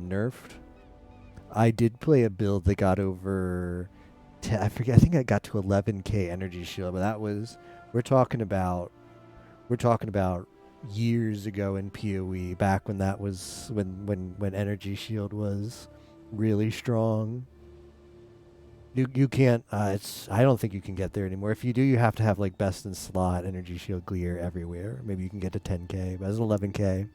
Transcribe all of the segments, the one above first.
nerfed. I did play a build that got over, I forget. I think I got to 11k energy shield, but that was we're talking about we're talking about years ago in PoE, back when that was when energy shield was really strong. You can't. I don't think you can get there anymore. If you do, you have to have like best in slot energy shield clear everywhere. Maybe you can get to 10k, but it's 11k.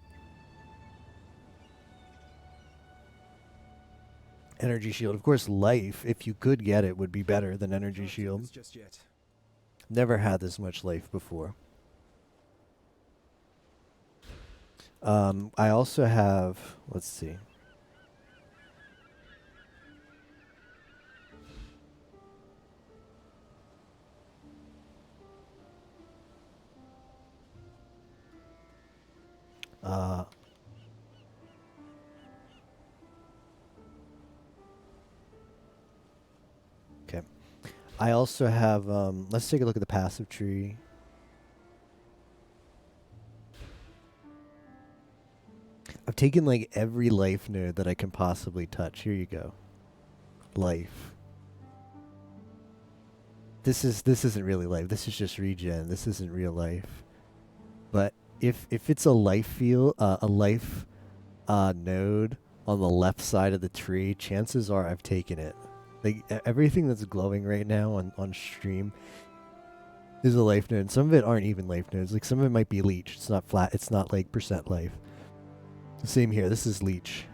Energy shield, of course. Life, if you could get it, would be better than energy shield. Never had this much life before. I also have. Let's see. Okay. I also have. Let's take a look at the passive tree. I've taken like every life node that I can possibly touch. Here you go. Life. This isn't really life. This is just regen. This isn't real life. But if it's a life node on the left side of the tree, chances are I've taken it. Like everything that's glowing right now on stream is a life node. Some of it aren't even life nodes. Like some of it might be leech. It's not flat. It's not like percent life. Same here. This is leech.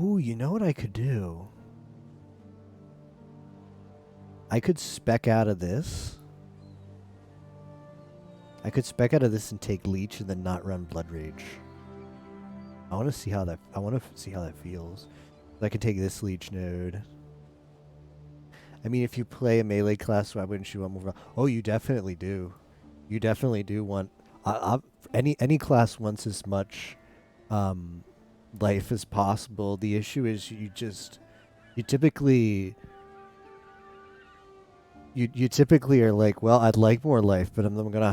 Ooh, you know what I could do? I could spec out of this. I could spec out of this and take leech and then not run blood rage. I want to see how that. I want to see how that feels. I could take this leech node. I mean, if you play a melee class, why wouldn't you want more? Oh, you definitely do. You definitely do want. Any class wants as much life as possible. The issue is you typically are like, well, I'd like more life, but I'm not gonna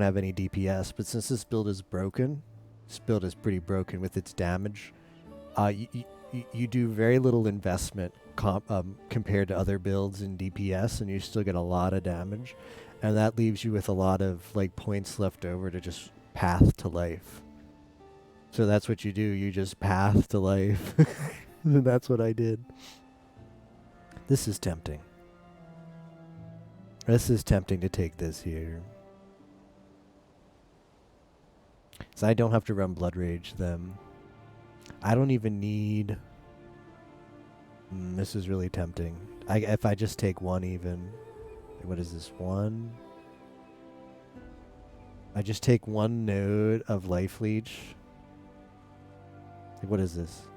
have any DPS. But since this build is broken, this build is pretty broken with its damage. You do very little investment compared to other builds in DPS, and you still get a lot of damage, and that leaves you with a lot of like points left over to just path to life. So that's what you do. You just path to life. And that's what I did. This is tempting. This is tempting to take this here. So I don't have to run Blood Rage them. I don't even need... this is really tempting. If I just take one even... What is this? One? I just take one node of Life Leech. What is this?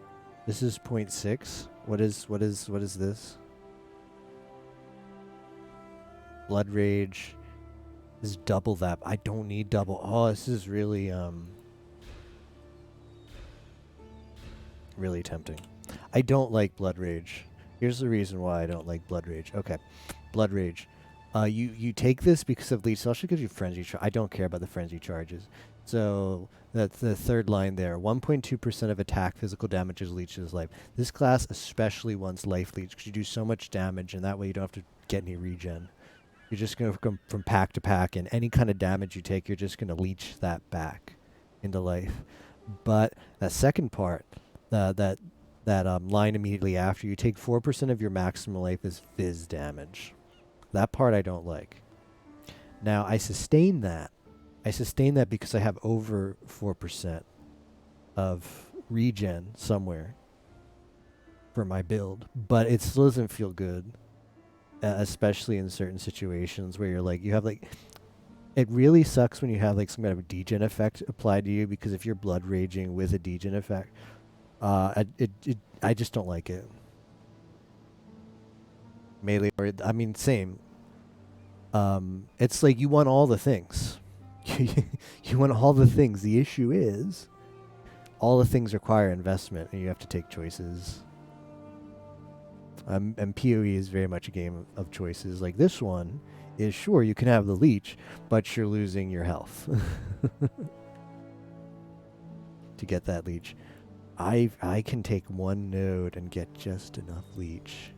This is 0.6. What is this? Blood Rage is double that. I don't need double. Oh, this is really really tempting. I don't like Blood Rage. Here's the reason why I don't like Blood Rage. Okay. Blood Rage. You take this because of leech. So I'll should give you frenzy. I don't care about the frenzy charges. So that's the third line there. 1.2% of attack physical damage is leech's life. This class especially wants life leech because you do so much damage, and that way you don't have to get any regen. You're just going to come from pack to pack, and any kind of damage you take, you're just going to leech that back into life. But that second part, that line immediately after, you take 4% of your maximum life as fizz damage. That part I don't like. Now, I sustain that. I sustain that because I have over 4% of regen somewhere for my build, but it still doesn't feel good. Especially in certain situations where you're like, you have like, it really sucks when you have like some kind of degen effect applied to you, because if you're blood raging with a degen effect, I just don't like it. Melee, or I mean, same. It's like you want all the things. You want all the things. The issue is, all the things require investment, and you have to take choices. And PoE is very much a game of choices. Like this one is, sure, you can have the leech, but you're losing your health. to get that leech. I can take one node and get just enough leech.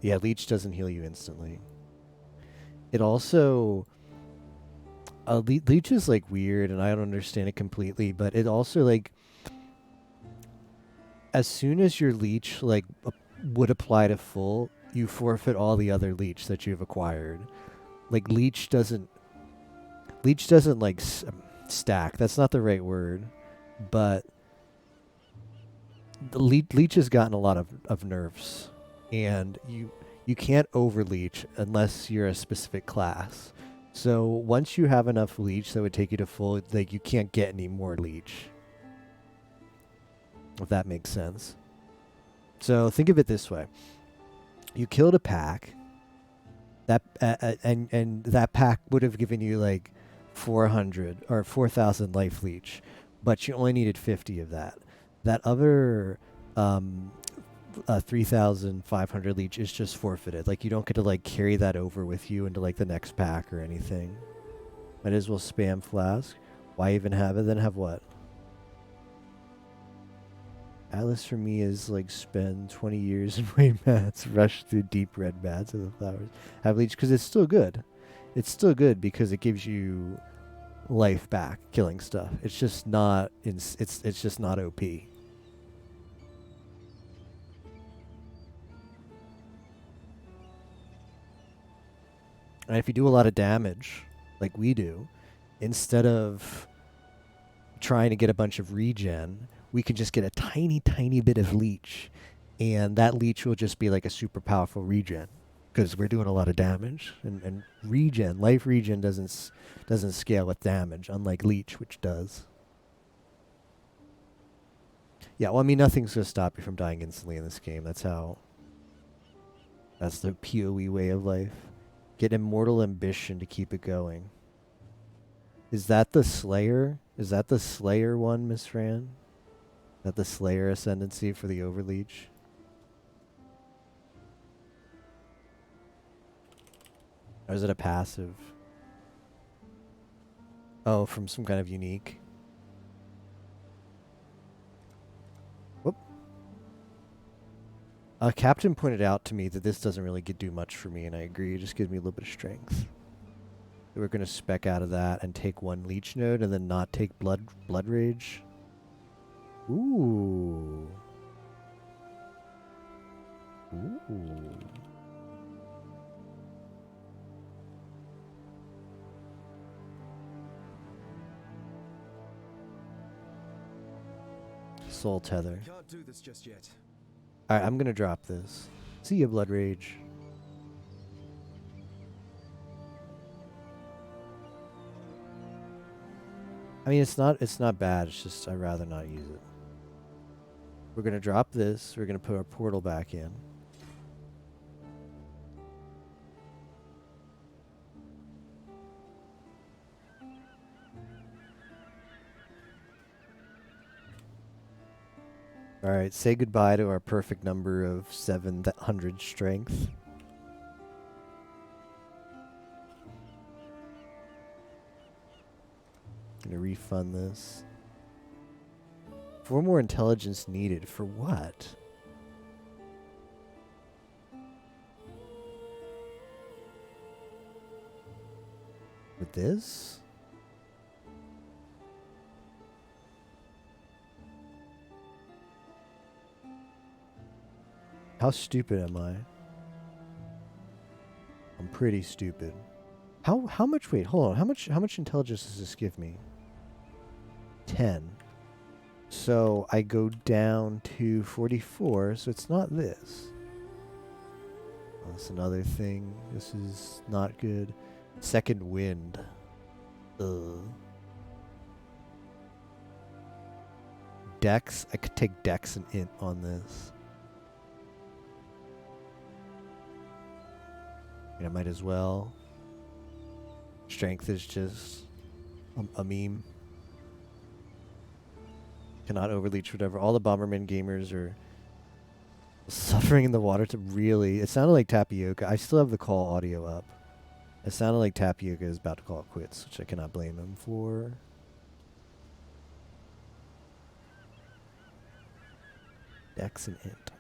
Yeah, leech doesn't heal you instantly. It also leech is like weird, and I don't understand it completely. But it also like as soon as your leech like would apply to full, you forfeit all the other leech that you've acquired. Like leech doesn't like stack. That's not the right word, but the leech has gotten a lot of nerfs, and you can't over leech unless you're a specific class. So once you have enough leech that would take you to full, like you can't get any more leech. If that makes sense. So think of it this way: you killed a pack. That and that pack would have given you like 400 or 4,000 life leech, but you only needed 50 of that. That other 3,500 leech is just forfeited. Like you don't get to like carry that over with you into like the next pack or anything. Might as well spam flask. Why even have it? Then have what? Atlas for me is like spend 20 years in white mats, rush through deep red mats of the flowers. Have leech because it's still good. It's still good because it gives you life back killing stuff. It's just not it's just not OP. And if you do a lot of damage, like we do, instead of trying to get a bunch of regen, we can just get a tiny, tiny bit of leech. And that leech will just be like a super powerful regen. Because we're doing a lot of damage. And regen, life regen doesn't scale with damage, unlike leech, which does. Yeah, well, I mean, nothing's going to stop you from dying instantly in this game. That's the PoE way of life. Get immortal ambition to keep it going. Is that the Slayer? Is that the Slayer one, Miss Fran? Is that the Slayer ascendancy for the Overleech? Or is it a passive? Oh, from some kind of unique. Whoop. Captain pointed out to me that this doesn't really do much for me, and I agree. It just gives me a little bit of strength. We're going to spec out of that and take one leech node and then not take blood rage. Ooh. Ooh. Soul tether. Can't do this just yet. Alright, I'm gonna drop this. See ya, blood rage. I mean, it's not bad. It's just I'd rather not use it. We're gonna drop this. We're gonna put our portal back in. Alright, say goodbye to our perfect number of 700 strength. Gonna refund this. 4 more intelligence needed. For what? With this? How stupid am I? I'm pretty stupid. How much, wait, hold on. How much intelligence does this give me? 10. So I go down to 44, so it's not this. Oh, that's another thing. This is not good. Second wind. Ugh. Dex. I could take Dex and Int on this. I might as well. Strength is just a meme. Cannot overleech whatever. All the Bomberman gamers are Suffering in the water to really... It sounded like Tapioca. I still have the call audio up. It sounded like Tapioca is about to call it quits, which I cannot blame him for. Dex and int.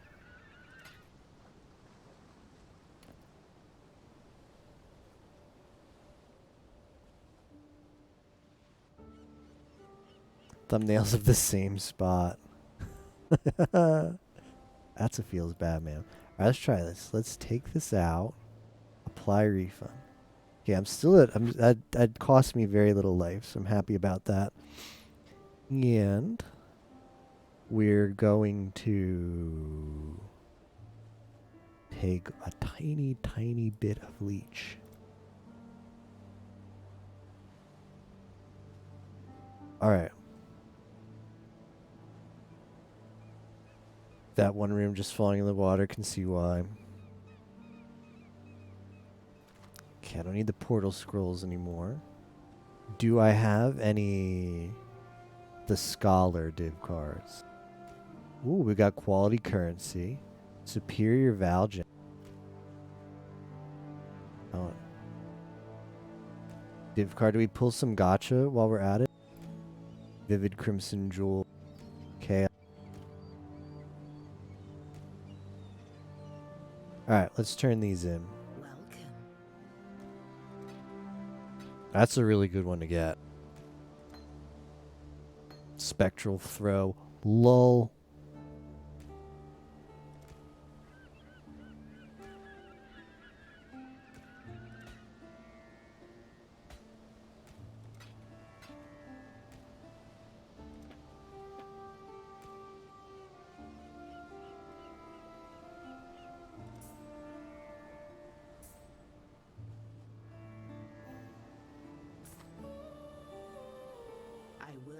Thumbnails of the same spot. That's a feels bad, man. Alright, let's try this. Let's take this out. Apply refund. Okay, I'm still at... that cost me very little life, so I'm happy about that. And we're going to take a tiny, tiny bit of leech. Alright. That one room just falling in the water, can see why. Okay, I don't need the portal scrolls anymore. Do I have any... the scholar div cards? Ooh, we got quality currency. Superior Valgen. Oh. Div card, do we pull some gacha while we're at it? Vivid Crimson Jewel. Okay. Alright, let's turn these in. Welcome. That's a really good one to get. Spectral Throw. Lol.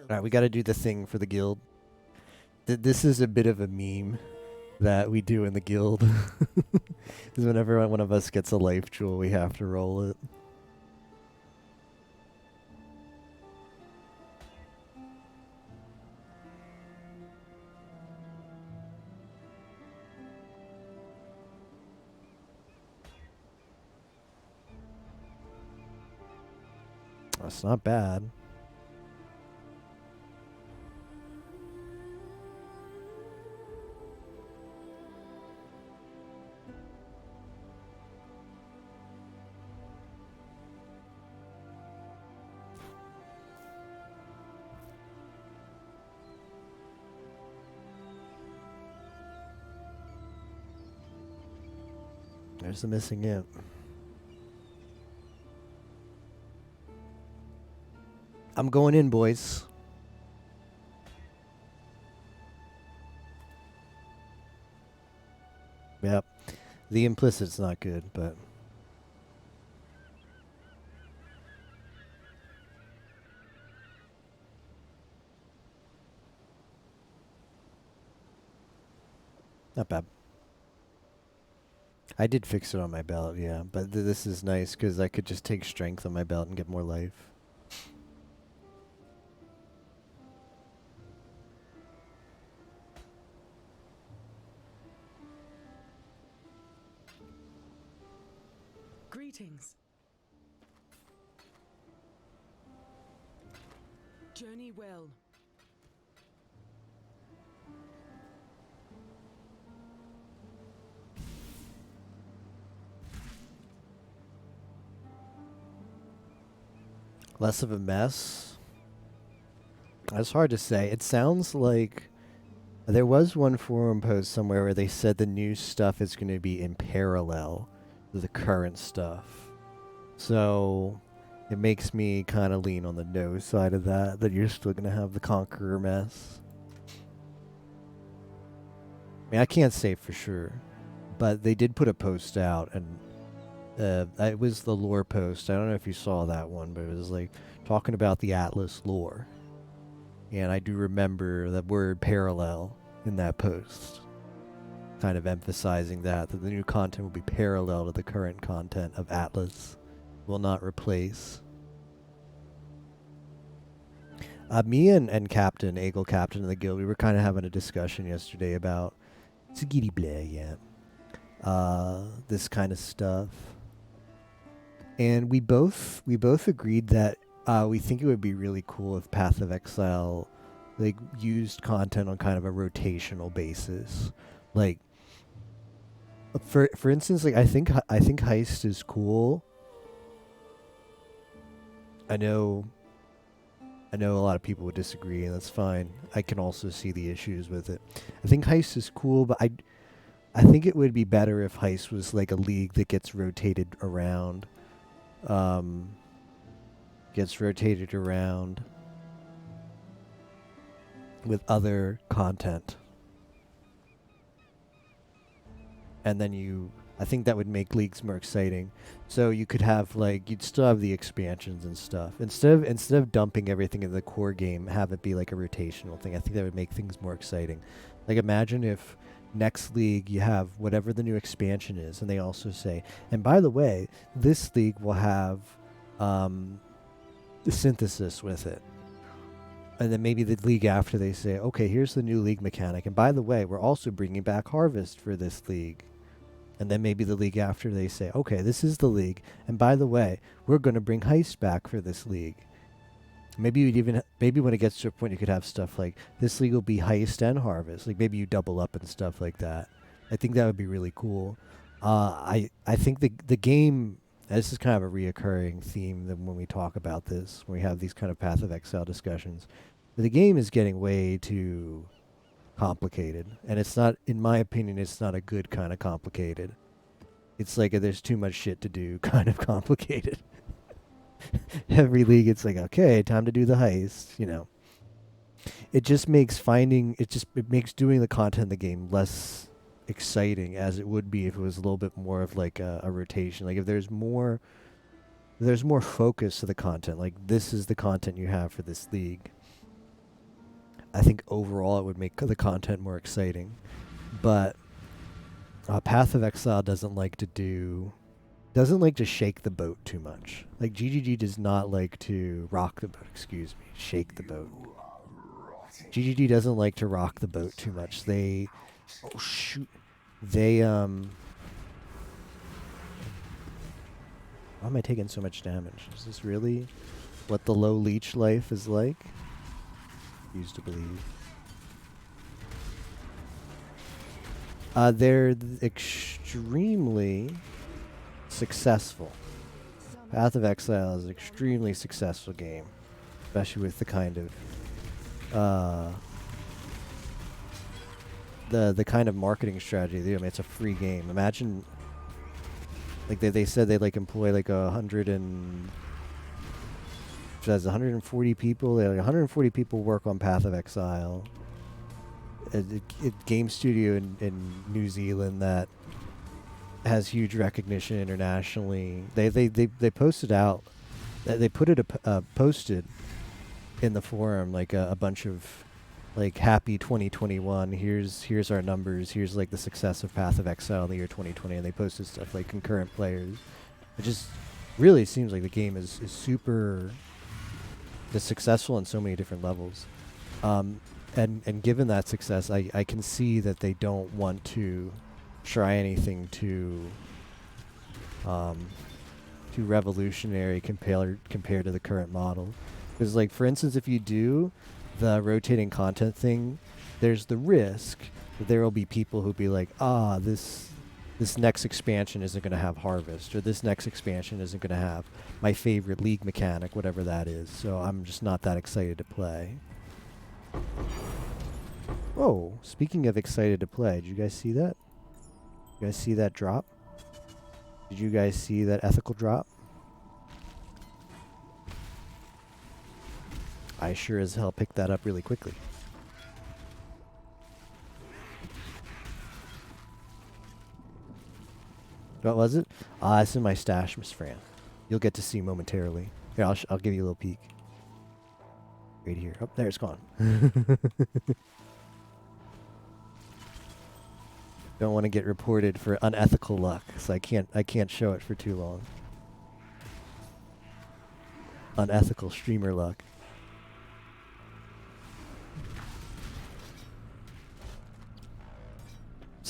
Alright, we gotta do the thing for the guild. This is a bit of a meme that we do in the guild. Because whenever one of us gets a life jewel, we have to roll it. That's not bad. There's the missing imp. I'm going in, boys. Yep. The implicit's not good, but... not bad. I did fix it on my belt, yeah. But this is nice because I could just take strength on my belt and get more life. Greetings. Journey well. Less of a mess. That's hard to say. It sounds like there was one forum post somewhere where they said the new stuff is going to be in parallel to the current stuff. So it makes me kind of lean on the no side of that you're still going to have the Conqueror mess. I mean, I can't say for sure, but they did put a post out, and it was the lore post. I don't know if you saw that one, but it was like talking about the Atlas lore. And I do remember the word parallel in that post, kind of emphasizing that the new content will be parallel to the current content of Atlas, will not replace. Me and Captain, Eagle Captain of the guild, we were kind of having a discussion yesterday about Skitty bleh, yeah. This kind of stuff. And we both agreed that we think it would be really cool if Path of Exile like used content on kind of a rotational basis. Like for instance, like I think Heist is cool. I know I know a lot of people would disagree, and that's fine. I can also see the issues with it. I think Heist is cool, but I think it would be better if Heist was like a league that gets rotated around. Um, gets rotated around with other content. And then I think that would make leagues more exciting. So you could have like you'd still have the expansions and stuff. Instead of dumping everything in the core game, have it be like a rotational thing. I think that would make things more exciting. Like imagine if next league you have whatever the new expansion is, and they also say, and by the way, this league will have the synthesis with it. And then maybe the league after they say, okay, here's the new league mechanic, and by the way, we're also bringing back Harvest for this league. And then maybe the league after they say, okay, this is the league, and by the way, we're going to bring Heist back for this league. Maybe you'd even maybe when it gets to a point, you could have stuff like this league will be Heist and Harvest. Like maybe you double up and stuff like that. I think that would be really cool. I think the game. This is kind of a reoccurring theme that when we talk about this, when we have these kind of Path of Exile discussions. But the game is getting way too complicated, and it's not, in my opinion, it's not a good kind of complicated. It's like a there's too much shit to do kind of complicated. Every league, it's like, okay, time to do the heist. It just makes it makes doing the content in the game less exciting as it would be if it was a little bit more of like a rotation. Like if there's more focus to the content. Like this is the content you have for this league. I think overall it would make the content more exciting. But Path of Exile doesn't like to shake the boat too much. Like GGG does not like to rock the boat. Excuse me, shake the boat. GGG doesn't like to rock the boat too much. Oh shoot, why am I taking so much damage? Is this really what the low leech life is like? Used to believe. They're extremely successful. Path of Exile is an extremely successful game, especially with the kind of the kind of marketing strategy they do. I mean, it's a free game. Imagine, like they said they like employ like 140 people. They have 140 people work on Path of Exile. A game studio in New Zealand that has huge recognition internationally. They posted out. They posted in the forum like a bunch of like happy 2021. Here's our numbers. Here's like the success of Path of Exile in the year 2020, and they posted stuff like concurrent players. It just really seems like the game is super successful on so many different levels. And given that success, I can see that they don't want to try anything too revolutionary compared to the current model. Because, like, for instance, if you do the rotating content thing, there's the risk that there will be people who'll be like, this next expansion isn't going to have Harvest, or this next expansion isn't going to have my favorite league mechanic, whatever that is. So I'm just not that excited to play. Oh, speaking of excited to play, did you guys see that? You guys see that drop? Did you guys see that ethical drop? I sure as hell picked that up really quickly. What was it? It's in my stash, Miss Fran. You'll get to see momentarily. Here, I'll give you a little peek. Right here. Oh, there it's gone. Don't want to get reported for unethical luck, so I can't show it for too long. Unethical streamer luck.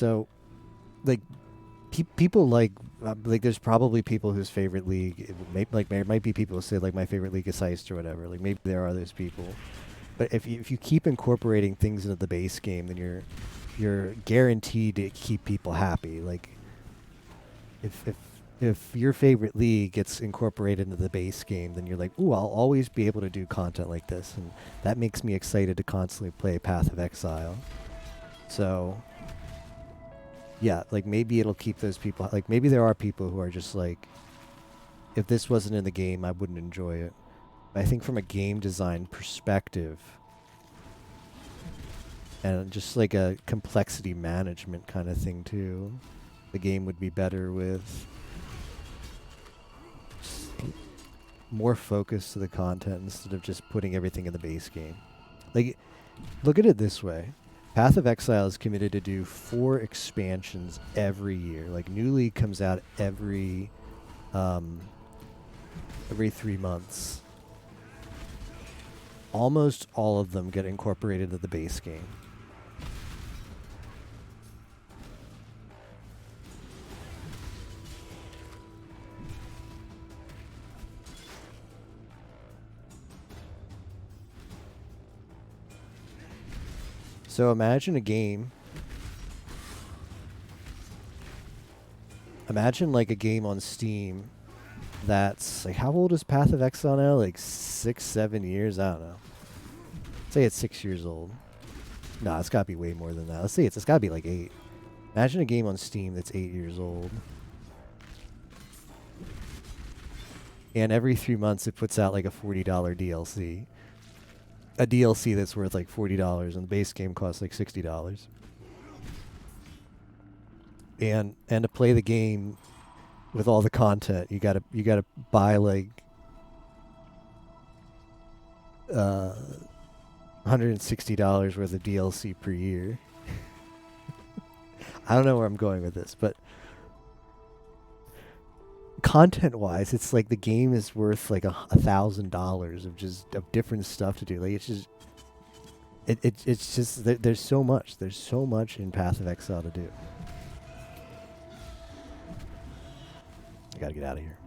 So, like, people like there's probably people whose favorite league there might be people who say like my favorite league is Heist or whatever. Like maybe there are those people, but if you keep incorporating things into the base game, then you're guaranteed to keep people happy. Like if if your favorite league gets incorporated into the base game, then you're like, ooh, I'll always be able to do content like this, and that makes me excited to constantly play Path of Exile. So yeah, like maybe it'll keep those people. Like maybe there are people who are just like, if this wasn't in the game, I wouldn't enjoy it. But I think from a game design perspective, and just like a complexity management kind of thing too, the game would be better with more focus to the content instead of just putting everything in the base game. Like, look at it this way. Path of Exile is committed to do 4 expansions every year. Like, New League comes out every 3 months. Almost all of them get incorporated into the base game. So imagine a game. Imagine like a game on Steam that's like, how old is Path of Exile now? Like 6, 7 years? I don't know. Say it's 6 years old. No, it's gotta be way more than that. Let's say it's gotta be like 8. Imagine a game on Steam that's 8 years old. And every 3 months it puts out like a $40 DLC. A DLC that's worth like $40 and the base game costs like $60. And to play the game with all the content, you gotta buy like $160 worth of DLC per year. I don't know where I'm going with this, but content-wise, it's like the game is worth like $1,000 of different stuff to do. Like it's just, it's just there's so much. There's so much in Path of Exile to do. I gotta get out of here.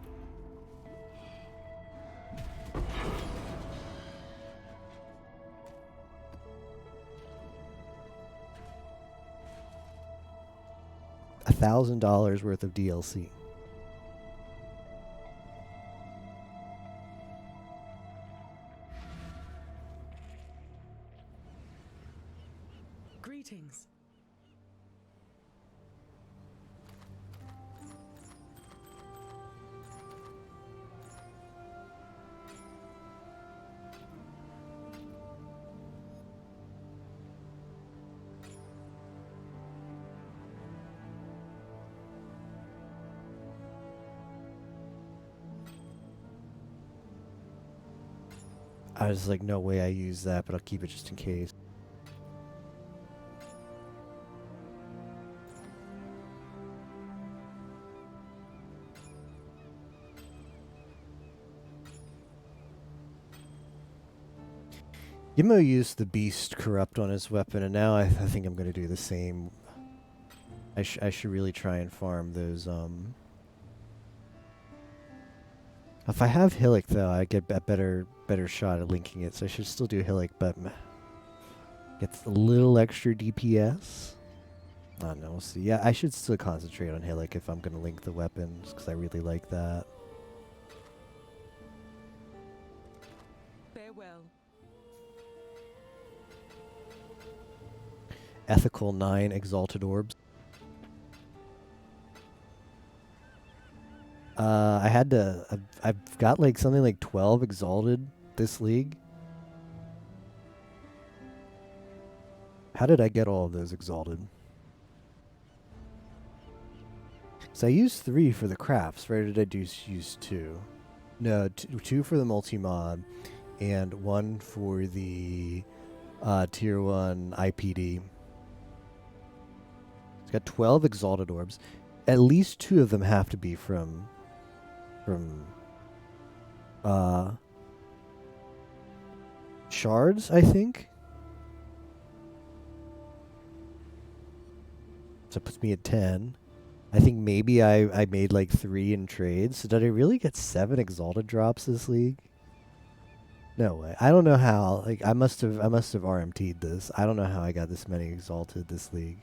$1,000 worth of DLC. Greetings. I was like, no way I use that, but I'll keep it just in case. Yimo used the Beast Corrupt on his weapon, and now I think I'm going to do the same. I should really try and farm those. If I have Hillock, though, I get a better shot at linking it, so I should still do Hillock, but gets a little extra DPS. I don't know, we'll see. Yeah, I should still concentrate on Hillock if I'm going to link the weapons, because I really like that. Farewell. Ethical 9 Exalted Orbs. I had to. I've got like something like 12 Exalted this league. How did I get all of those Exalted? So I used 3 for the crafts, right? Or did I use 2? No, 2 for the multi-mod, and 1 for the tier 1 IPD. It's got 12 Exalted Orbs. At least 2 of them have to be from shards, I think. So it puts me at 10. I think maybe I made like 3 in trades. So did I really get 7 Exalted drops this league? No way. I don't know how. Like I must have RMT'd this. I don't know how I got this many Exalted this league.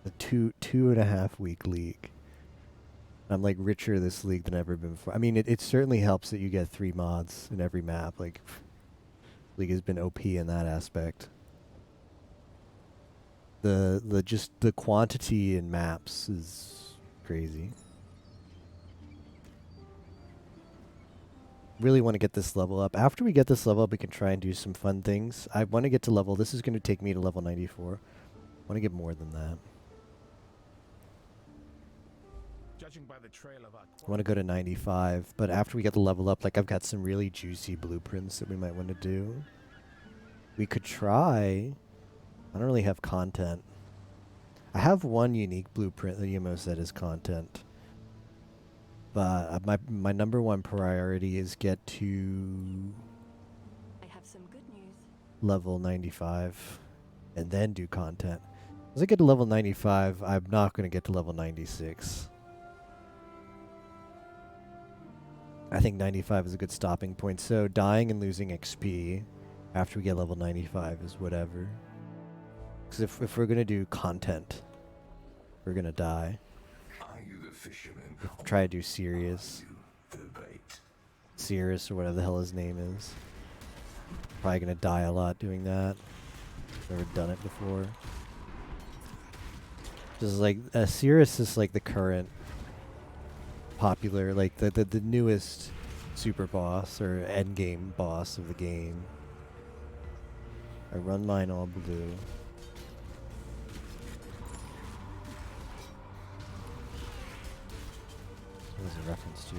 A 2.5 week league. I'm like richer this league than ever been before. I mean, it certainly helps that you get 3 mods in every map. Like, league has been OP in that aspect. The quantity in maps is crazy. Really want to get this level up. After we get this level up, we can try and do some fun things. I want to get to level. This is going to take me to level 94. I want to get more than that. By the trail of I want to go to 95, but after we get the level up, like I've got some really juicy blueprints that we might want to do. We could try. I don't really have content. I have one unique blueprint that Yumo said is content. But my number one priority is get to I have some good news. level 95 and then do content. As I get to level 95, I'm not going to get to level 96. I think 95 is a good stopping point. So dying and losing XP after we get level 95 is whatever. Because if we're going to do content, we're going to die. Are you the fisherman? Try to do Sirius. The bait. Sirius or whatever the hell his name is. Probably going to die a lot doing that. Never done it before. Just like, Sirius is like the current popular, like the newest super boss or end game boss of the game. I run mine all blue. What was a reference to?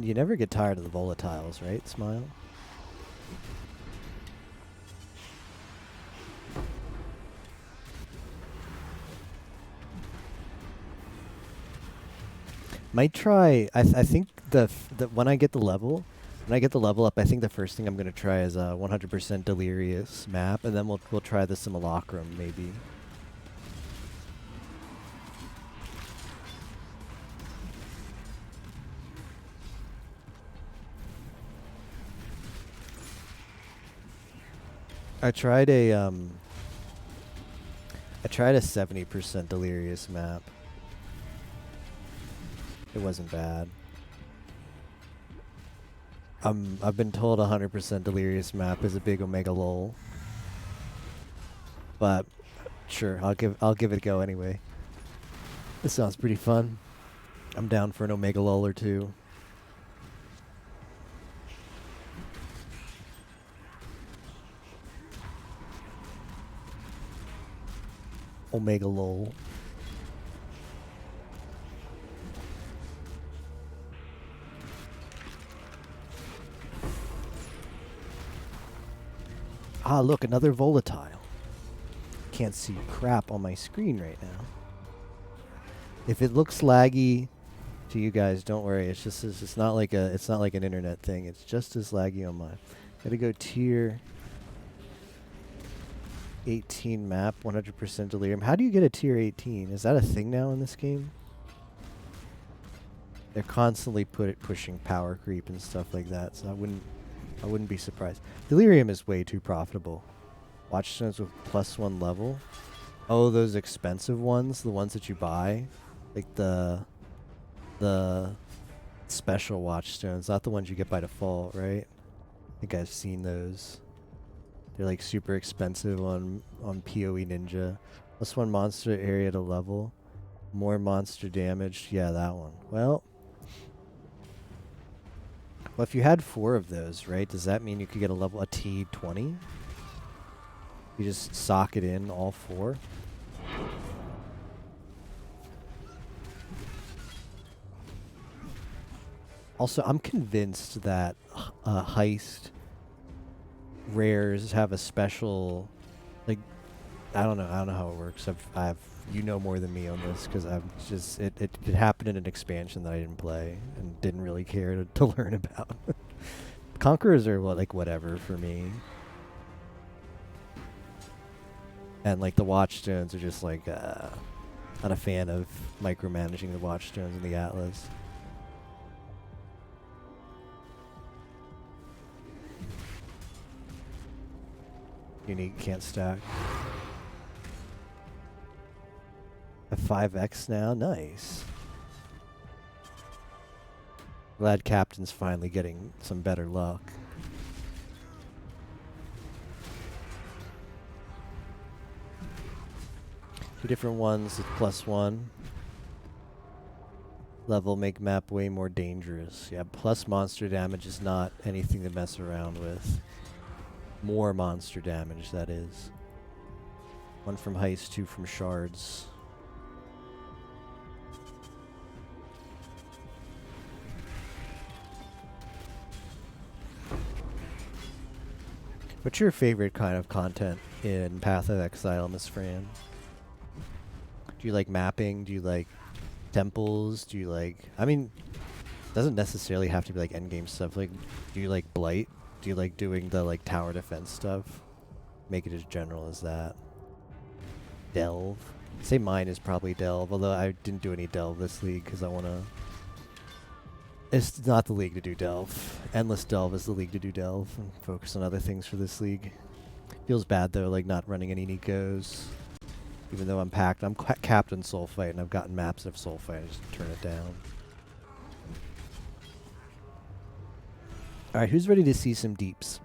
You never get tired of the volatiles, right, Smile? Might try. I think the when I get the level up, I think the first thing I'm gonna try is a 100% delirious map, and then we'll try the simulacrum maybe. I tried a 70% delirious map. It wasn't bad. I've been told 100% delirious map is a big omega lol. But sure, I'll give it a go anyway. This sounds pretty fun. I'm down for an omega lol or two. Omega lol. Ah, look, another volatile. Can't see crap on my screen right now. If it looks laggy to you guys, don't worry. It's not like an internet thing. It's just as laggy on mine. Gotta go tier 18 map, 100% delirium. How do you get a tier 18? Is that a thing now in this game? They're constantly pushing power creep and stuff like that, so I wouldn't be surprised. Delirium is way too profitable. Watchstones with +1 level. Oh, those expensive ones, the ones that you buy, like the special watchstones, not the ones you get by default, right? I think I've seen those. They're like super expensive on PoE Ninja. +1 monster area to level. More monster damage. Yeah, that one. Well, if you had 4 of those, right, does that mean you could get a T20? You just sock it in all 4? Also, I'm convinced that Heist rares have a special, like, I don't know. I don't know how it works. You know more than me on this because I've just it happened in an expansion that I didn't play and didn't really care to learn about. Conquerors are like whatever for me, and like the Watchstones are just like not a fan of micromanaging the Watchstones in the Atlas. Unique can't stack. A 5x now, nice. Glad Captain's finally getting some better luck. Two different ones with +1. Level make map way more dangerous. Yeah, plus monster damage is not anything to mess around with. More monster damage, that is. 1 from Heist, 2 from Shards. What's your favorite kind of content in Path of Exile, Miss Fran? Do you like mapping? Do you like temples? Do you like... I mean, it doesn't necessarily have to be like endgame stuff. Like, do you like Blight? Do you like doing the like tower defense stuff? Make it as general as that. Delve? I'd say mine is probably Delve, although I didn't do any Delve this league because I want to... It's not the league to do Delve. Endless Delve is the league to do Delve and focus on other things for this league. Feels bad though, like not running any Nikos. Even though I'm packed, I'm Captain Soulfight and I've gotten maps of Soulfight, I just turn it down. Alright, who's ready to see some deeps?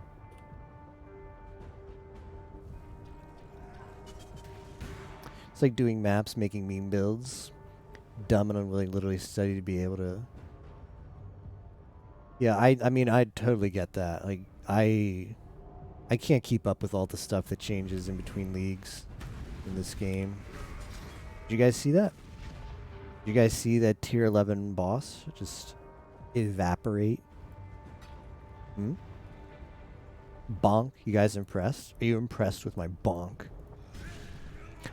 It's like doing maps, making meme builds. Dumb and unwilling, literally study to be able to... Yeah, I mean, I totally get that. Like, I can't keep up with all the stuff that changes in between leagues in this game. Did you guys see that? Did you guys see that tier 11 boss just evaporate? Hmm? Bonk. You guys impressed? Are you impressed with my bonk?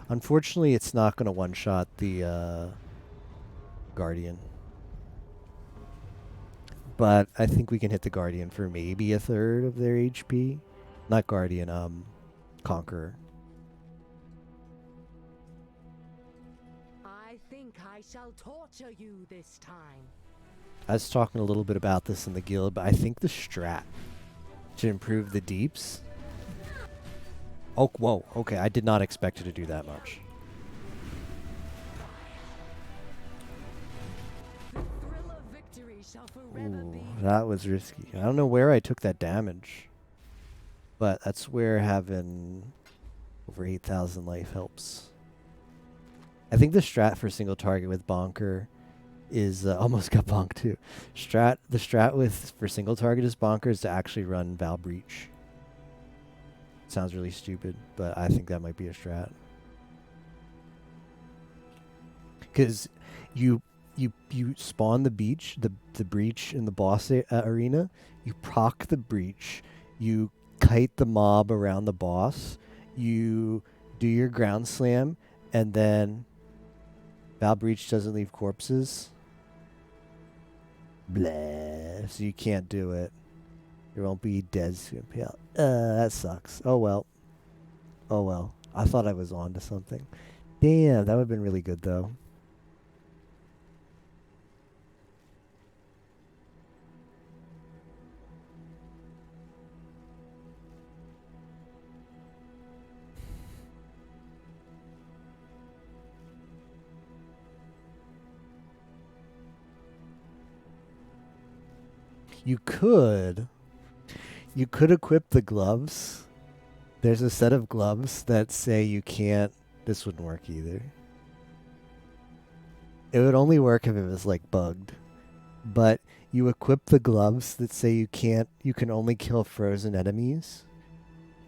Unfortunately, it's not going to one-shot the Guardian. But I think we can hit the Guardian for maybe a third of their HP. Not Guardian, Conqueror. I think I shall torture you this time. I was talking a little bit about this in the guild, but I think the strat to improve the deeps. Oh, whoa. Okay, I did not expect it to do that much. The thrill of victory shall forever Ooh, be. that was risky. I don't know where I took that damage, but that's where having over 8,000 life helps. I think the strat for single target with Bonker is almost got bonked too. The strat with for single target is Bonker is to actually run Val Breach. Sounds really stupid, but I think that might be a strat. Because you spawn the breach in the boss arena, you proc the breach, you kite the mob around the boss, you do your ground slam, and then Val Breach doesn't leave corpses. Blah. So you can't do it. There won't be dead soon. That sucks. Oh well. Oh well. I thought I was on to something. Damn, that would have been really good though. You could equip the gloves. There's a set of gloves that say you can't. This wouldn't work either. It would only work if it was like bugged. But you equip the gloves that say you can only kill frozen enemies.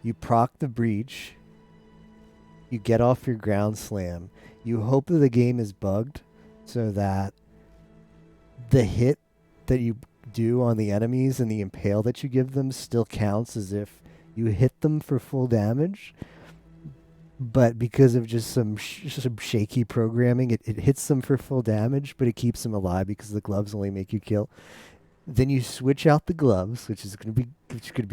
You proc the breach. You get off your ground slam. You hope that the game is bugged so that the hit that you do on the enemies and the impale that you give them still counts as if you hit them for full damage. but because of just some shaky programming, it hits them for full damage, but it keeps them alive because the gloves only make you kill. Then you switch out the gloves, which is gonna be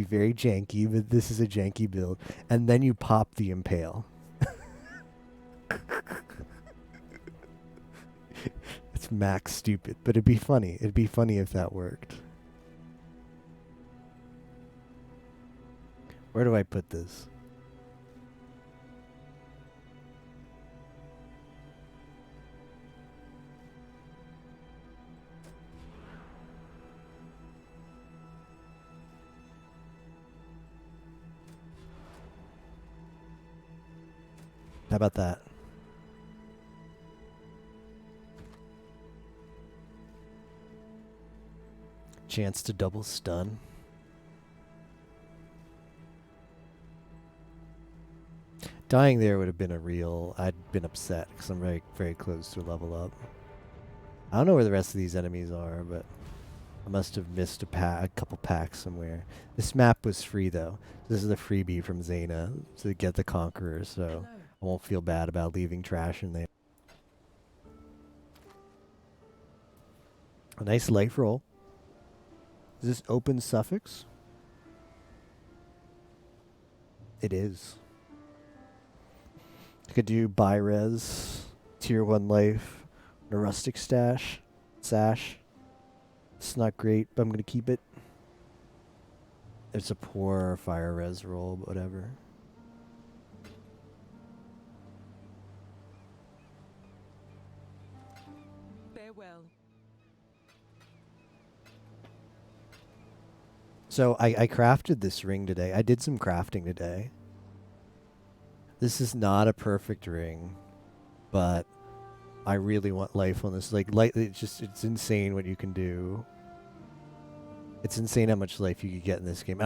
very janky, but this is a janky build, and then you pop the impale. It's max stupid, but it'd be funny. It'd be funny if that worked. Where do I put this? How about that? Chance to double stun. Dying there would have been a real... I'd been upset because I'm very, very close to a level up. I don't know where the rest of these enemies are, but I must have missed a couple packs somewhere. This map was free, though. This is a freebie from Zena to get the Conqueror, so I won't feel bad about leaving trash in there. A nice life roll. Is this open suffix? It is. I could do buy res, tier 1 life, a rustic sash. It's not great, but I'm going to keep it. It's a poor fire res roll, but whatever. Farewell. So I crafted this ring today. I did some crafting today. This is not a perfect ring, but I really want life on this. Like, it's insane what you can do. It's insane how much life you could get in this game.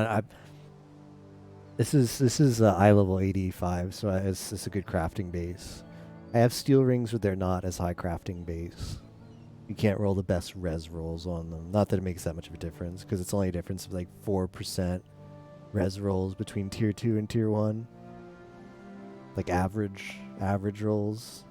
This is eye level 85, so it's a good crafting base. I have steel rings, but they're not as high crafting base. You can't roll the best res rolls on them. Not that it makes that much of a difference, because it's only a difference of like 4% res rolls between tier 2 and tier 1. Like average rolls.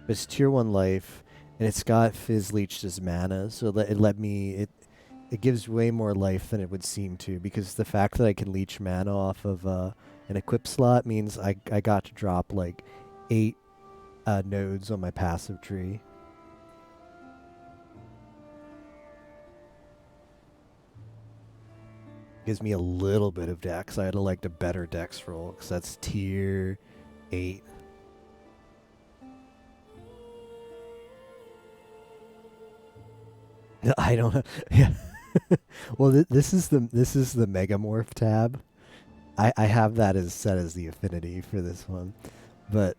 It's tier 1 life, and it's got Fizz Leeched as mana, so it gives way more life than it would seem to, because the fact that I can leech mana off of an equip slot means I got to drop like 8 nodes on my passive tree. Gives me a little bit of dex. I had to like a better dex roll, because that's tier 8. I don't know. Yeah. Well, this is the Megamorph tab. I have that as set as the affinity for this one, but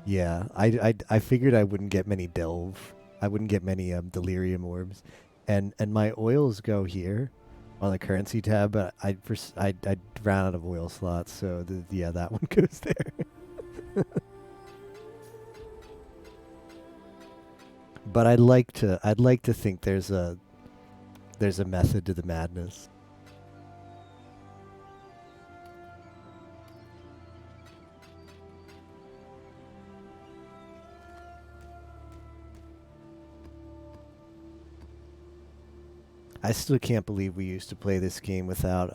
yeah, I figured I wouldn't get many delve. I wouldn't get many delirium orbs, and my oils go here on the currency tab, but I ran out of oil slots, so yeah, that one goes there. But I'd like to think there's a method to the madness. I still can't believe we used to play this game without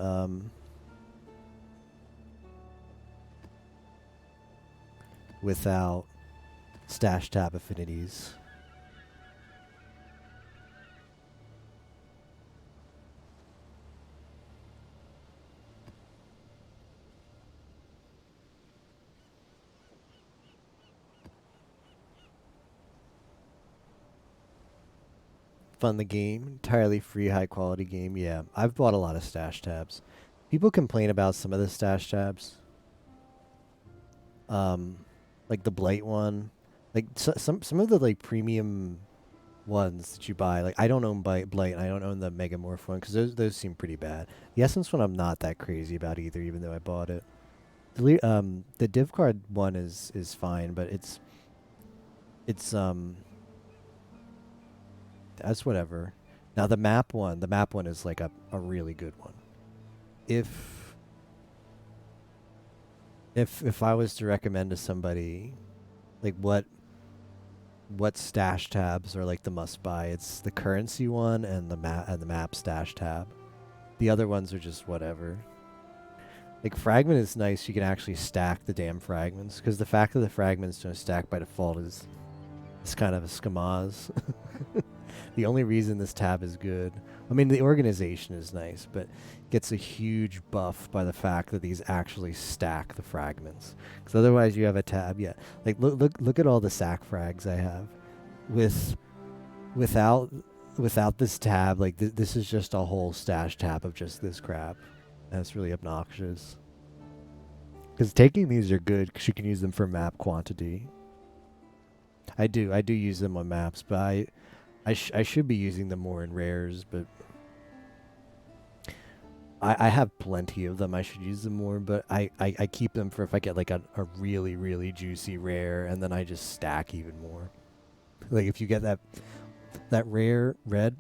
stash tab affinities. Fun the game, entirely free, high quality game. Yeah, I've bought a lot of stash tabs. People complain about some of the stash tabs, like the Blight one, like some of the like premium ones that you buy. Like I don't own Blight, and I don't own the Megamorph one because those seem pretty bad. The Essence one I'm not that crazy about either, even though I bought it. The div card one is fine, but it's that's whatever. Now the map one is like a really good one. If I was to recommend to somebody, like what stash tabs are like the must buy, it's the currency one and the map stash tab. The other ones are just whatever. Like fragment is nice, you can actually stack the damn fragments, because the fact that the fragments don't stack by default is kind of a scamaz. The only reason this tab is good, I mean the organization is nice, but gets a huge buff by the fact that these actually stack the fragments. Because otherwise you have a tab, yeah. Like look at all the sack frags I have. Without this tab, like this is just a whole stash tab of just this crap. That's really obnoxious. Because taking these are good because you can use them for map quantity. I do use them on maps, but I should be using them more in rares, but I have plenty of them. I should use them more, but I keep them for if I get like a really, really juicy rare, and then I just stack even more. Like if you get that rare red.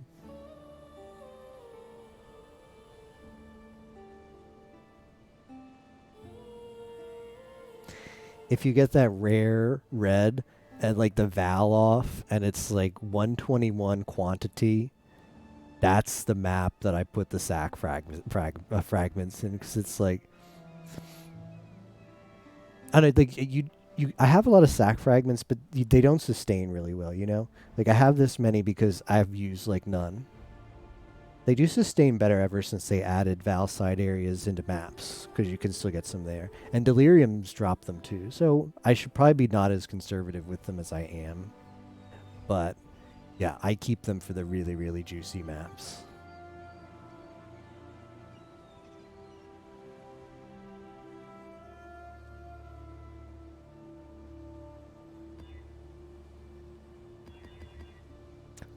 If you get that rare red and like the Val off and it's like 121 quantity, that's the map that I put the sack fragments in, because it's like, I don't think I have a lot of sack fragments, but they don't sustain really well, you know? Like I have this many because I've used like none. They do sustain better ever since they added Val side areas into maps, because you can still get some there. And Delirium's dropped them too, so I should probably be not as conservative with them as I am. But yeah, I keep them for the really, really juicy maps.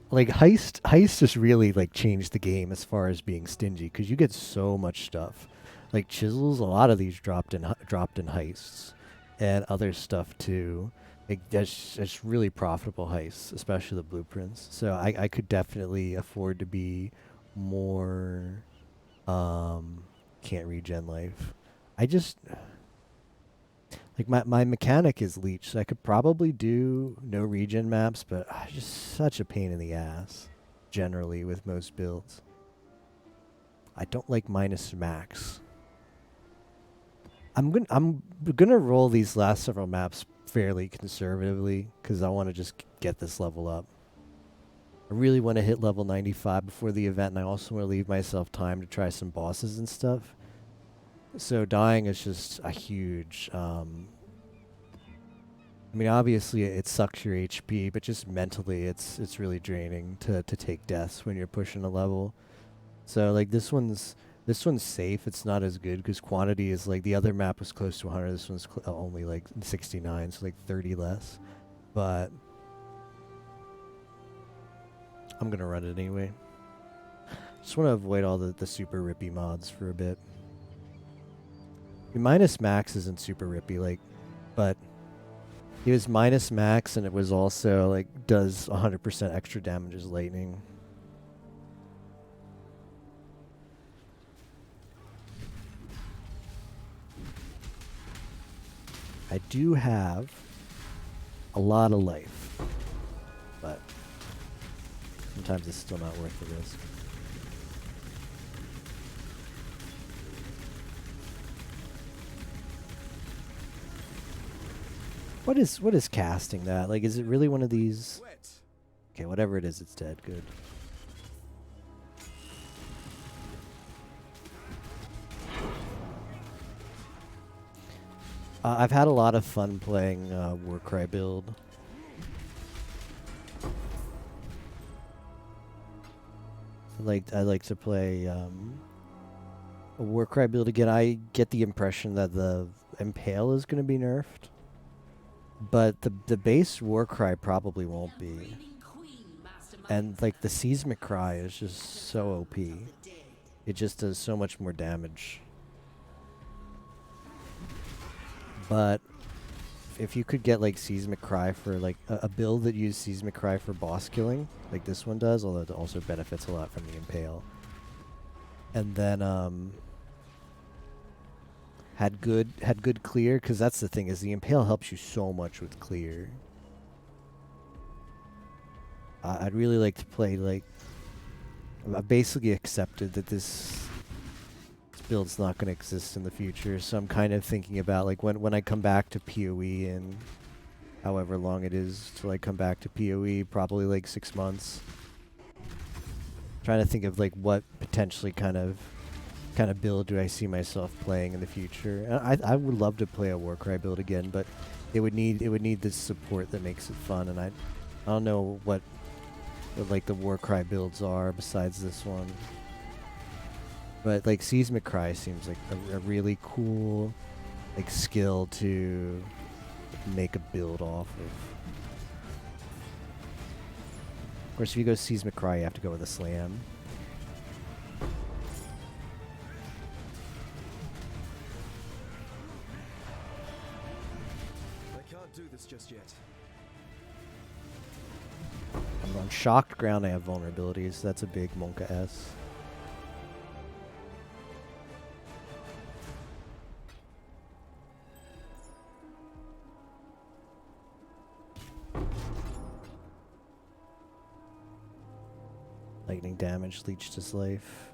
Like heist just really like changed the game as far as being stingy, because you get so much stuff. Like chisels, a lot of these dropped in heists, and other stuff too. Like that's really profitable heists, especially the blueprints. So I could definitely afford to be more can't regen life. I just like my mechanic is leech, so I could probably do no regen maps, but just such a pain in the ass, generally with most builds. I don't like minus max. I'm gonna roll these last several maps fairly conservatively, because I want to just get this level up. I really want to hit level 95 before the event, and I also want to leave myself time to try some bosses and stuff. So dying is just a huge, I mean, obviously it sucks your HP, but just mentally it's really draining to take deaths when you're pushing a level. So like this one's safe. It's not as good because quantity is like the other map was close to 100. This one's only like 69, so like 30 less. But I'm gonna run it anyway. Just want to avoid all the super rippy mods for a bit. Minus max isn't super rippy, like, but it was minus max and it was also like does 100% extra damage as lightning. I do have a lot of life, but sometimes it's still not worth the risk. What is casting that? Like, is it really one of these? Okay, whatever it is, it's dead. Good. I've had a lot of fun playing Warcry build. I like to play a Warcry build again. I get the impression that the Impale is going to be nerfed. But the base Warcry probably won't be. And like the Seismic Cry is just so OP. It just does so much more damage. But if you could get like Seismic Cry for like a build that used Seismic Cry for boss killing, like this one does, although it also benefits a lot from the Impale. And then had good clear, because that's the thing, is the Impale helps you so much with clear. I'd really like to play like, I've basically accepted that this build's not going to exist in the future, so I'm kind of thinking about like when I come back to PoE and however long it is till I come back to PoE, probably like 6 months. Trying to think of like what potentially kind of build do I see myself playing in the future. And I would love to play a Warcry build again, but it would need this support that makes it fun, and I don't know what like the Warcry builds are besides this one. But like Seismic Cry seems like a really cool like skill to make a build off of. Of course, if you go Seismic Cry, you have to go with a Slam. I can't do this just yet. I'm on shocked ground. I have vulnerabilities. That's a big Monka S. Lightning damage leeched his life.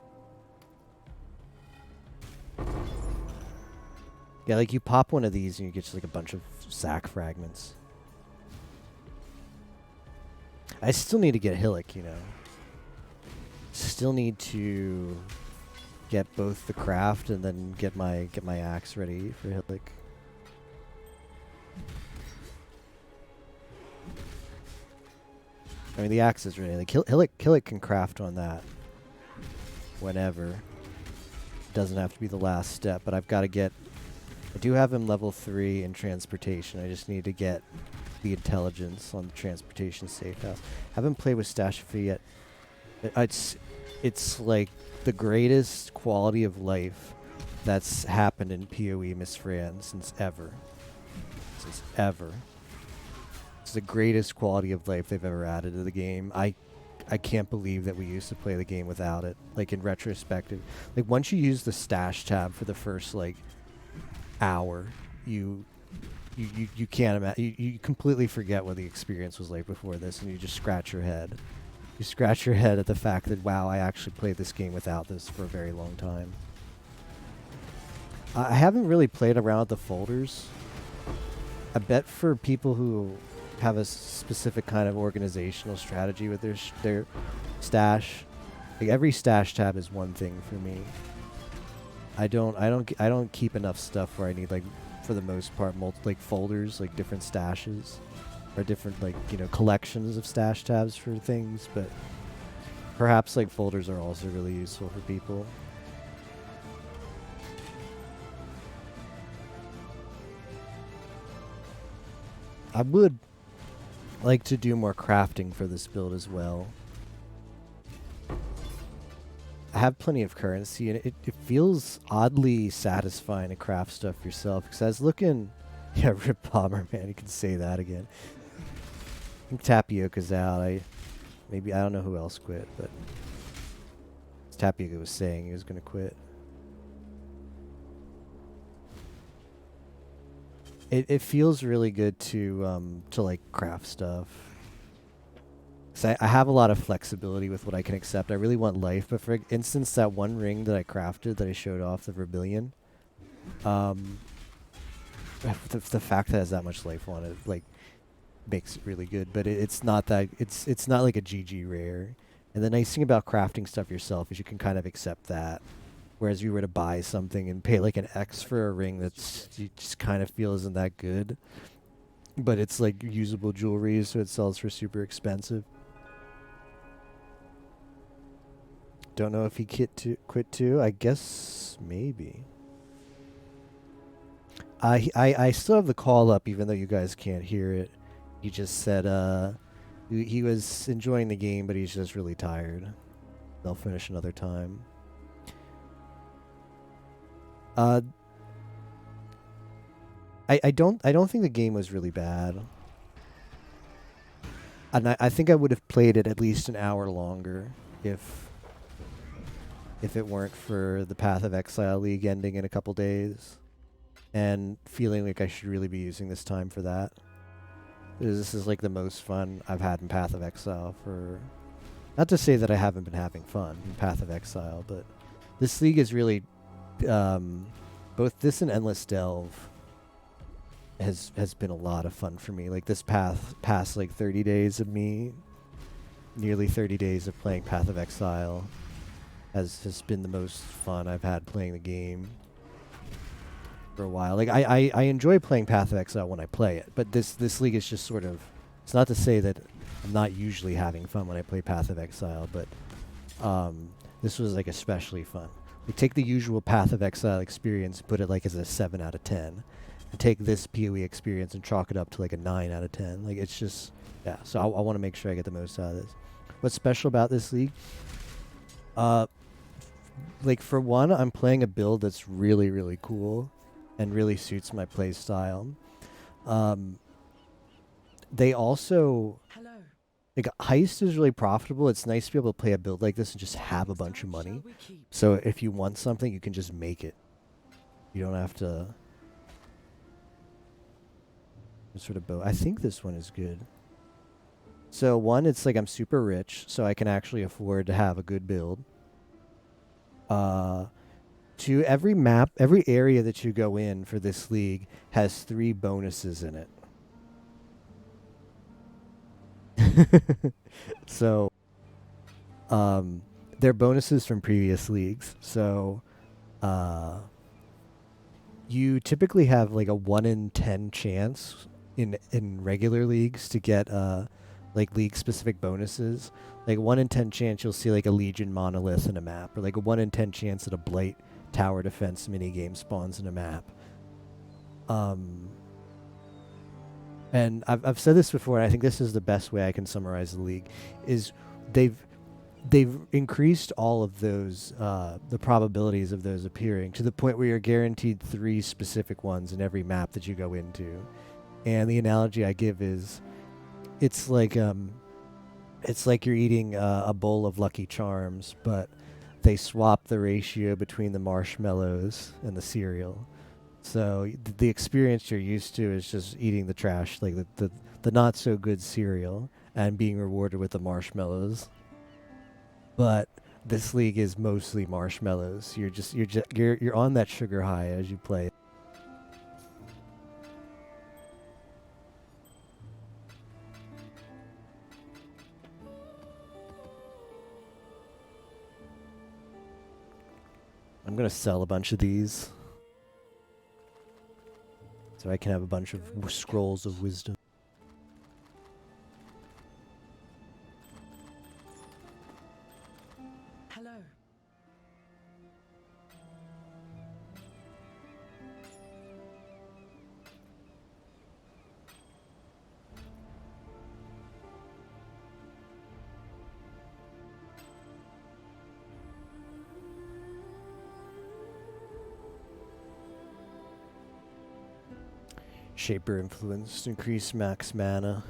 Yeah, like you pop one of these and you get just like a bunch of sack fragments. I still need to get Hillock, you know. Still need to get both the craft and then get my axe ready for Hillock. I mean, the axe is ready. Like Hillock can craft on that whenever. Doesn't have to be the last step, but I've got to get. I do have him level 3 in transportation. I just need to get the intelligence on the transportation safe house. Haven't played with Stashifi yet. It's like the greatest quality of life that's happened in PoE Miss Fran since ever. Since ever. It's the greatest quality of life they've ever added to the game. I can't believe that we used to play the game without it. Like in retrospective, like once you use the stash tab for the first like hour, you can't imagine. You completely forget what the experience was like before this, and you just scratch your head. You scratch your head at the fact that wow, I actually played this game without this for a very long time. I haven't really played around with the folders. I bet for people who have a specific kind of organizational strategy with their stash, like every stash tab is one thing for me. I don't keep enough stuff where I need like, for the most part, like folders, like different stashes, or different like, you know, collections of stash tabs for things. But perhaps like folders are also really useful for people. I would like to do more crafting for this build as well. I have plenty of currency, and it feels oddly satisfying to craft stuff yourself. Because I was looking, yeah, Rip Bomber, man, you can say that again. I think Tapioca's out. I don't know who else quit, but Tapioca was saying he was going to quit. It feels really good to like craft stuff. So I have a lot of flexibility with what I can accept. I really want life, but for instance, that one ring that I crafted that I showed off, the Vermilion, the fact that it has that much life on it, like, makes it really good. But it's not that it's not like a GG rare. And the nice thing about crafting stuff yourself is you can kind of accept that. Whereas if you were to buy something and pay like an X for a ring that's you just kind of feel isn't that good, but it's like usable jewelry, so it sells for super expensive. Don't know if he quit too. I guess maybe. I still have the call up, even though you guys can't hear it. He just said he was enjoying the game, but he's just really tired. They'll finish another time. I don't think the game was really bad. And I think I would have played it at least an hour longer if it weren't for the Path of Exile League ending in a couple days and feeling like I should really be using this time for that. Because this is like the most fun I've had in Path of Exile for... Not to say that I haven't been having fun in Path of Exile, but this league is really... both this and Endless Delve has been a lot of fun for me. Like this past like 30 days of me, nearly 30 days of playing Path of Exile has been the most fun I've had playing the game for a while. Like I enjoy playing Path of Exile when I play it, but this league is just sort of... It's not to say that I'm not usually having fun when I play Path of Exile, but this was like especially fun. Like take the usual Path of Exile experience, put it like as a 7 out of 10, and take this PoE experience and chalk it up to like a 9 out of 10. Like it's just, yeah. So I want to make sure I get the most out of this. What's special about this league? Like for one, I'm playing a build that's really, really cool and really suits my play style. They also... Hello. Like, Heist is really profitable. It's nice to be able to play a build like this and just have a bunch of money. Shall we keep? So if you want something, you can just make it. You don't have to... Sort of I think this one is good. So one, it's like I'm super rich, so I can actually afford to have a good build. Two, every map, every area that you go in for this league has 3 bonuses in it. So, they're bonuses from previous leagues. So, you typically have like a 1 in 10 chance in regular leagues to get like league specific bonuses. Like 1 in 10 chance you'll see like a Legion monolith in a map, or like a 1 in 10 chance that a Blight tower defense minigame spawns in a map. And I've said this before, and I think this is the best way I can summarize the league, is they've increased all of those, the probabilities of those appearing to the point where you're guaranteed 3 specific ones in every map that you go into. And the analogy I give is, it's like you're eating a bowl of Lucky Charms, but they swap the ratio between the marshmallows and the cereal. So the experience you're used to is just eating the trash, like the not so good cereal, and being rewarded with the marshmallows. But this league is mostly marshmallows. You're on that sugar high as you play. I'm gonna sell a bunch of these, so I can have a bunch of scrolls of wisdom. Hello. Shaper influence, increase max mana.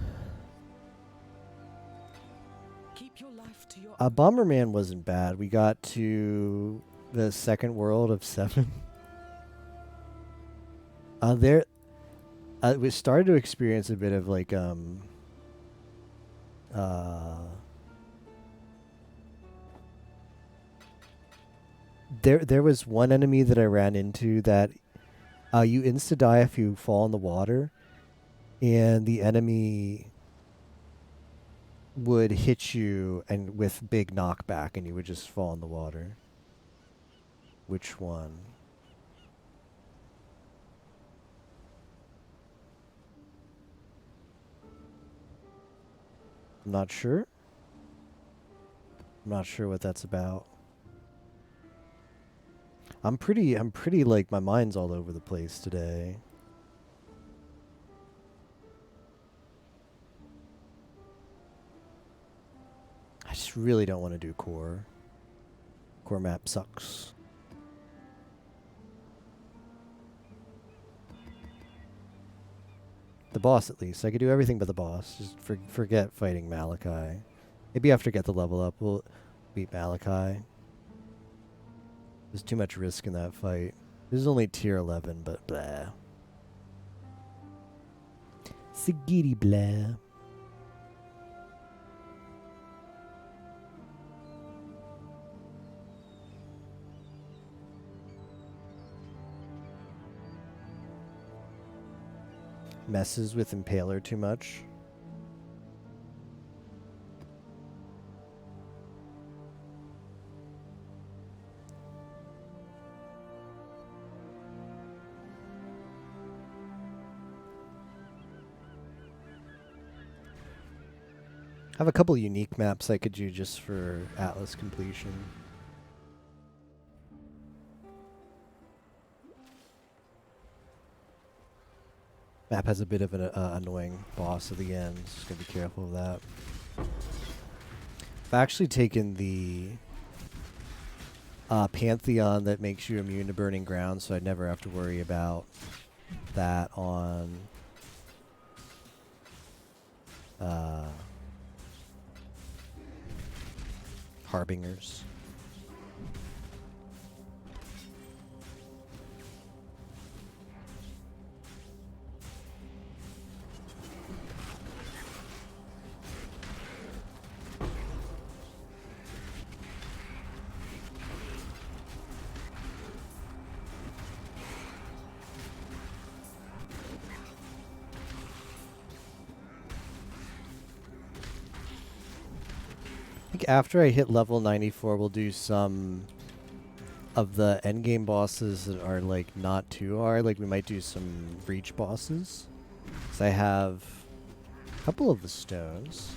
Keep your life to your Bomberman wasn't bad. We got to the second world of 7. We started to experience a bit of like there was one enemy that I ran into that you insta die if you fall in the water, and the enemy would hit you and with big knockback, and you would just fall in the water. Which one? I'm not sure. I'm not sure what that's about. I'm pretty like my mind's all over the place today. I just really don't want to do core. Core map sucks. The boss, at least. I could do everything but the boss. Just forget fighting Malachi. Maybe after I get the level up, we'll beat Malachi. There's too much risk in that fight. This is only tier 11, but blah. Sigiri blah. Messes with Impaler too much. I have a couple unique maps I could do just for Atlas completion. Map has a bit of an annoying boss at the end. Just gotta be careful of that. I've actually taken the Pantheon that makes you immune to burning ground, so I'd never have to worry about that on Harbingers. I think after I hit level 94, we'll do some of the endgame bosses that are like not too hard. Like we might do some breach bosses. So I have a couple of the stones.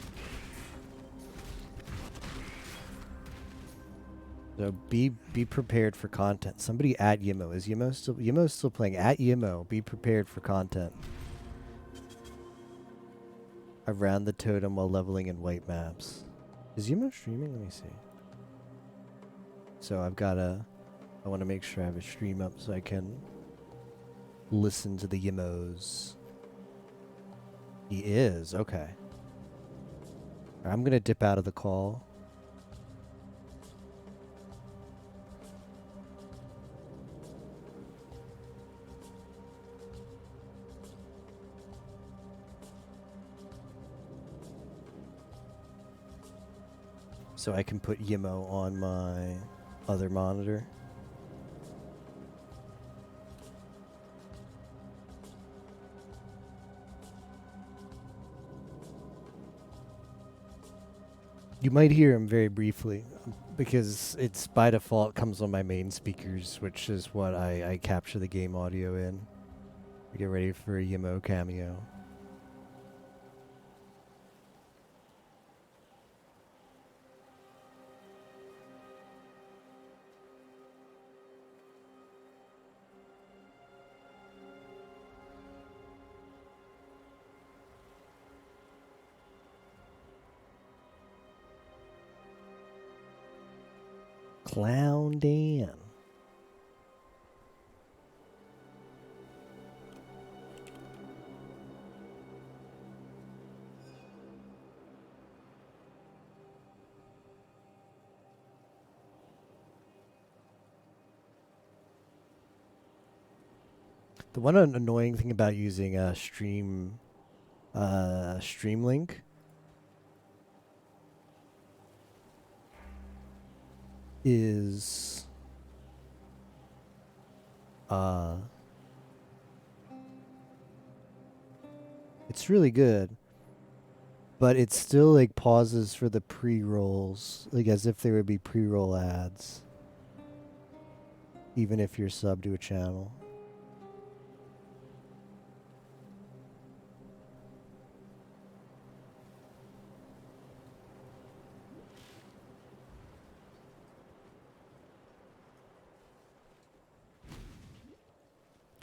So be prepared for content. Somebody at Yimo. Is Yimo still playing? At Yimo, be prepared for content. Around the totem while leveling in white maps. Is Yimo streaming? Let me see. So I want to make sure I have a stream up so I can listen to the Yimos. He is, okay. I'm going to dip out of the call. So I can put Yimo on my other monitor. You might hear him very briefly because it's by default comes on my main speakers, which is what I capture the game audio in. Get ready for a Yimo cameo. Clown Dan. The one annoying thing about using a stream link is it's really good, but it still like pauses for the pre-rolls, like as if there would be pre-roll ads, even if you're sub to a channel.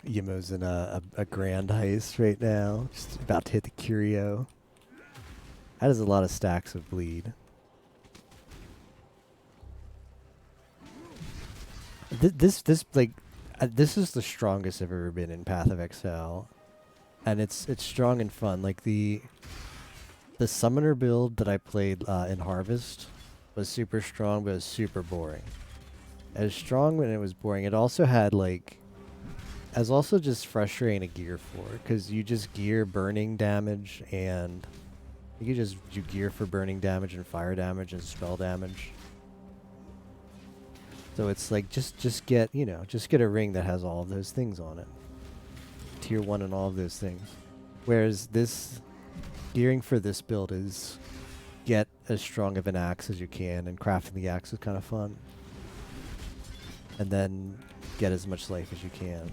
Yimo's in a grand heist right now. Just about to hit the curio. That is a lot of stacks of bleed. This is the strongest I've ever been in Path of Exile. and it's strong and fun. Like the summoner build that I played in Harvest was super strong, but it was super boring. It was strong when it was boring. It also had like, it was also just frustrating to gear for, because you just gear burning damage, and you just do gear for burning damage and fire damage and spell damage. So it's like just get, you know, just get a ring that has all of those things on it. Tier 1 and all of those things. Whereas this gearing for this build is get as strong of an axe as you can, and crafting the axe is kind of fun. And then get as much life as you can.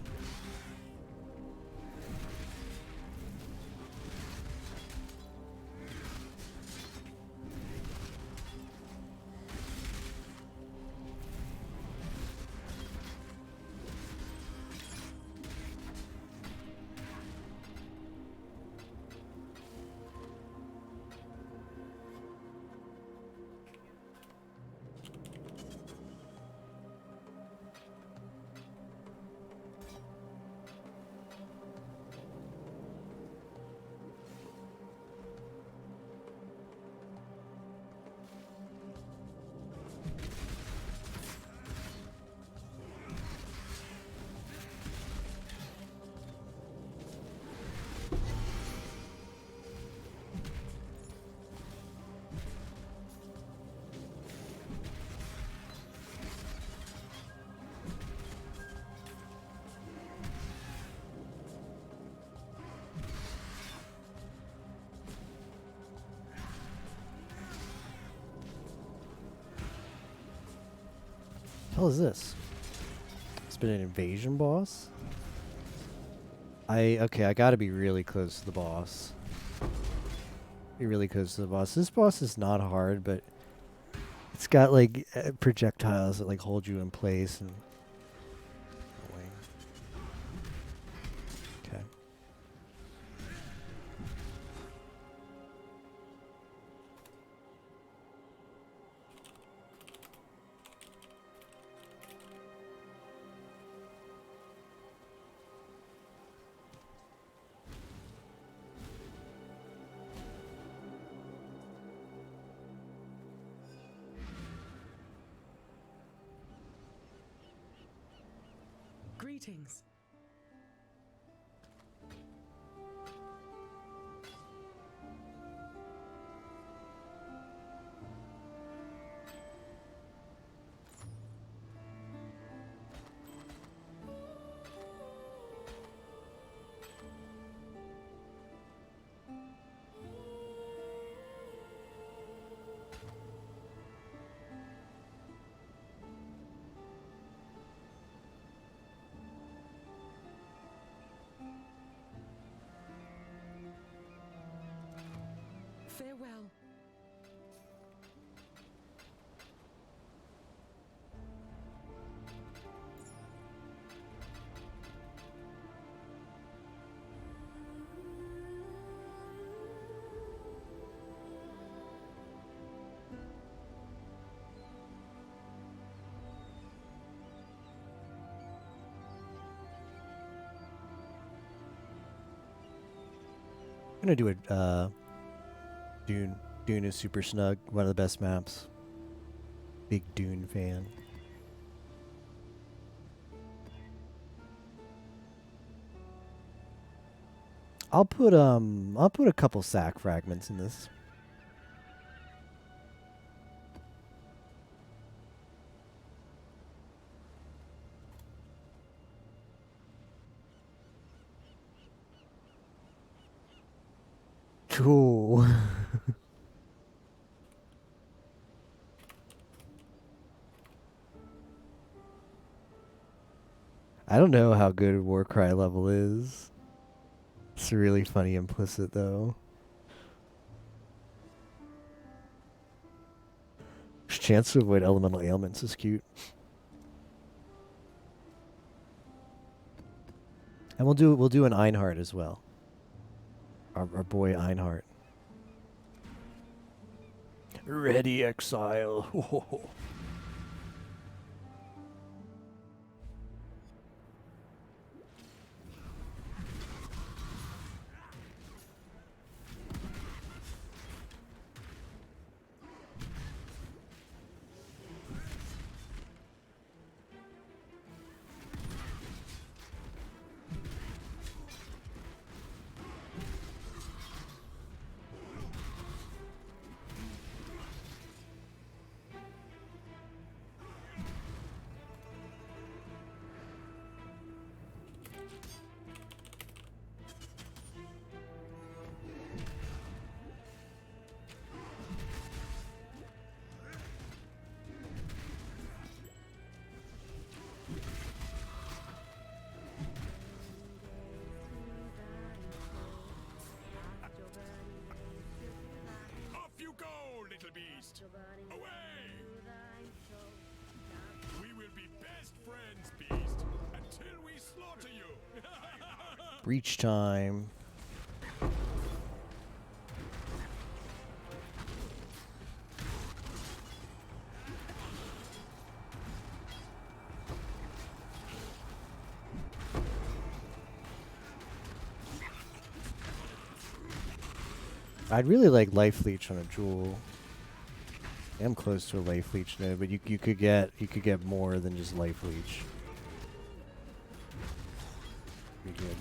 What the hell is this? It's been an invasion boss? Okay, I gotta be really close to the boss. Be really close to the boss. This boss is not hard, but it's got like projectiles that like hold you in place and. Okay. Greetings. Farewell. I'm gonna do a Dune. Dune is super snug. One of the best maps. Big Dune fan. I'll put a couple sack fragments in this. Cool. I don't know how good Warcry level is. It's really funny implicit though. Chance to avoid elemental ailments is cute. And we'll do an Einhard as well. Our boy Einhard. Ready, exile. breach time. I'd really like life leech on a jewel. I am close to a life leech node, but you could get more than just life leech. Be good.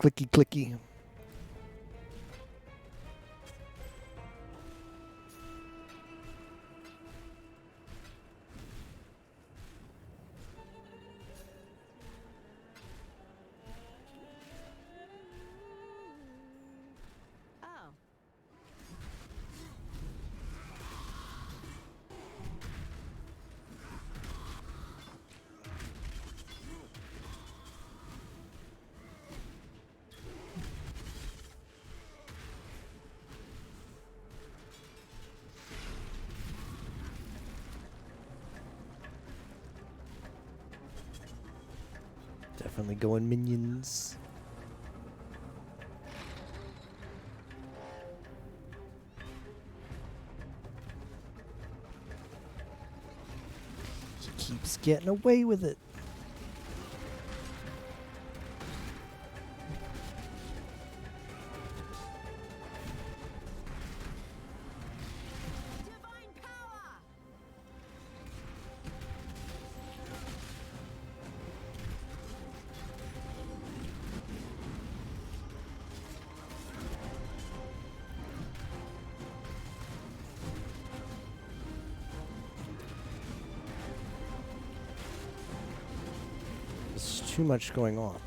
Clicky clicky. Oh. Definitely going minions. He keeps getting away with it. Divine power! There's too much going on.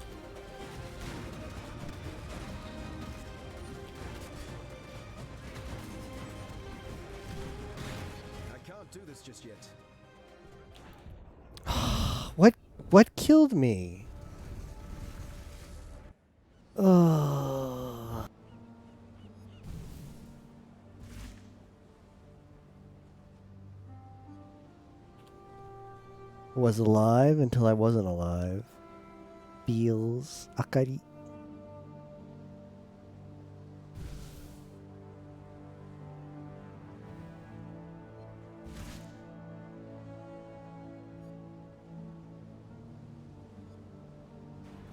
I can't do this just yet. What killed me? Ugh. Was alive until I wasn't alive. Feels Akari.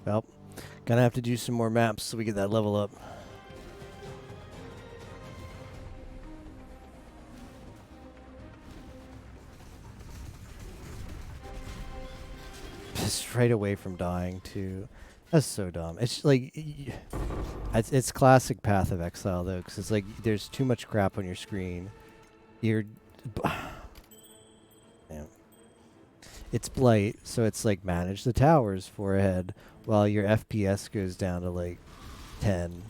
Well, gonna have to do some more maps so we get that level up. Just right away from dying too. That's so dumb. It's like it's classic Path of Exile though, because it's like there's too much crap on your screen. You're yeah. It's Blight, so it's like manage the towers for a head while your FPS goes down to like 10.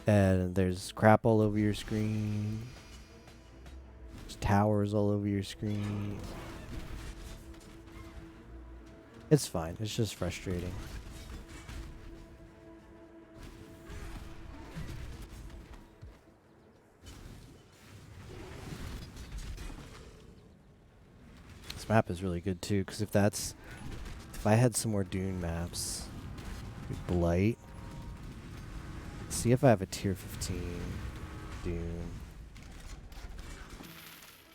And there's crap all over your screen. There's towers all over your screen. It's fine. It's just frustrating. This map is really good too, because if I had some more Dune maps, Blight. See if I have a tier 15 Dune.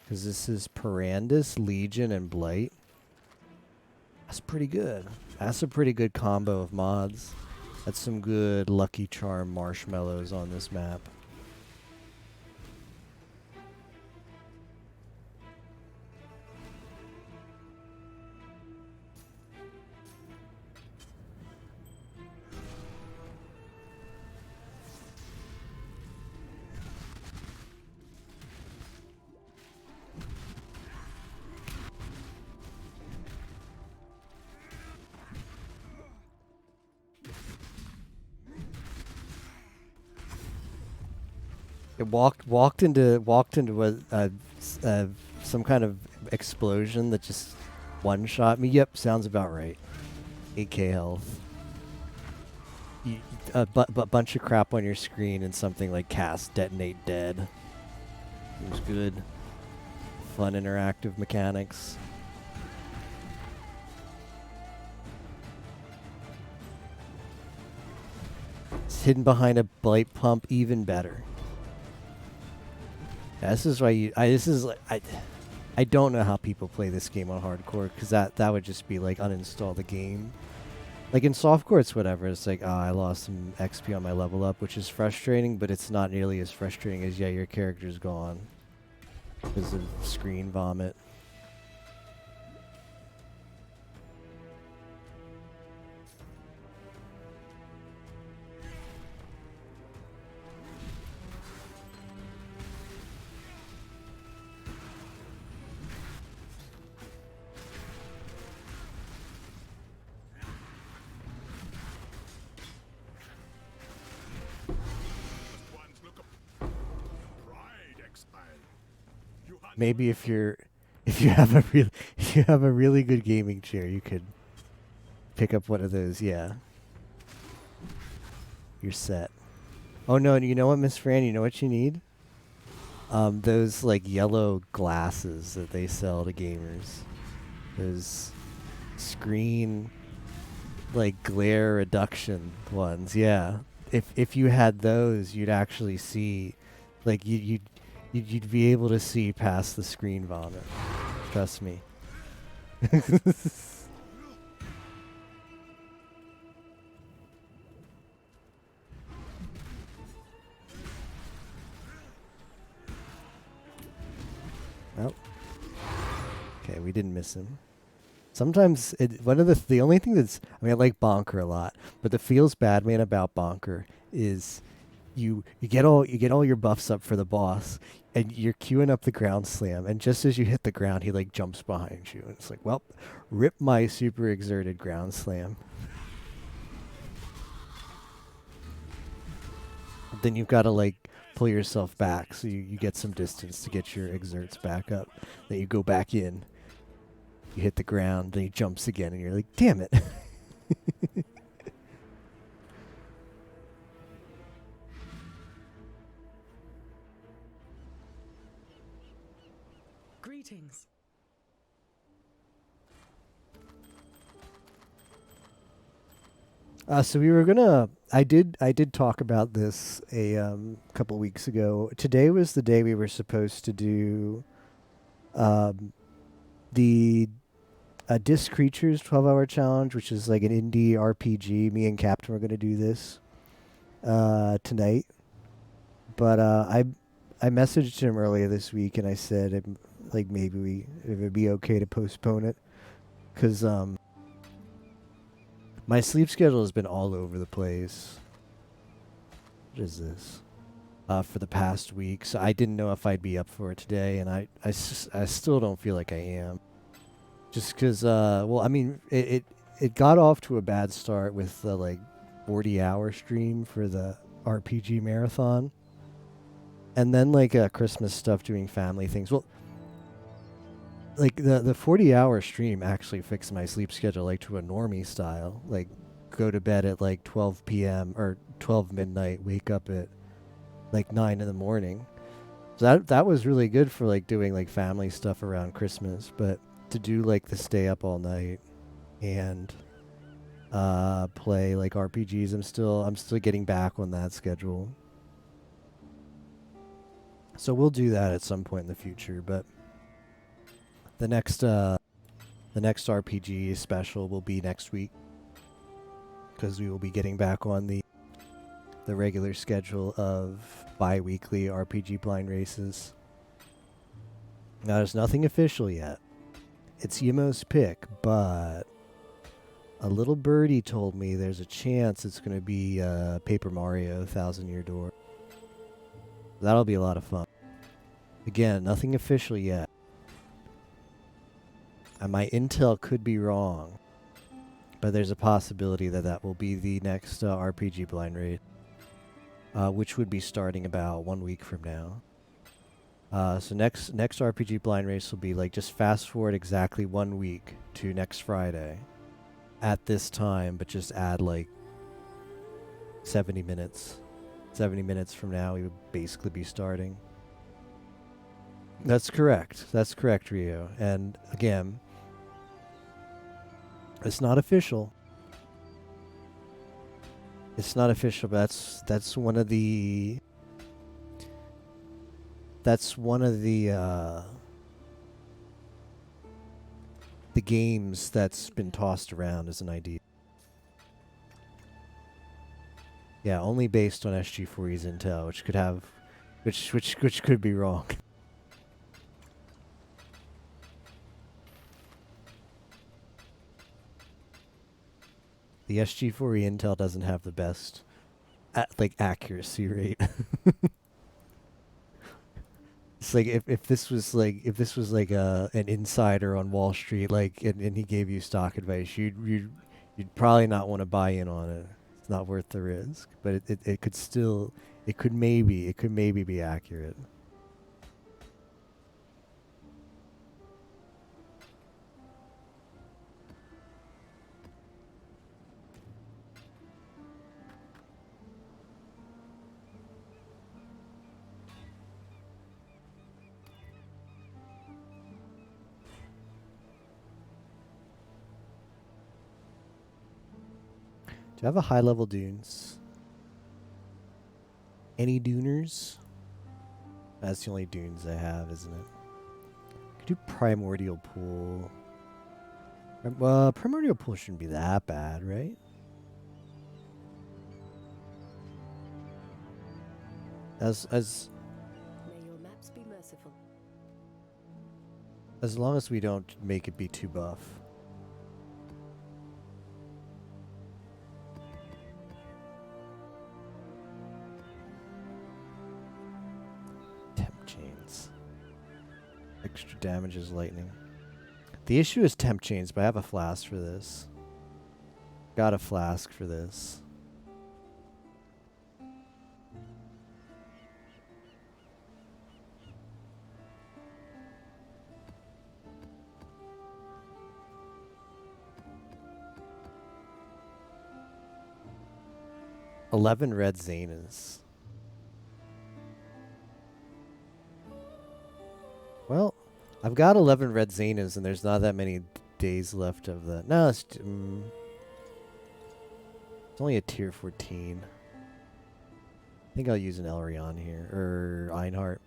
Because this is Perandus, Legion, and Blight. That's pretty good. That's a pretty good combo of mods. That's some good Lucky Charm marshmallows on this map. It walked into some kind of explosion that just one shot me. Yep, sounds about right. 8k health. A bunch of crap on your screen and something like cast, detonate, dead. It was good. Fun interactive mechanics. It's hidden behind a blight pump, even better. Yeah, this is why you. I don't know how people play this game on hardcore, because that would just be like uninstall the game. Like in softcore, it's whatever. It's like, I lost some XP on my level up, which is frustrating, but it's not nearly as frustrating as, yeah, your character's gone because of screen vomit. Maybe if you have a really good gaming chair, you could pick up one of those. Yeah, you're set. Oh no, and you know what, Miss Fran? You know what you need? Those like yellow glasses that they sell to gamers. Those screen like glare reduction ones. Yeah. If you had those, you'd actually see, like you'd be able to see past the screen vomit. Trust me. Oh. Okay, we didn't miss him. Sometimes the only thing that's, I mean, I like Bonker a lot, but the feels bad man about Bonker is you get all your buffs up for the boss, and you're queuing up the ground slam, and just as you hit the ground, he like jumps behind you, and it's like, well, rip my super exerted ground slam. Then you've got to like pull yourself back so you get some distance to get your exerts back up. Then you go back in. You hit the ground, then he jumps again, and you're like, damn it. Greetings. So we were gonna. I did talk about this a couple weeks ago. Today was the day we were supposed to do the Disc Creatures 12-hour challenge, which is like an indie RPG. Me and Captain were gonna do this tonight, but I messaged him earlier this week and I said like maybe it would be okay to postpone it, because my sleep schedule has been all over the place. What is this? For the past week, so I didn't know if I'd be up for it today, and I still don't feel like I am. Just because, well, I mean, it got off to a bad start with the like 40-hour stream for the RPG marathon, and then like Christmas stuff, doing family things. Well, like the 40-hour stream actually fixed my sleep schedule like to a normie style. Like go to bed at like 12 p.m. or 12 midnight, wake up at like 9 in the morning. So that was really good for like doing like family stuff around Christmas, but to do like the stay up all night and play like RPGs, I'm still getting back on that schedule. So we'll do that at some point in the future, but the next RPG special will be next week, because we will be getting back on the regular schedule of bi-weekly RPG blind races. Now, there's nothing official yet. It's Yimo's pick, but a little birdie told me there's a chance it's going to be Paper Mario Thousand Year Door. That'll be a lot of fun. Again, nothing official yet. And my intel could be wrong, but there's a possibility that will be the next RPG blind race, which would be starting about 1 week from now. So next RPG blind race will be like, just fast forward exactly 1 week to next Friday at this time, but just add like 70 minutes. 70 minutes from now, we would basically be starting. That's correct. That's correct, Rio. And again, it's not official. It's not official, but that's one of the the games that's been tossed around as an idea. Yeah, only based on SG4E's intel, which could have which could be wrong. The SG4E intel doesn't have the best accuracy rate. It's like if this was like an insider on Wall Street, like and he gave you stock advice, you'd probably not want to buy in on it. It's not worth the risk. But it could still it could maybe be accurate. Do I have a high level dunes? Any duners? That's the only dunes I have, isn't it? Could do primordial pool. Well, primordial pool shouldn't be that bad, right? As May your maps be merciful. long as we don't make it be too buff. Temp chains. Extra damage is lightning. The issue is temp chains, but I have a flask for this. Got a flask for this. $11 red Zanas. Well, I've got 11 red Zanas, and there's not that many days left of that. No, it's only a tier 14. I think I'll use an Elrion here, or Einhart.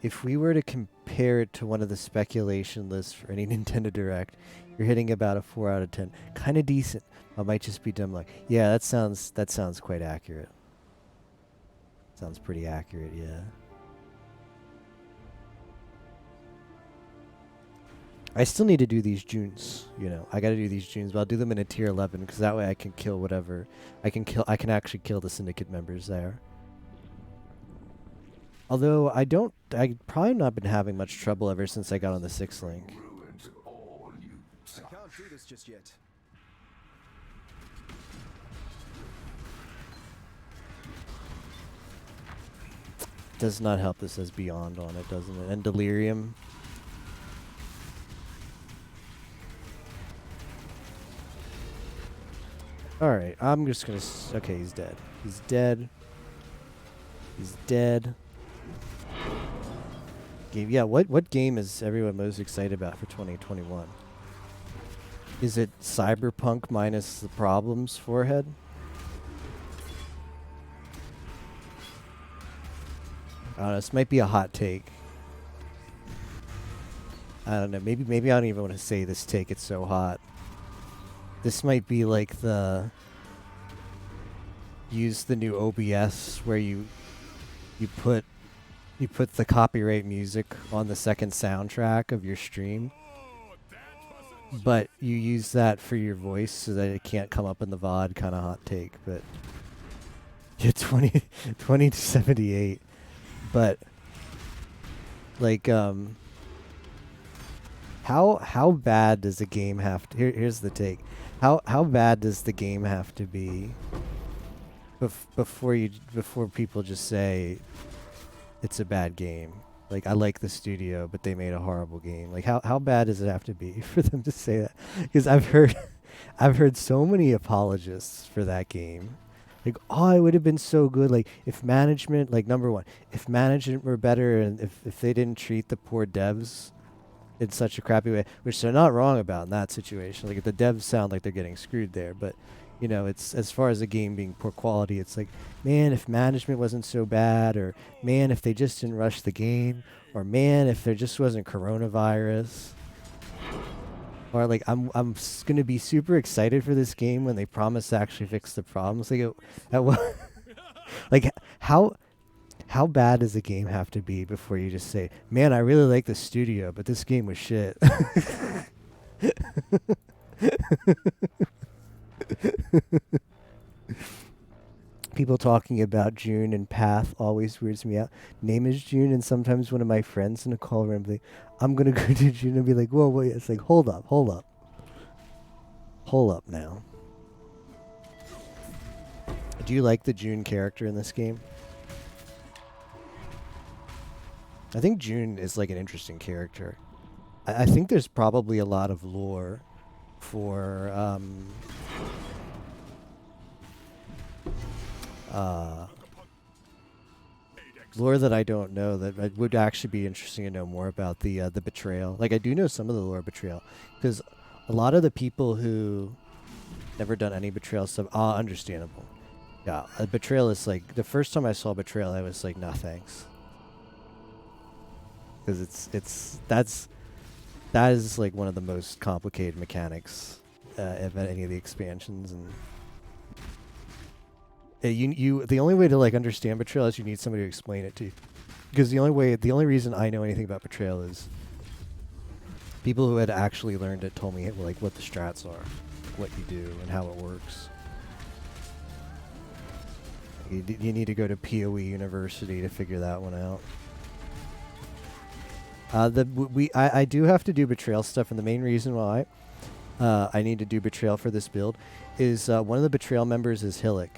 If we were to compare it to one of the speculation lists for any Nintendo Direct, you're hitting about a 4 out of 10. Kind of decent. I might just be dumb luck. Yeah, that sounds quite accurate. Sounds pretty accurate, yeah. I still need to do these Junes, you know. I gotta do these Junes, but I'll do them in a tier 11, because that way I can kill whatever. I can actually kill the Syndicate members there. Although I probably not been having much trouble ever since I got on the 6 link. Ruined all you I can't do this just yet. Does not help this as Beyond on it, doesn't it? And Delirium. Alright, I'm just gonna... Okay, he's dead. He's dead. He's dead. Game. Yeah, what game is everyone most excited about for 2021? Is it Cyberpunk minus the problems, Forehead? I don't know, this might be a hot take. I don't know, maybe I don't even want to say this take, it's so hot. This might be like use the new OBS where you put the copyright music on the second soundtrack of your stream, but you use that for your voice so that it can't come up in the VOD. Kind of hot take, but yeah, 20 to 78. But like, how bad does a game have to? Here's the take. How bad does the game have to be before people just say it's a bad game? Like, I like the studio, but they made a horrible game. Like, how bad does it have to be for them to say that? Because I've heard so many apologists for that game. Like, oh, it would have been so good. Like, if management, like, number one, if management were better and if they didn't treat the poor devs in such a crappy way, which they're not wrong about in that situation. Like, if the devs sound like they're getting screwed there, but, you know, it's as far as the game being poor quality, it's like, man, if management wasn't so bad, or man, if they just didn't rush the game, or man, if there just wasn't coronavirus. Or like I'm gonna be super excited for this game when they promise to actually fix the problems. Like, like how bad does the game have to be before you just say, "Man, I really like the studio, but this game was shit." People talking about June and Path always weirds me out. Name is June, and sometimes one of my friends in a call room be like, I'm gonna go to June and be like, whoa, wait. It's like, hold up now. Do you like the June character in this game? I think June is like an interesting character. I think there's probably a lot of lore for lore that I don't know that it would actually be interesting to know more about the betrayal. Like, I do know some of the lore betrayal because a lot of the people who never done any betrayal stuff, understandable. Yeah, betrayal is like, the first time I saw betrayal, I was like, nah, thanks. Because that is like one of the most complicated mechanics of any of the expansions, and the only way to like understand betrayal is you need somebody to explain it to you. Because the only reason I know anything about betrayal is people who had actually learned it told me like what the strats are, what you do, and how it works. You need to go to PoE University to figure that one out. I do have to do betrayal stuff, and the main reason why I need to do betrayal for this build is one of the betrayal members is Hillick,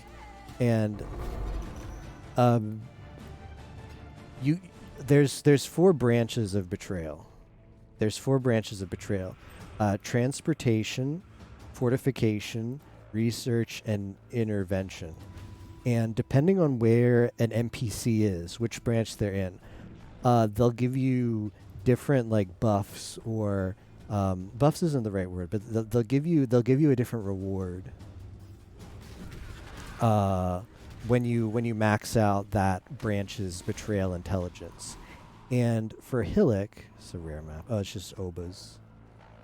and there's 4 branches of betrayal. There's 4 branches of betrayal: transportation, fortification, research, and intervention. And depending on where an NPC is, which branch they're in, they'll give you different like buffs, or buffs isn't the right word, but they'll give you a different reward when you max out that branch's betrayal intelligence. And for Hillick, it's a rare map. Oh, it's just Oba's,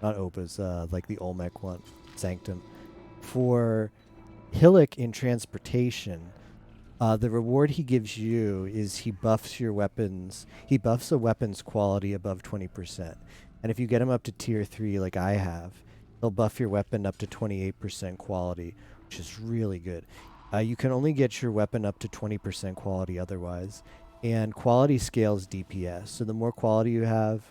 not Oba's. Like the Olmec one, Sanctum. For Hillick in transportation, the reward he gives you is he buffs your weapons. He buffs a weapon's quality above 20%. And if you get him up to tier 3 like I have, he'll buff your weapon up to 28% quality, which is really good. You can only get your weapon up to 20% quality otherwise. And quality scales DPS. So the more quality you have,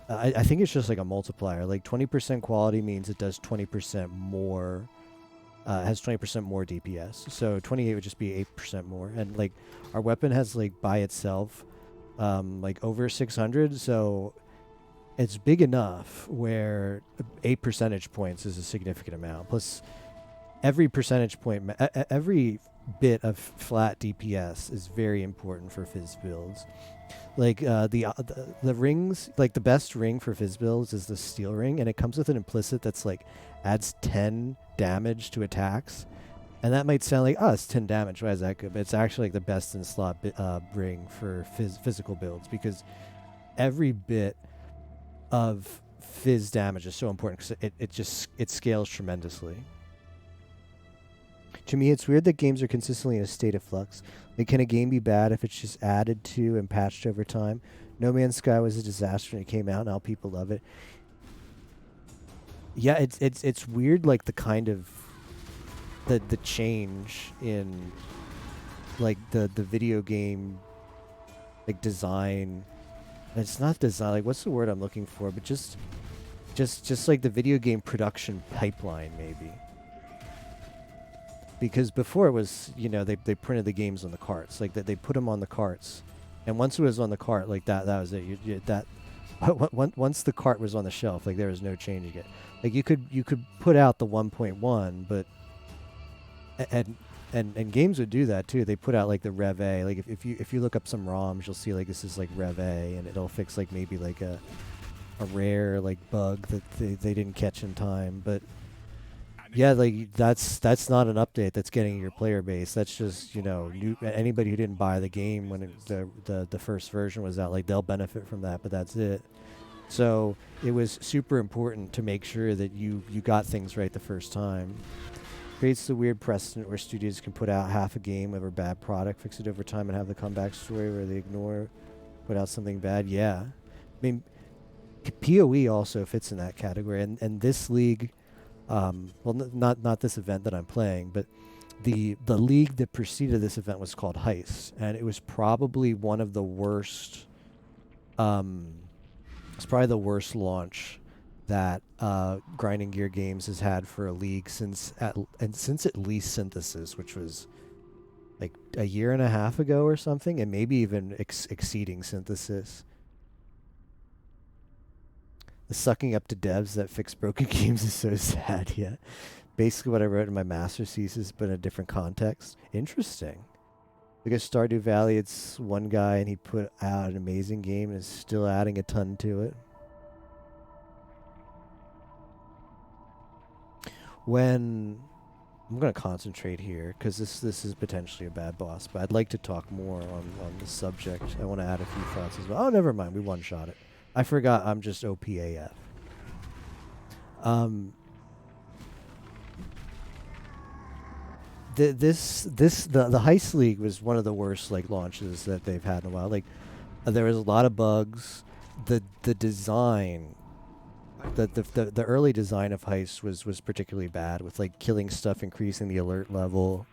I think it's just like a multiplier. Like 20% quality means it does 20% more. Has 20% more DPS. So 28 would just be 8% more. And like our weapon has like by itself like over 600, so it's big enough where 8 percentage points is a significant amount. Plus every percentage point, every bit of flat DPS is very important for Fizz builds. Like the rings, like the best ring for Fizz builds is the steel ring, and it comes with an implicit that's like adds 10 damage to attacks. And that might sound like, oh, it's 10 damage, why is that good? But it's actually like the best in slot ring for physical builds, because every bit of Fizz damage is so important because it scales tremendously. To me, it's weird that games are consistently in a state of flux. Like, can a game be bad if it's just added to and patched over time? No Man's Sky was a disaster when it came out. Now people love it. Yeah, it's weird, like the kind of the change in like the video game like design. It's not design. Like, what's the word I'm looking for? But just like the video game production pipeline, maybe. Because before it was, you know, they printed the games on the carts, like that they put them on the carts, and once it was on the cart, like that was it. Once the cart was on the shelf, like there was no changing it. Like you could put out the 1.1, but and and games would do that too. They put out like the Rev A. Like if you look up some ROMs, you'll see like this is like Rev A, and it'll fix like maybe like a rare like bug that they didn't catch in time. But yeah, like that's not an update that's getting your player base. That's just, you know, anybody who didn't buy the game when the first version was out, like they'll benefit from that, but that's it. So it was super important to make sure that you got things right the first time. Creates the weird precedent where studios can put out half a game of a bad product, fix it over time, and have the comeback story where they put out something bad. Yeah, I mean, PoE also fits in that category, and this league. Not this event that I'm playing, but the league that preceded this event was called Heist, and it was probably one of the worst. It's probably the worst launch that Grinding Gear Games has had for a league since at least Synthesis, which was like a year and a half ago or something, and maybe even exceeding Synthesis. The sucking up to devs that fix broken games is so sad. Yeah, basically what I wrote in my master's thesis, but in a different context. Interesting. Because Stardew Valley, it's one guy and he put out an amazing game and is still adding a ton to it. When I'm going to concentrate here because this is potentially a bad boss, but I'd like to talk more on the subject. I want to add a few thoughts as well. Oh, never mind. We one-shot it. I forgot I'm just OPAF. The Heist League was one of the worst like launches that they've had in a while. Like there was a lot of bugs. The design, the early design of Heist was particularly bad, with like killing stuff increasing the alert level.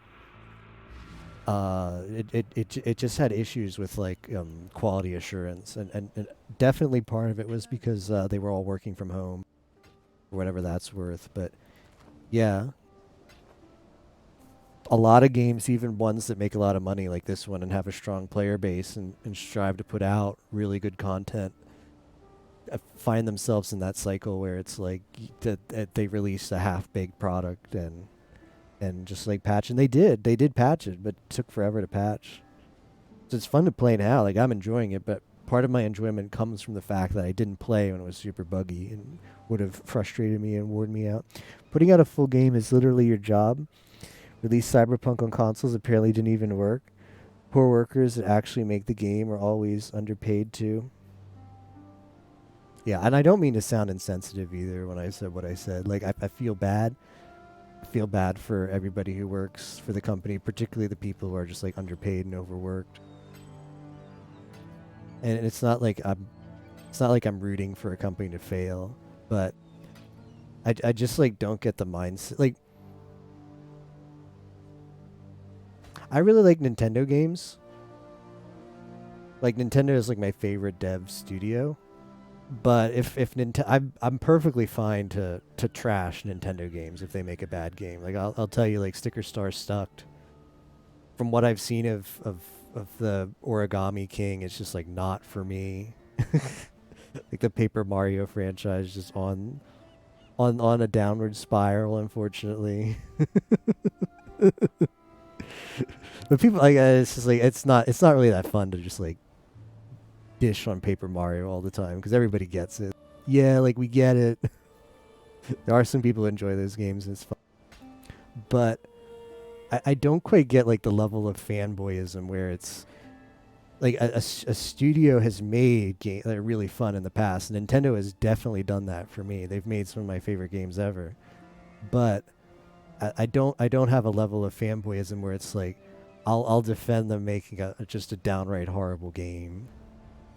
It just had issues with like quality assurance, and definitely part of it was because they were all working from home, or whatever that's worth. But yeah, a lot of games, even ones that make a lot of money like this one and have a strong player base and strive to put out really good content, find themselves in that cycle where it's like that they release a half-baked product and just like patch, and they did patch it, but it took forever to patch. So it's fun to play now. Like I'm enjoying it, but part of my enjoyment comes from the fact that I didn't play when it was super buggy and would have frustrated me and worn me out. Putting out a full game is literally your job. Release Cyberpunk on consoles apparently didn't even work. Poor workers that actually make the game are always underpaid too. Yeah, and I don't mean to sound insensitive either when I said what I said. Like I feel bad. I feel bad for everybody who works for the company, particularly the people who are just like underpaid and overworked. And it's not like I'm rooting for a company to fail, but I just like don't get the mindset. Like I really like Nintendo games. Like Nintendo is like my favorite dev studio. But if Nintendo, I'm perfectly fine to trash Nintendo games if they make a bad game. Like I'll tell you, like Sticker Star Stucked. From what I've seen of the Origami King, it's just like not for me. Like the Paper Mario franchise, just on a downward spiral, unfortunately. But people like it's just like it's not really that fun to just like dish on Paper Mario all the time because everybody gets it. Yeah, like we get it. There are some people who enjoy those games and it's fun. But I don't quite get like the level of fanboyism where it's like a studio has made games that are really fun in the past. Nintendo has definitely done that for me. They've made some of my favorite games ever. But I don't have a level of fanboyism where it's like I'll defend them making just a downright horrible game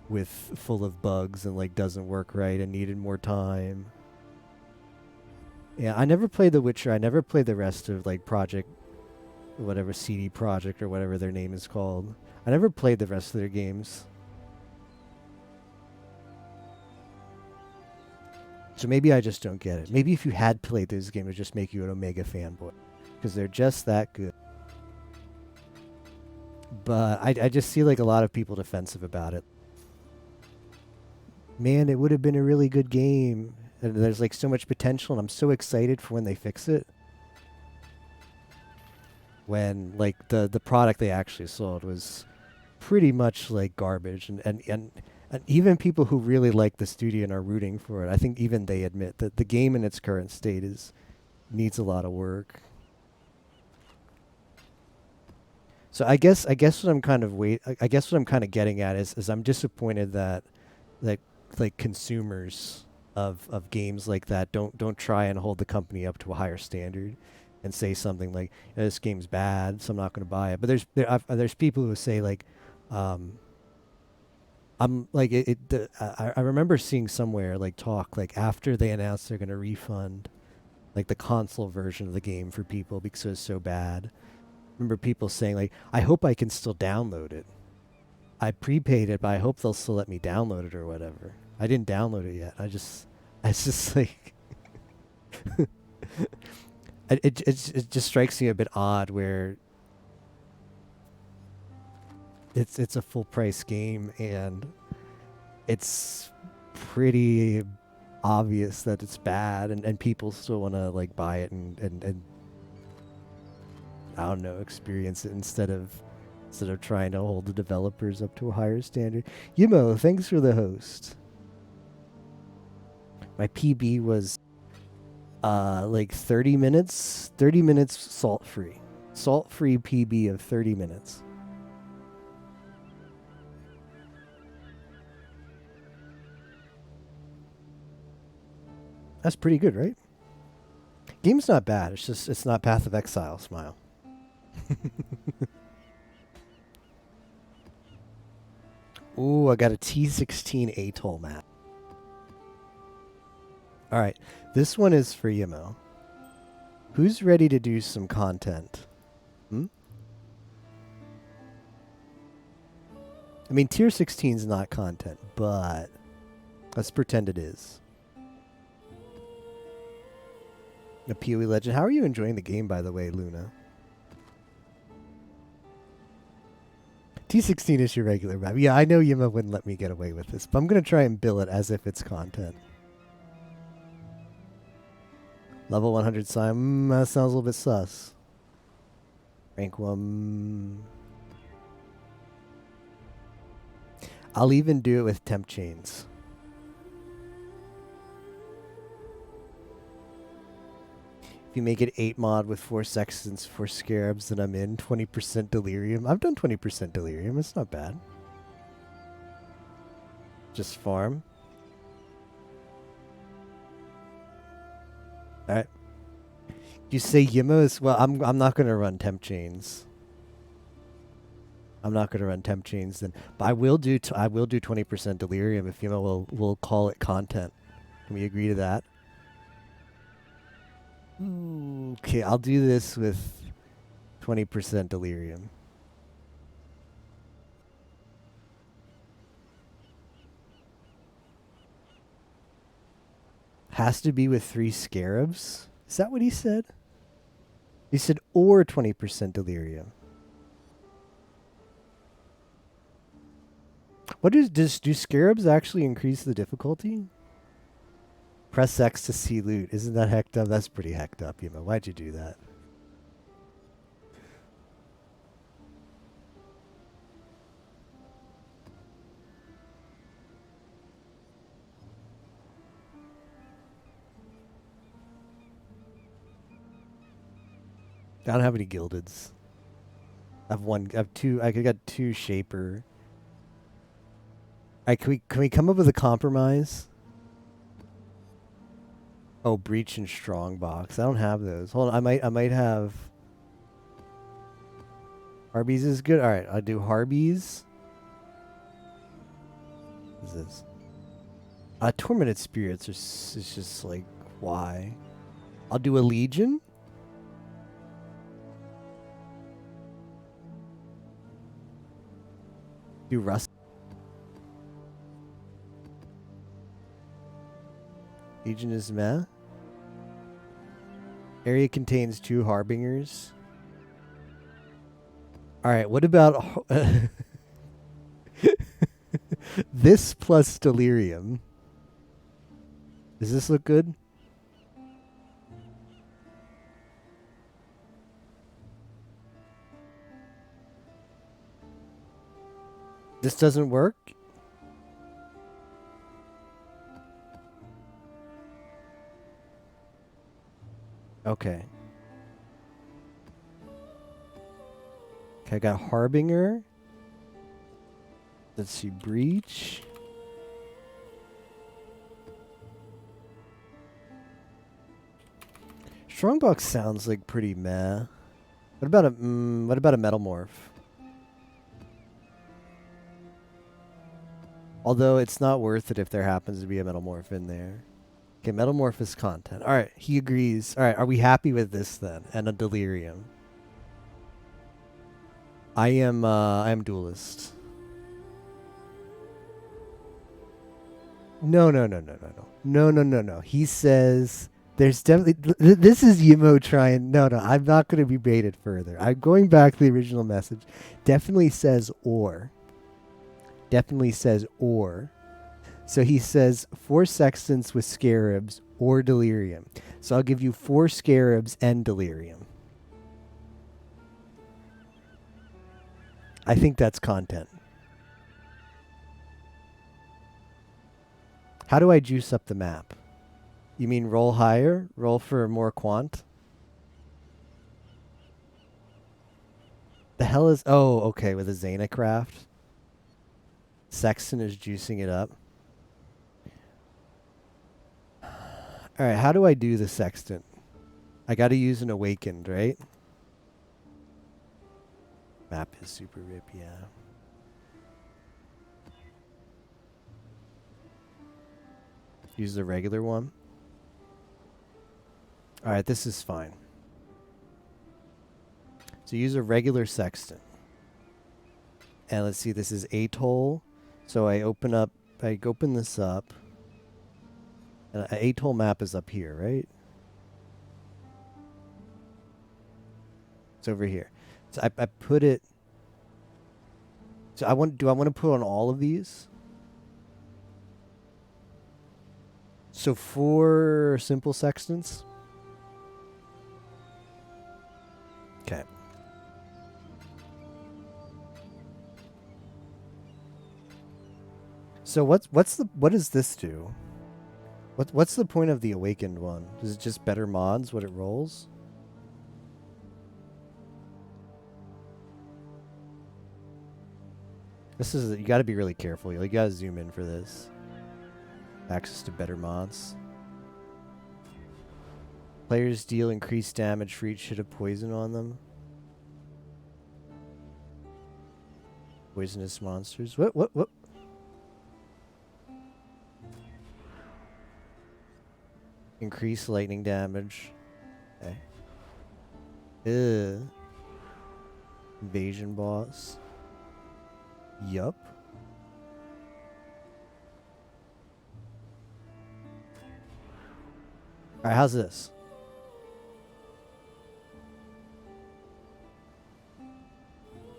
with full of bugs and like doesn't work right and needed more time. Yeah, I never played The Witcher. I never played the rest of like CD Projekt or whatever their name is called. I never played the rest of their games. So maybe I just don't get it. Maybe if you had played those games, it would just make you an Omega fanboy. Because they're just that good. But I just see like a lot of people defensive about it. Man, it would have been a really good game. And there's like so much potential, and I'm so excited for when they fix it. when like the product they actually sold was pretty much like garbage, and even people who really like the studio and are rooting for it, I think even they admit that the game in its current state is needs a lot of work. So I guess what I'm kind of I guess what I'm kind of getting at is I'm disappointed that like consumers of games like that don't try and hold the company up to a higher standard and say something like, this game's bad, so I'm not going to buy it. But there's people who say like, I'm like I remember seeing somewhere like talk like after they announced they're going to refund like the console version of the game for people because it was so bad. I remember people saying like, I hope I can still download it. I prepaid it, but I hope they'll still let me download it or whatever. I didn't download it yet. It's just like, it just strikes me a bit odd where it's a full price game and it's pretty obvious that it's bad and people still want to like buy it and I don't know, experience it instead of trying to hold the developers up to a higher standard. Yimo, thanks for the host. My PB was like 30 minutes. 30 minutes salt-free. Salt-free PB of 30 minutes. That's pretty good, right? Game's not bad. It's just it's not Path of Exile, Smile. Ooh, I got a T16 atoll map. All right, this one is for Yimo. Who's ready to do some content? Hmm? I mean, tier 16 is not content, but let's pretend it is. A PoE legend. How are you enjoying the game, by the way, Luna? T16 is your regular map. Yeah, I know Yima wouldn't let me get away with this, but I'm going to try and bill it as if it's content. Level 100 Sim. That sounds a little bit sus. Rank 1. I'll even do it with temp chains. If you make it 8 mod with 4 sextants, 4 scarabs, then I'm in. 20% delirium. I've done 20% delirium. It's not bad. Just farm. Alright. You say Yimo is... Well, I'm not going to run temp chains. I'm not going to run temp chains then. But I will do 20% delirium if Yimo will call it content. Can we agree to that? Okay, I'll do this with 20% delirium. Has to be with 3 scarabs? Is that what he said? He said or 20% delirium. What do scarabs actually increase the difficulty? Press X to see loot. Isn't that hecked up? That's pretty hecked up, Yuma. Why'd you do that? I don't have any gildeds. I have 2. I got 2 shaper. Alright, can we come up with a compromise? Oh, breach and strong box. I don't have those. Hold on, I might have. Harbies is good. All right, I'll do Harbies. What is this? Tormented spirits is just like why? I'll do a legion. Do rust. Legion is meh. Area contains 2 harbingers. Alright, what about this plus delirium? Does this look good? This doesn't work? Okay. Okay, I got Harbinger. Let's see, Breach. Strongbox sounds like pretty meh. What about a Metalmorph? Although it's not worth it if there happens to be a Metalmorph in there. Okay, Metalmorph is content. Alright, he agrees. Alright, are we happy with this then? And a Delirium. I am Duelist. No. No. He says there's definitely this is Yimo trying. No, I'm not going to be baited further. I'm going back to the original message. Definitely says or. Definitely says or. So he says 4 sextants with scarabs or delirium. So I'll give you 4 scarabs and delirium. I think that's content. How do I juice up the map? You mean roll higher? Roll for more quant? The hell is... Oh, okay, with a Xenacraft. Sexton is juicing it up. Alright, how do I do the Sextant? I gotta use an Awakened, right? Map is super rip, yeah. Use the regular one. Alright, this is fine. So use a regular Sextant. And let's see, this is Atoll. So I open this up. And an Atoll map is up here, right? It's over here. So I put it. So do I want to put on all of these? So 4 simple sextants. Okay. So what does this do? What's the point of the awakened one? Is it just better mods what it rolls? This is you got to be really careful. You got to zoom in for this. Access to better mods. Players deal increased damage for each hit of poison on them. Poisonous monsters. What? Increase lightning damage. Okay. Ew. Invasion boss. Yup. Alright, how's this?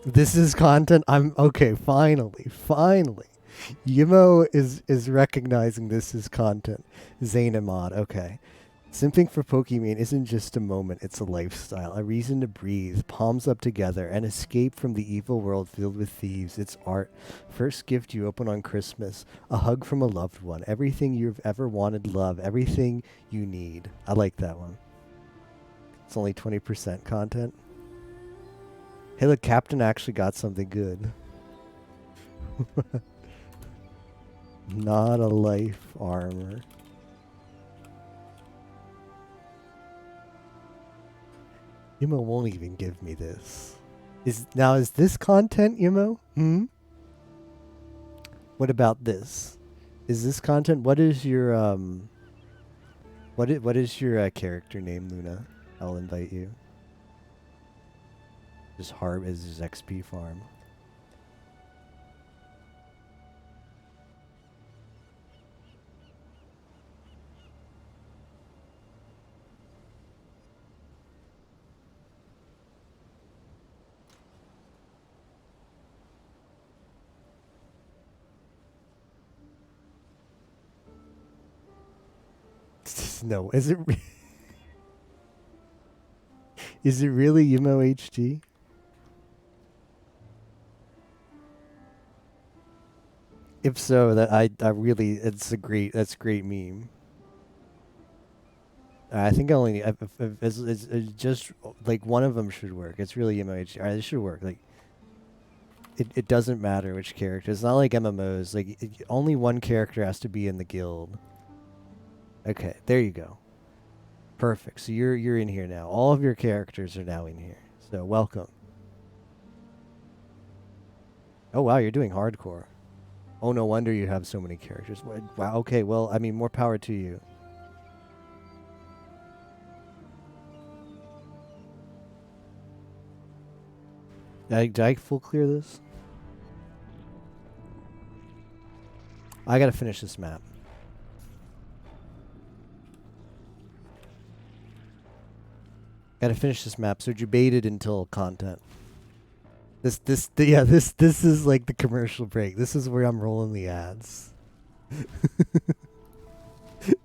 This is content. I'm okay, finally. Yimo is recognizing this as content. Xenamod, okay. Simping for Pokemon isn't just a moment, it's a lifestyle, a reason to breathe, palms up together, an escape from the evil world filled with thieves. It's art. First gift you open on Christmas, a hug from a loved one, everything you've ever wanted, love, everything you need. I like that one. It's only 20% content. Hey, look, Captain actually got something good. Not a life armor. Yimo won't even give me this. Is this content, Yimo? What about this? Is this content? What is your what is your character name, Luna? I'll invite you. Just Harb is his XP farm. No, is it? Is it really Yimo HG? If so, that I really that's a great meme. I think I only it's just like one of them should work. It's really MMOH. All right, this should work. Like it doesn't matter which character. It's not like MMOs. Like only one character has to be in the guild. Okay, there you go. Perfect. So you're in here now. All of your characters are now in here. So welcome. Oh wow, you're doing hardcore. Oh, no wonder you have so many characters. Wow. Okay. Well, I mean, more power to you. Did I full clear this? I gotta finish this map. Gotta finish this map. So debated until content. This is like the commercial break. This is where I'm rolling the ads.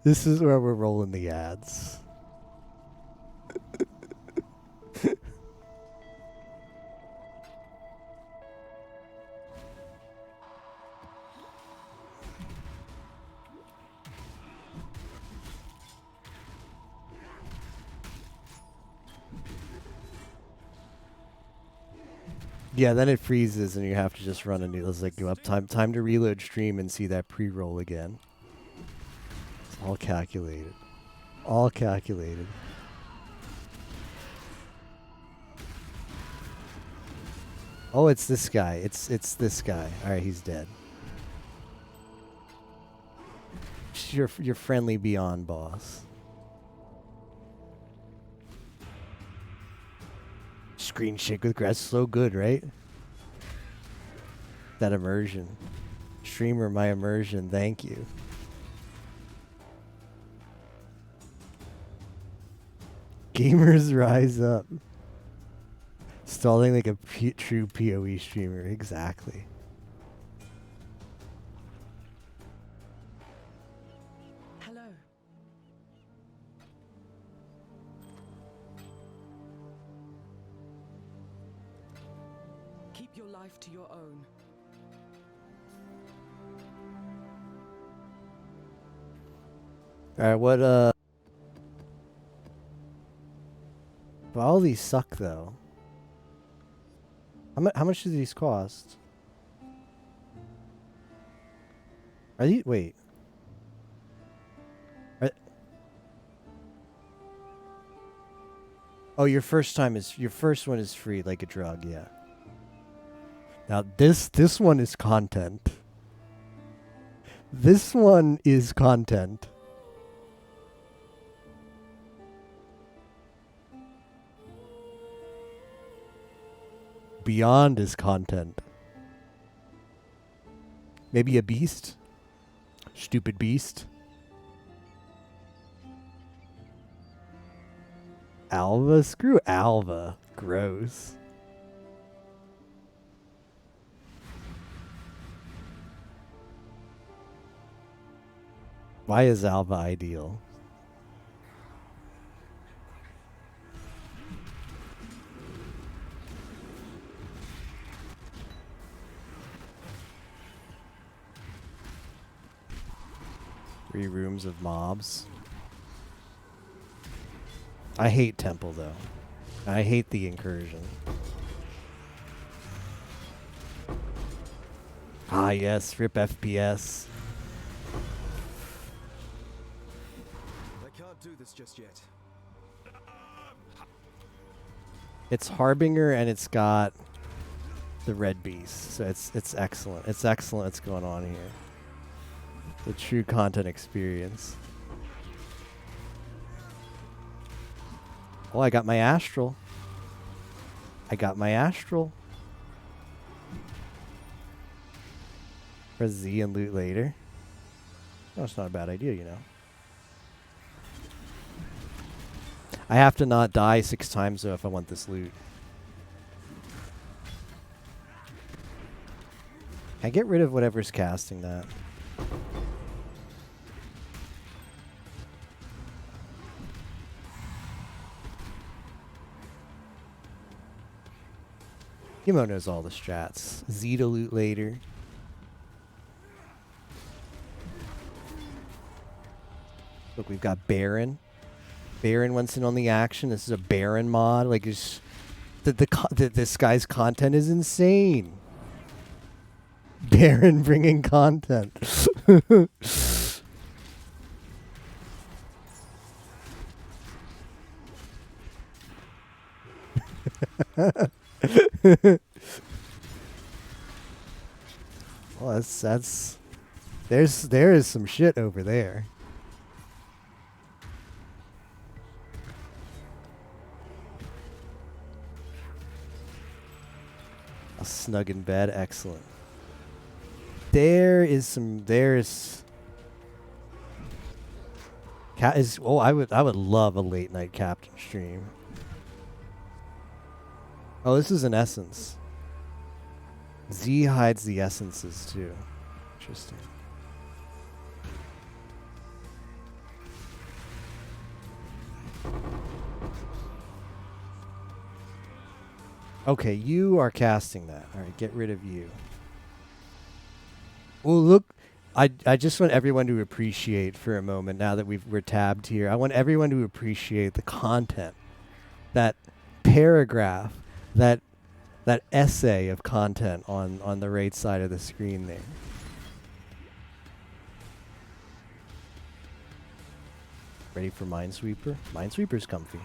This is where we're rolling the ads. Yeah, then it freezes and you have to just run a new. Let's like go up time to reload stream and see that pre-roll again. It's all calculated. All calculated. Oh, it's this guy. It's this guy. All right, he's dead. Your friendly beyond boss. Screen shake with grass, so good, right? That immersion. Streamer, my immersion, thank you. Gamers rise up. Stalling like a true PoE streamer, exactly. Hello. Keep your life to your own. Alright, what, But all these suck, though. How much do these cost? Are you... Wait. Oh, your first one is free, like a drug, yeah. Now, this one is content. This one is content. Beyond is content. Maybe a beast? Stupid beast? Alva? Screw Alva. Gross. Why is Alva ideal? Three rooms of mobs. I hate Temple, though. I hate the incursion. Ah, yes. Rip FPS. I can't do this just yet. It's Harbinger, and it's got the Red Beast. So it's excellent. It's excellent what's going on here. The true content experience. Oh, I got my Astral. I got my Astral. Press Z and loot later. Oh, it's not a bad idea, you know. I have to not die 6 times, though, if I want this loot. I get rid of whatever's casting that. Gimo knows all the strats. Z to loot later. Look, we've got Baron. Baron wants in on the action. This is a Baron mod. Like, it's, this guy's content is insane. Baron bringing content. Well, there is some shit over there. A snug in bed, excellent. There's I would love a late night captain stream. Oh, this is an essence. Z hides the essences too. Interesting. Okay, you are casting that. All right, get rid of you. Well, look, I just want everyone to appreciate for a moment, now that we're tabbed here, I want everyone to appreciate the content. That paragraph, that essay of content on the right side of the screen there. Ready for Minesweeper? Minesweeper's comfy.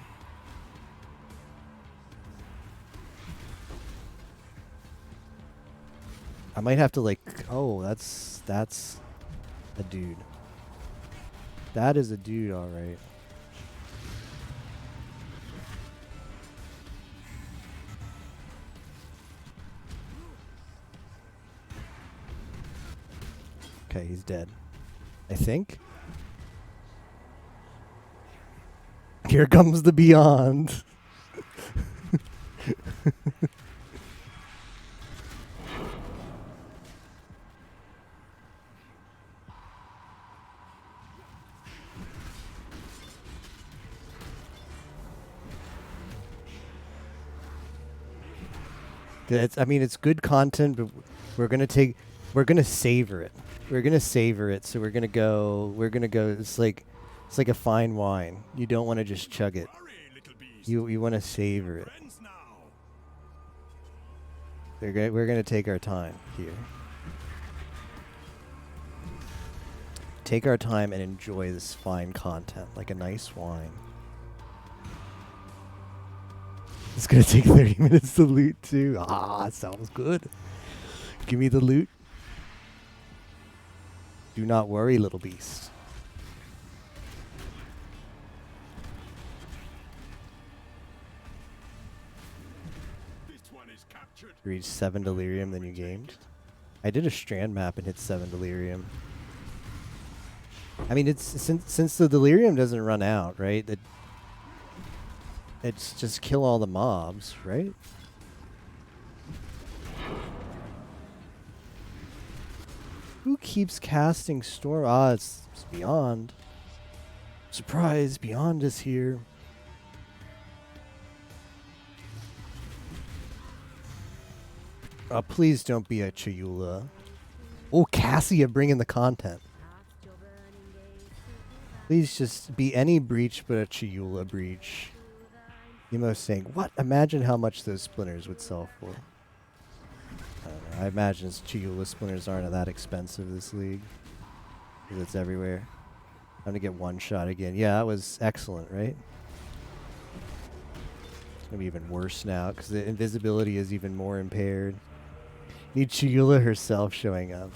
I might have to like, oh, that's a dude. That is a dude, all right. Okay, he's dead. I think. Here comes the beyond. It's good content, but we're gonna savor it. We're gonna savor it. So we're gonna go. It's like a fine wine. You don't want to just chug it. You want to savor it. We're gonna take our time here. Take our time and enjoy this fine content like a nice wine. It's gonna take 30 minutes to loot too. Ah, sounds good. Give me the loot. Do not worry, little beast. This one is captured. Reach 7 delirium, then you gamed. I did a strand map and hit 7 delirium. I mean, it's since the delirium doesn't run out, right? It's just kill all the mobs, right? Who keeps casting storm? Ah, it's Beyond. Surprise, Beyond is here. Please don't be a Chayula. Oh, Cassia bringing the content. Please just be any breach but a Chayula breach. Emo saying, what? Imagine how much those splinters would sell for. I don't know. I imagine Chayula splinters aren't that expensive this league. Because it's everywhere. I'm going to get one shot again. Yeah, that was excellent, right? It's going to be even worse now because the invisibility is even more impaired. Need Chayula herself showing up.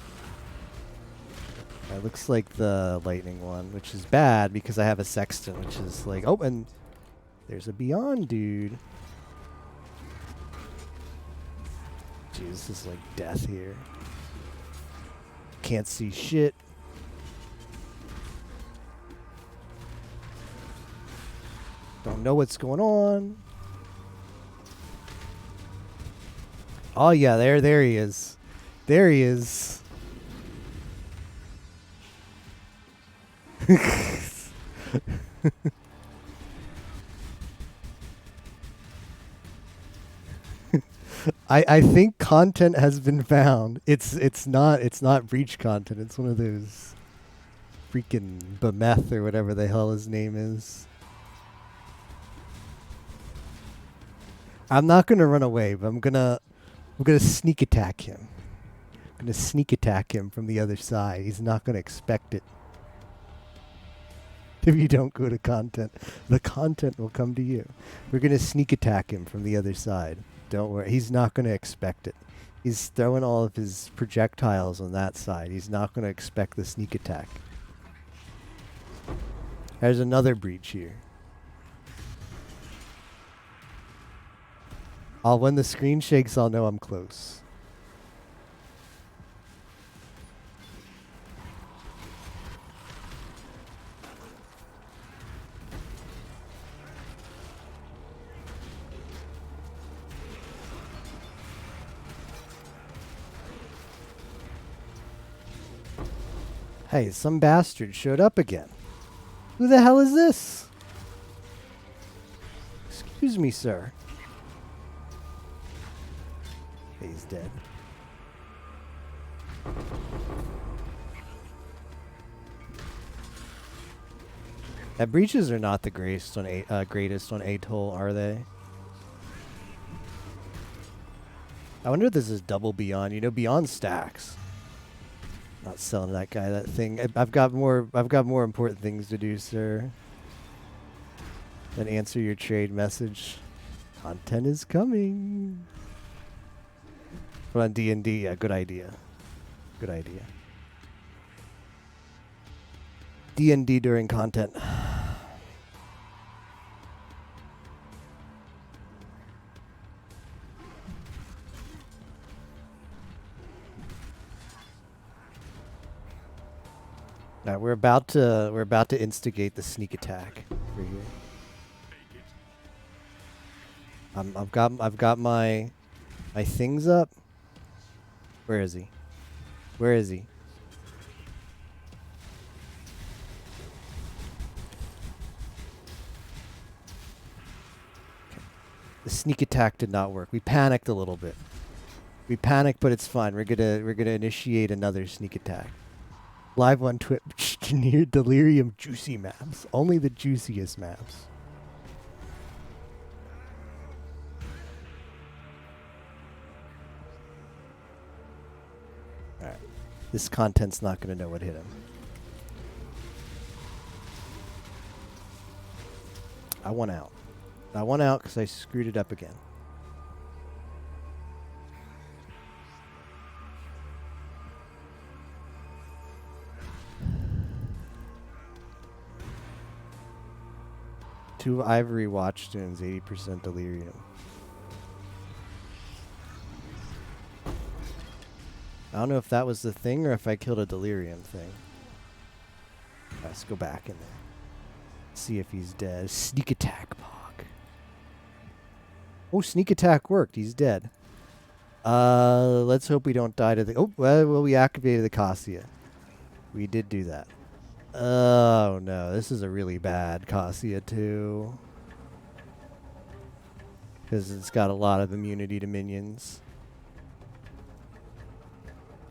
It looks like the lightning one, which is bad because I have a sexton, which is like, oh, and there's a Beyond dude. Jeez, this is like death here. Can't see shit. Don't know what's going on. Oh yeah, there he is. There he is. I think content has been found. It's not breach content. It's one of those freaking Bemeth or whatever the hell his name is. I'm not gonna run away, but I'm gonna sneak attack him. I'm gonna sneak attack him from the other side. He's not gonna expect it. If you don't go to content, the content will come to you. We're gonna sneak attack him from the other side. Don't worry. He's not gonna expect it. He's throwing all of his projectiles on that side. He's not gonna expect the sneak attack. There's another breach here. When the screen shakes, I'll know I'm close. Hey, some bastard showed up again. Who the hell is this? Excuse me, sir. He's dead. Breaches are not the greatest on Atoll, are they? I wonder if this is double Beyond. You know, Beyond stacks. Not selling that guy that thing. I've got more important things to do, sir, than answer your trade message. Content is coming. But on D&D, yeah, good idea. Good idea. D&D during content. Now we're about to instigate the sneak attack for here. I've got my things up. Where is he? Where is he? Okay. The sneak attack did not work. We panicked a little bit. We panicked, but it's fine. We're gonna initiate another sneak attack. Live on Twitch near Delirium juicy maps. Only the juiciest maps. Alright. This content's not going to know what hit him. I want out. I want out because I screwed it up again. Two Ivory Watchstones, 80% Delirium. I don't know if that was the thing or if I killed a Delirium thing. Let's go back in there. See if he's dead. Sneak attack, Pog. Oh, sneak attack worked. He's dead. Let's hope we don't die to the... Oh, well, we activated the Cassia. We did do that. Oh, no. This is a really bad Cassia, too. Because it's got a lot of immunity to minions.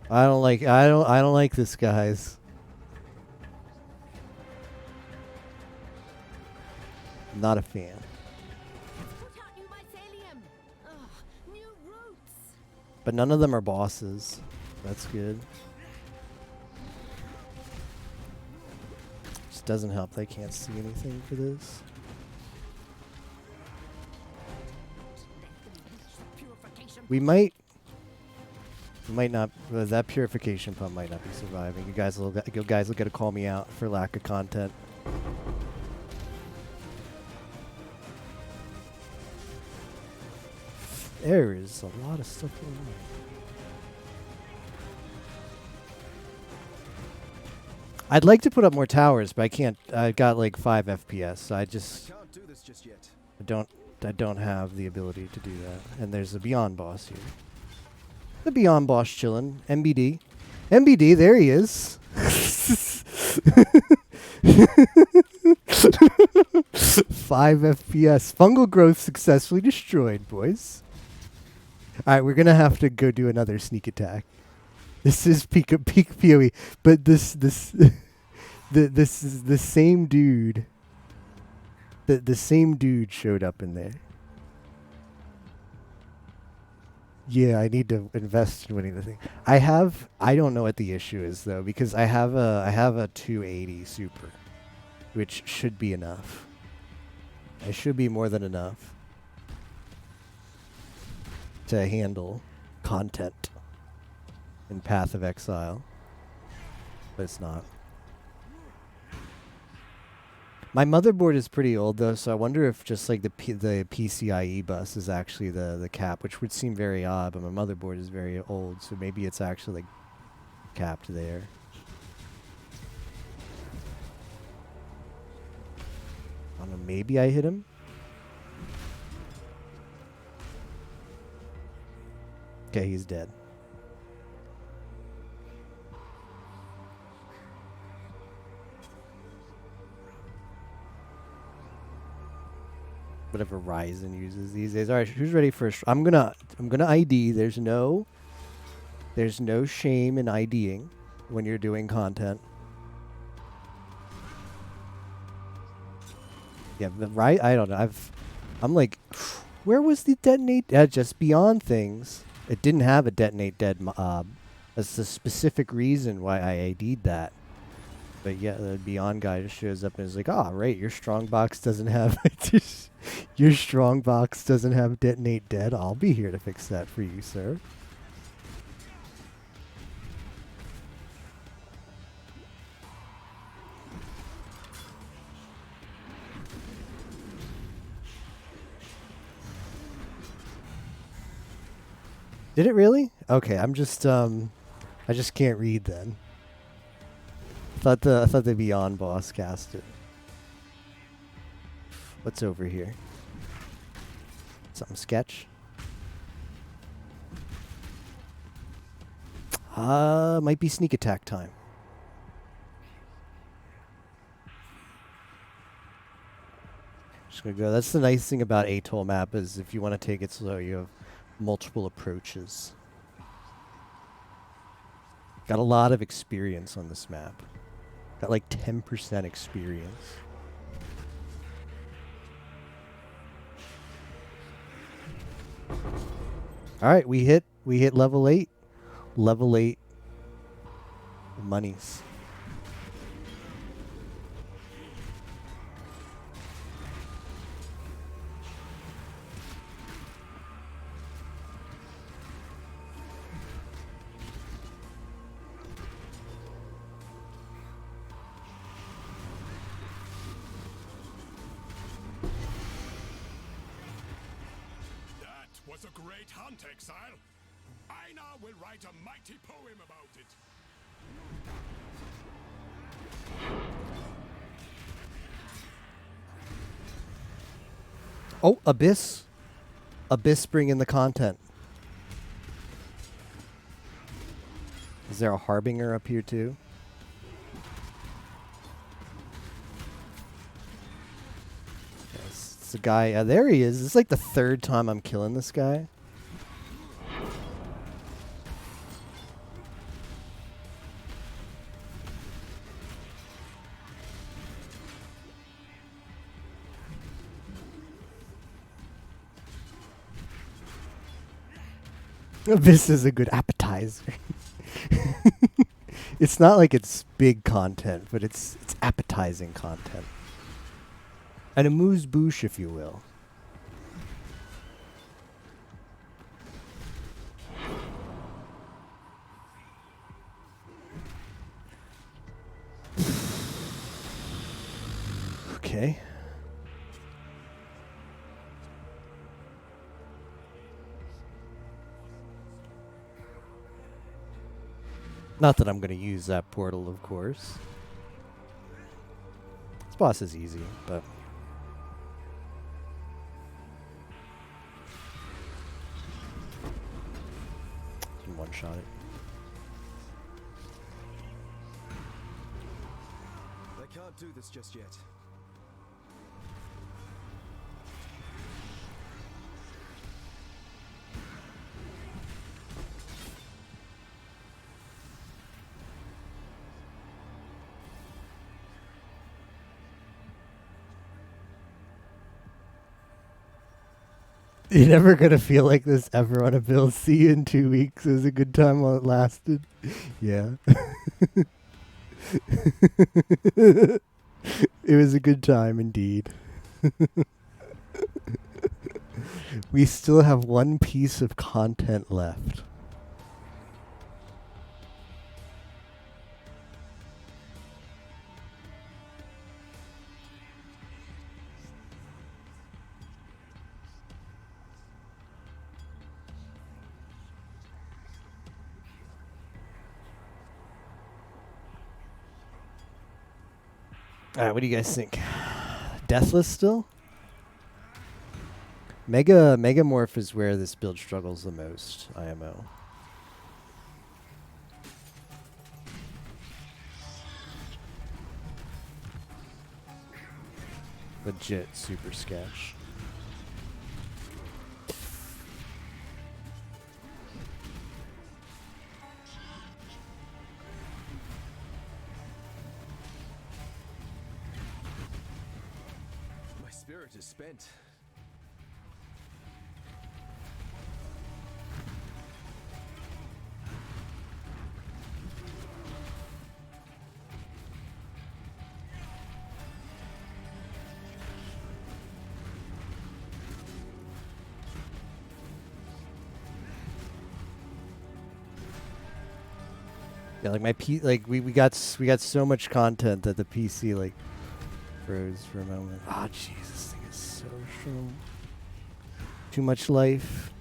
I don't like this, guys. I'm not a fan. Put out new mycelium. Ugh, new roots. But none of them are bosses. That's good. Just doesn't help. They can't see anything for this. We might not. That purification pump might not be surviving. You guys will get to call me out for lack of content. There is a lot of stuff going on. I'd like to put up more towers, but I can't. I've got like 5 FPS. So I just Can't do this just yet. I don't have the ability to do that. And there's a Beyond boss here. The Beyond boss chillin'. MBD. MBD, there he is. 5 FPS. Fungal growth successfully destroyed, boys. Alright, we're gonna have to go do another sneak attack. This is peak PoE, but this This is the same dude. The same dude showed up in there. Yeah, I need to invest in winning the thing. I don't know what the issue is though, because I have a 280 super, which should be enough. It should be more than enough to handle content in Path of Exile, but it's not. My motherboard is pretty old though, so I wonder if just like the PCIe bus is actually the cap, which would seem very odd, but my motherboard is very old, so maybe it's actually like capped there. I don't know, maybe I hit him? Okay, he's dead. Whatever Ryzen uses these days. All right, who's ready for I'm gonna ID. There's no shame in IDing when you're doing content. Yeah, right. I don't know. I'm like, where was the detonate? Just beyond things. It didn't have a detonate dead mob. That's the specific reason why I ID'd that. But yeah, the Beyond guy just shows up and is like, "Ah, right, your strongbox doesn't have your strongbox doesn't have detonate dead. I'll be here to fix that for you, sir." Did it really? Okay, I just can't read then. I thought the Beyond boss cast it. What's over here? Something sketch? Might be sneak attack time. Just gonna go. That's the nice thing about Atoll map is if you want to take it slow, you have multiple approaches. Got a lot of experience on this map. Got like 10% experience. All right, we hit level 8. Level 8 monies. Was a great hunt, Exile. I now will write a mighty poem about it. Oh, Abyss. Abyss bring in the content. Is there a Harbinger up here too? Yes, it's a guy. There he is. It's like the third time I'm killing this guy. This is a good appetizer. It's not like it's big content, but it's appetizing content. An amuse-bouche, if you will. Okay. Not that I'm going to use that portal, of course. This boss is easy, but... can one-shot it. I can't do this just yet. You're never gonna feel like this ever on a build. See you in 2 weeks. It was a good time while it lasted. Yeah. It was a good time indeed. We still have one piece of content left. Alright, what do you guys think? Deathless still? Megamorph is where this build struggles the most, IMO. Legit super sketch. My spirit is spent. Yeah, like my we got so much content that the PC like froze for a moment. Ah, jeez, this thing is so strong. Too much life.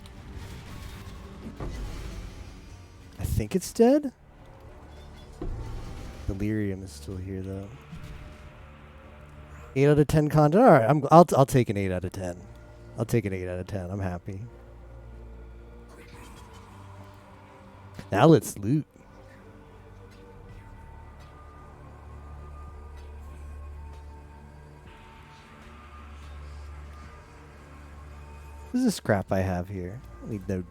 I think it's dead. Delirium is still here though. 8 out of 10 content. All right, I'll take an 8 out of 10. I'll take an 8 out of 10. I'm happy. Now let's loot. What is this crap I have here? I need no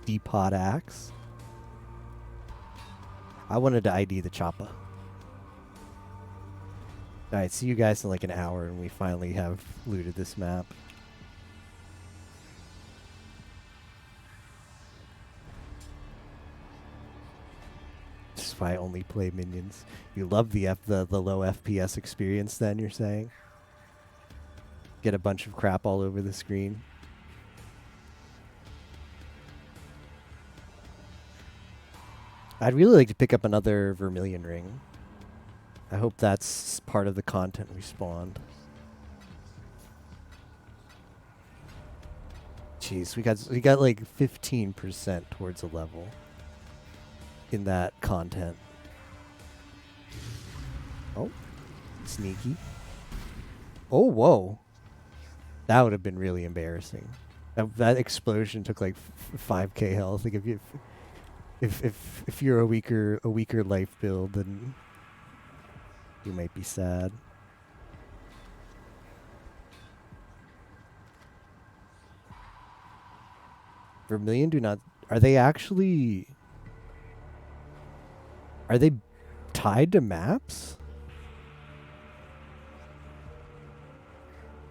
D-Pod axe. I wanted to ID the chopper. Alright, see you guys in like an hour and we finally have looted this map. This is why I only play minions. You love the low FPS experience then, you're saying? Get a bunch of crap all over the screen. I'd really like to pick up another Vermilion ring. I hope that's part of the content we spawned. Jeez, we got like 15% towards a level in that content. Oh, sneaky. Oh, whoa. That would have been really embarrassing. That explosion took like 5k health. Like if you're a weaker life build, then you might be sad. Vermilion do not. Are they actually? Are they tied to maps?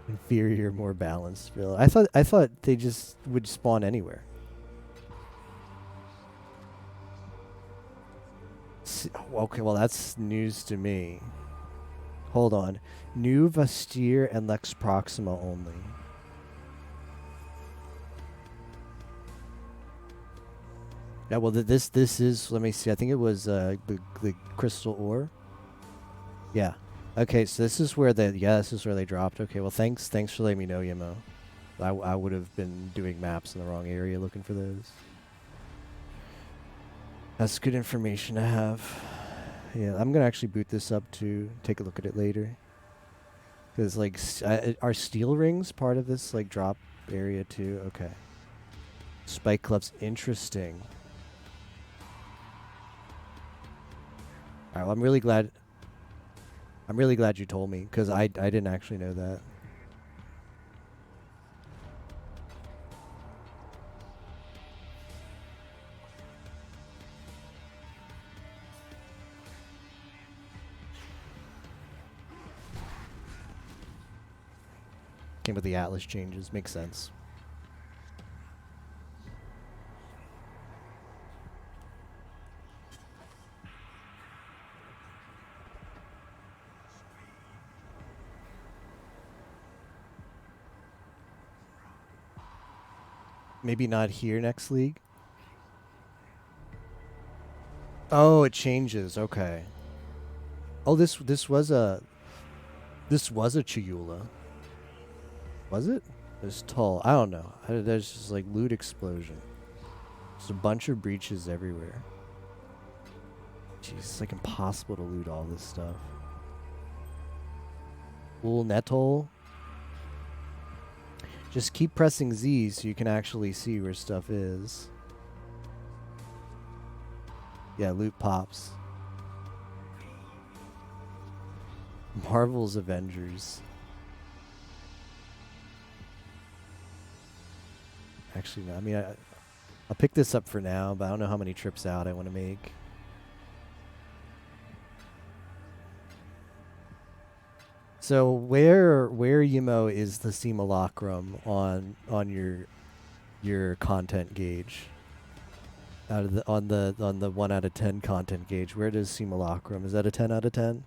Inferior, more balanced build. I thought they just would spawn anywhere. Okay, well that's news to me. Hold on. New Vastir and Lex Proxima only. Yeah, well this is, let me see. I think it was the crystal ore. Yeah. Okay, so this is where this is where they dropped. Okay, well thanks for letting me know, Yemo. I would have been doing maps in the wrong area looking for those. That's good information to have. Yeah, I'm gonna actually boot this up to take a look at it later. Because like, are steel rings part of this like drop area too? Okay. Spike clubs, interesting. All right, well, I'm really glad you told me because I didn't actually know that. Came with the Atlas changes. Makes sense. Maybe not here next league. Oh, it changes. Okay. Oh, this was a Chiyula. Was it? It was tall. I don't know. There's just like loot explosion. There's a bunch of breaches everywhere. Jeez, it's like impossible to loot all this stuff. Full nettle. Just keep pressing Z so you can actually see where stuff is. Yeah, loot pops. Marvel's Avengers. Actually, no. I mean, I'll pick this up for now, but I don't know how many trips out I want to make. So where Yimo is the simulacrum on your content gauge? Out of the on the 1 out of 10 content gauge, where does simulacrum? Is that a 10 out of 10?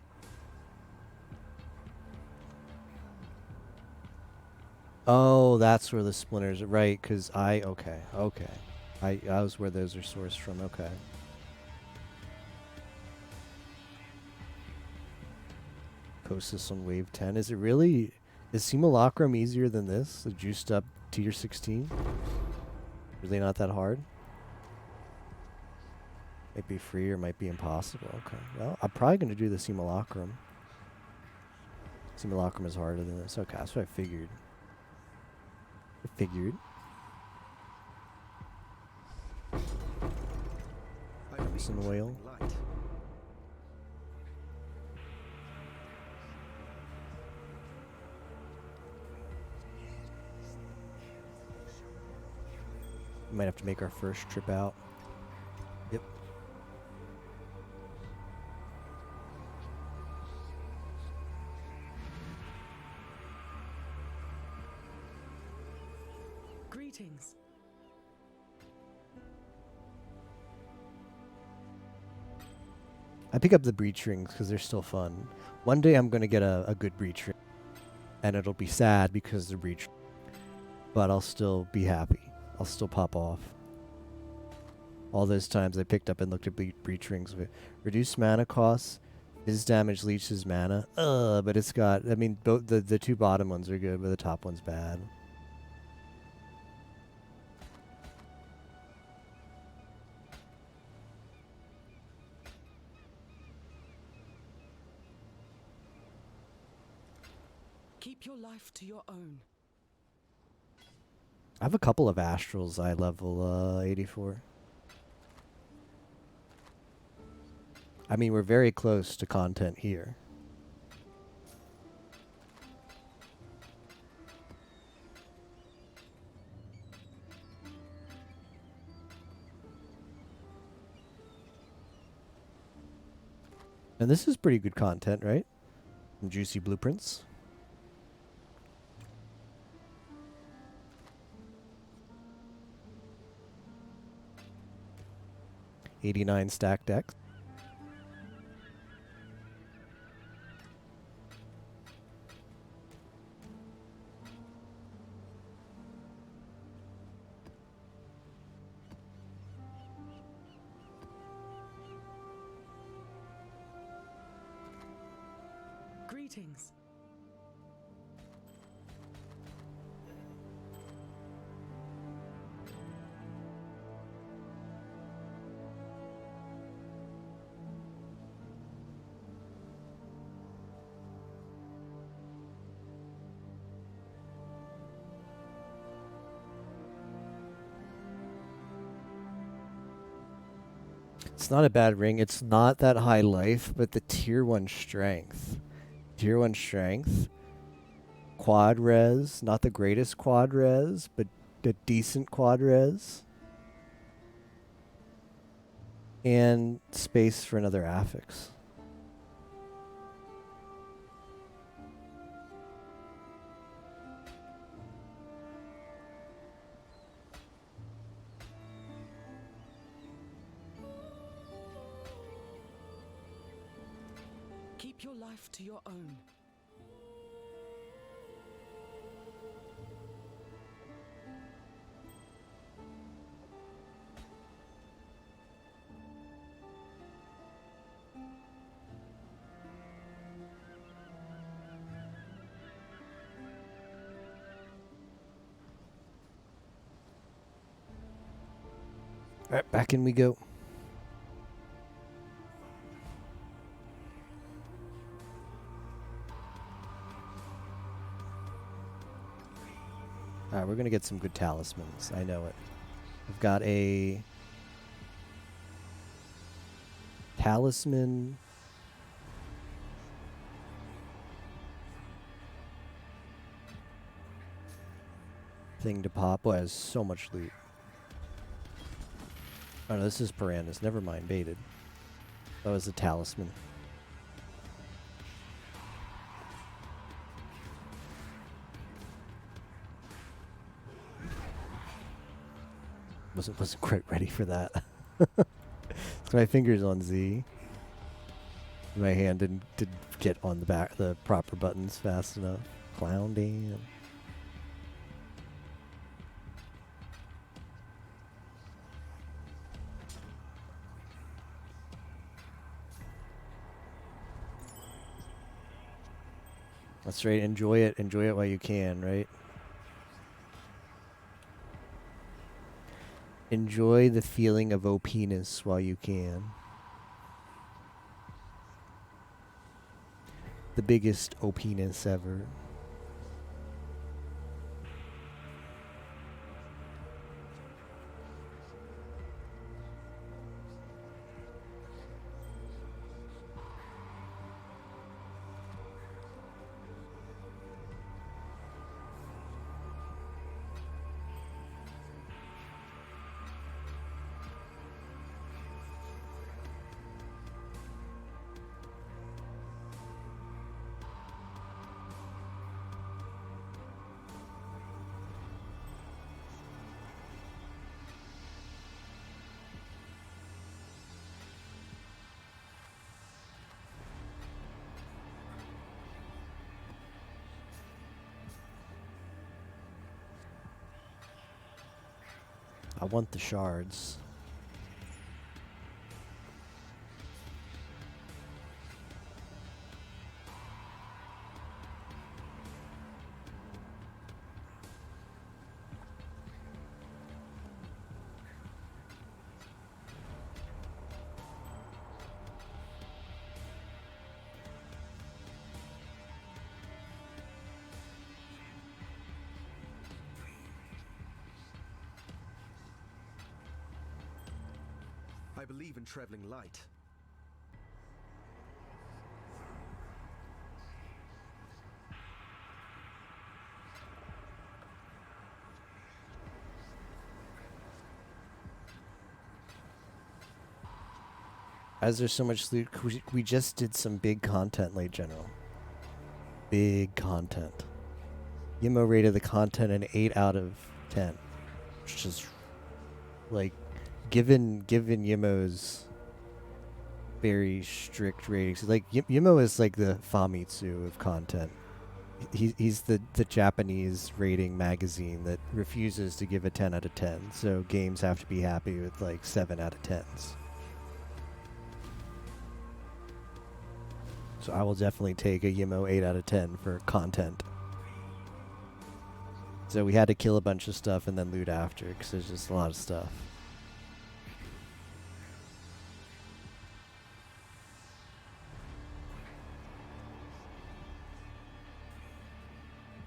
Oh, that's where the splinters are. Right, because okay. I was where those are sourced from. Okay. Post this on wave 10. Is it really? Is simulacrum easier than this? The juiced up tier 16? Are they not that hard? Might be free or might be impossible. Okay. Well, I'm probably going to do the simulacrum. Simulacrum is harder than this. Okay, that's what I figured. Some oil. Light. We might have to make our first trip out. Yep. Greetings. I pick up the breach rings because they're still fun. One day I'm going to get a good breach ring. And it'll be sad because the breach. But I'll still be happy. I'll still pop off. All those times I picked up and looked at breach rings with reduced mana costs. His damage leaches mana. But it's got, I mean, both the two bottom ones are good, but the top one's bad. Keep your life to your own. I have a couple of astrals I level 84. I mean, we're very close to content here. And this is pretty good content, right? Some juicy blueprints. '89 stack decks. Greetings. It's not a bad ring. It's not that high life, but the tier 1 strength. Tier 1 strength. Quad res. Not the greatest quad res, but a decent quad res. And space for another affix. Keep your life to your own. Alright, back in we go. Alright, we're gonna get some good talismans. I know it. I've got a talisman. Thing to pop. Boy, it has so much loot. Oh no, this is Piranhas. Never mind, baited. That was a talisman. Wasn't quite ready for that. So my fingers on Z. My hand didn't get on the proper buttons fast enough. Clown damn. That's right. Enjoy it. Enjoy it while you can, right? Enjoy the feeling of OPness while you can. The biggest OPness ever. I want the shards. I believe in traveling light. As there's so much loot, we just did some big content, late general. Big content. Yimo rated the content an 8 out of 10. Which is like given Yimo's very strict ratings. Like Yimo is like the Famitsu of content. He's the Japanese rating magazine that refuses to give a 10 out of 10. So games have to be happy with like 7 out of 10s. So I will definitely take a Yimo 8 out of 10 for content. So we had to kill a bunch of stuff and then loot after, because there's just a lot of stuff.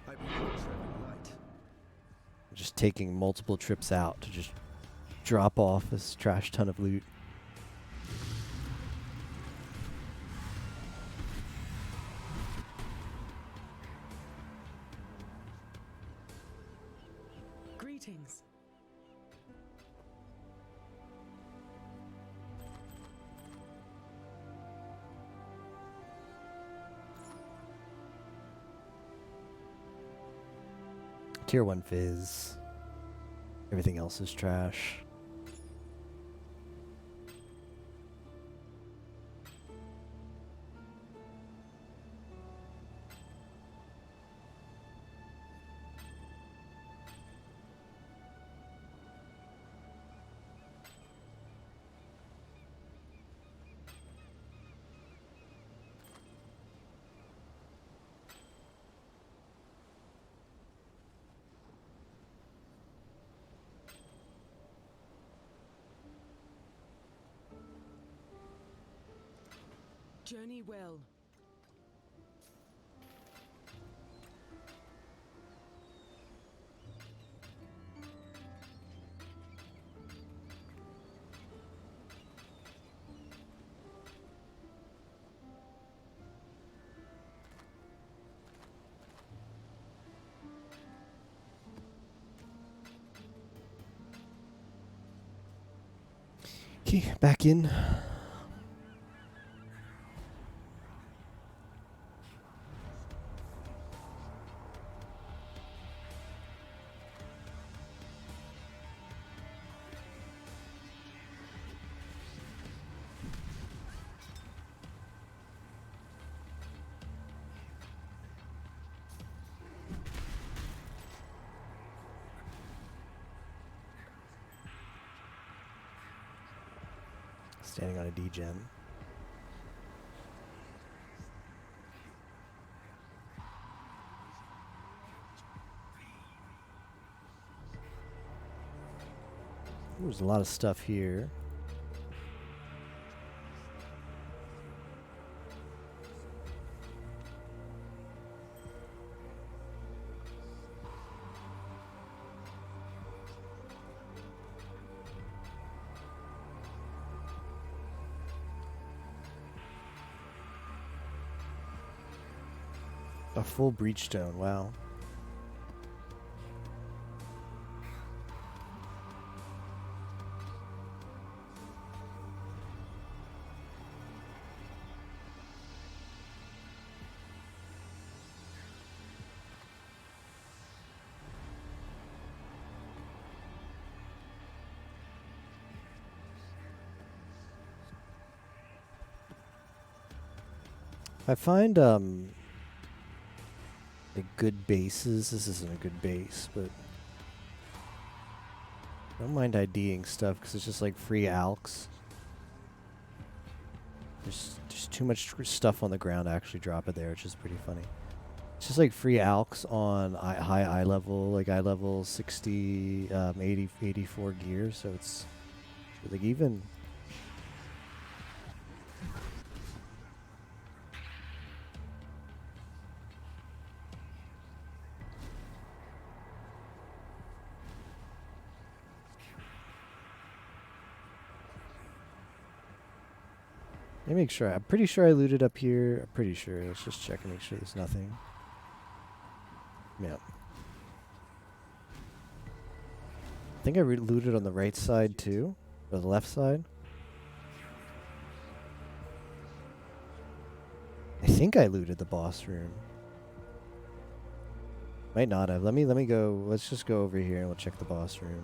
I believe in traveling light. Just taking multiple trips out to just drop off this trash ton of loot. Greetings. Tier 1 fizz. Everything else is trash. Journey well. Okay, back in. Standing on a D-gen. There's a lot of stuff here. A full breachstone, wow. I find like good bases. This isn't a good base, but I don't mind IDing stuff because it's just like free alks. There's just too much stuff on the ground to actually drop it there, which is pretty funny. It's just like free alks on high eye level, like eye level 60, 80, 84 gear. So it's like even. Let me make sure. I'm pretty sure I looted up here. I'm pretty sure. Let's just check and make sure there's nothing. Yeah. I think I looted on the right side too. Or the left side. I think I looted the boss room. Might not have. Let me go. Let's just go over here and we'll check the boss room.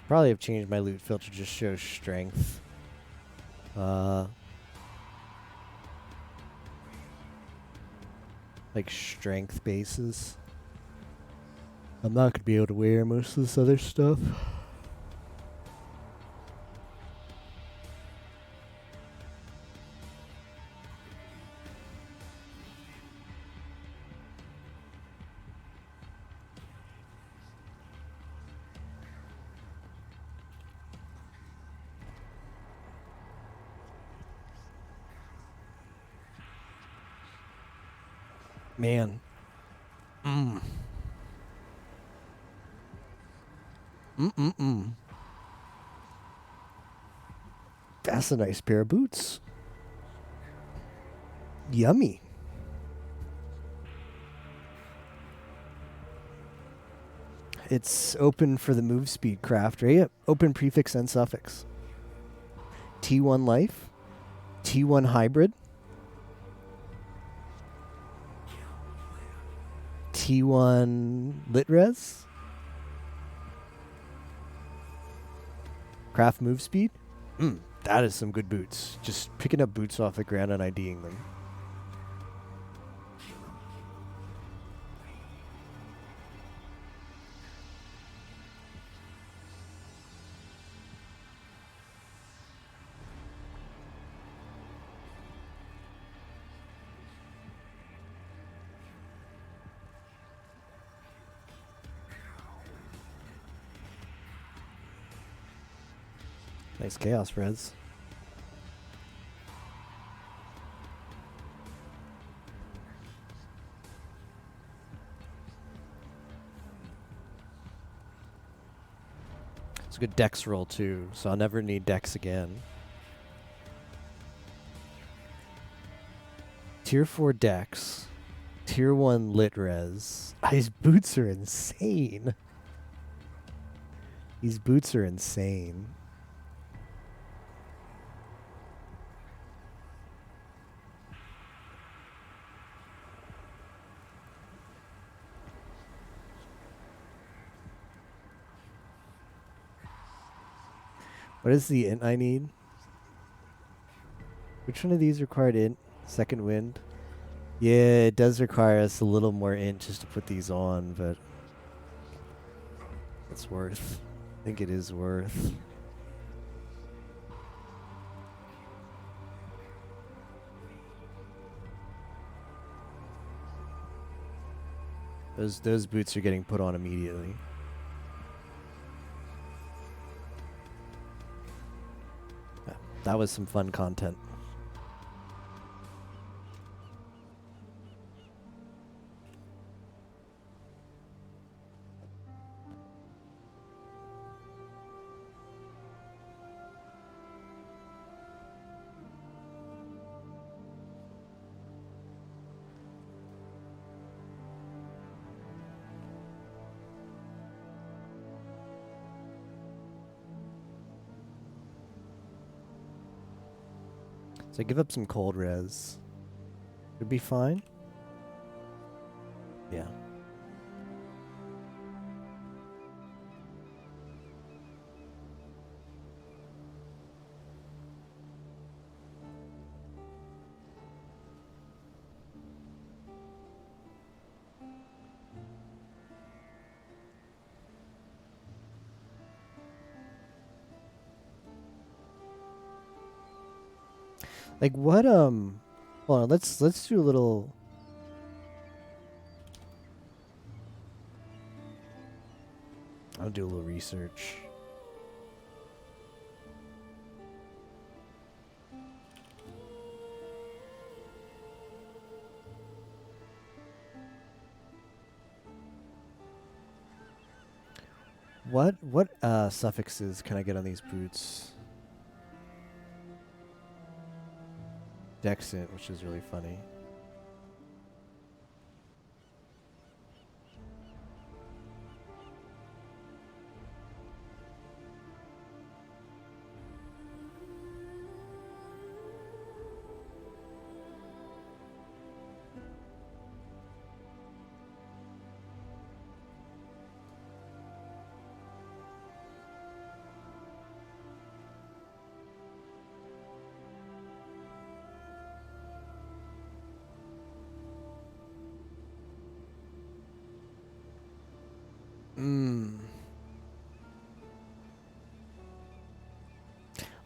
Probably have changed my loot filter to just show strength. Like strength bases. I'm not gonna be able to wear most of this other stuff. Man. That's a nice pair of boots. Yummy. It's open for the move speed craft, right? Yep. Open prefix and suffix. T1 life. T1 hybrid. T1 lit res. Craft move speed. That is some good boots. Just picking up boots off the ground and IDing them. Nice chaos, Reds. It's a good dex roll too, so I'll never need dex again. Tier 4 dex. Tier 1 lit res. These boots are insane. These boots are insane. What is the int I need? Which one of these required int? Second wind? Yeah, it does require us a little more int just to put these on, but it's worth. I think it is worth. Those boots are getting put on immediately. That was some fun content. So give up some cold res. It'd be fine. Yeah. Like what hold on, let's do a little I'll do a little research. What suffixes can I get on these boots? Dexant, which is really funny.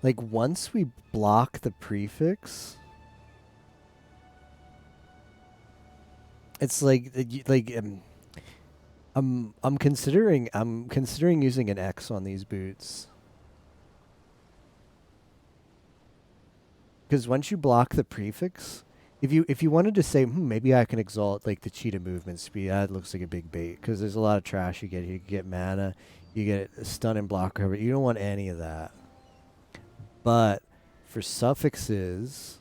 Like once we block the prefix, it's like I'm considering using an X on these boots. Because once you block the prefix, if you wanted to say maybe I can exalt like the cheetah movement speed, that looks like a big bait because there's a lot of trash you get here. You get mana, you get stun and block cover. You don't want any of that. But for suffixes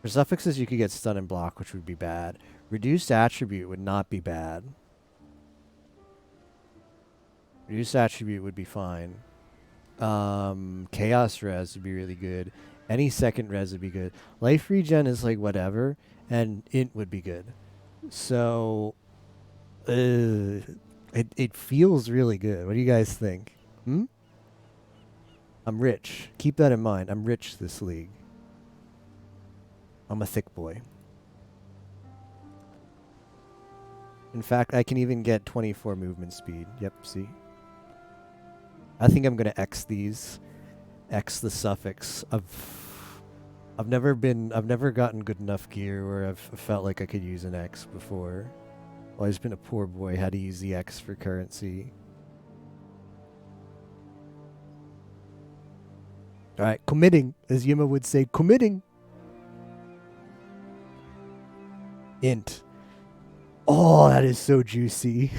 you could get stun and block, which would be bad. Reduced attribute would not be bad. Reduced attribute would be fine. Chaos res would be really good. Any second res would be good. Life regen is like whatever, and int would be good. So, it feels really good. What do you guys think? I'm rich. Keep that in mind. I'm rich this league. I'm a thick boy. In fact, I can even get 24 movement speed. Yep, see? I think I'm gonna X these. X the suffix. I've never gotten good enough gear where I've felt like I could use an X before. Always been a poor boy, had to use the X for currency. Alright, committing, as Yima would say, committing. Int. Oh, that is so juicy.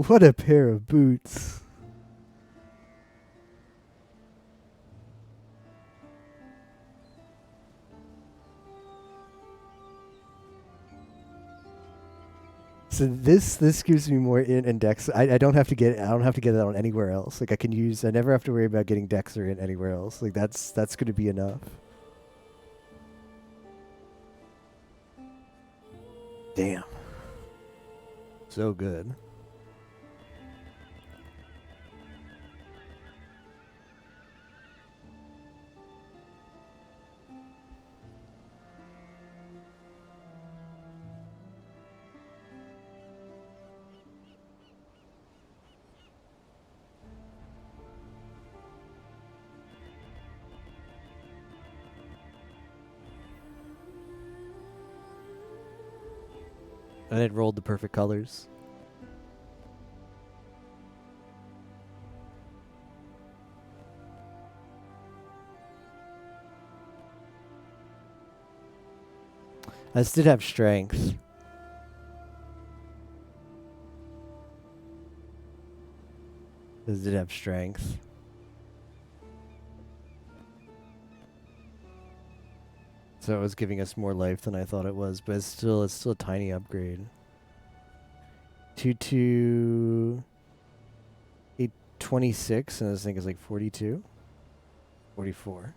What a pair of boots. So this gives me more int and dex. I don't have to get that on anywhere else. Like I never have to worry about getting dex or int anywhere else. Like that's gonna be enough. Damn. So good. And it rolled the perfect colors. This did have strength. This did have strength. So it was giving us more life than I thought it was, but it's still a tiny upgrade. 826, and this thing is like 42, 44.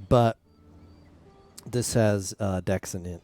But this has dex in it.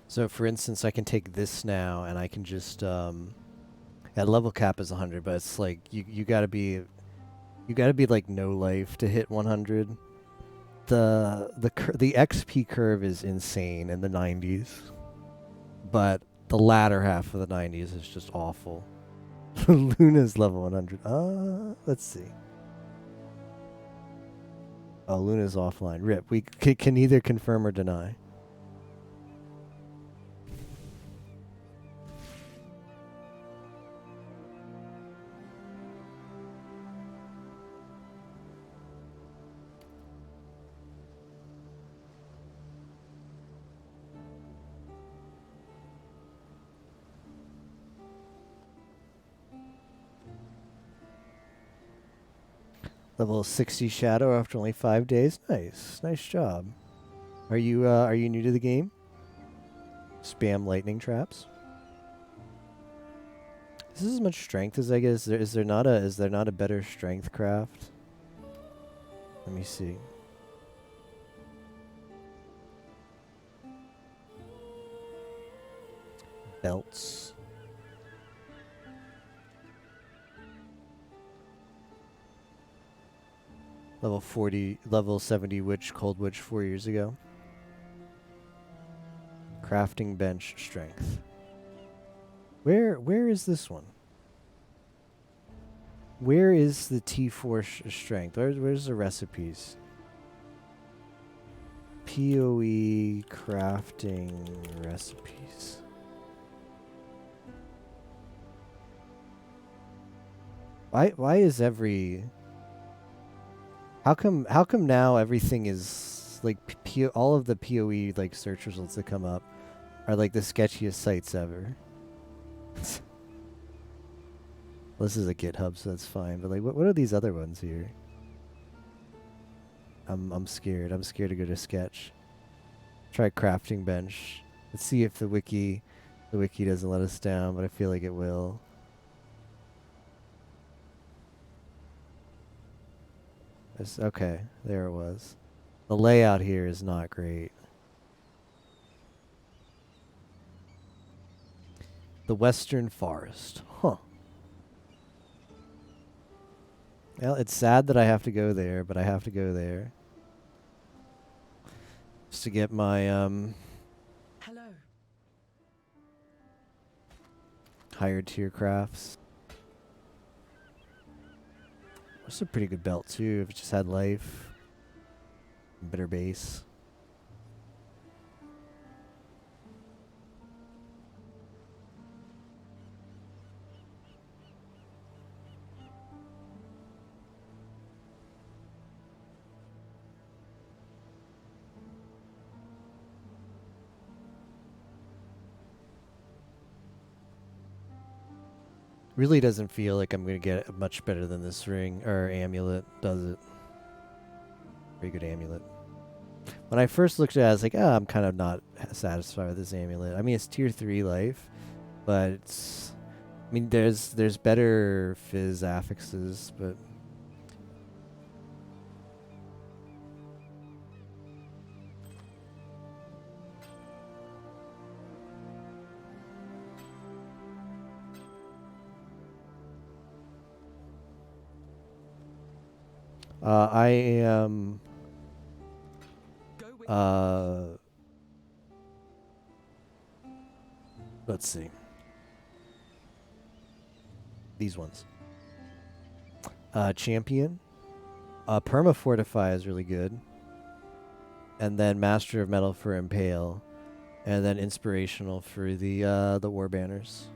So for instance, I can take this now and I can just level cap is 100, but it's like you gotta be like no life to hit 100. The XP curve is insane in the 90s, but the latter half of the 90s is just awful. Luna's level 100. Let's see. Oh, Luna's offline. Rip. We can neither confirm or deny. Level 60 Shadow after only 5 days. Nice job. Are you new to the game? Spam lightning traps. Is this as much strength as I get? Is there not a better strength craft? Let me see. Belts. Level 40, level 70 witch, cold witch 4 years ago. Crafting bench strength. Where is this one? Where is the T4 strength? Where's the recipes? PoE crafting recipes. Why is every... How come now everything is like all of the PoE like search results that come up are like the sketchiest sites ever? Well, this is a GitHub, so that's fine. But like, what are these other ones here? I'm scared. I'm scared to go to sketch. Try crafting bench. Let's see if the wiki doesn't let us down, but I feel like it will. Okay, there it was. The layout here is not great. The Western Forest. Huh. Well, it's sad that I have to go there, but I have to go there. Just to get my, Hello. higher tier crafts. That's a pretty good belt, too, if it just had life. Better base. Really doesn't feel like I'm going to get much better than this ring or amulet, does it? Very good amulet. When I first looked at it, I was like, oh, I'm kind of not satisfied with this amulet. I mean, it's tier 3 life, but it's... I mean, there's better fizz affixes, but... I am... Go with let's see. These ones. Champion. Perma Fortify is really good. And then Master of Metal for Impale. And then Inspirational for the War Banners.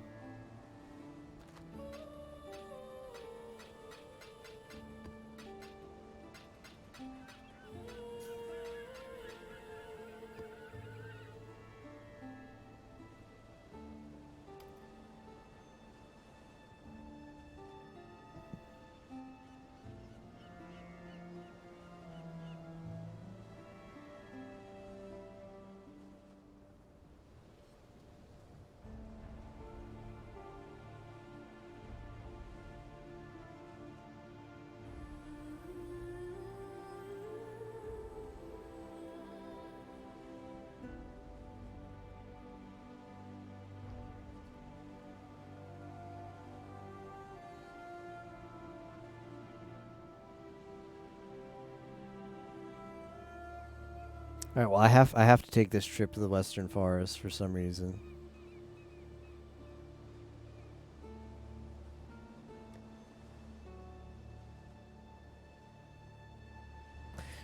All right, well, I have to take this trip to the Western Forest for some reason.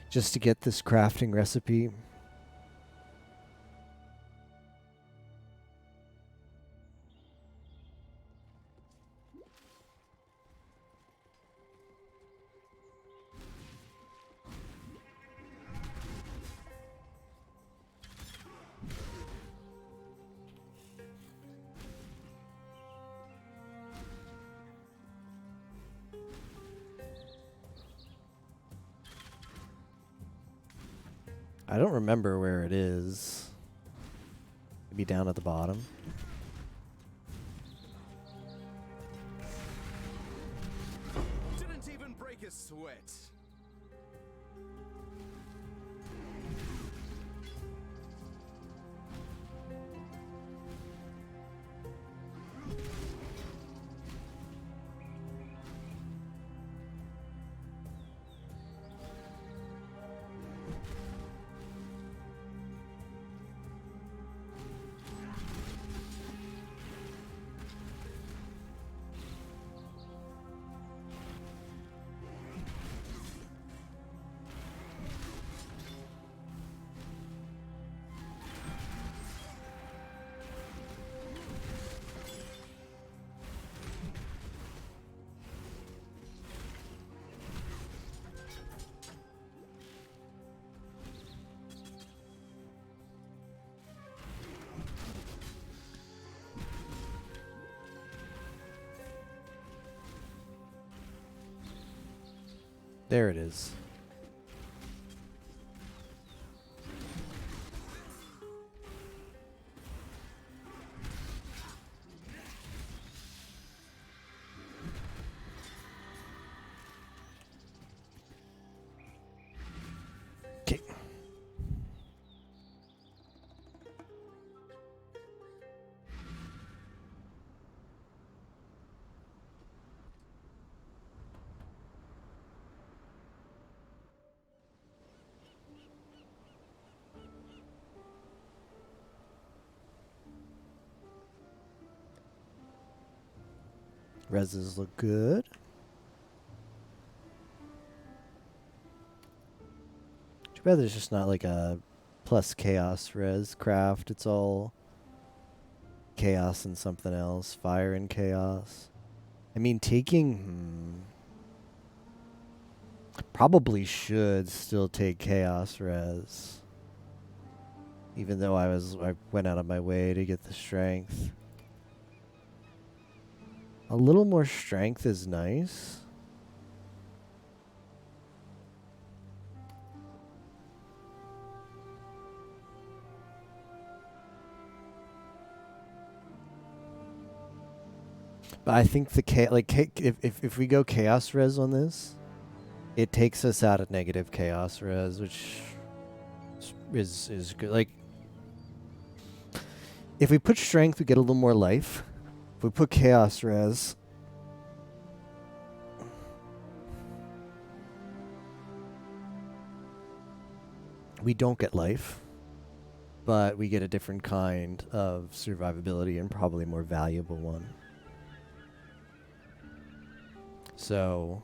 Just to get this crafting recipe. I don't remember where it is. Maybe down at the bottom. Didn't even break a sweat. There it is. Okay. Reses look good. Too bad there's just not like a plus chaos res craft. It's all chaos and something else. Fire and chaos. I mean, taking... probably should still take chaos res. Even though I went out of my way to get the strength. A little more strength is nice. But I think the if we go chaos res on this, it takes us out at negative chaos res, which is good. Like, if we put strength, we get a little more life. If we put chaos res, we don't get life, but we get a different kind of survivability and probably a more valuable one. So,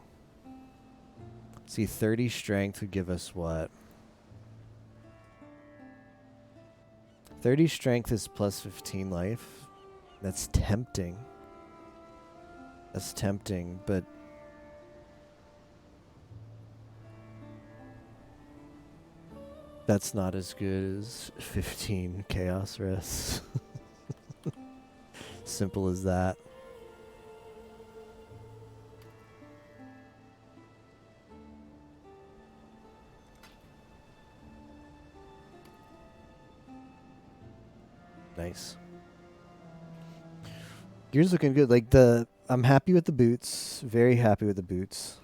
see, 30 strength would give us what? 30 strength is plus 15 life. That's tempting. That's tempting, but that's not as good as 15 chaos res. Simple as that. Nice. Gear's looking good. Like I'm happy with the boots. Very happy with the boots.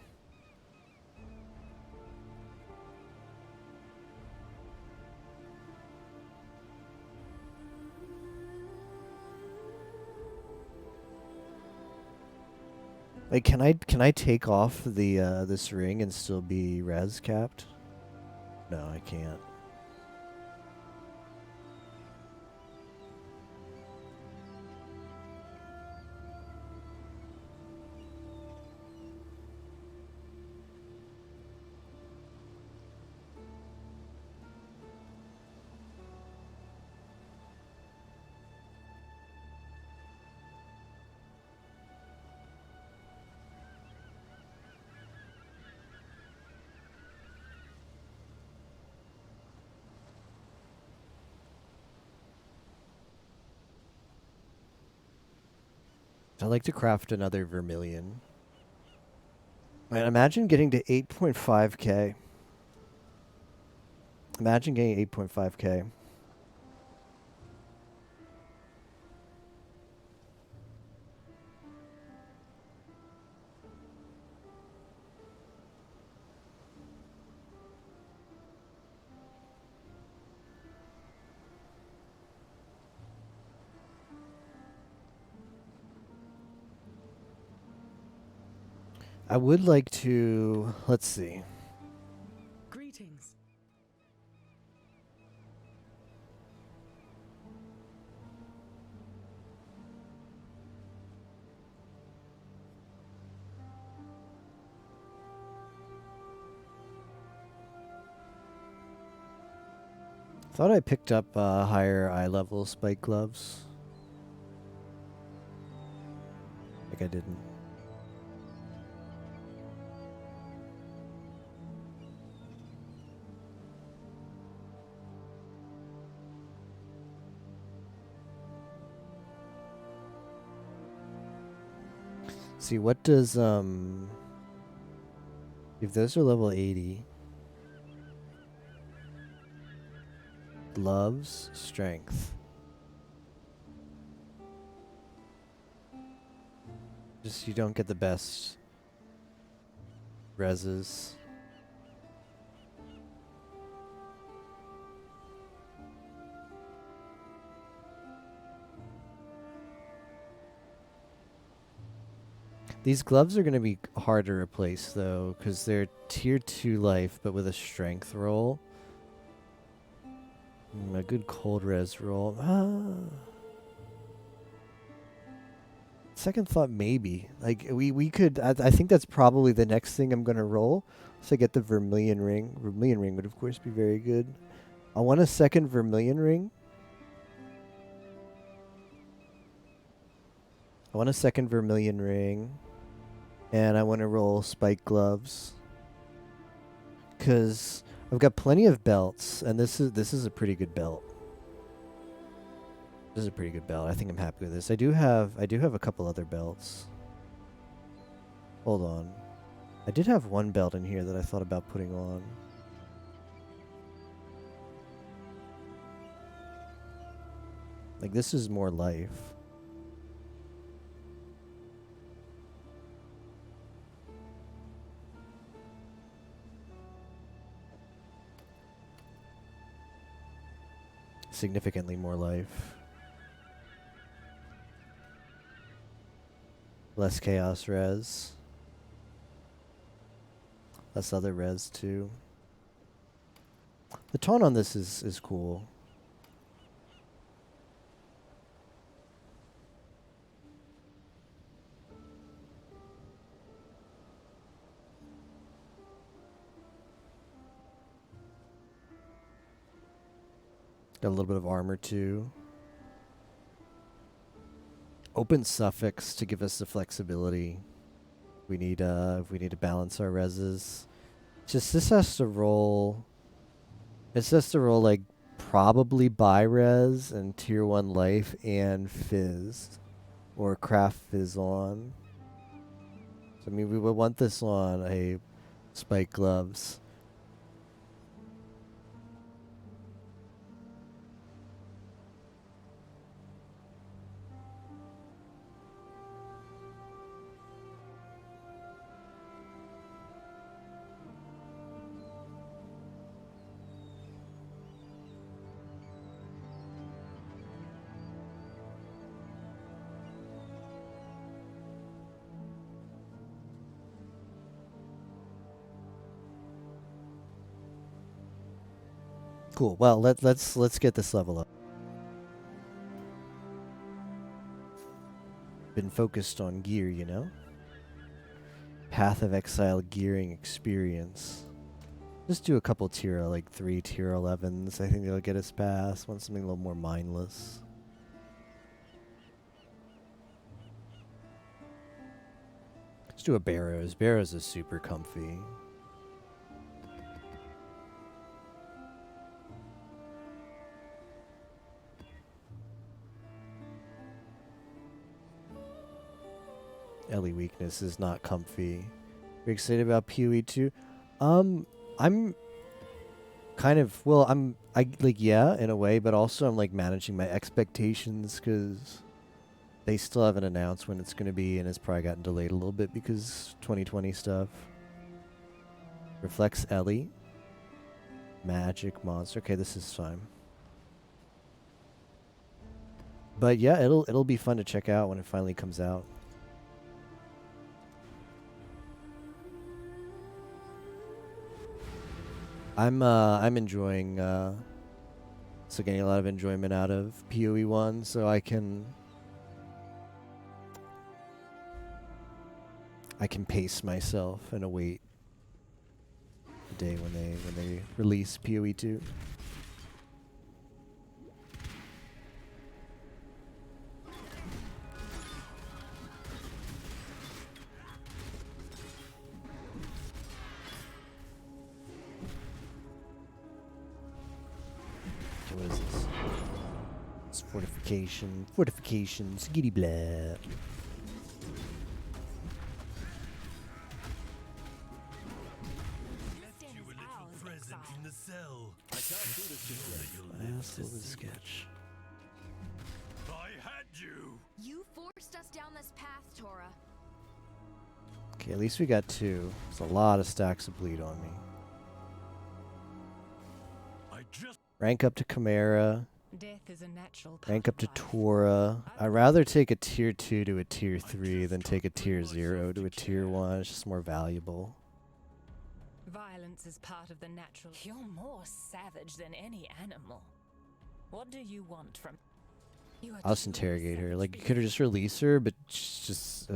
Like, can I take off the this ring and still be res capped? No, I can't. I'd like to craft another vermilion. Man, imagine getting to 8.5k. Imagine getting 8.5k. I would like to, let's see. Greetings. Thought I picked up higher eye level spike gloves. Like I didn't. See, what does If those are level 80. Gloves, strength. Just you don't get the best reses. These gloves are going to be hard to replace though, because they're tier 2 life, but with a strength roll. A good cold res roll. Second thought, maybe. Like, we could, I think that's probably the next thing I'm going to roll. So I get the Vermilion Ring. Vermilion Ring would, of course, be very good. I want a second Vermilion Ring. I want a second Vermilion Ring. And I want to roll Spike Gloves. Because I've got plenty of belts, and this is a pretty good belt. This is a pretty good belt. I think I'm happy with this. I do have a couple other belts. Hold on. I did have one belt in here that I thought about putting on. Like, this is more life. Significantly more life. Less chaos res. Less other res too. The tone on this is cool. Got a little bit of armor too. Open suffix to give us the flexibility. We need if we need to balance our reses. Just this has to roll. It has to roll like probably buy res and tier 1 life and fizz. Or craft fizz on. So I mean we would want this on a spike gloves. Cool. Well, let's get this level up. Been focused on gear, you know? Path of Exile gearing experience. Just do a couple tier, like 3 tier 11s. I think they'll get us past. Want something a little more mindless. Let's do a Barrows. Barrows is super comfy. Ellie weakness is not comfy. You're excited about PoE 2? I'm kind of, well, I like, yeah, in a way, but also I'm like managing my expectations because they still haven't announced when it's going to be, and it's probably gotten delayed a little bit because 2020 stuff. Reflects Ellie. Magic monster. Okay, this is fine. But yeah, it'll be fun to check out when it finally comes out. I'm enjoying so getting a lot of enjoyment out of PoE 1, so I can pace myself and await the day when they release PoE 2. What is this? It's fortifications, giddy blah. Last little sketch. I had you. You forced us down this path, Tora. Okay, at least we got 2. There's a lot of stacks of bleed on me. I just Rank up to Chimera. Death is a natural part Rank up of to life. Tora. I'd rather take a tier 2 to a tier 3 than take a tier 0 to a tier 1. It's just more valuable. Violence is part of the natural. You're more savage than any animal. What do you want from? You are I'll just truly interrogate her. savage Like, you beast. could have just released her, but she's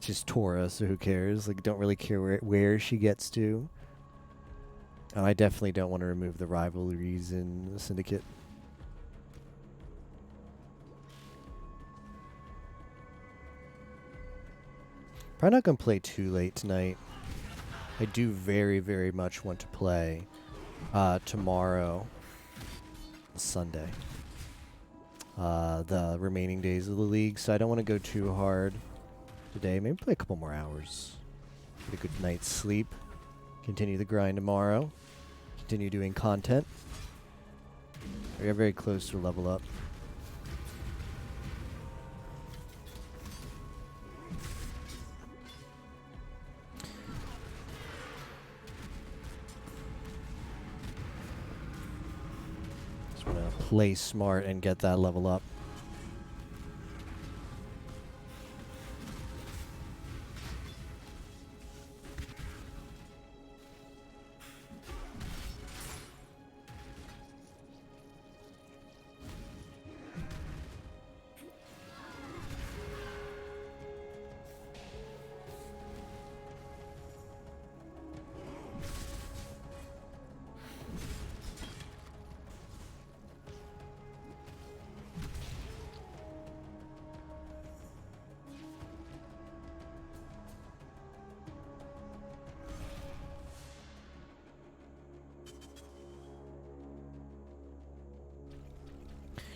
just Tora, so who cares? Like, don't really care where she gets to. And I definitely don't want to remove the rivalries in the Syndicate. Probably not going to play too late tonight. I do very, very much want to play tomorrow, Sunday. The remaining days of the league, so I don't want to go too hard today. Maybe play a couple more hours. Get a good night's sleep. Continue the grind tomorrow. Continue doing content. We are very close to a level up. Just want to play smart and get that level up.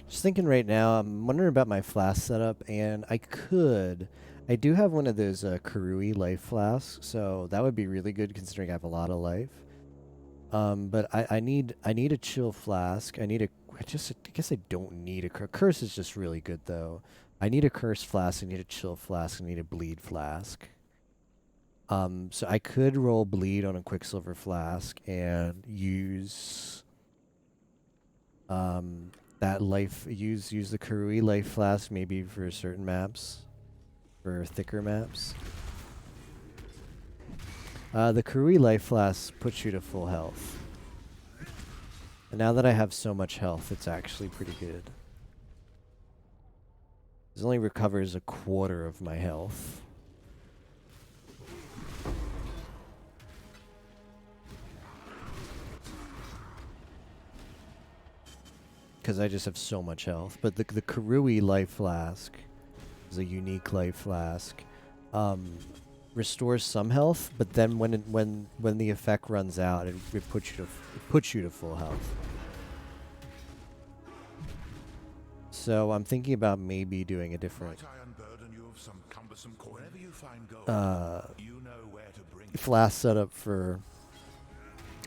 Just thinking right now, I'm wondering about my flask setup, and I do have one of those Karui life flasks, so that would be really good considering I have a lot of life. But I need a chill flask. I guess I don't need a curse is just really good though. I need a curse flask. I need a chill flask. I need a bleed flask. So I could roll bleed on a quicksilver flask and use that life use the Karui life flask maybe for certain maps, for thicker maps. The Karui life flask puts you to full health. And now that I have so much health, it's actually pretty good. It only recovers a quarter of my health. Because I just have so much health. But the Karui life flask is a unique life flask. Restores some health, but then when the effect runs out, it puts you to full health. So I'm thinking about maybe doing a different flask setup for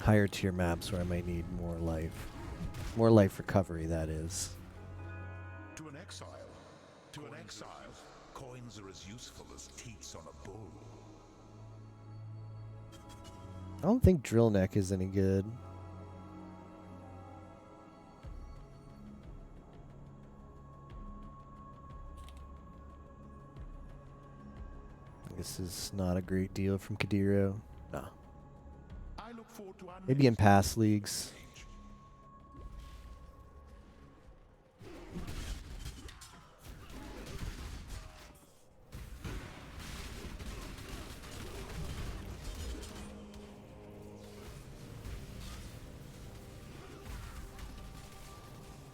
higher tier maps where I might need more life recovery. That is. To an exile, coins are as useful as teats on a bull. I don't think drill neck is any good. This is not a great deal from Kadiro. No. I look forward to our Maybe in next past leagues.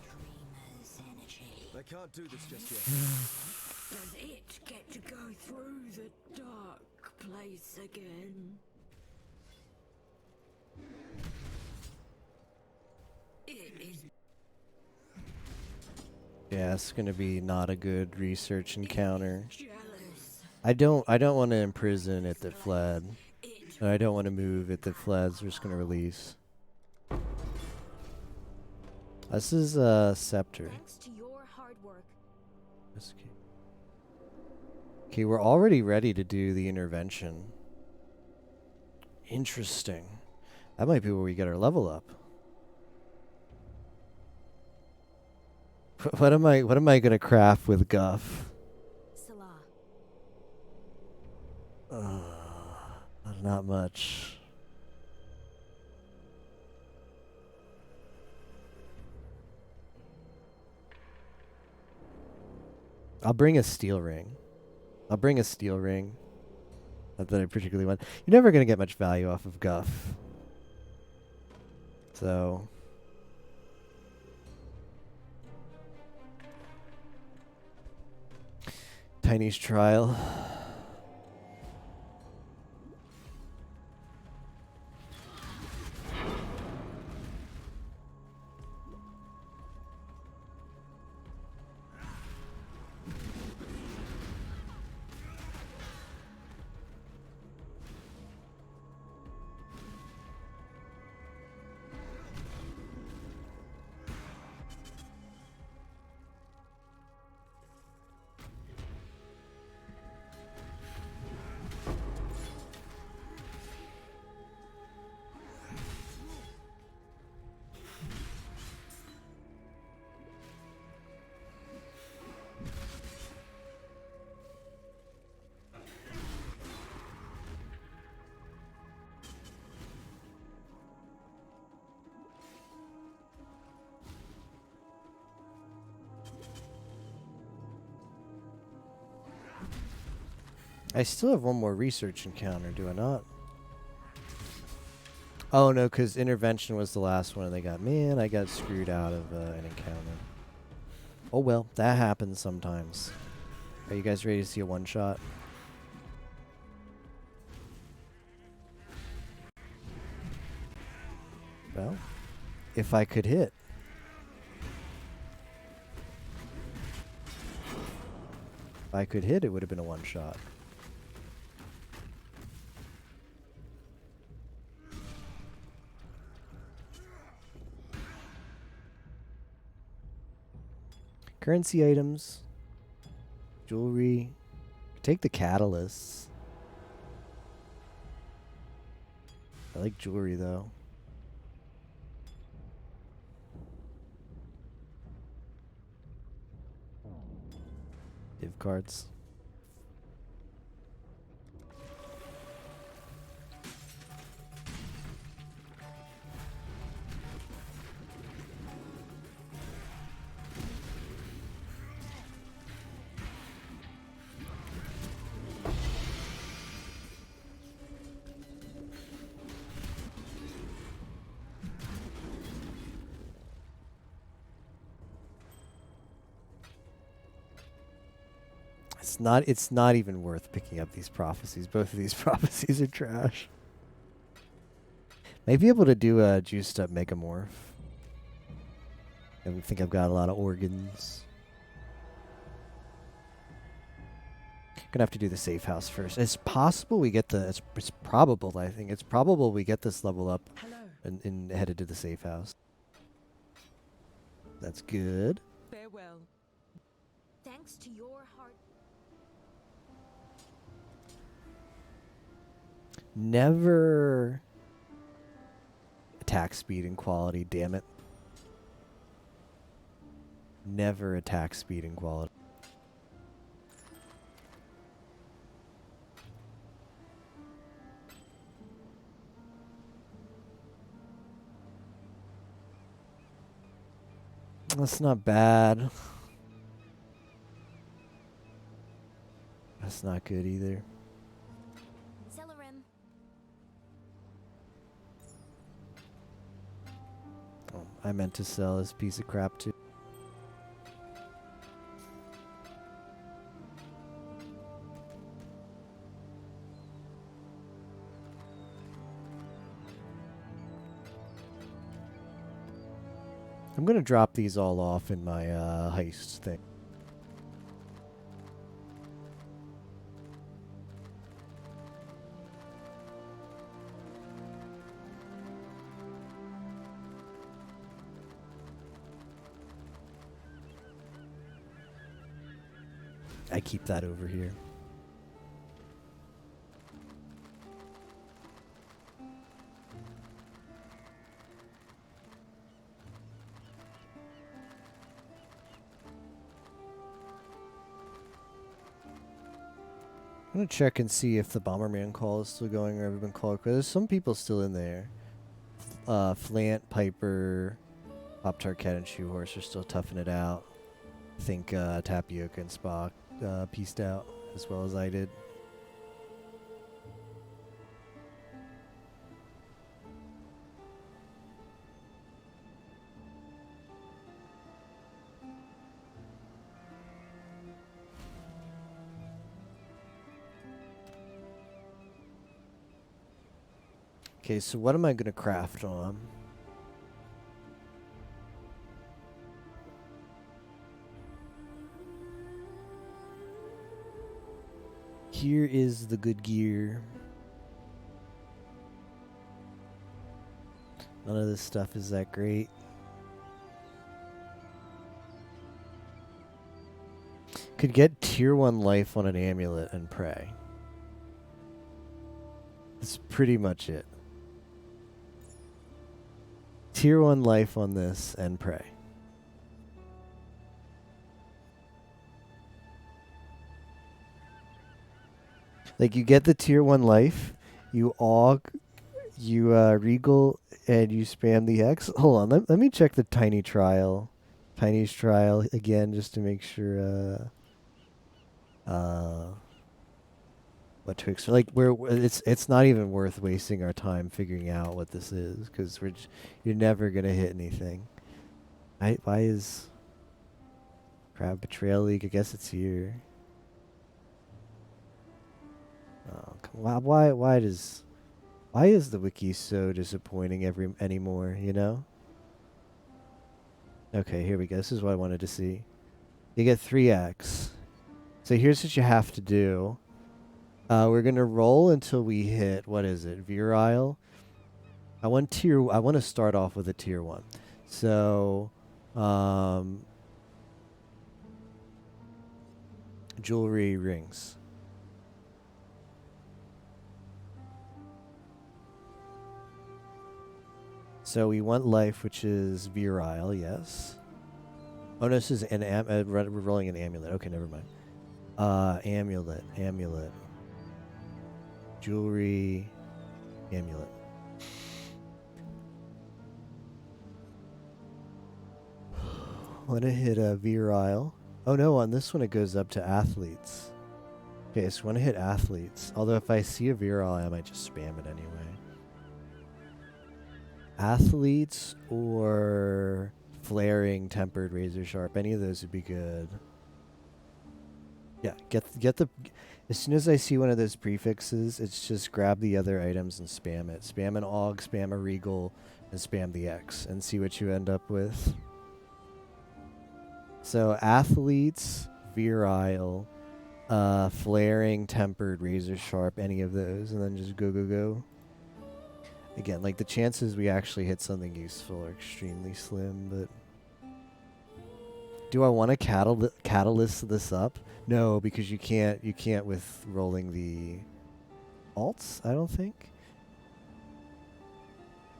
Dreamer's energy. I can't do this just yet. Does it get to go through the dark place again? It is Yeah, it's gonna be not a good research encounter. jealous. I don't want to imprison it that fled. It And I don't want to move it that fled, so we're just gonna release. This is Scepter. Thanks to your hard work. Okay, we're already ready to do the intervention. Interesting. That might be where we get our level up. What am I gonna craft with Guff? Salah. Not much. I'll bring a steel ring. Not that I particularly want. You're never gonna get much value off of Guff. So Tiny's trial. I still have one more research encounter, do I not? Oh no, because intervention was the last one and they got, man, I got screwed out of an encounter. Oh well, that happens sometimes. Are you guys ready to see a one-shot? Well, if I could hit. If I could hit, it would have been a one-shot. Currency items. Jewelry. Take the catalysts. I like jewelry though. Div cards. It's not even worth picking up these prophecies. Both of these prophecies are trash. Maybe able to do a juiced up megamorph. I think I've got a lot of organs. Gonna have to do the safe house first. It's possible we get the it's probable, I think. It's probable we get this level up and headed to the safe house. That's good. Farewell. Thanks to your hard. Never attack speed and quality, damn it. Never attack speed and quality. That's not bad. That's not good either. Celerim. Oh, I meant to sell this piece of crap too. I'm gonna drop these all off in my heist thing. I keep that over here. I'm gonna check and see if the Bomberman call is still going or everyone called. Cause there's some people still in there. Flant, Piper, Pop-Tart, Cat, and Shoe Horse are still toughing it out. I think Tapioca and Spock pieced out as well as I did. Okay, so what am I gonna craft on? Here is the good gear. None of this stuff is that great. Could get tier 1 life on an amulet and pray. That's pretty much it. Tier 1 life on this and pray. Like, you get the tier 1 life, you aug, you regal, and you spam the X. Hold on, let me check the tiny trial. Tiny's trial again, just to make sure what to expect. Like, it's not even worth wasting our time figuring out what this is, because you're never gonna hit anything. Why is Crab Betrayal League? I guess it's here. Oh, why is the wiki so disappointing anymore, you know? Okay, here we go. This is what I wanted to see. You get 3x. So here's what you have to do. We're gonna roll until we hit, what is it, virile? I want to start off with a tier 1. So jewelry rings. So we want life, which is virile, yes. Oh no, this is we're rolling an amulet. Okay, never mind. Amulet. Jewelry, amulet. Want to hit a virile. Oh no, on this one it goes up to athletes. Okay, so want to hit athletes. Although if I see a virile, I might just spam it anyway. Athletes or flaring, tempered, razor sharp. Any of those would be good. Yeah, get the. As soon as I see one of those prefixes, it's just grab the other items and spam it. Spam an aug, spam a regal, and spam the X, and see what you end up with. So athletes, virile, flaring, tempered, razor sharp, any of those, and then just go. Again, like, the chances we actually hit something useful are extremely slim, but do I want to catalyst this up? No, because you can't with rolling the alts, I don't think.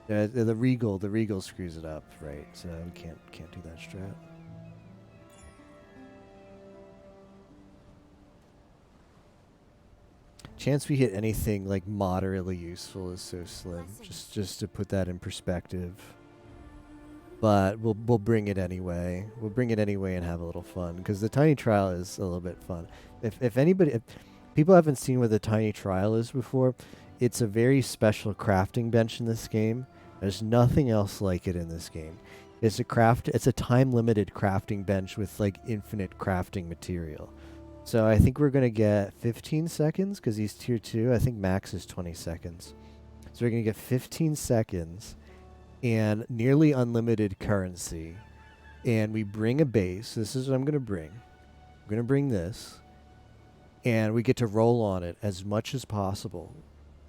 The regal screws it up, right? So we can't do that strat. Chance we hit anything like moderately useful is so slim. Just to put that in perspective. But we'll bring it anyway. We'll bring it anyway and have a little fun, because the tiny trial is a little bit fun. If people haven't seen what the tiny trial is before, it's a very special crafting bench in this game. There's nothing else like it in this game. It's a time limited crafting bench with like infinite crafting material. So I think we're going to get 15 seconds because he's tier 2. I think max is 20 seconds. So we're going to get 15 seconds and nearly unlimited currency. And we bring a base. This is what I'm going to bring. I'm going to bring this. And we get to roll on it as much as possible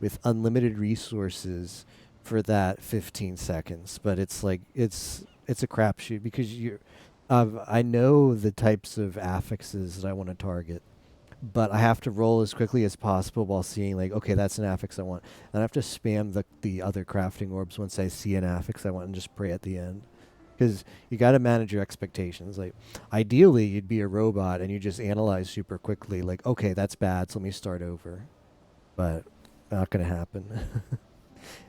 with unlimited resources for that 15 seconds. But it's like, it's a crapshoot because I know the types of affixes that I want to target. but I have to roll as quickly as possible while seeing like, okay, that's an affix I want. And I have to spam the other crafting orbs once I see an affix I want and just pray at the end. Because you got to manage your expectations. Like, ideally, you'd be a robot and you just analyze super quickly. Like, okay, that's bad, so let me start over. But not gonna happen.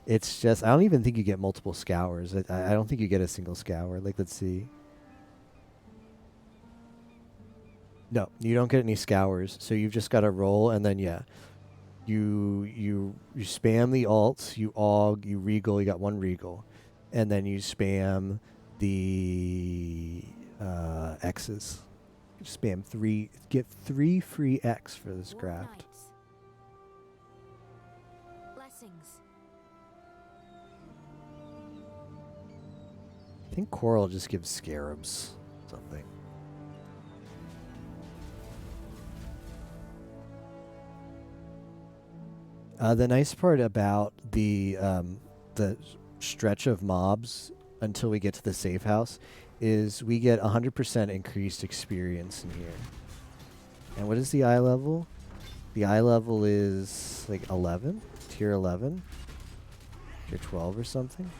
It's just I don't even think you get multiple scours. I don't think you get a single scour. Like, let's see. No, you don't get any scours. So you've just got to roll, and then yeah, you spam the alts. You aug. You regal. You got one regal, and then you spam the X's. Spam 3. Get 3 free X for this craft. Blessings. I think Coral just gives scarabs something. The nice part about the stretch of mobs until we get to the safe house is we get 100% increased experience in here. And what is the eye level? The eye level is like 11, tier 11, tier 12 or something.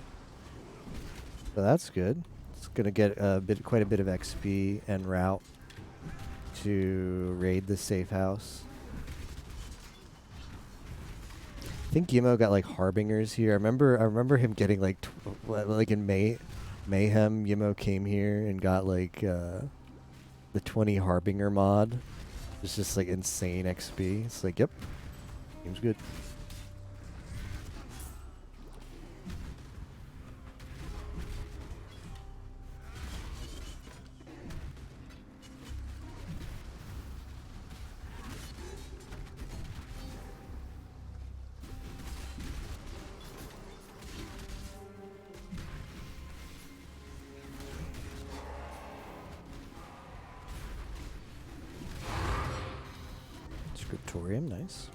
So that's good. It's gonna get quite a bit of XP en route to raid the safe house. I think Gimo got like harbingers here. I remember him getting like like in Mayhem. Yimo came here and got like the 20 harbinger mod. It's just like insane XP. It's like, yep, seems good. Scriptorium, nice.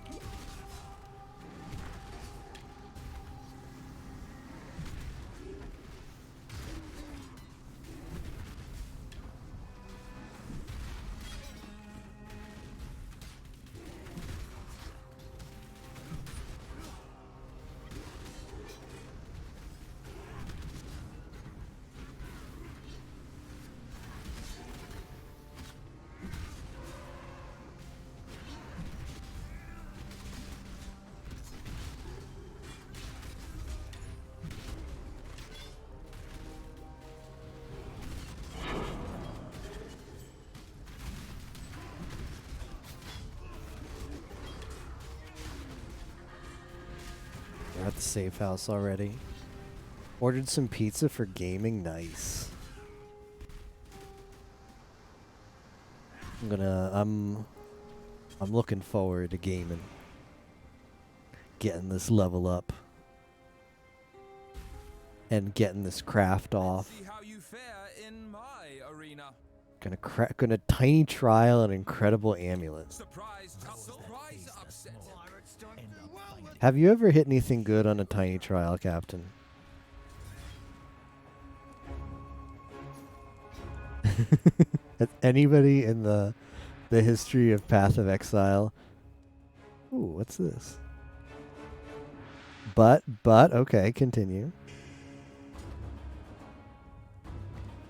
We're at the safe house already. Ordered some pizza for gaming, nice. I'm looking forward to gaming. Getting this level up. And getting this craft off. See how you fare in my arena. Gonna tiny trial an incredible amulet. Surprise, surprise, upset. Have you ever hit anything good on a tiny trial, Captain? Has anybody in the history of Path of Exile? Ooh, what's this? But okay, continue.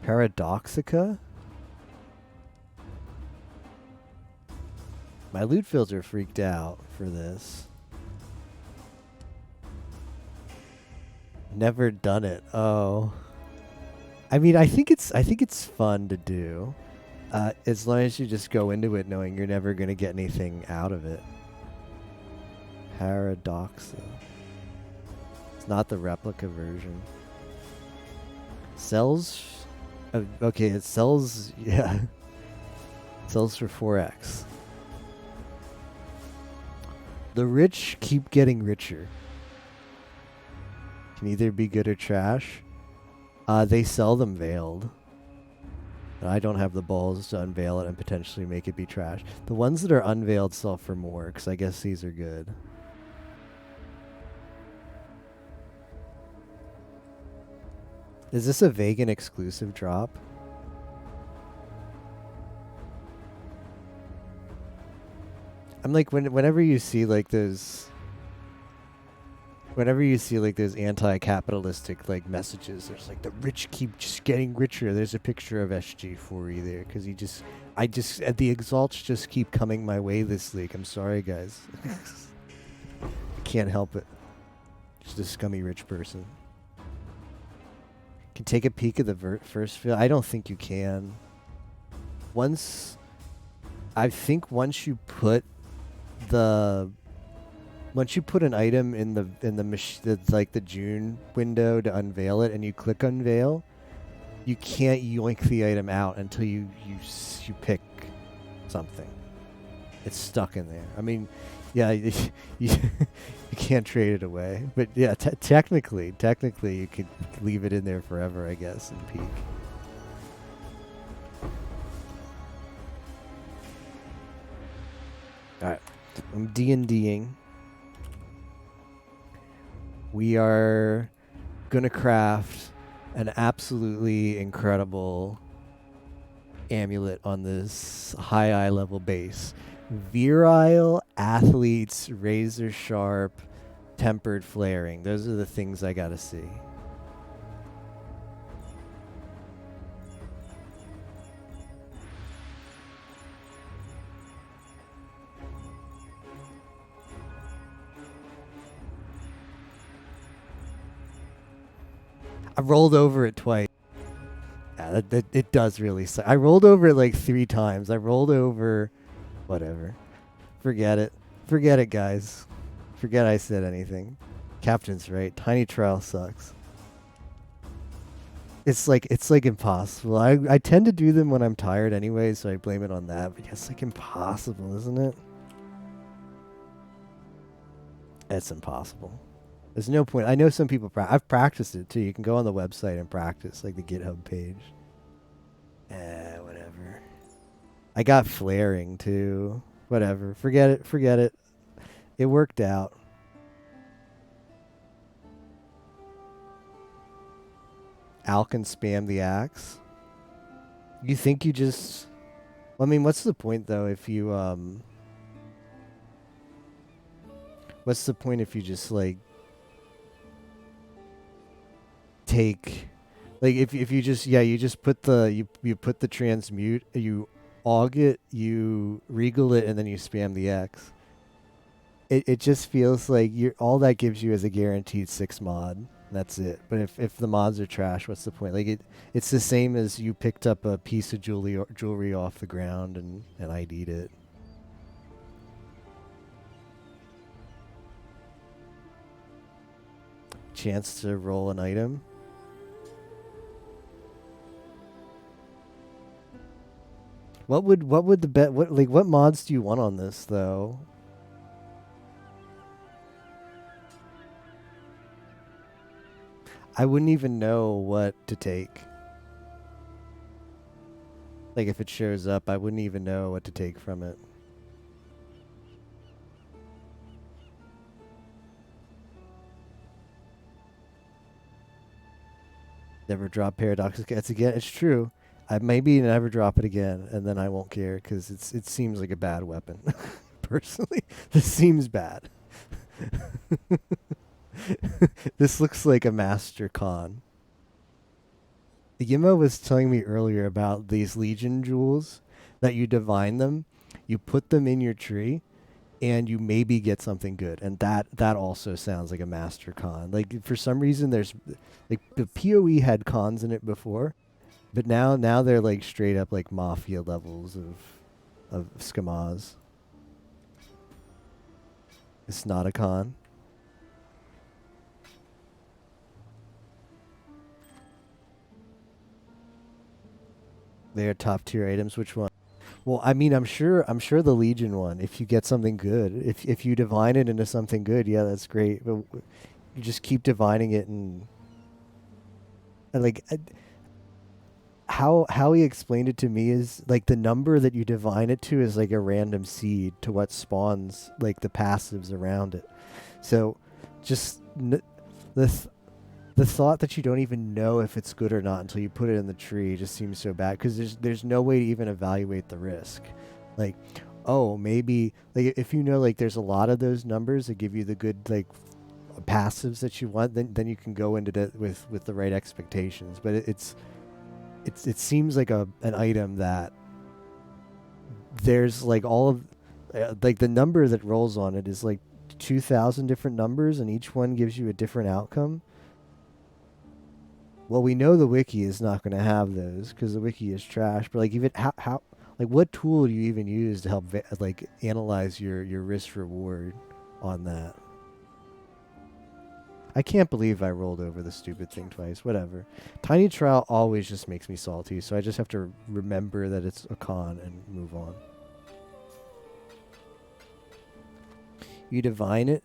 Paradoxica? My loot fields are freaked out for this. Never done it. Oh. I mean, I think it's fun to do. As long as you just go into it knowing you're never going to get anything out of it. Paradoxa. It's not the replica version. Sells... okay, it sells... yeah. Sells for 4x. The rich keep getting richer. Can either be good or trash. They sell them veiled. I don't have the balls to unveil it and potentially make it be trash. The ones that are unveiled sell for more, because I guess these are good. Is this a vegan exclusive drop? I'm like whenever you see like those anti-capitalistic like messages, there's like the rich keep just getting richer. There's a picture of SG4E there because the exalts just keep coming my way this league. I'm sorry, guys. I can't help it. Just a scummy rich person. Can take a peek at the first field. I don't think you can. I think once you put an item in the June window to unveil it, and you click unveil, you can't yoink the item out until you pick something. It's stuck in there. I mean, yeah, you can't trade it away. But yeah, technically, you could leave it in there forever, I guess, and peek. All right, I'm D&Ding. We are gonna craft an absolutely incredible amulet on this high eye level base. Virile athletes, razor sharp, tempered flaring. Those are the things I gotta see. I rolled over it twice. Yeah, it does really suck. I rolled over it like 3 times. I rolled over... Whatever. Forget it. Forget it, guys. Forget I said anything. Captain's right. Tiny trial sucks. It's like impossible. I tend to do them when I'm tired anyway, so I blame it on that. But yeah, it's like impossible, isn't it? It's impossible. There's no point. I know some people... I've practiced it, too. You can go on the website and practice, like the GitHub page. Whatever. I got flaring, too. Whatever. Forget it. Forget it. It worked out. Al can spam the axe. You think you just... I mean, what's the point, though, if you... What's the point if you just, like... take... Like, if you just... Yeah, you just put the... You put the transmute, you aug it, you regal it, and then you spam the X. It just feels like all that gives you is a guaranteed 6 mod. That's it. But if the mods are trash, what's the point? Like it's the same as you picked up a piece of jewelry off the ground and ID'd it. Chance to roll an item. What would the bet? What mods do you want on this though? I wouldn't even know what to take. Like if it shows up, I wouldn't even know what to take from it. Never drop Paradox Cats again. It's true. I maybe never drop it again, and then I won't care because it seems like a bad weapon. Personally, this seems bad. This looks like a master con. Yima was telling me earlier about these Legion jewels that you divine them, you put them in your tree, and you maybe get something good. And that also sounds like a master con. Like for some reason there's like the PoE had cons in it before, but now they're like straight up like mafia levels of scamas. It's not a con. They are top tier items. Which one? Well, I mean, I'm sure the Legion one. If you get something good, if you divine it into something good, yeah, that's great. But you just keep divining it, and like how he explained it to me is like the number that you divine it to is like a random seed to what spawns like the passives around it. So just the thought that you don't even know if it's good or not until you put it in the tree just seems so bad because there's no way to even evaluate the risk. Like, oh, maybe like if you know like there's a lot of those numbers that give you the good like passives that you want, then you can go into that with the right expectations. But it seems like an item that there's like all of like the number that rolls on it is like 2,000 different numbers, and each one gives you a different outcome. Well, we know the wiki is not going to have those because the wiki is trash. But like, even how like what tool do you even use to help like analyze your risk reward on that? I can't believe I rolled over the stupid thing twice. Whatever. Tiny trial always just makes me salty, so I just have to remember that it's a con and move on. You divine it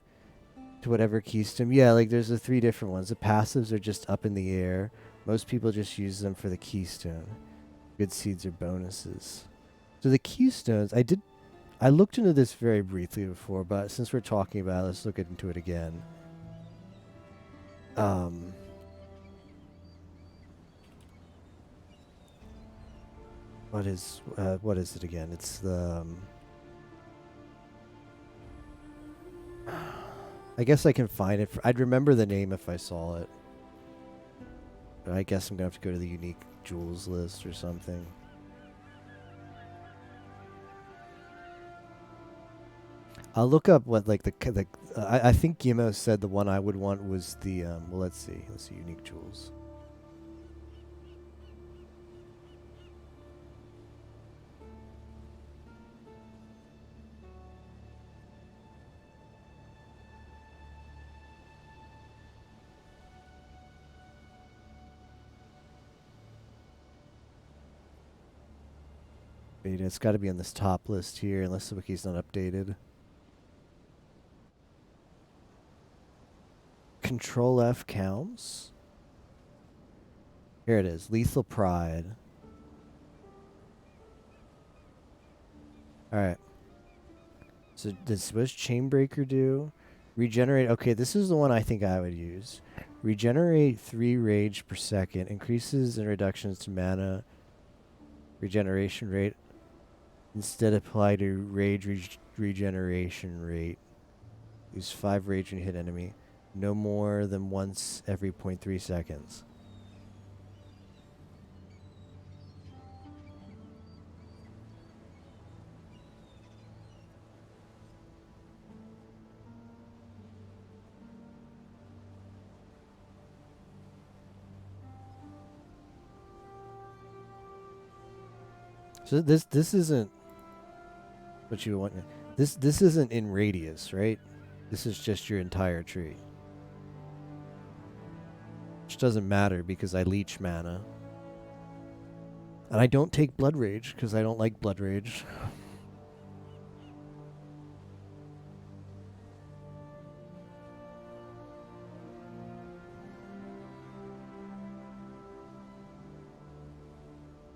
to whatever keystone. Yeah, like there's the 3 different ones. The passives are just up in the air. Most people just use them for the keystone. Good seeds are bonuses. So the keystones, I looked into this very briefly before, but since we're talking about it, let's look into it again. What is it again? It's the I guess I can find it. I'd remember the name if I saw it. But I guess I'm gonna have to go to the unique jewels list or something. I'll look up what like I think Gimo said the one I would want was the well, let's see unique jewels. Beta, it's got to be on this top list here unless the wiki's not updated. Control F counts. Here it is. Lethal Pride. Alright. So what does Chainbreaker do? Regenerate. Okay, this is the one I think I would use. Regenerate 3 rage per second. Increases and reductions to mana regeneration rate. Instead apply to rage regeneration rate. Use 5 rage when you hit enemy. No more than once every 0.3 seconds. So this isn't what you want. This isn't in radius, right? This is just your entire tree. Which doesn't matter because I leech mana. And I don't take Blood Rage because I don't like Blood Rage.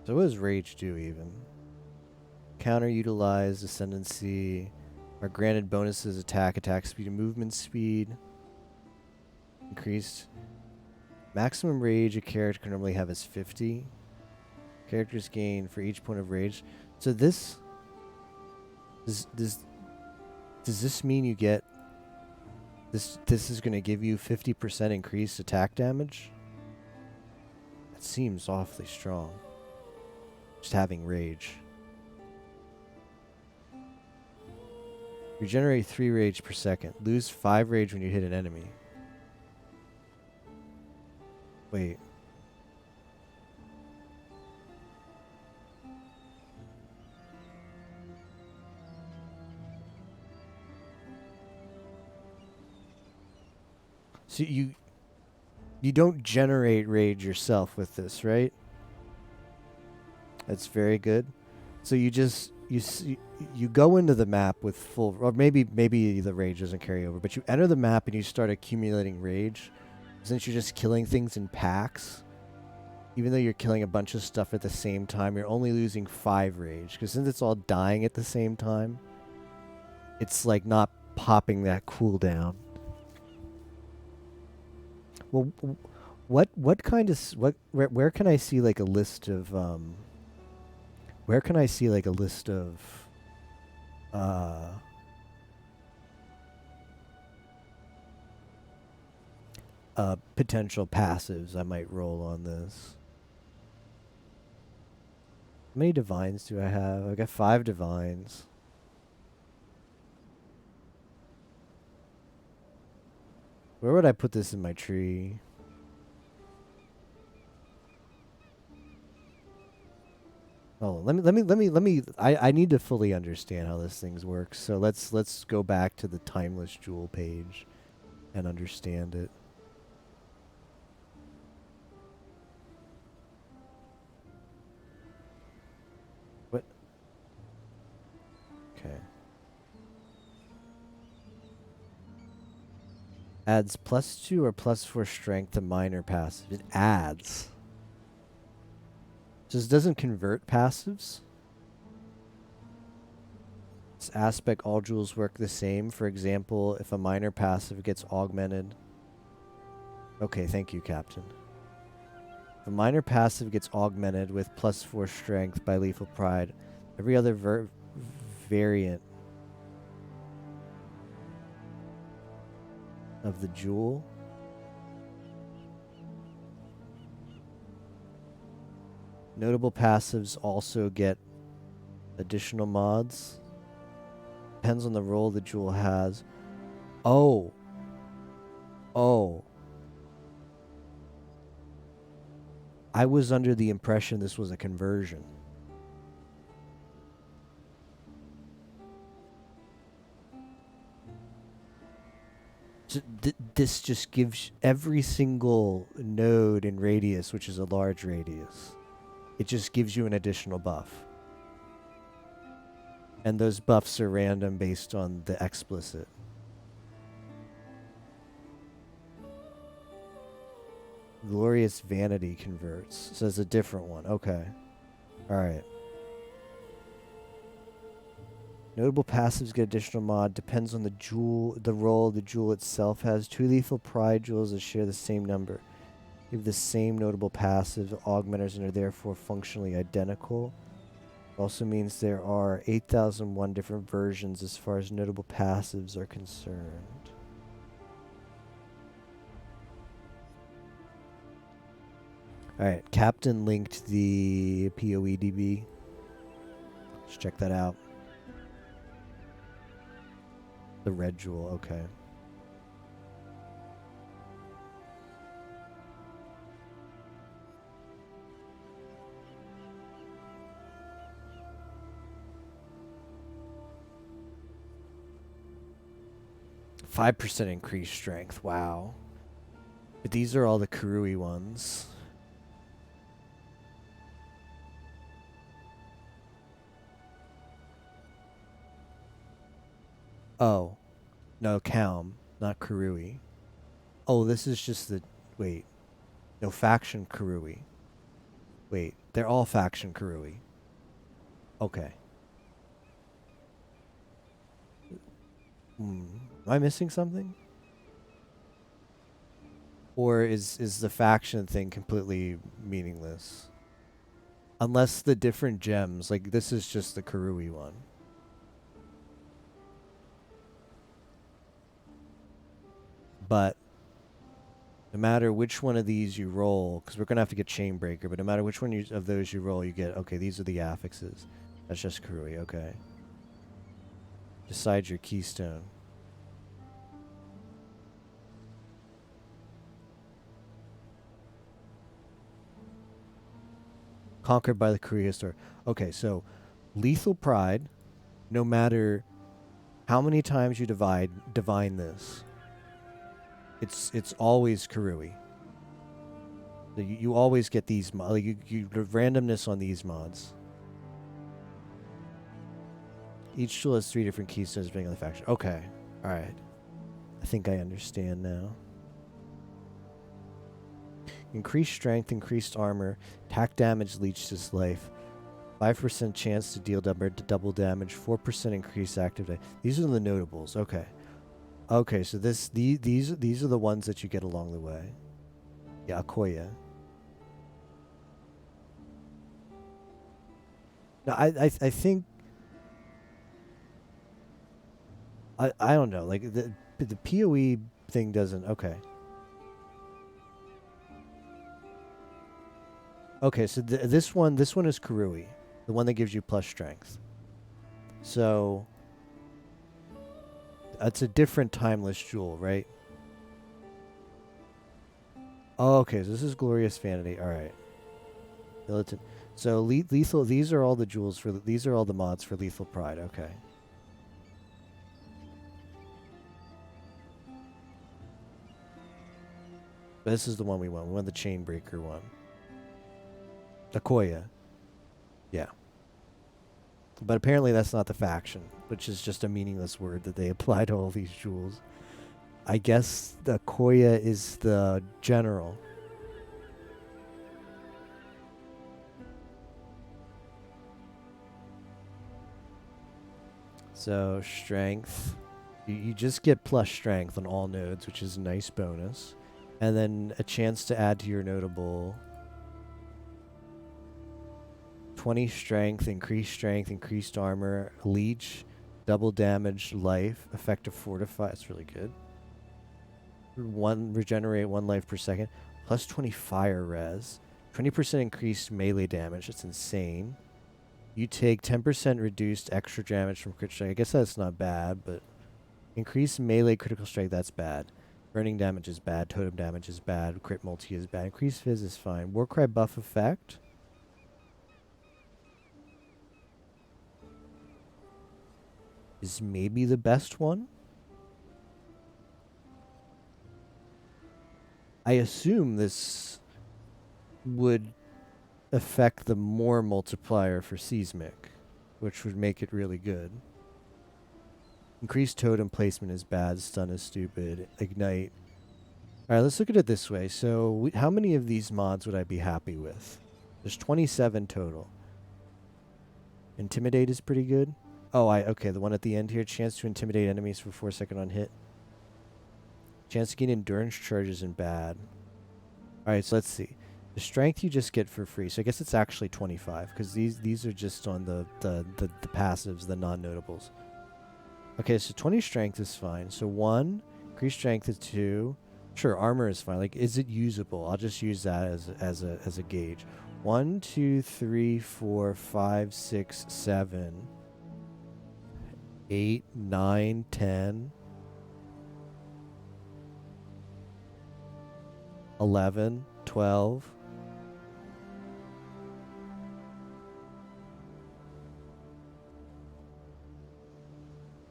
So what does Rage do even? Counter utilize, Ascendancy, are granted bonuses, attack speed, and movement speed. Increased. Maximum rage a character can normally have is 50. Characters gain for each point of rage. So this does this mean you get this is going to give you 50% increased attack damage? That seems awfully strong. Just having rage. Regenerate 3 rage per second. Lose 5 rage when you hit an enemy. Wait. So you don't generate rage yourself with this, right? That's very good. So you just you go into the map with full, or maybe the rage doesn't carry over, but you enter the map and you start accumulating rage. Since you're just killing things in packs, even though you're killing a bunch of stuff at the same time, you're only losing 5 rage. Because since it's all dying at the same time, it's like not popping that cooldown. Well, what kind of where can I see like a list of where can I see like a list of Potential passives I might roll on this. How many divines do I have? I got 5 divines. Where would I put this in my tree? Oh, let me. I need to fully understand how this thing works. So let's go back to the timeless jewel page and understand it. What? Okay. Adds +2 or +4 strength to minor passive. It adds. Just doesn't convert passives. This aspect, all jewels work the same. For example, if a minor passive gets augmented. Okay, thank you, Captain. If a minor passive gets augmented with +4 strength by lethal pride, every other variant of the jewel notable passives also get additional mods. Depends on the role the jewel has. Oh. I was under the impression this was a conversion. So this just gives every single node in radius, which is a large radius, it just gives you an additional buff. And those buffs are random based on the explicit. Glorious Vanity converts. So it's a different one. Okay. Alright. Notable passives get additional mod. Depends on the jewel, the role the jewel itself has. 2 lethal pride jewels that share the same number give the same notable passive augmenters and are therefore functionally identical. Also means there are 8,001 different versions as far as notable passives are concerned. Alright, Captain linked the POEDB. Let's check that out. The red jewel, okay. %5 increased strength, wow. But these are all the Kurui ones. Oh. No, Kalm, not Kurui. Oh, this is just the... Wait. No, faction Kurui. Wait, they're all faction Kurui. Okay. Am I missing something? Or is the faction thing completely meaningless? Unless the different gems, like this is just the Kurui one. But no matter which one of these you roll, because we're going to have to get Chainbreaker, but no matter which one of those you roll, you get, okay, these are the affixes. That's just Kurui, okay. Decide your keystone. Conquered by the Korea store. Okay, so lethal pride, no matter how many times you divine this, it's always Kurui. So you always get these like you randomness on these mods. Each tool has 3 different keystones depending on the faction. Okay, all right. I think I understand now. Increased strength, increased armor, attack damage leeches life, 5% chance to deal double damage, 4% increased active day. These are the notables. Okay. Okay, so these are the ones that you get along the way. Yeah, Akoya. No, I think I don't know. Like the PoE thing doesn't. Okay. Okay, so this one is Karui, the one that gives you plus strength. So that's a different timeless jewel, right? Oh, okay, so this is glorious vanity. All right. Militant. So lethal. These are all the jewels for. These are all the mods for lethal pride. Okay. But this is the one we want. We want the chain breaker one. Akoya. Yeah. But apparently that's not the faction, which is just a meaningless word that they apply to all these jewels. I guess the Akoya is the general. So strength. You just get plus strength on all nodes, which is a nice bonus. And then a chance to add to your notable 20 strength, increased armor, leech, double damage, life, effective fortify. That's really good. Regenerate 1 life per second. Plus 20 fire res. 20% increased melee damage. That's insane. You take 10% reduced extra damage from crit strike. I guess that's not bad, but increased melee critical strike, that's bad. Burning damage is bad. Totem damage is bad. Crit multi is bad. Increased fizz is fine. Warcry buff effect. Is maybe the best one. I assume this would affect the more multiplier for Seismic, which would make it really good. Increased totem placement is bad. Stun is stupid. Ignite. Alright, let's look at it this way. So, how many of these mods would I be happy with? There's 27 total. Intimidate is pretty good. Oh, okay, the one at the end here. Chance to intimidate enemies for 4 seconds on hit. Chance to gain endurance charges and bad. Alright, so let's see. The strength you just get for free. So I guess it's actually 25, because these are just on the passives, the non-notables. Okay, so 20 strength is fine. So 1, increased strength is 2. Sure, armor is fine. Like, is it usable? I'll just use that as a gauge. 1, 2, 3, 4, 5, 6, 7, 8, 9, 10, 11, 12.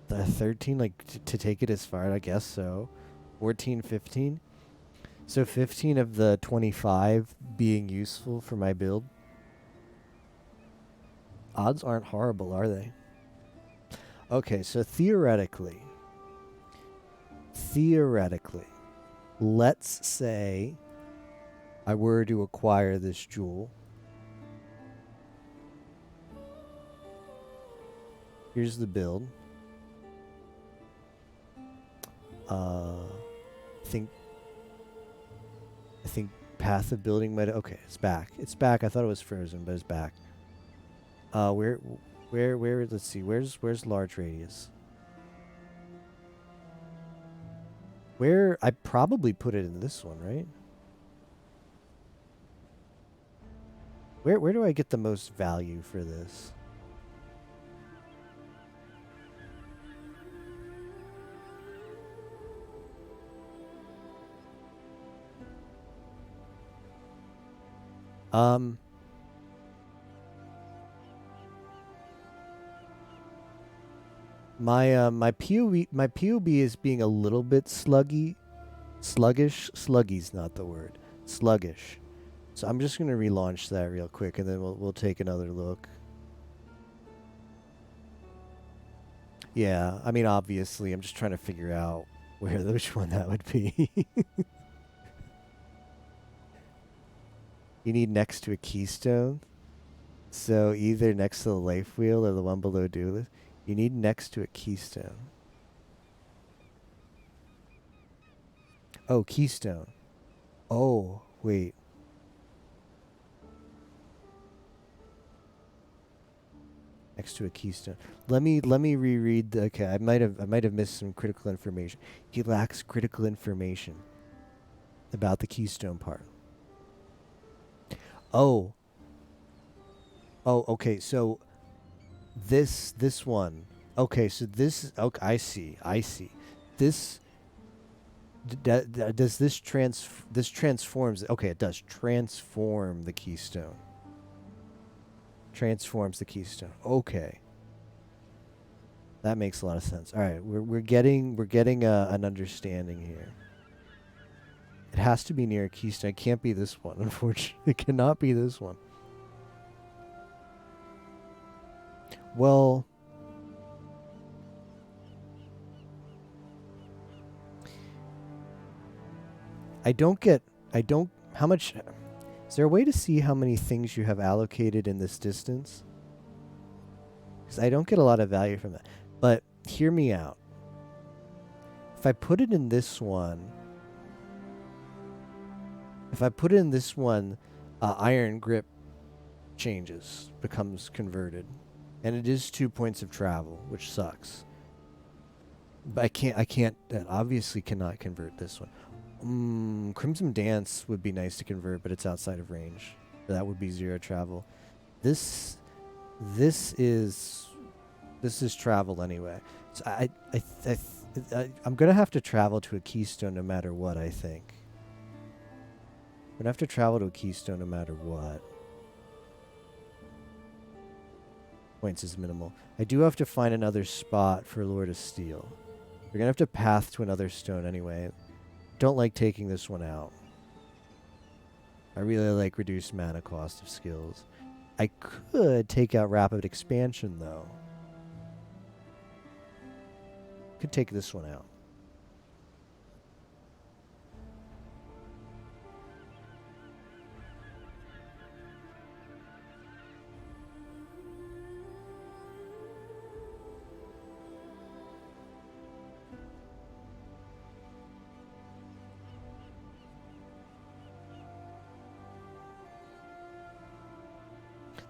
The 13, like, to take it as far, I guess so. 14, 15. So 15 of the 25 being useful for my build. Odds aren't horrible, are they? Okay, so theoretically, let's say I were to acquire this jewel. Here's the build. I think path of building might. Okay, it's back. It's back. I thought it was frozen, but it's back. Where? Let's see. Where's large radius? Where? I probably put it in this one, right? Where do I get the most value for this? My POB is being a little bit sluggish. Sluggy's not the word. Sluggish. So I'm just gonna relaunch that real quick, and then we'll take another look. Yeah, I mean, obviously, I'm just trying to figure out which one that would be. You need next to a keystone. So either next to the life wheel or the one below duelist. You need next to a keystone. Oh, keystone. Oh, wait. next to a keystone. Let me reread the. Okay, I might have missed some critical information. He lacks critical information about the keystone part. Oh. Oh, okay. So this one. Okay, so this. Okay, I see. This. Does this this transforms? Okay, it does transform the keystone. Transforms the keystone. Okay, that makes a lot of sense. All right, we're getting an understanding here. It has to be near a keystone. It can't be this one. Unfortunately, it cannot be this one. Well, I don't. How much? Is there a way to see how many things you have allocated in this distance? Because I don't get a lot of value from that. But hear me out. If I put it in this one, iron grip changes, becomes converted. And it is 2 points of travel, which sucks. But I obviously cannot convert this one. Crimson Dance would be nice to convert, but it's outside of range. That would be 0 travel. This is travel anyway. So I'm gonna have to travel to a keystone no matter what. I think I'm gonna have to travel to a keystone no matter what. Points is minimal. I do have to find another spot for Lord of Steel. We're gonna have to path to another stone anyway. Don't like taking this one out. I really like reduced mana cost of skills. I could take out rapid expansion though. Could take this one out.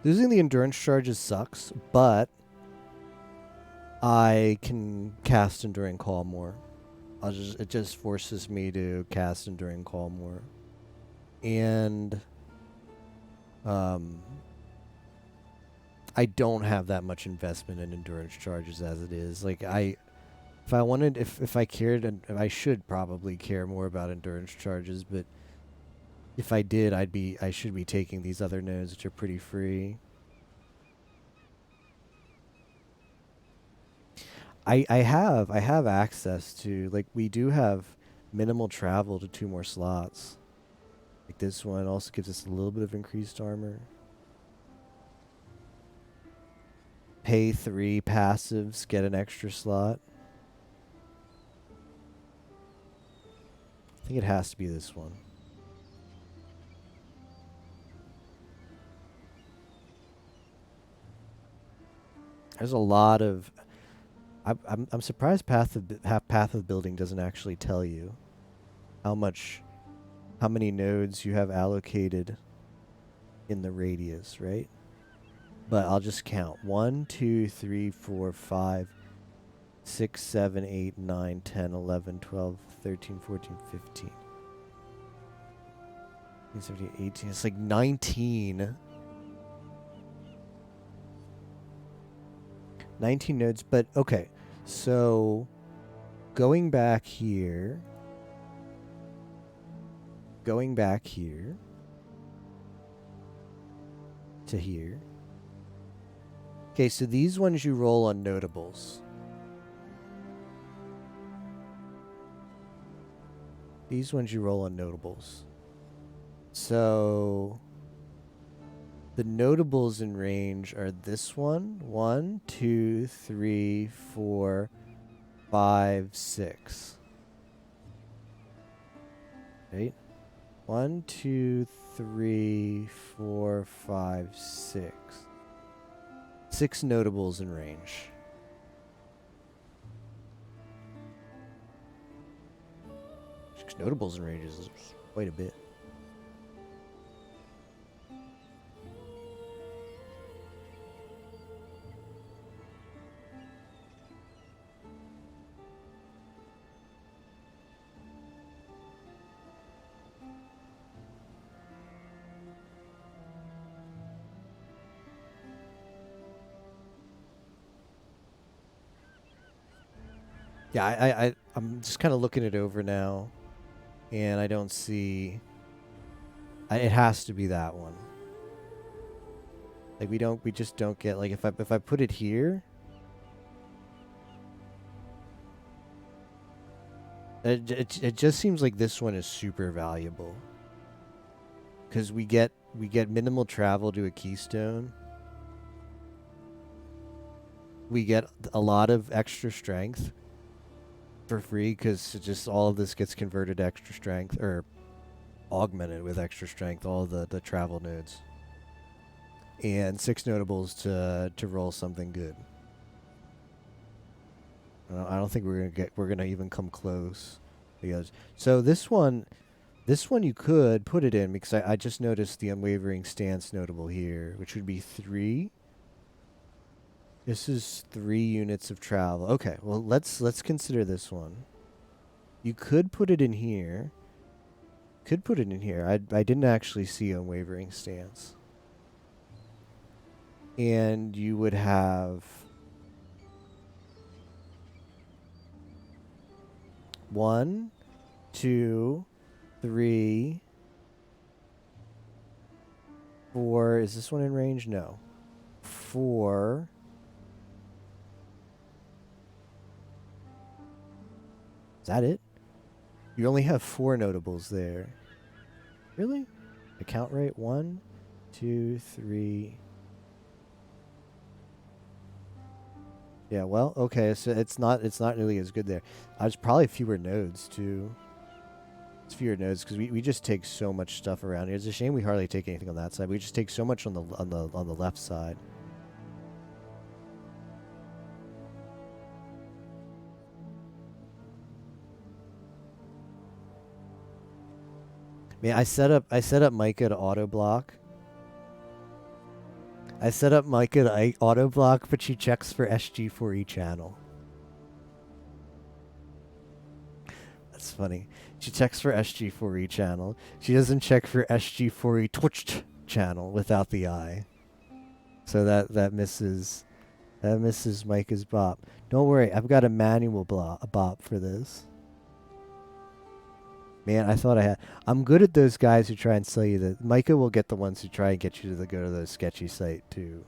Losing the endurance charges sucks, but I can cast Enduring Call more. It just forces me to cast Enduring Call more. And I don't have that much investment in endurance charges as it is. Like if I cared, and I should probably care more about endurance charges, but if I did, I should be taking these other nodes, which are pretty free. I have access to, like, we do have minimal travel to 2 more slots. Like this one also gives us a little bit of increased armor. Pay 3 passives, get an extra slot. I think it has to be this one. There's a lot of. I'm surprised Path of Building doesn't actually tell you how many nodes you have allocated in the radius, right? But I'll just count 1, 2, 3, 4, 5, 6, 7, 8, 9, 10, 11, 12, 13, 14, 15, 17, 18. It's like 19. 19 nodes, but okay. So going back here to here. Okay, so these ones you roll on notables. These ones you roll on notables. So the notables in range are this one. 1, 2, 3, 4, 5, 6. Right? 1, 2, 3, 4, 5, 6. 6 notables in range. Six notables in range is quite a bit. Yeah, I'm just kind of looking it over now, and I don't see. It has to be that one. Like we just don't get like if I put it here. It just seems like this one is super valuable. Because we get minimal travel to a keystone. We get a lot of extra strength for free because just all of this gets converted to extra strength or augmented with extra strength. All the travel nodes and 6 notables to roll something good. I don't think we're gonna even come close. Because so this one you could put it in because I just noticed the unwavering stance notable here, which would be 3. This is 3 units of travel. Okay, well let's consider this one. You could put it in here. I didn't actually see unwavering stance. And you would have 1, 2, 3, 4. Is this one in range? No. 4. Is that it? You only have 4 notables there. Really? I count right? 1, 2, 3. Yeah, well, okay, so it's not really as good there. There's probably fewer nodes too. It's fewer nodes because we just take so much stuff around here. It's a shame we hardly take anything on that side. We just take so much on the left side. Man, I set up Micah to auto block. I set up Micah to auto block, but she checks for SG for each channel. That's funny. She checks for SG for each channel. She doesn't check for SG for each Twitch channel without the I. So that misses Micah's bop. Don't worry, I've got a manual bop for this. Man, I thought I had. I'm good at those guys who try and sell you that. Micah will get the ones who try and get you to go to the sketchy site to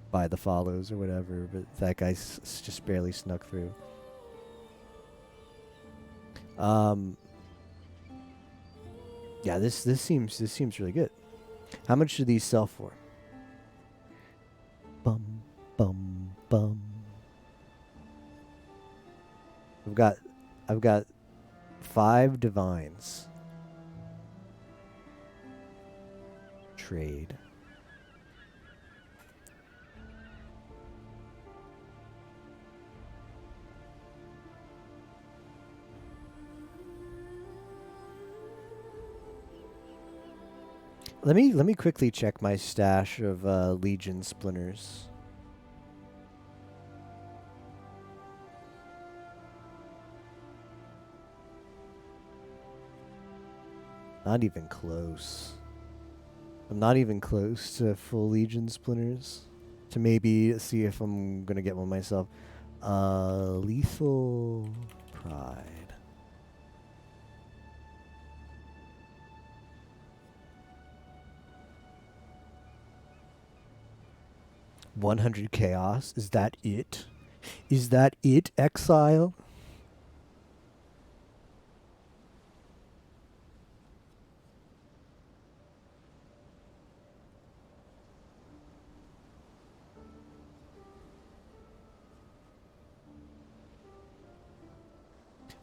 buy the follows or whatever. But that guy's just barely snuck through. Yeah, this seems really good. How much do these sell for? Bum bum bum. I've got 5 divines. Trade. Let me quickly check my stash of Legion splinters. Not even close. I'm not even close to full Legion splinters. To maybe see if I'm gonna get one myself. Lethal Pride. 100 chaos. Is that it? Is that it, Exile?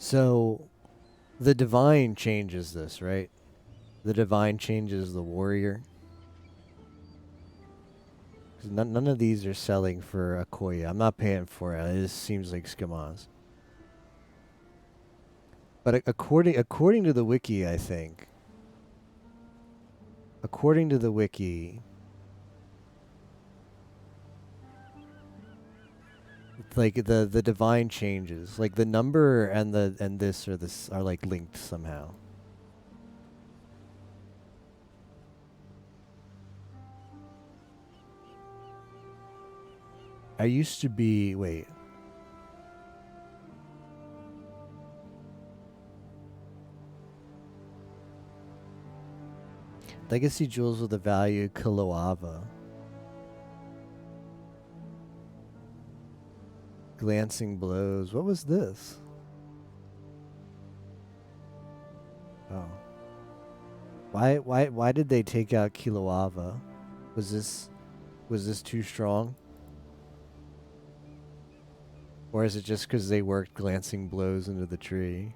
So, the divine changes this, right? The divine changes the warrior. None of these are selling for Akoya. I'm not paying for it. It just seems like scamas. But according to the wiki, I think. According to the wiki, like the divine changes, like the number and this are like linked somehow. I used to be, wait. Legacy jewels with a value Kiloava. Glancing blows. What was this? Oh. Why did they take out Kiloava? Was this too strong? Or is it just because they worked glancing blows into the tree?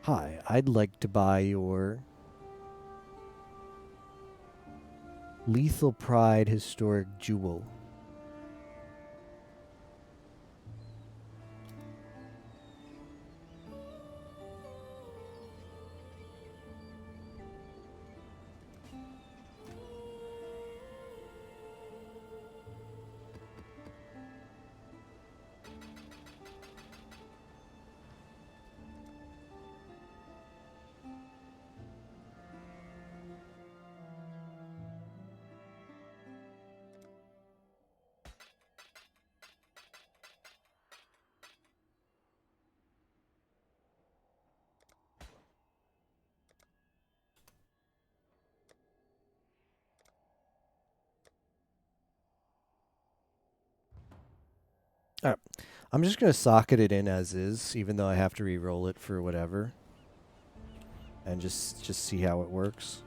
Hi, I'd like to buy your Lethal Pride Historic Jewel. Alright. I'm just going to socket it in as is, even though I have to re-roll it for whatever. And just see how it works.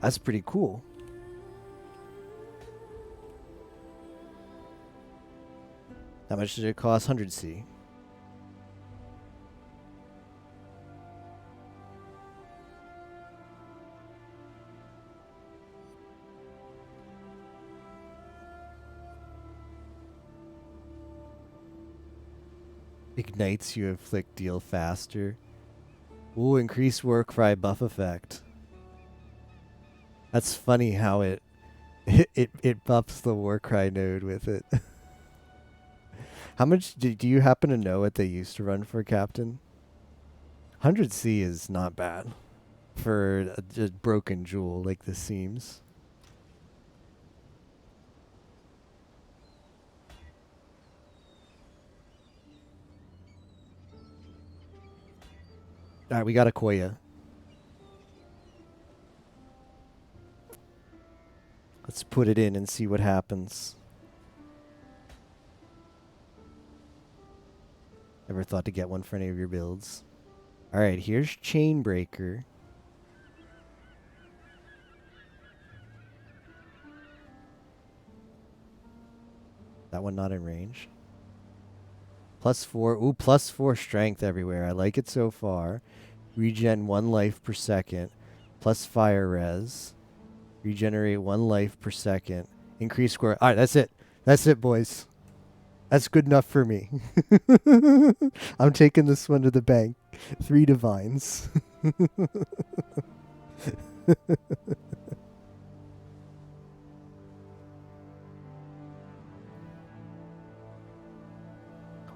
That's pretty cool. How much did it cost? 100C. Ignites you inflict deal faster. Ooh, increase war cry buff effect. That's funny how it buffs the war cry node with it. How much do you happen to know what they used to run for, Captain? 100C is not bad for a broken jewel like this seems. Alright, we got a Koya. Let's put it in and see what happens. Ever thought to get one for any of your builds? Alright, here's Chainbreaker. That one not in range. +4. Ooh, +4 strength everywhere. I like it so far. Regen 1 life per second. Plus fire res. Regenerate 1 life per second. Increase score. Alright, that's it. That's it, boys. That's good enough for me. I'm taking this one to the bank. 3 divines.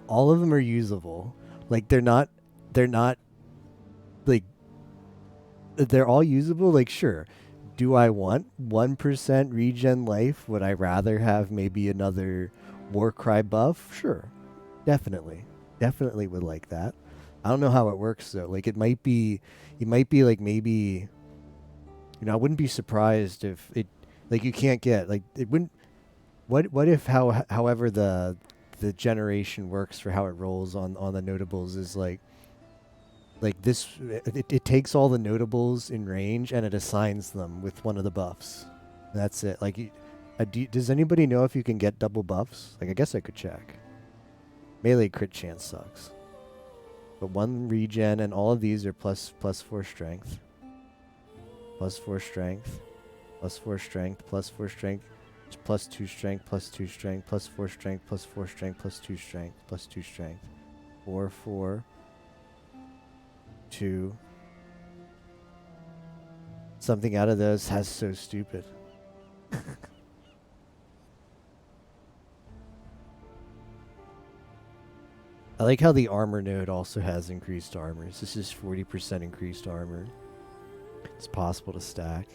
All of them are usable. Like they're not like they're all usable. Like sure. Do I want 1% regen life? Would I rather have maybe another Warcry buff? Sure. Definitely. Definitely would like that. I don't know how it works though. Like it might be like maybe, you know, I wouldn't be surprised if it, like you can't get, like it wouldn't, what if however the generation works for how it rolls on the notables is like this, it takes all the notables in range and it assigns them with one of the buffs. That's it. Like, does anybody know if you can get double buffs? Like, I guess I could check. Melee crit chance sucks. But 1 regen and all of these are +4 strength. +4 strength. +4 strength. +4 strength. +2 strength. +2 strength. +4 strength. +4 strength. +2 strength. +2 strength. 4, 4. 2. Something out of those has so stupid. I like how the armor node also has increased armor. So this is 40% increased armor. It's possible to stack.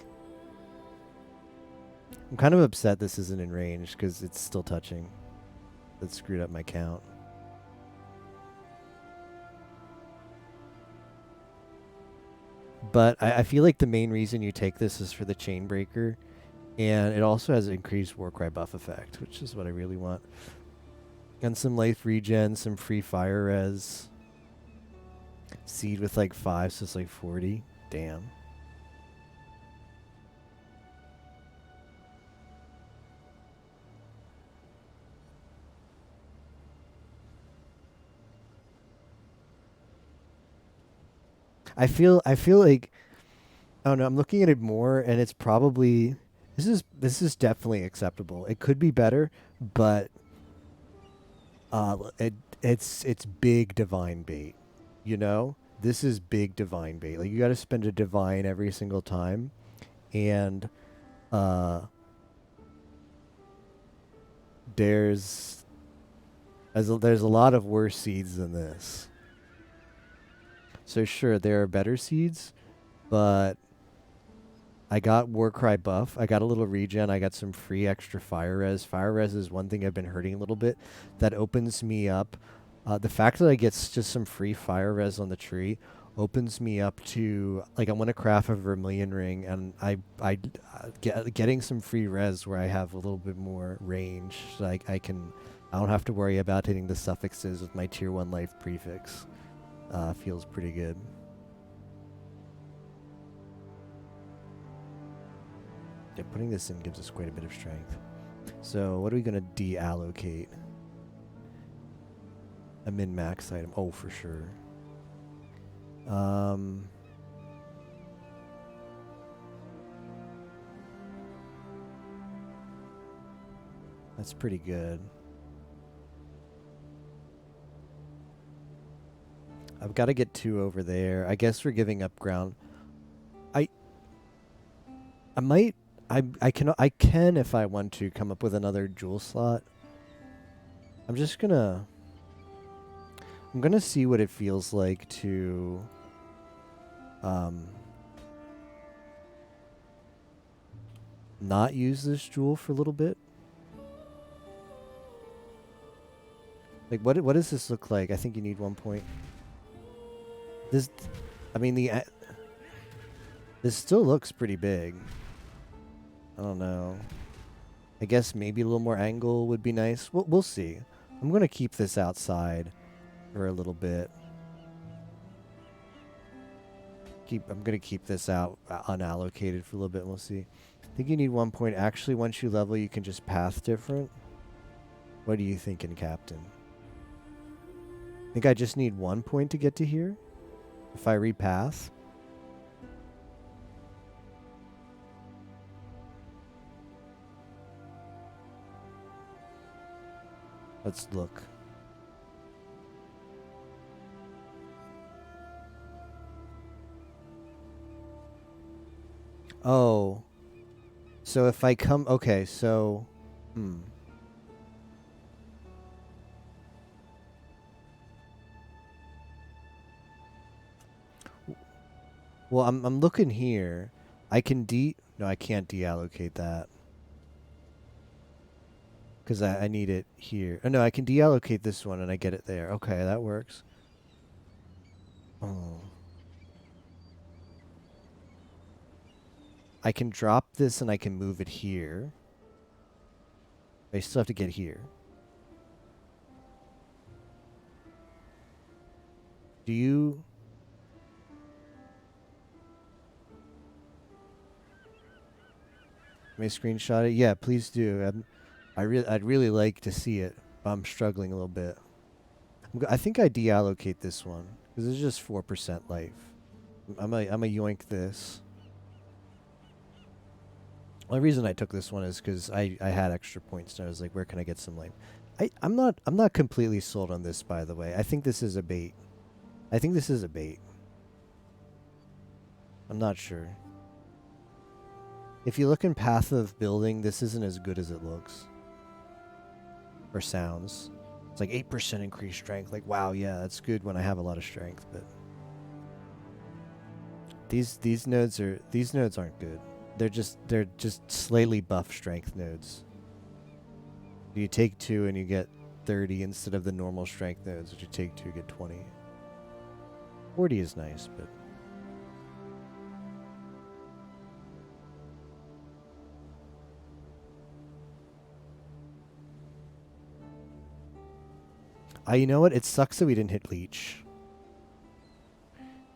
I'm kind of upset this isn't in range because it's still touching. That screwed up my count. But I feel like the main reason you take this is for the chain breaker, and it also has increased Warcry buff effect, which is what I really want. And some life regen, some free fire res. Seed with like 5, so it's like 40. Damn. I feel like, I don't know, I'm looking at it more and it's probably this is definitely acceptable. It could be better, but it's big divine bait. You know? This is big divine bait. Like you got to spend a divine every single time, and there's there's a lot of worse seeds than this. So sure, there are better seeds, but I got Warcry buff. I got a little regen. I got some free extra fire res. Fire res is one thing I've been hurting a little bit. That opens me up. The fact that I get just some free fire res on the tree opens me up to, like, I want to craft a Vermilion ring, and getting some free res where I have a little bit more range. So I don't have to worry about hitting the suffixes with my tier 1 life prefix. Feels pretty good. Yeah, putting this in gives us quite a bit of strength. So what are we going to deallocate? A min-max item. Oh, for sure. That's pretty good. I've got to get 2 over there. I guess we're giving up ground. I can if I want to come up with another jewel slot. I'm gonna see what it feels like to not use this jewel for a little bit. Like what does this look like? I think you need 1 point. This still looks pretty big. I don't know. I guess maybe a little more angle would be nice. We'll see. I'm going to keep this outside for a little bit. I'm going to keep this out unallocated for a little bit. We'll see. I think you need 1 point. Actually, once you level, you can just path different. What are you thinking, Captain? I think I just need 1 point to get to here. If I repath. Let's look. Oh. So if I come... Okay, so... Well, I'm looking here. I can No, I can't deallocate that. Because I need it here. Oh, no, I can deallocate this one and I get it there. Okay, that works. Oh. I can drop this and I can move it here. I still have to get here. Do you... May I screenshot it? Yeah, please do. I'd really like to see it, but I'm struggling a little bit. I think I deallocate this one because it's just 4% life. I'm a yoink this. The only reason I took this one is because I had extra points and I was like, where can I get some life? I'm not completely sold on this, by the way. I think this is a bait. I'm not sure. If you look in Path of Building, this isn't as good as it looks. Or sounds. It's like 8% increased strength. Like, wow, yeah, that's good when I have a lot of strength, but these nodes aren't good. they're just slightly buff strength nodes. You take 2 and you get 30 instead of the normal strength nodes, which you take 2 get 20. 40 is nice, but you know what? It sucks that we didn't hit leech.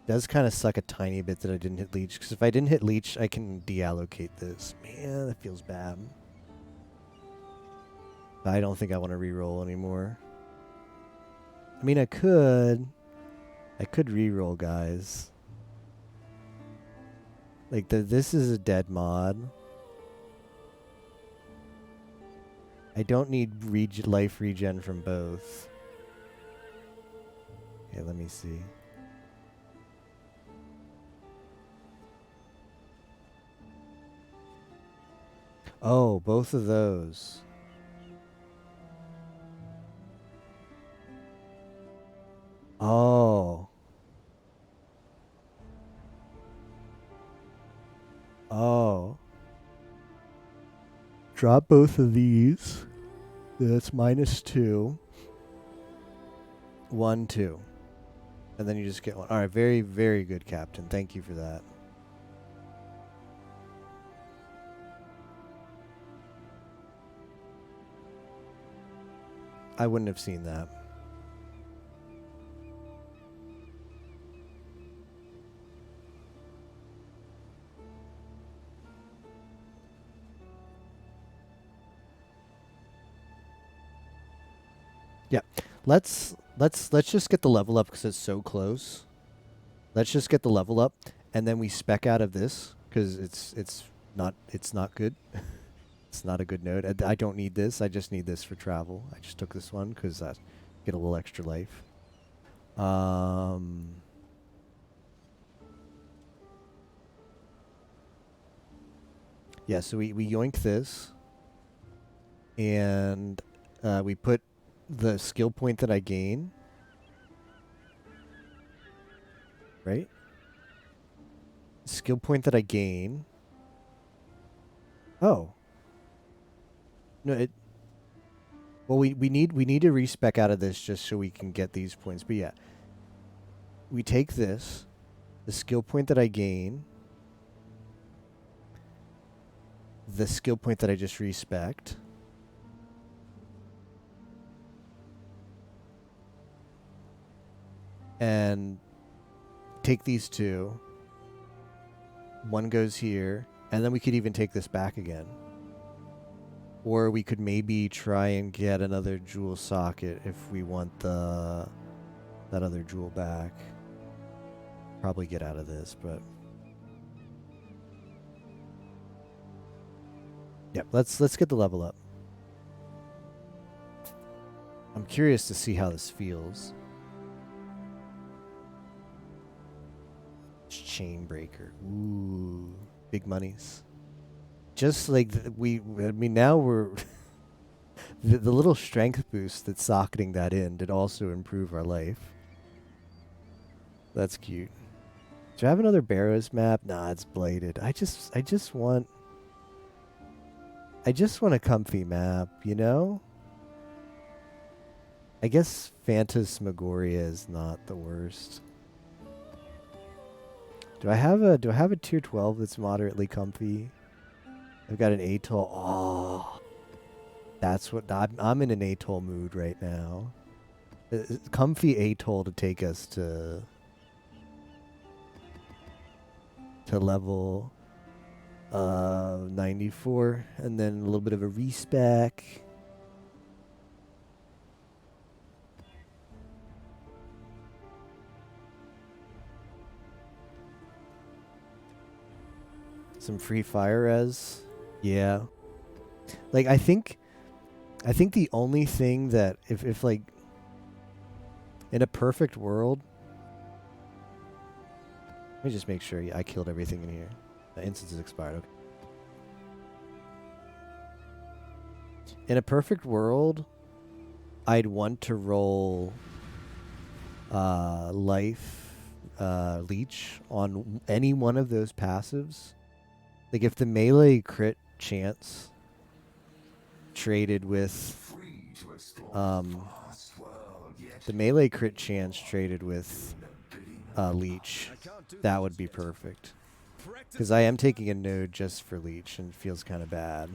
Does kind of suck a tiny bit that I didn't hit leech, because if I didn't hit leech, I can deallocate this. Man, that feels bad. I don't think I want to reroll anymore. I mean, I could reroll, guys. Like, this is a dead mod. I don't need life regen from both. Okay, let me see. Oh, both of those. Oh. Oh. Drop both of these. That's -2. 1, 2. And then you just get one. Alright, very, very good, Captain. Thank you for that. I wouldn't have seen that. Yeah. Let's just get the level up because it's so close. Let's just get the level up and then we spec out of this because it's not good. It's not a good node. I don't need this. I just need this for travel. I just took this one because I get a little extra life. Yeah, so we yoink this. And we put the skill point that I gain. Right? Skill point that I gain. Oh. No, well, we need to respec out of this just so we can get these points. But yeah, we take this, the skill point that I gain, the skill point that I just respect, and take these two. One goes here, and then we could even take this back again. Or we could maybe try and get another jewel socket if we want that other jewel back. Probably get out of this, but yep, let's get the level up. I'm curious to see how this feels. Chain breaker. Ooh, big monies. Just like now we're the little strength boost that's socketing that in did also improve our life. That's cute. Do I have another Barrows map? Nah, it's blighted. I just want a comfy map, you know? I guess Phantasmagoria is not the worst. Do I have a tier 12 that's moderately comfy? I've got an atoll. Oh, that's what I'm in an atoll mood right now. Comfy atoll to take us to level 94, and then a little bit of a respec. Some free fire res. Yeah. Like I think the only thing that if like in a perfect world, let me just make sure I killed everything in here. The instance is expired. Okay. In a perfect world, I'd want to roll life leech on any one of those passives Like if the melee crit chance traded with Free to explore um vast world yet. the melee crit chance traded with leech, I can't do that this would be just yet. perfect. Practice Because I am taking a node just for leech and it feels kind of bad.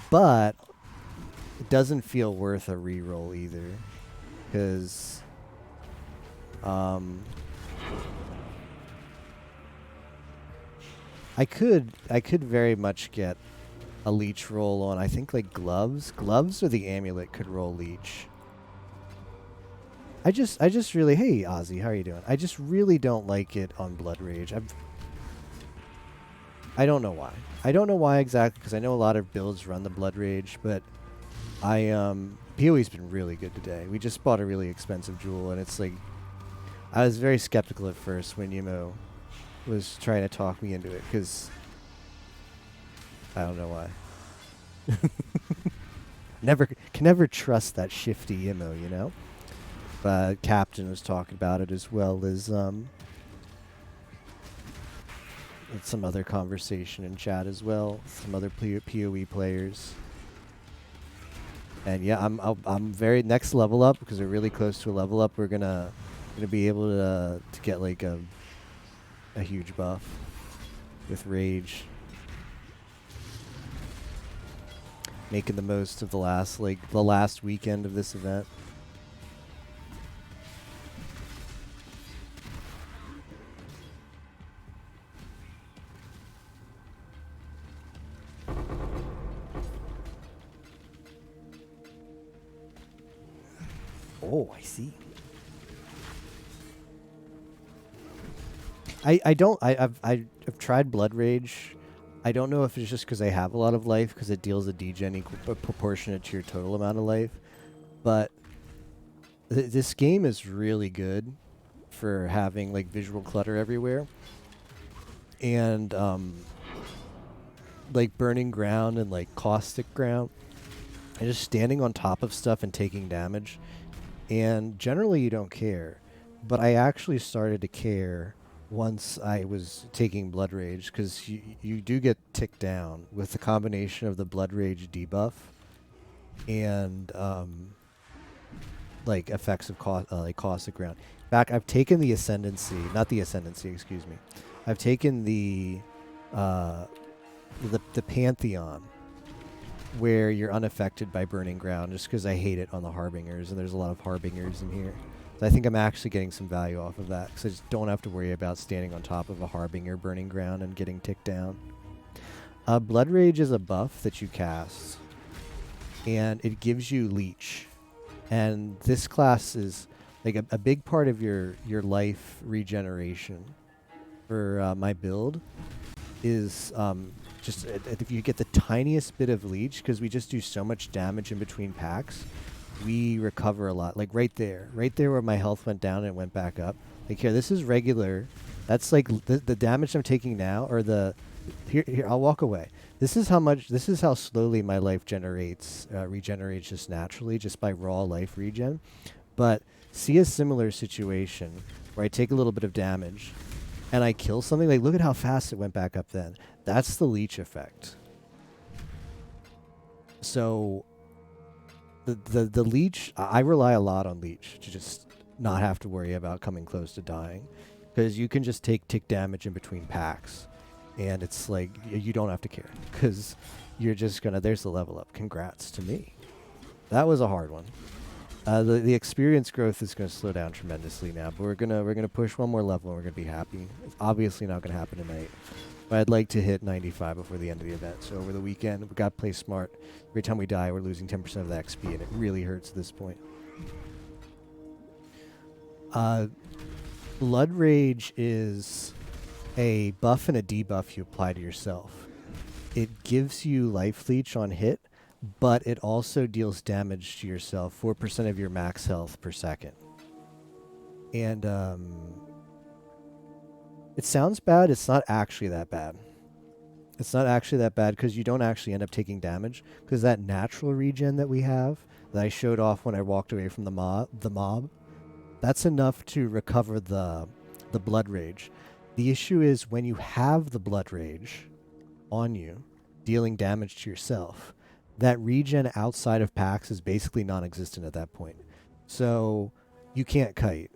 But it doesn't feel worth a reroll either. Because I could very much get a leech roll on, I think, like gloves. Gloves or the amulet could roll leech. I just really, hey Ozzy, how are you doing? I just really don't like it on Blood Rage. I don't know why. I don't know why exactly, because I know a lot of builds run the Blood Rage, but PoE's been really good today. We just bought a really expensive jewel, and it's like, I was very skeptical at first when Yemo was trying to talk me into it, because I don't know why. Can never trust that shifty Yemo, you know? But Captain was talking about it, as well as some other conversation in chat as well, some other PoE players. And yeah, I'm very next level up, because we're really close to a level up. We're gonna be able to get like a huge buff with rage, making the most of the last weekend of this event. Oh, I see. I've tried Blood Rage. I don't know if it's just because I have a lot of life, because it deals a degen proportionate to your total amount of life. But this game is really good for having like visual clutter everywhere. And like burning ground and like caustic ground. And just standing on top of stuff and taking damage. And generally you don't care. But I actually started to care once I was taking Blood Rage, because you do get ticked down with the combination of the Blood Rage debuff and like effects of like caustic ground. Back, I've taken the Ascendancy, not the Ascendancy, excuse me. I've taken the Pantheon, where you're unaffected by burning ground, just because I hate it on the Harbingers, and there's a lot of Harbingers in here. So I think I'm actually getting some value off of that, because I just don't have to worry about standing on top of a Harbinger burning ground and getting ticked down. Blood Rage is a buff that you cast, and it gives you Leech. And this class is like a big part of your life regeneration for my build is just if you get the tiniest bit of Leech, because we just do so much damage in between packs, we recover a lot. Like right there where my health went down and it went back up. Like here, this is regular. That's like the damage I'm taking now, or here, I'll walk away. This is how slowly my life regenerates just naturally, just by raw life regen. But see a similar situation where I take a little bit of damage and I kill something. Like, look at how fast it went back up then. That's the leech effect. So the leech, I rely a lot on leech to just not have to worry about coming close to dying, because you can just take tick damage in between packs, and it's like you don't have to care, because you're just gonna, there's the level up. Congrats to me. That was a hard one. The experience growth is going to slow down tremendously now, but we're gonna push one more level and we're gonna be happy. It's obviously not gonna happen tonight, but I'd like to hit 95 before the end of the event. So over the weekend, we got to play smart. Every time we die, we're losing 10% of the XP, and it really hurts at this point. Blood Rage is a buff and a debuff you apply to yourself. It gives you life leech on hit, but it also deals damage to yourself, 4% of your max health per second. And it sounds bad. It's not actually that bad. It's not actually that bad, because you don't actually end up taking damage, because that natural regen that we have, that I showed off when I walked away from the mob, that's enough to recover the blood rage. The issue is when you have the blood rage, on you, dealing damage to yourself, that regen outside of packs is basically non-existent at that point. So you can't kite.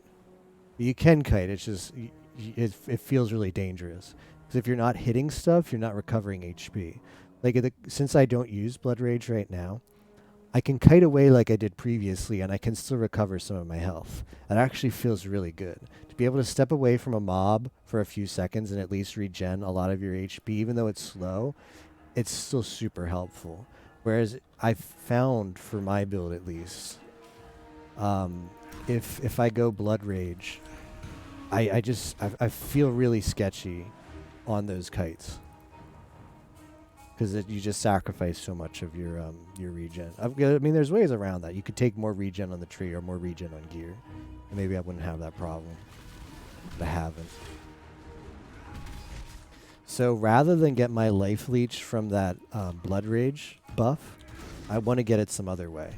You can kite. It's just it feels really dangerous because if you're not hitting stuff, you're not recovering HP. Like since I don't use Blood Rage right now, I can kite away like I did previously, and I can still recover some of my health. That actually feels really good. To be able to step away from a mob for a few seconds and at least regen a lot of your HP, even though it's slow, it's still super helpful. Whereas I've found, for my build at least, if I go Blood Rage, I feel really sketchy on those kites. Because you just sacrifice so much of your regen. I mean, there's ways around that. You could take more regen on the tree or more regen on gear, and maybe I wouldn't have that problem. But I haven't. So rather than get my life leech from that Blood Rage buff, I want to get it some other way.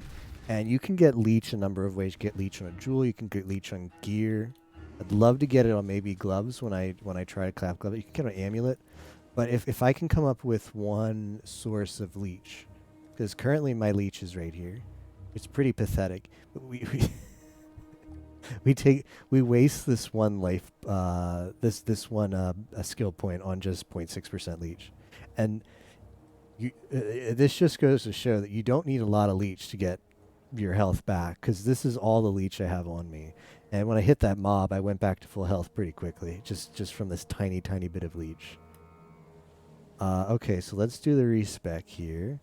And you can get leech a number of ways. You get leech on a jewel. You can get leech on gear. I'd love to get it on maybe gloves when I try to clap gloves. You can get an amulet. But if I can come up with one source of leech, because currently my leech is right here, it's pretty pathetic. But we waste this one life this one a skill point on just 0.6% leech, and this just goes to show that you don't need a lot of leech to get your health back, because this is all the leech I have on me. And when I hit that mob, I went back to full health pretty quickly, just from this tiny bit of leech. Okay, so let's do the respec here.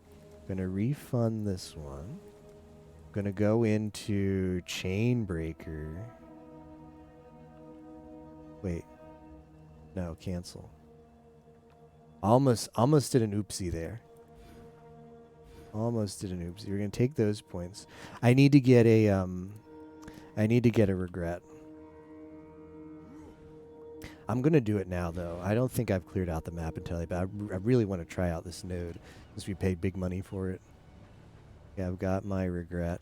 Gonna refund this one. Gonna go into Chainbreaker. Wait. No, cancel. Almost did an oopsie there. Almost did an oopsie. We're gonna take those points. I need to get a regret. I'm going to do it now, though. I don't think I've cleared out the map entirely, but I really want to try out this node, since we paid big money for it. Yeah, I've got my regret.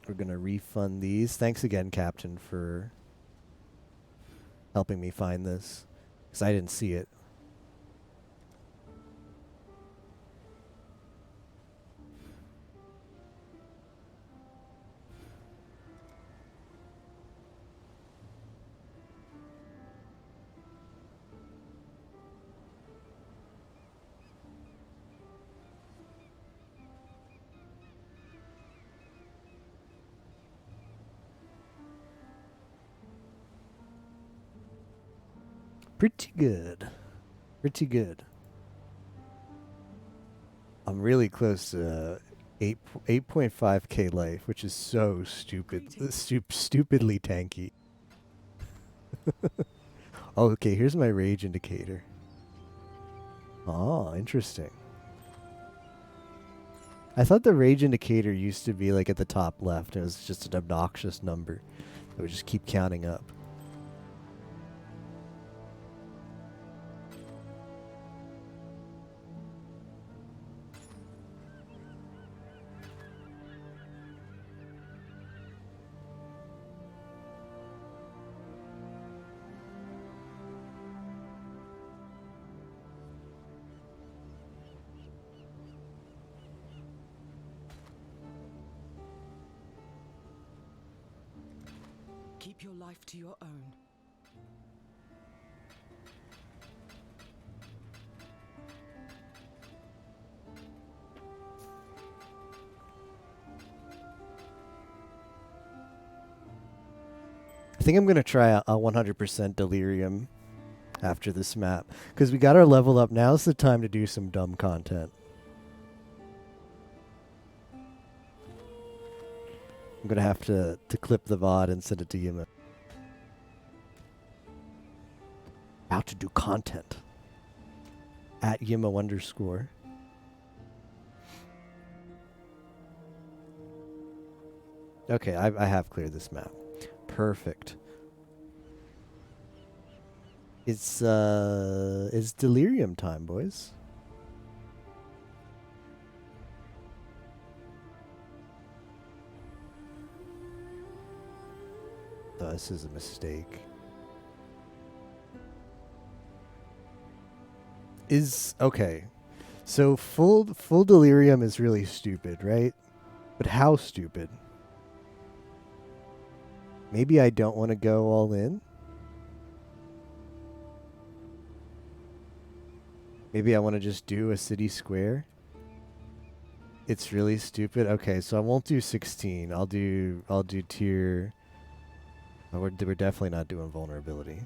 We're going to refund these. Thanks again, Captain, for helping me find this, because I didn't see it. Pretty good. Pretty good. I'm really close to 8.5k life, which is so stupid. Stupidly tanky. Oh, okay, here's my rage indicator. Oh, interesting. I thought the rage indicator used to be like at the top left. It was just an obnoxious number. It would just keep counting up. Keep your life to your own. I think I'm going to try a 100% delirium after this map, because we got our level up. Now's the time to do some dumb content. I'm going to have to clip the VOD and send it to Yima. How to do content. At Yima_. Okay, I have cleared this map. Perfect. It's delirium time, boys. Oh, this is a mistake. Is okay. So full delirium is really stupid, right? But how stupid? Maybe I don't want to go all in. Maybe I want to just do a city square. It's really stupid. Okay, so I won't do 16. I'll do tier. Oh, we're definitely not doing vulnerability.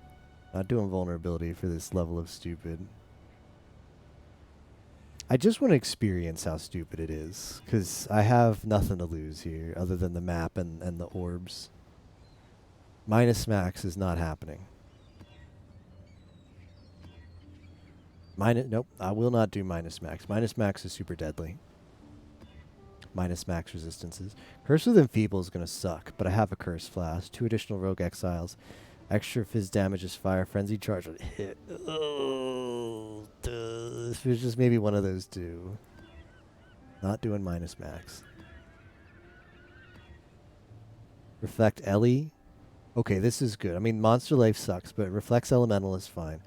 Not doing vulnerability for this level of stupid. I just want to experience how stupid it is, because I have nothing to lose here other than the map and the orbs. Minus max is not happening. Nope, I will not do minus max. Minus max is super deadly. Minus max resistances. Curse with Enfeeble is going to suck, but I have a Curse Flask. 2 additional Rogue Exiles. Extra Fizz damages fire. Frenzy Charge would hit. Oh, this was just maybe one of those two. Not doing minus max. Reflect Ellie. Okay, this is good. I mean, Monster Life sucks, but Reflects Elemental is fine.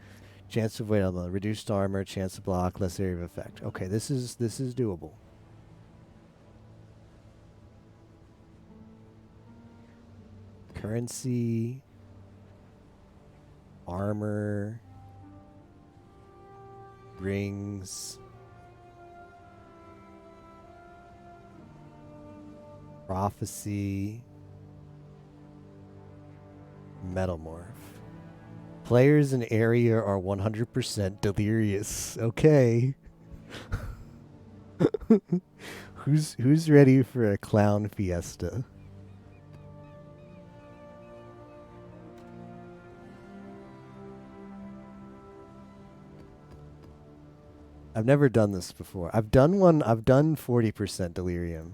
Chance to avoid elemental. Reduced armor, chance to block, less area of effect. Okay, this is doable. Currency. Armor. Rings. Prophecy. Metamorph. Players in area are 100% delirious. Okay. Who's ready for a clown fiesta? I've never done this before. I've done 40% delirium.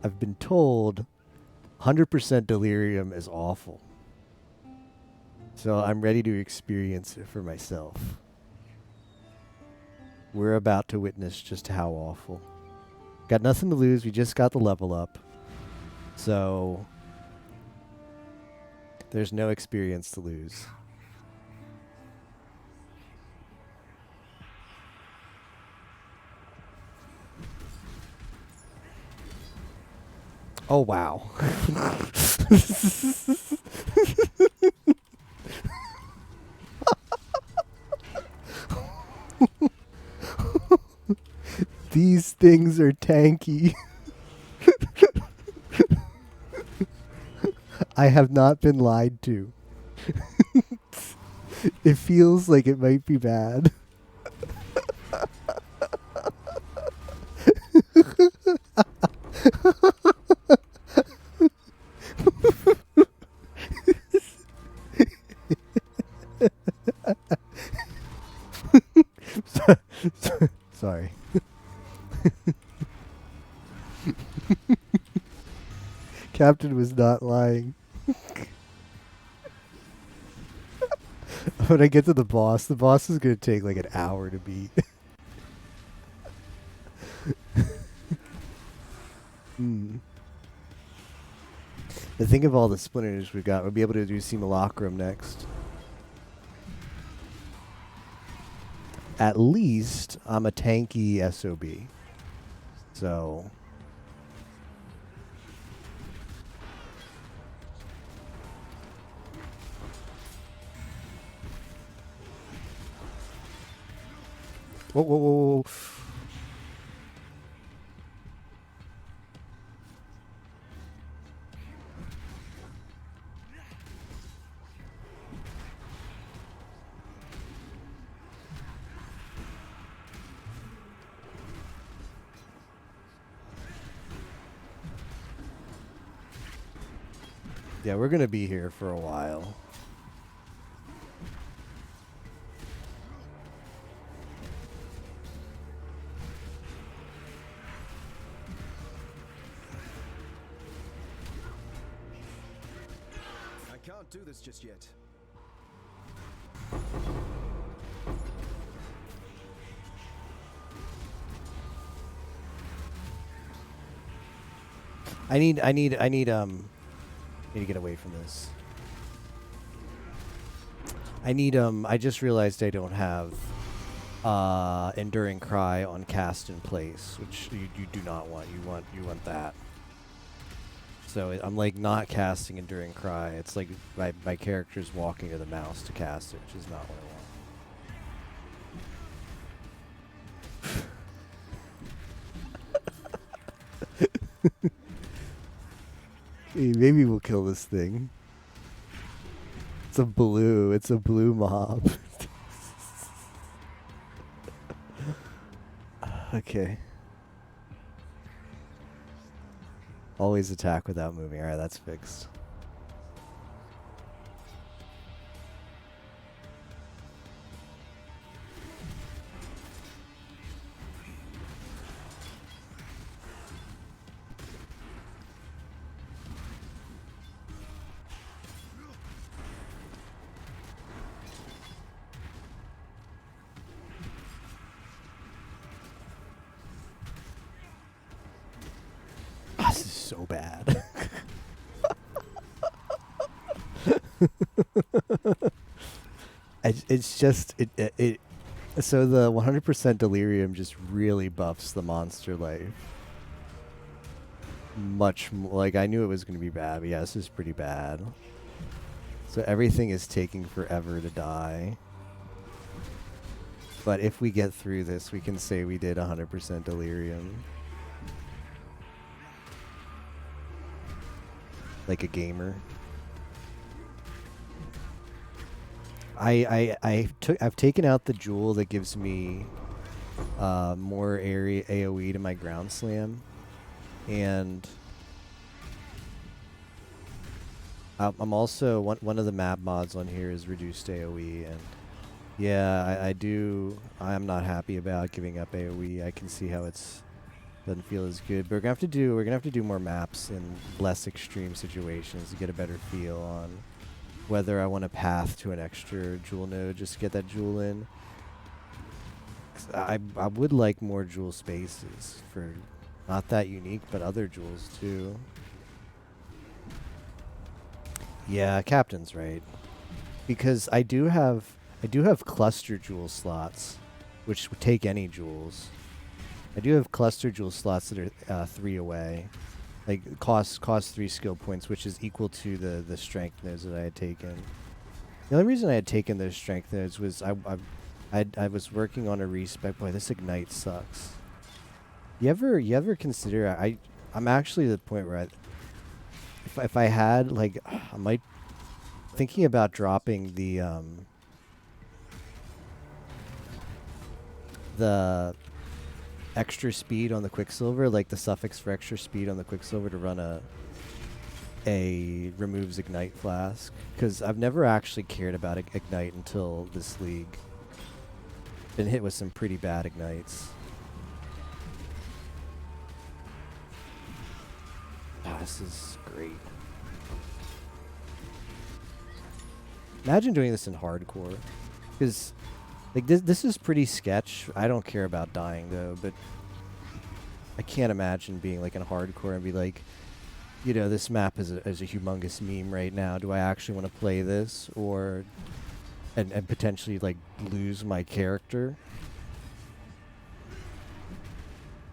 I've been told 100% delirium is awful. So I'm ready to experience it for myself. We're about to witness just how awful. Got nothing to lose. We just got the level up. So there's no experience to lose. Oh, wow. These things are tanky. I have not been lied to. It feels like it might be bad. Sorry. Captain was not lying. When I get to the boss is going to take like an hour to beat. I think of all the splinters we got. We'll be able to do Simulacrum next. At least I'm a tanky SOB. So whoa, whoa, whoa, whoa. Yeah, we're going to be here for a while. I can't do this just yet. I need to get away from this. I just realized I don't have Enduring Cry on cast in place, which you do not want. You want that. So I'm like not casting Enduring Cry. It's like my character's walking to the mouse to cast it, which is not what I want. Hey, maybe we'll kill this thing. It's a blue mob. Okay. Always attack without moving. Alright, that's fixed. This is so bad. It's just it. So the 100% delirium just really buffs the monster life. Much more, like I knew it was going to be bad, but yeah, this is pretty bad. So everything is taking forever to die. But if we get through this, we can say we did 100% delirium. Like a gamer. I've taken out the jewel that gives me more area AoE to my ground slam, and I'm also one of the map mods on here is reduced AoE, and yeah, I'm not happy about giving up AoE. I can see how it's doesn't feel as good, but we're gonna have to do more maps in less extreme situations to get a better feel on whether I want to path to an extra jewel node just to get that jewel in. 'Cause I would like more jewel spaces for not that unique, but other jewels too. Yeah, Captain's right, because I do have cluster jewel slots, which would take any jewels. I do have cluster jewel slots that are 3 away, like cost 3 skill points, which is equal to the strength nodes that I had taken. The only reason I had taken those strength nodes was I was working on a respec. Boy, this ignite sucks. You ever consider I'm actually at the point where if I had like I might thinking about dropping the extra speed on the Quicksilver, like the suffix for extra speed on the Quicksilver, to run a removes ignite flask, because I've never actually cared about ignite until this league. Been hit with some pretty bad ignites. This is great. Imagine doing this in hardcore, because like this is pretty sketch. I don't care about dying though, but I can't imagine being like in hardcore and be like, you know, this map is a humongous meme right now. Do I actually want to play this, or and potentially like lose my character,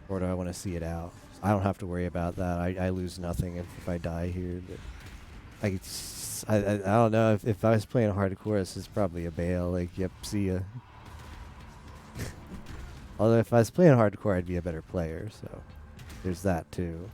or do I want to see it out? I don't have to worry about that. I lose nothing if I die here. But I don't know if I was playing hardcore, this is probably a bail. Like, yep, see ya. Although if I was playing hardcore, I'd be a better player. So there's that too.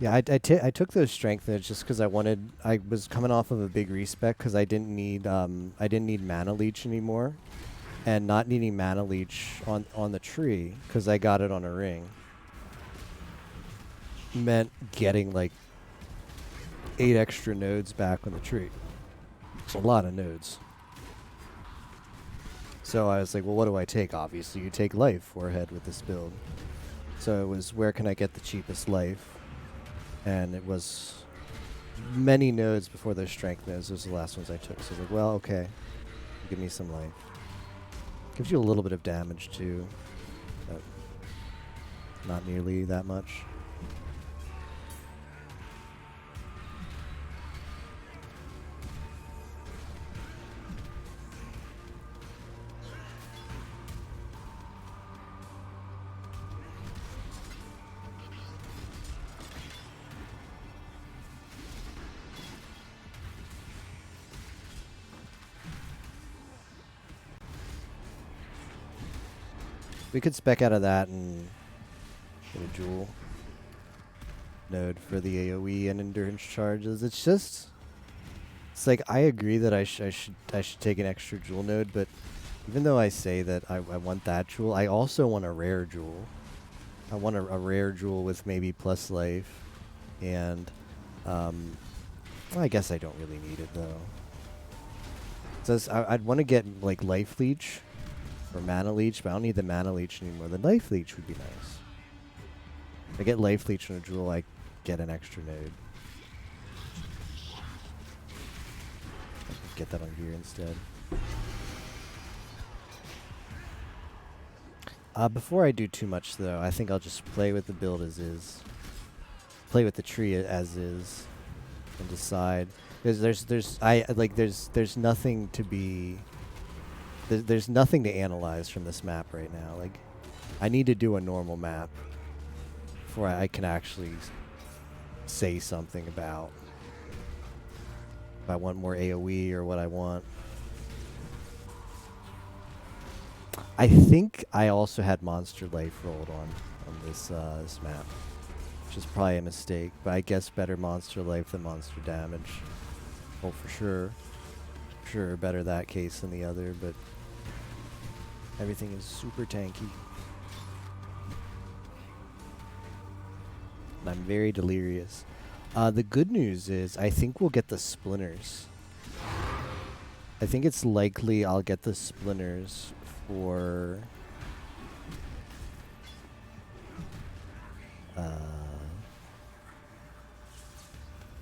Yeah, I took those strength nodes just because I was coming off of a big respec because I didn't need mana leech anymore, and not needing mana leech on the tree because I got it on a ring meant getting like 8 extra nodes back on the tree. It's a lot of nodes. So I was like, well, what do I take? Obviously, you take life warhead with this build. So it was, where can I get the cheapest life? And it was many nodes before those strength nodes. Those are the last ones I took. So I was like, well, okay. Give me some life. Gives you a little bit of damage too. But not nearly that much. We could spec out of that and get a jewel node for the AoE and endurance charges. It's like I agree that I should take an extra jewel node, but even though I say that I want that jewel, I also want a rare jewel. I want a rare jewel with maybe plus life, and well, I guess I don't really need it though. So I'd want to get like life leech or mana leech, but I don't need the mana leech anymore. The life leech would be nice. If I get life leech on a jewel, I get an extra node. I can get that on here instead. Before I do too much though, I think I'll just play with the build as is. Play with the tree as is, and decide. There's nothing to be. There's nothing to analyze from this map right now. Like, I need to do a normal map before I can actually say something about if I want more AoE or what I want. I think I also had monster life rolled on this this map, which is probably a mistake. But I guess better monster life than monster damage. Well, for sure. Sure, better that case than the other, but everything is super tanky. And I'm very delirious. The good news is I think we'll get the splinters. I think it's likely I'll get the splinters for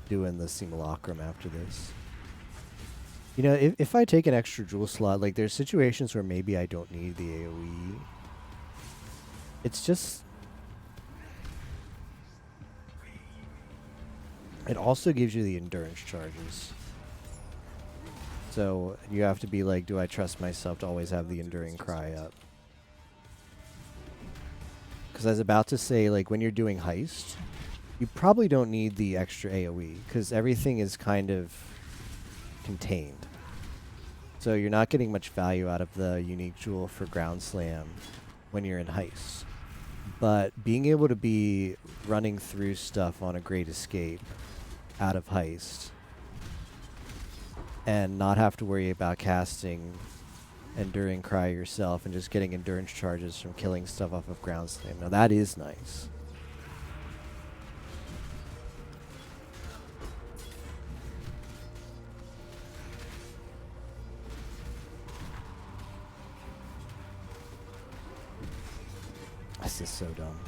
doing the simulacrum after this. You know, if I take an extra jewel slot, like there's situations where maybe I don't need the AoE. It's just... It also gives you the endurance charges. So you have to be like, do I trust myself to always have the enduring cry up? Because I was about to say, like, when you're doing heist, you probably don't need the extra AoE, because everything is kind of contained. So you're not getting much value out of the unique jewel for ground slam when you're in heist. But being able to be running through stuff on a great escape out of heist and not have to worry about casting enduring cry yourself and just getting endurance charges from killing stuff off of ground slam. Now that is nice. This is so dumb.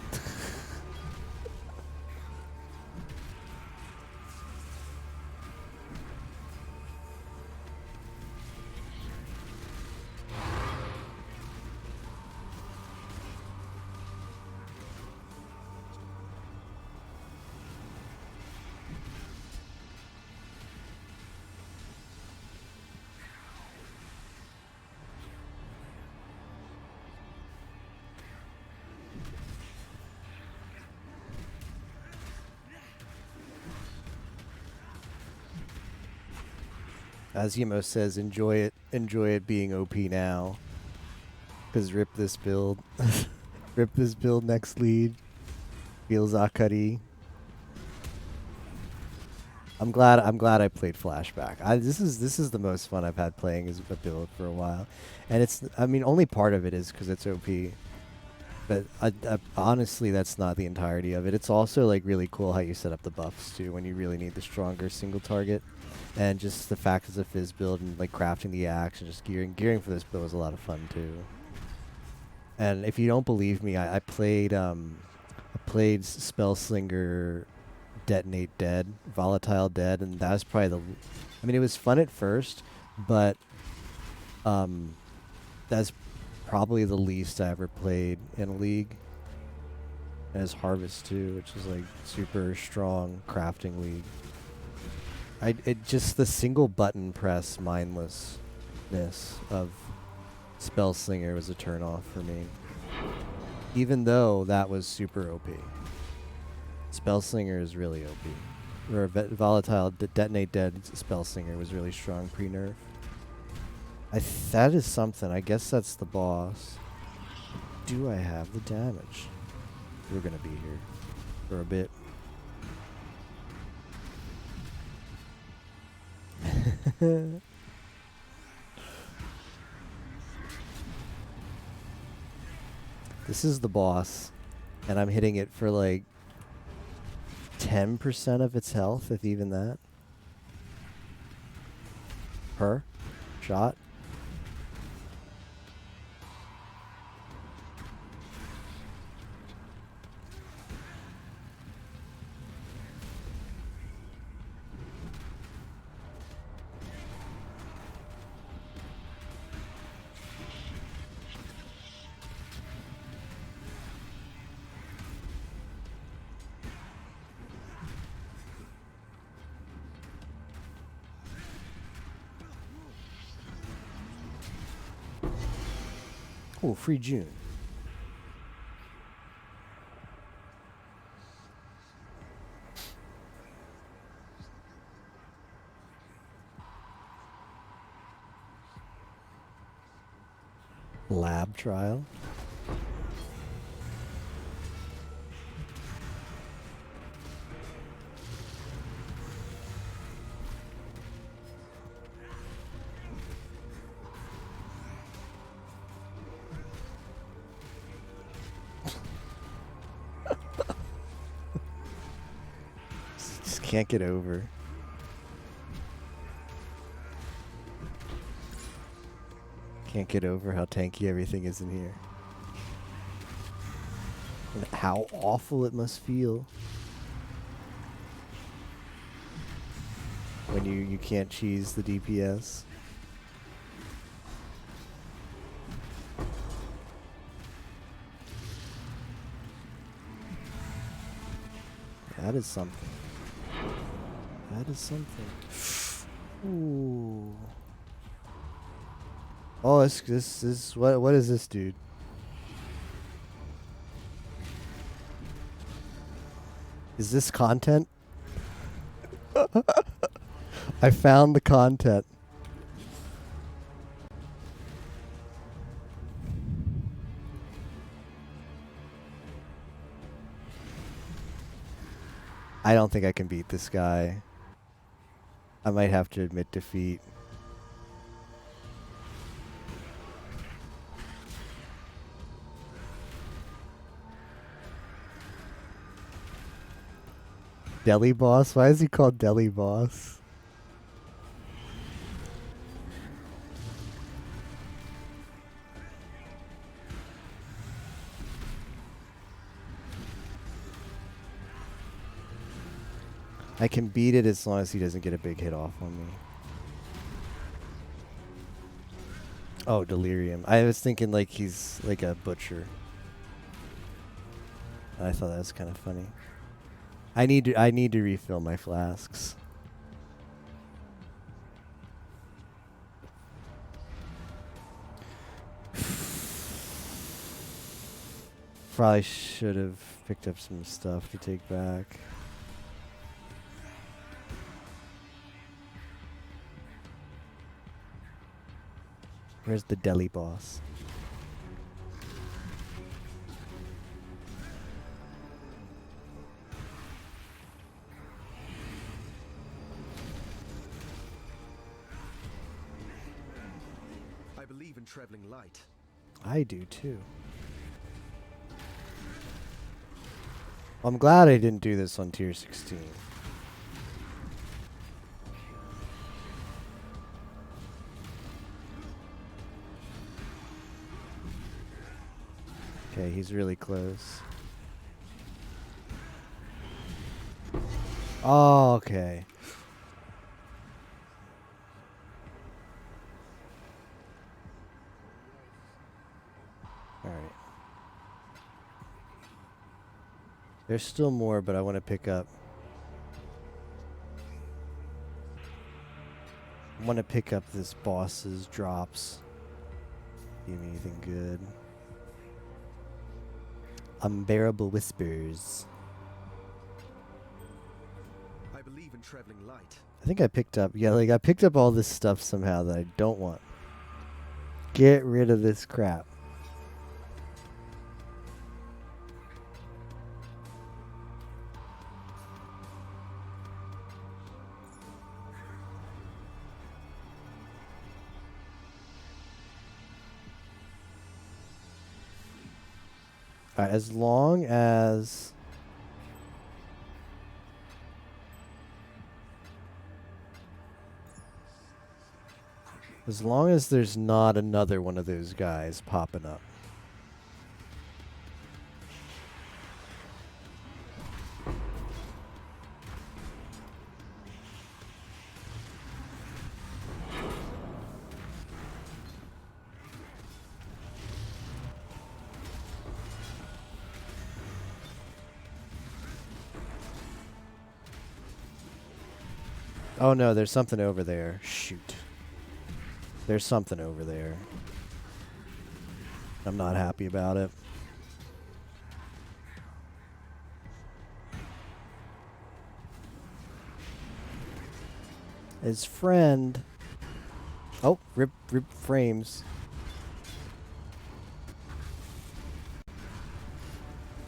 As Yemo says, enjoy it being OP now. Cause rip this build. Rip this build next lead. Feels Akari. I'm glad I played Flashback. This is the most fun I've had playing as a build for a while. And it's, I mean, only part of it is because it's OP. But honestly, that's not the entirety of it. It's also like really cool how you set up the buffs too when you really need the stronger single target. And just the fact it's a fizz build and like crafting the axe and just gearing for this build was a lot of fun too. And if you don't believe me, I played Spellslinger Detonate Dead, Volatile Dead, and that was probably I mean, it was fun at first, but that's probably the least I ever played in a league. And his harvest too, which is like super strong crafting league. It just the single button press mindlessness of Spellslinger was a turnoff for me. Even though that was super OP. Spellslinger is really OP. Or volatile detonate dead Spellslinger was really strong pre-nerf. That is something. I guess that's the boss. Do I have the damage? We're gonna be here for a bit. This is the boss, and I'm hitting it for like 10% of its health, if even that. Per shot. Oh, free June. Lab trial. Just can't get over. Can't get over how tanky everything is in here. And how awful it must feel when you can't cheese the DPS. That is something. That is something. Ooh. Oh, this is what is this, dude? Is this content? I found the content. I don't think I can beat this guy. I might have to admit defeat. Deli Boss? Why is he called Deli Boss? I can beat it as long as he doesn't get a big hit off on me. Oh, Delirium. I was thinking like he's like a butcher. I thought that was kind of funny. I need to refill my flasks. Probably should have picked up some stuff to take back. Where's the deli boss? I believe in traveling light. I do too. I'm glad I didn't do this on tier 16. Okay, he's really close. Oh, okay. Alright. There's still more, but I want to pick up. I want to pick up this boss's drops. Give me anything good. Unbearable whispers. I believe in traveling light. I think I picked up, yeah, like I picked up all this stuff somehow that I don't want. Get rid of this crap. Alright, as long as... As long as there's not another one of those guys popping up. Oh no, there's something over there. Shoot. There's something over there. I'm not happy about it. His friend. Oh, rip frames.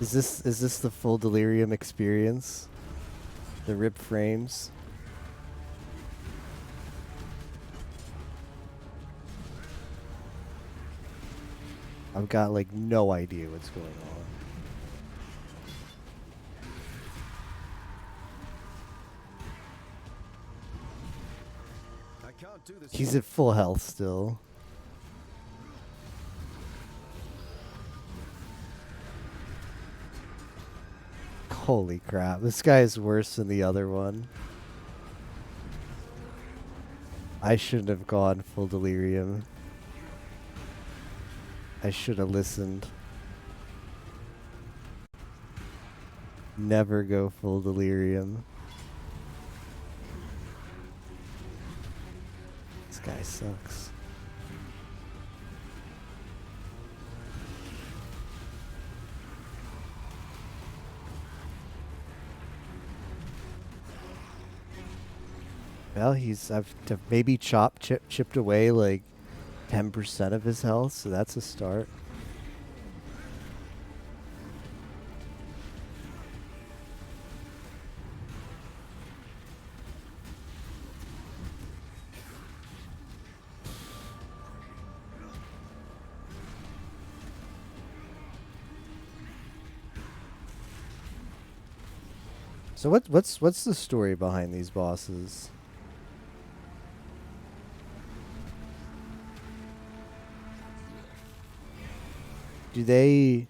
Is this the full delirium experience? The rip frames? I've got like no idea what's going on. I can't do this. He's at full health still. Holy crap, this guy is worse than the other one. I shouldn't have gone full delirium. I should have listened. Never go full delirium. This guy sucks. Well, I've maybe chipped away like 10% of his health, so that's a start. So what's the story behind these bosses? Do they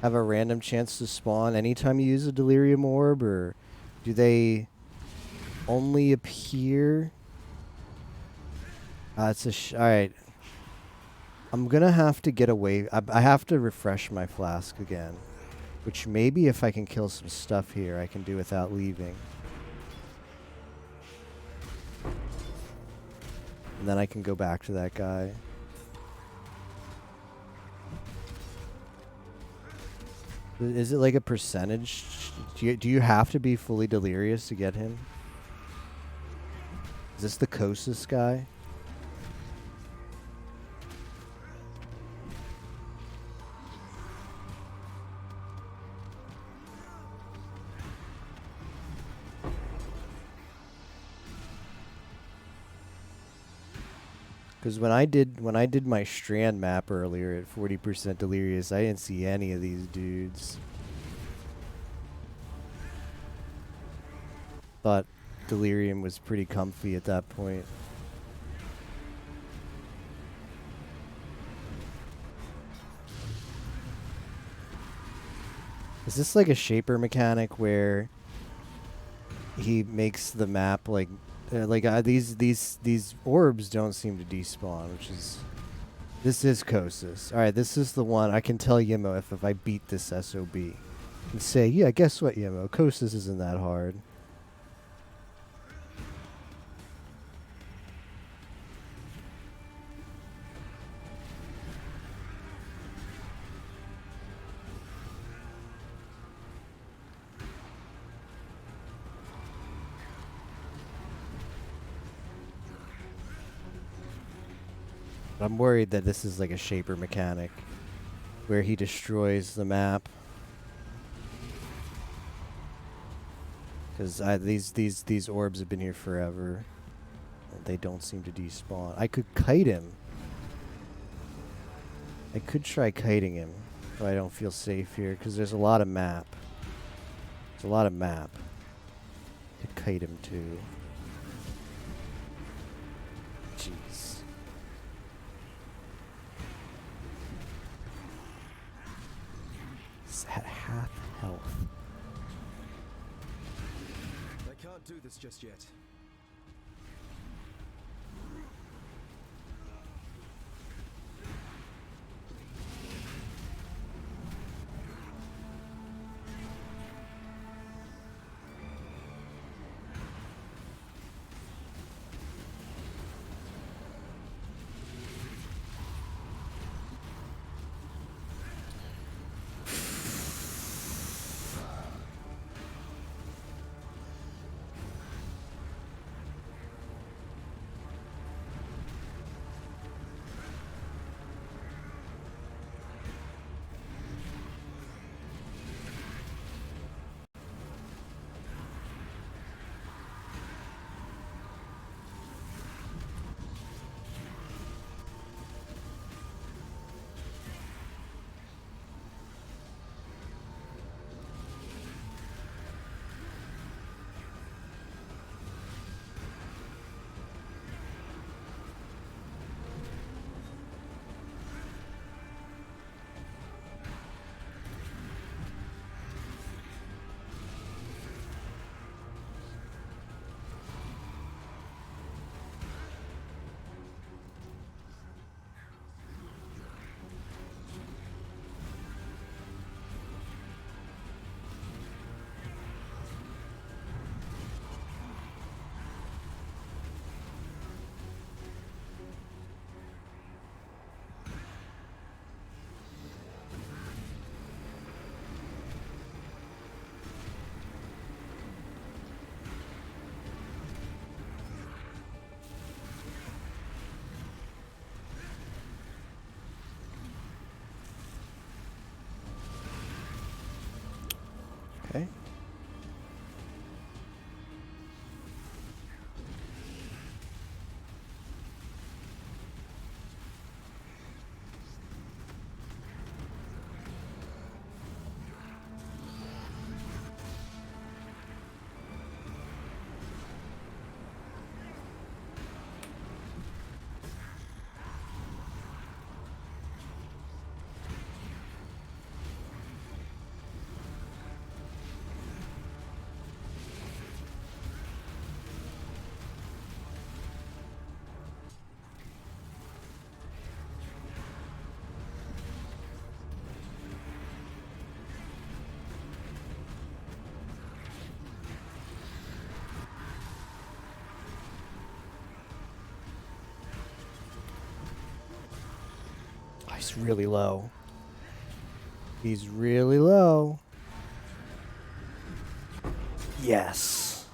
have a random chance to spawn anytime you use a delirium orb, or do they only appear? It's a alright. I'm gonna have to get away. I have to refresh my flask again, which maybe if I can kill some stuff here, I can do without leaving. And then I can go back to that guy. Is it like a percentage? Do you have to be fully delirious to get him? Is this the Kosis guy? Because when I did my strand map earlier at 40% delirious, I didn't see any of these dudes. Thought delirium was pretty comfy at that point. Is this like a shaper mechanic where he makes the map like these orbs don't seem to despawn, which is... This is Kosis. Alright, this is the one. I can tell Yimo if I beat this SOB. and say, yeah, guess what, Yemo? Kostas isn't that hard. I'm worried that this is like a shaper mechanic where he destroys the map. Because these orbs have been here forever. And they don't seem to despawn. I could kite him. I could try kiting him, but I don't feel safe here because there's a lot of map. There's a lot of map to kite him to. Jeez. It's at half health. I can't do this just yet. Okay. Oh, he's really low. He's really low. Yes.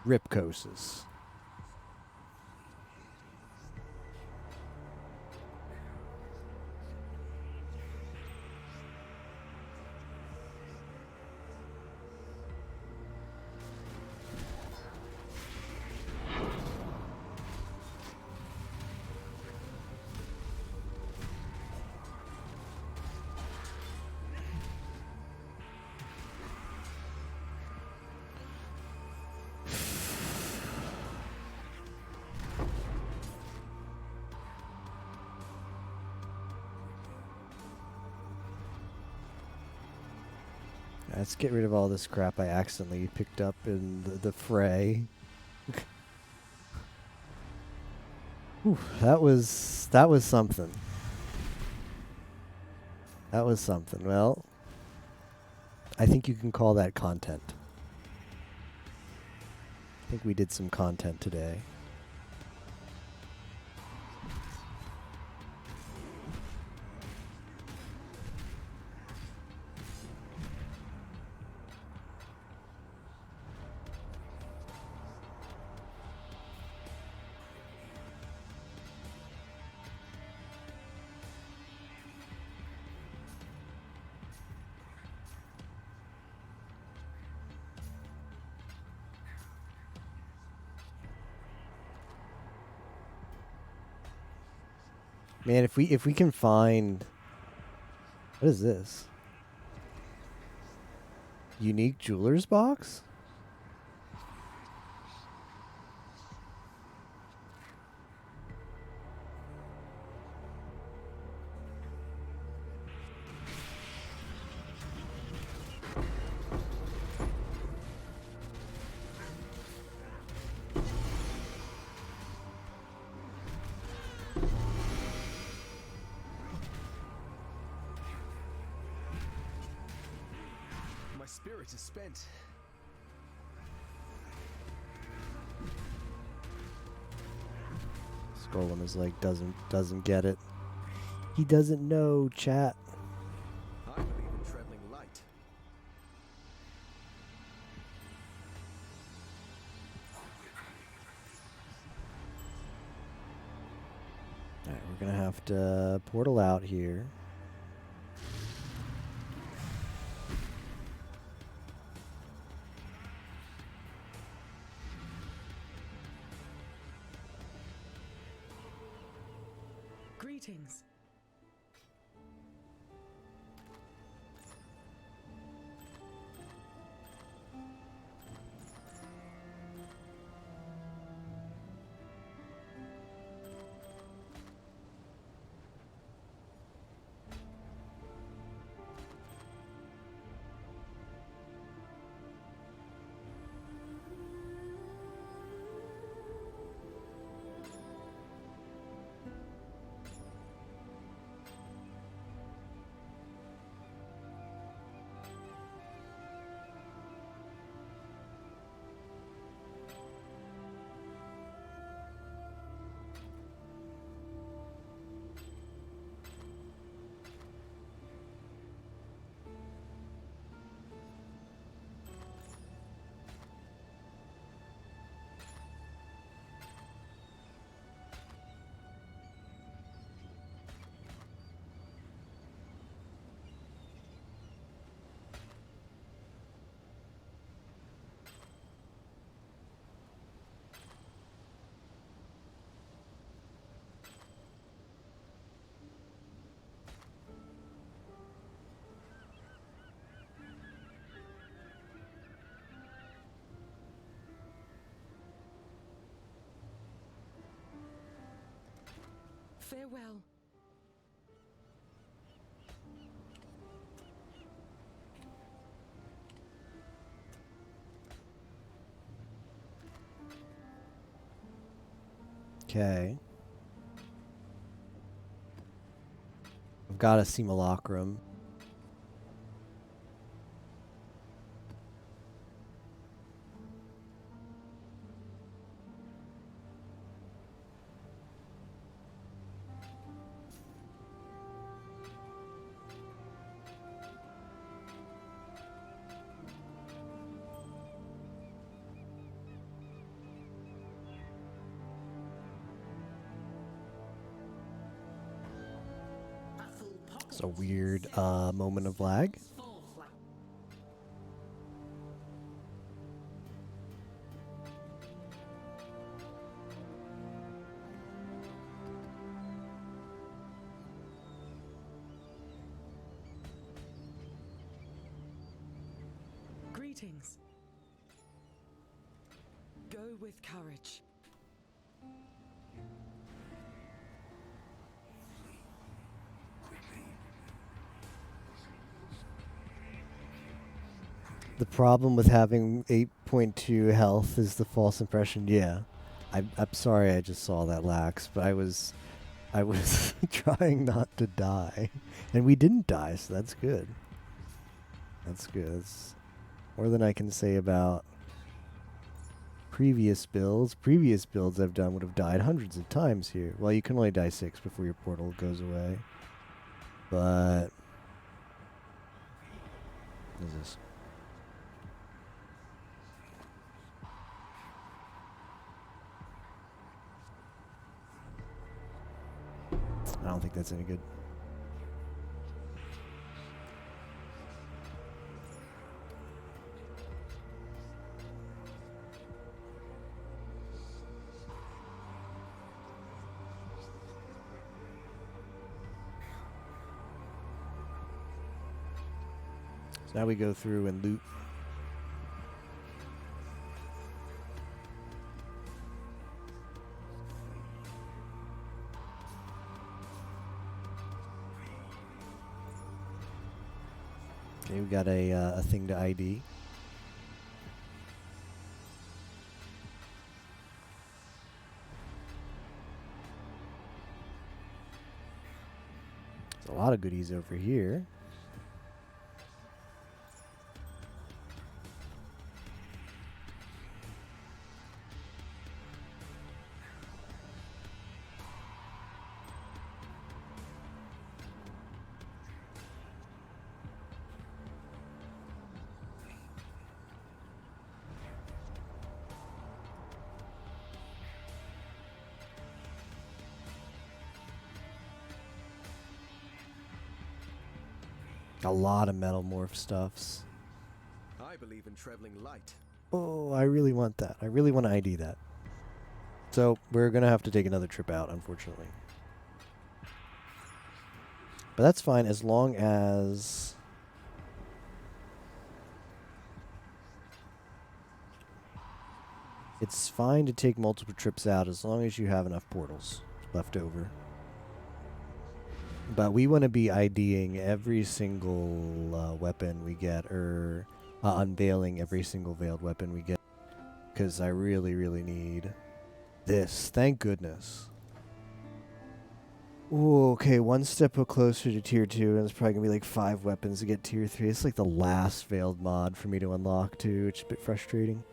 Ripkoses. Let's get rid of all this crap I accidentally picked up in the fray. Whew, that was something. That was something. Well, I think you can call that content. I think we did some content today. Man, if we can find, what is this? Unique jeweler's box? My spirit is spent. Golem is like doesn't get it. He doesn't know, chat. I believe in traveling light. Alright, we're gonna have to portal out here. Greetings. Farewell. Okay. I've got a simulacrum. It's a weird moment of lag. Greetings. Go with courage. The problem with having 8.2 health is the false impression. Yeah, I'm sorry I just saw that lax, but I was trying not to die, and we didn't die, so that's good. That's good. That's more than I can say about previous builds. Previous builds I've done would have died hundreds of times here. Well, you can only die 6 before your portal goes away. But what is this? I don't think that's any good. So now we go through and loot. Okay, we got a thing to ID. There's a lot of goodies over here. A lot of metal morph stuffs. I believe in traveling light. Oh, I really want that. I really want to ID that. So we're going to have to take another trip out, unfortunately. But that's fine as long as... It's fine to take multiple trips out as long as you have enough portals left over. But we want to be IDing every single weapon we get, or unveiling every single veiled weapon we get. Because I really, really need this. Thank goodness. Ooh, okay, one step closer to tier 2, and it's probably going to be like 5 weapons to get tier 3. It's like the last veiled mod for me to unlock too, which is a bit frustrating.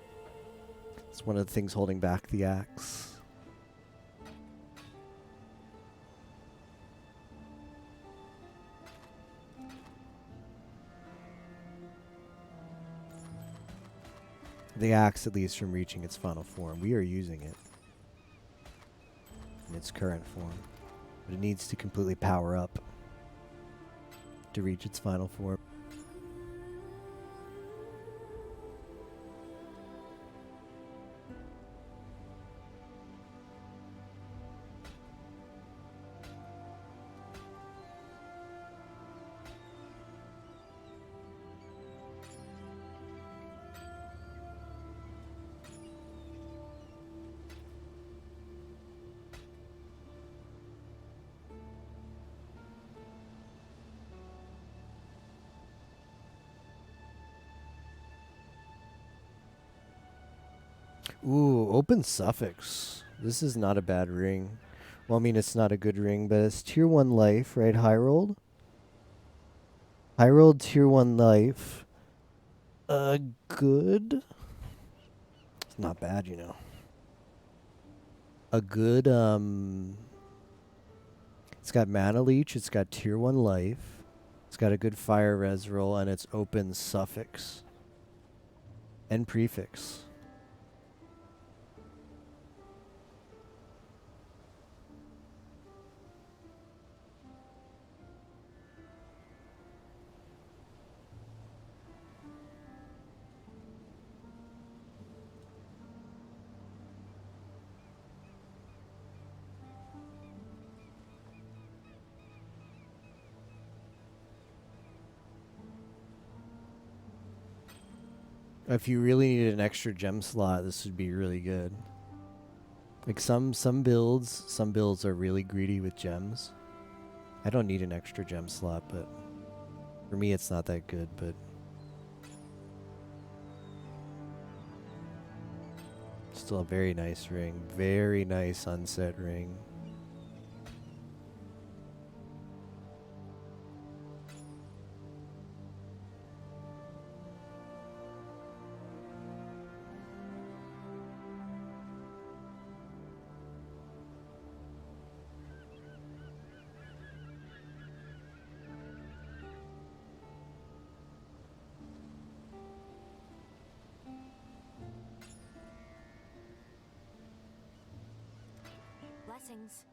It's one of the things holding back the axe. The axe, at least from reaching its final form. We are using it in its current form. But it needs to completely power up to reach its final form. Ooh, open suffix. This is not a bad ring. Well, I mean, it's not a good ring, but it's tier 1 life, right? High rolled? High rolled tier 1 life. Good? It's not bad, you know. A good, it's got mana leech, it's got tier 1 life. It's got a good fire res roll, and it's open suffix. And prefix. If you really needed an extra gem slot, this would be really good. Like some builds are really greedy with gems. I don't need an extra gem slot, but for me it's not that good, but still a very nice ring. Very nice sunset ring. blessings.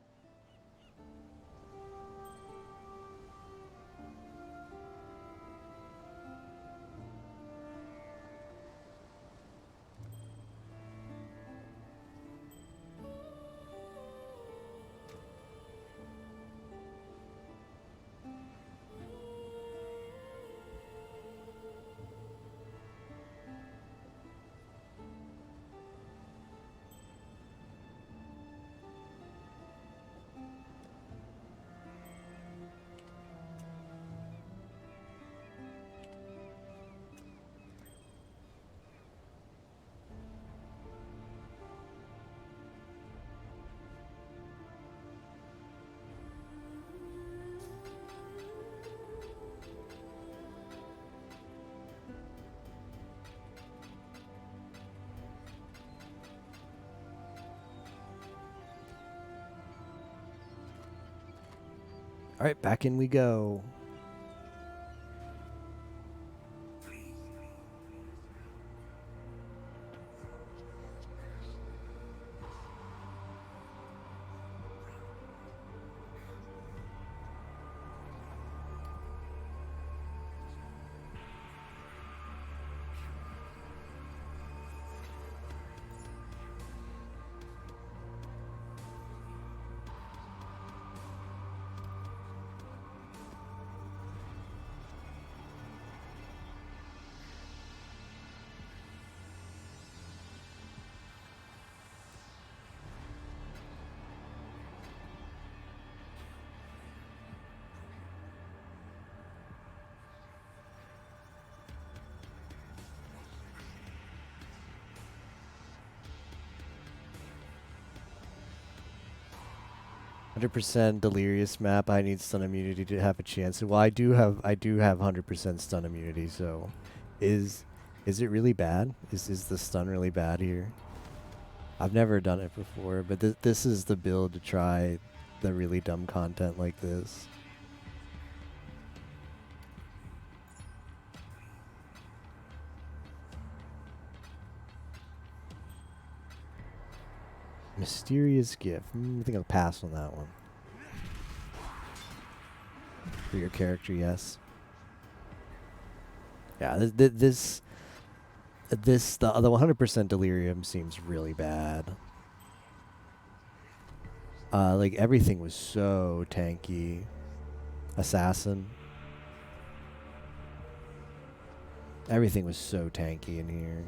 All right, back in we go. %, delirious map. I need stun immunity to have a chance. Well, I do have 100% stun immunity. So, is it really bad? Is the stun really bad here? I've never done it before, but this is the build to try the really dumb content like this. Mysterious gift. I think I'll pass on that one. For your character, yes. Yeah, the 100% delirium seems really bad. Like everything was so tanky. Assassin. Everything was so tanky in here.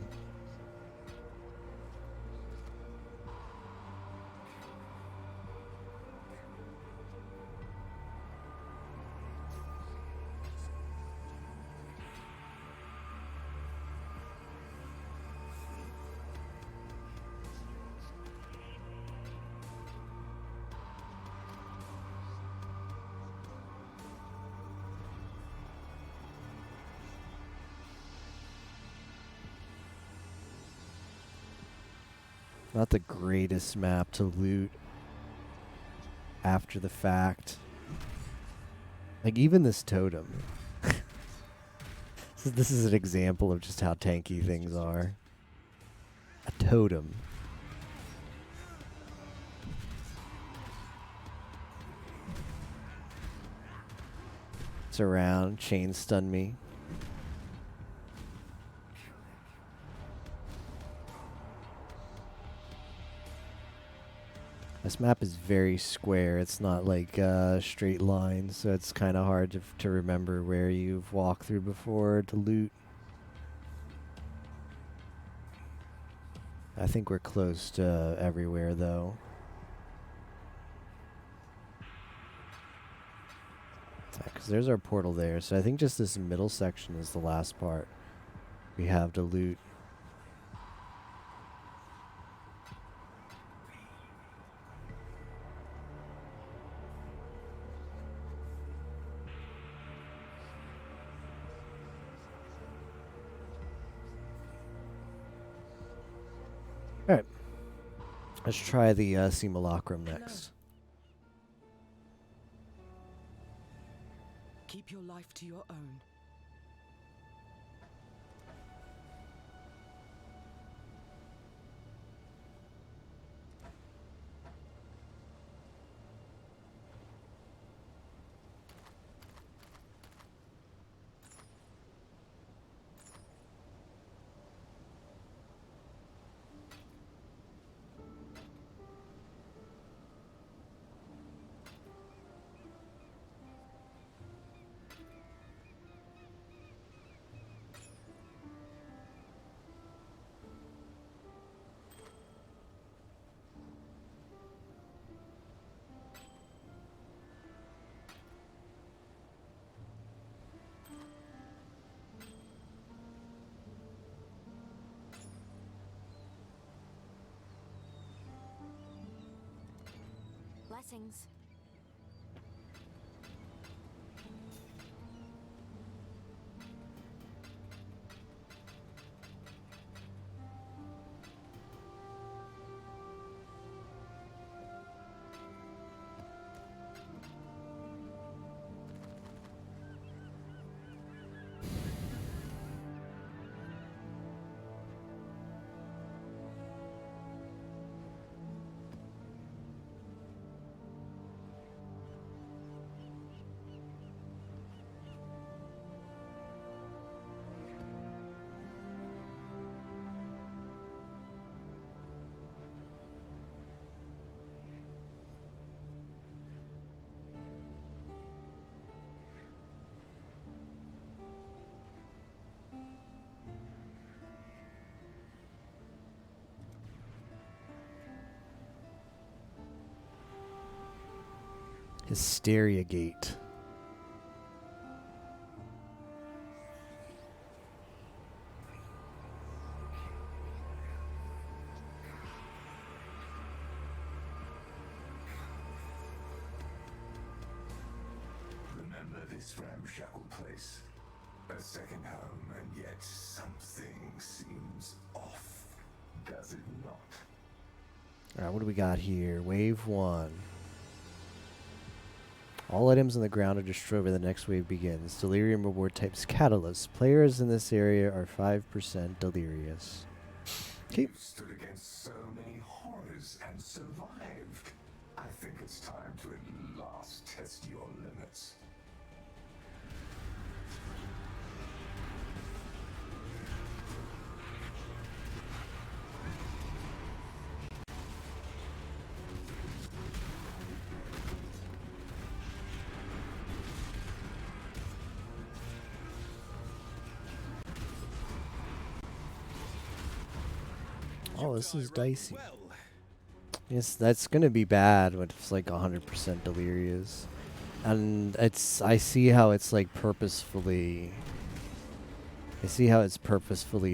Not the greatest map to loot after the fact. Like even this totem. This is an example of just how tanky things are. A totem. It's around, chain stun me. This map is very square. It's not like straight lines, so it's kind of hard to remember where you've walked through before to loot. I think we're close to everywhere, though. Because there's our portal there, so I think just this middle section is the last part we have to loot. Alright. Let's try the simulacrum next. Keep your life to your own. blessings. Hysteria Gate. Remember this ramshackle place? A second home, and yet something seems off. Does it not? Alright, what do we got here? Wave 1. All items on the ground are destroyed when the next wave begins. Delirium reward types catalyst. Players in this area are 5% delirious. Okay. You stood against so many horrors and survived. I think it's time to at last test your limits. Oh, this is dicey. Yes, that's gonna be bad when it's like 100% delirious. And I see how it's like purposefully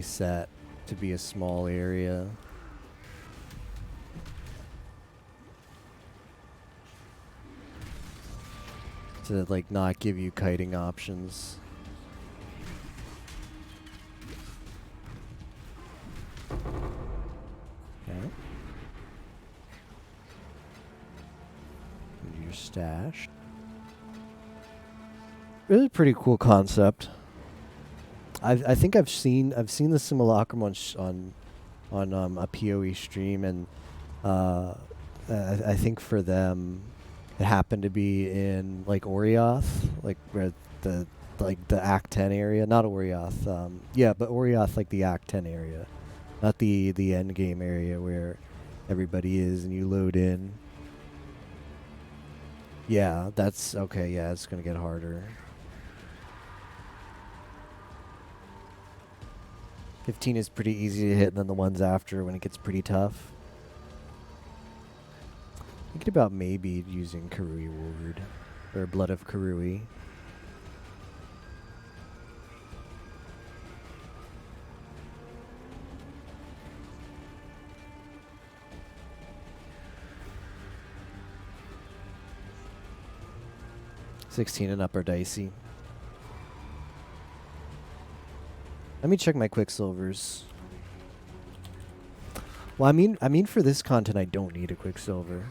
set to be a small area. To like not give you kiting options. Okay. Your stash. This is a pretty cool concept. I think I've seen the simulacrum on a PoE stream, and I think for them it happened to be in like Orioth, like where the Act 10 area, not Orioth. Yeah, but Orioth, like the Act 10 area, not the end game area where everybody is and you load in. Yeah, that's okay. Yeah, it's gonna get harder. 15 is pretty easy to hit, and then the ones after when it gets pretty tough. Thinking about maybe using Karui Ward or Blood of Karui. $16 and up are dicey. Let me check my Quicksilvers. Well, I mean for this content I don't need a Quicksilver.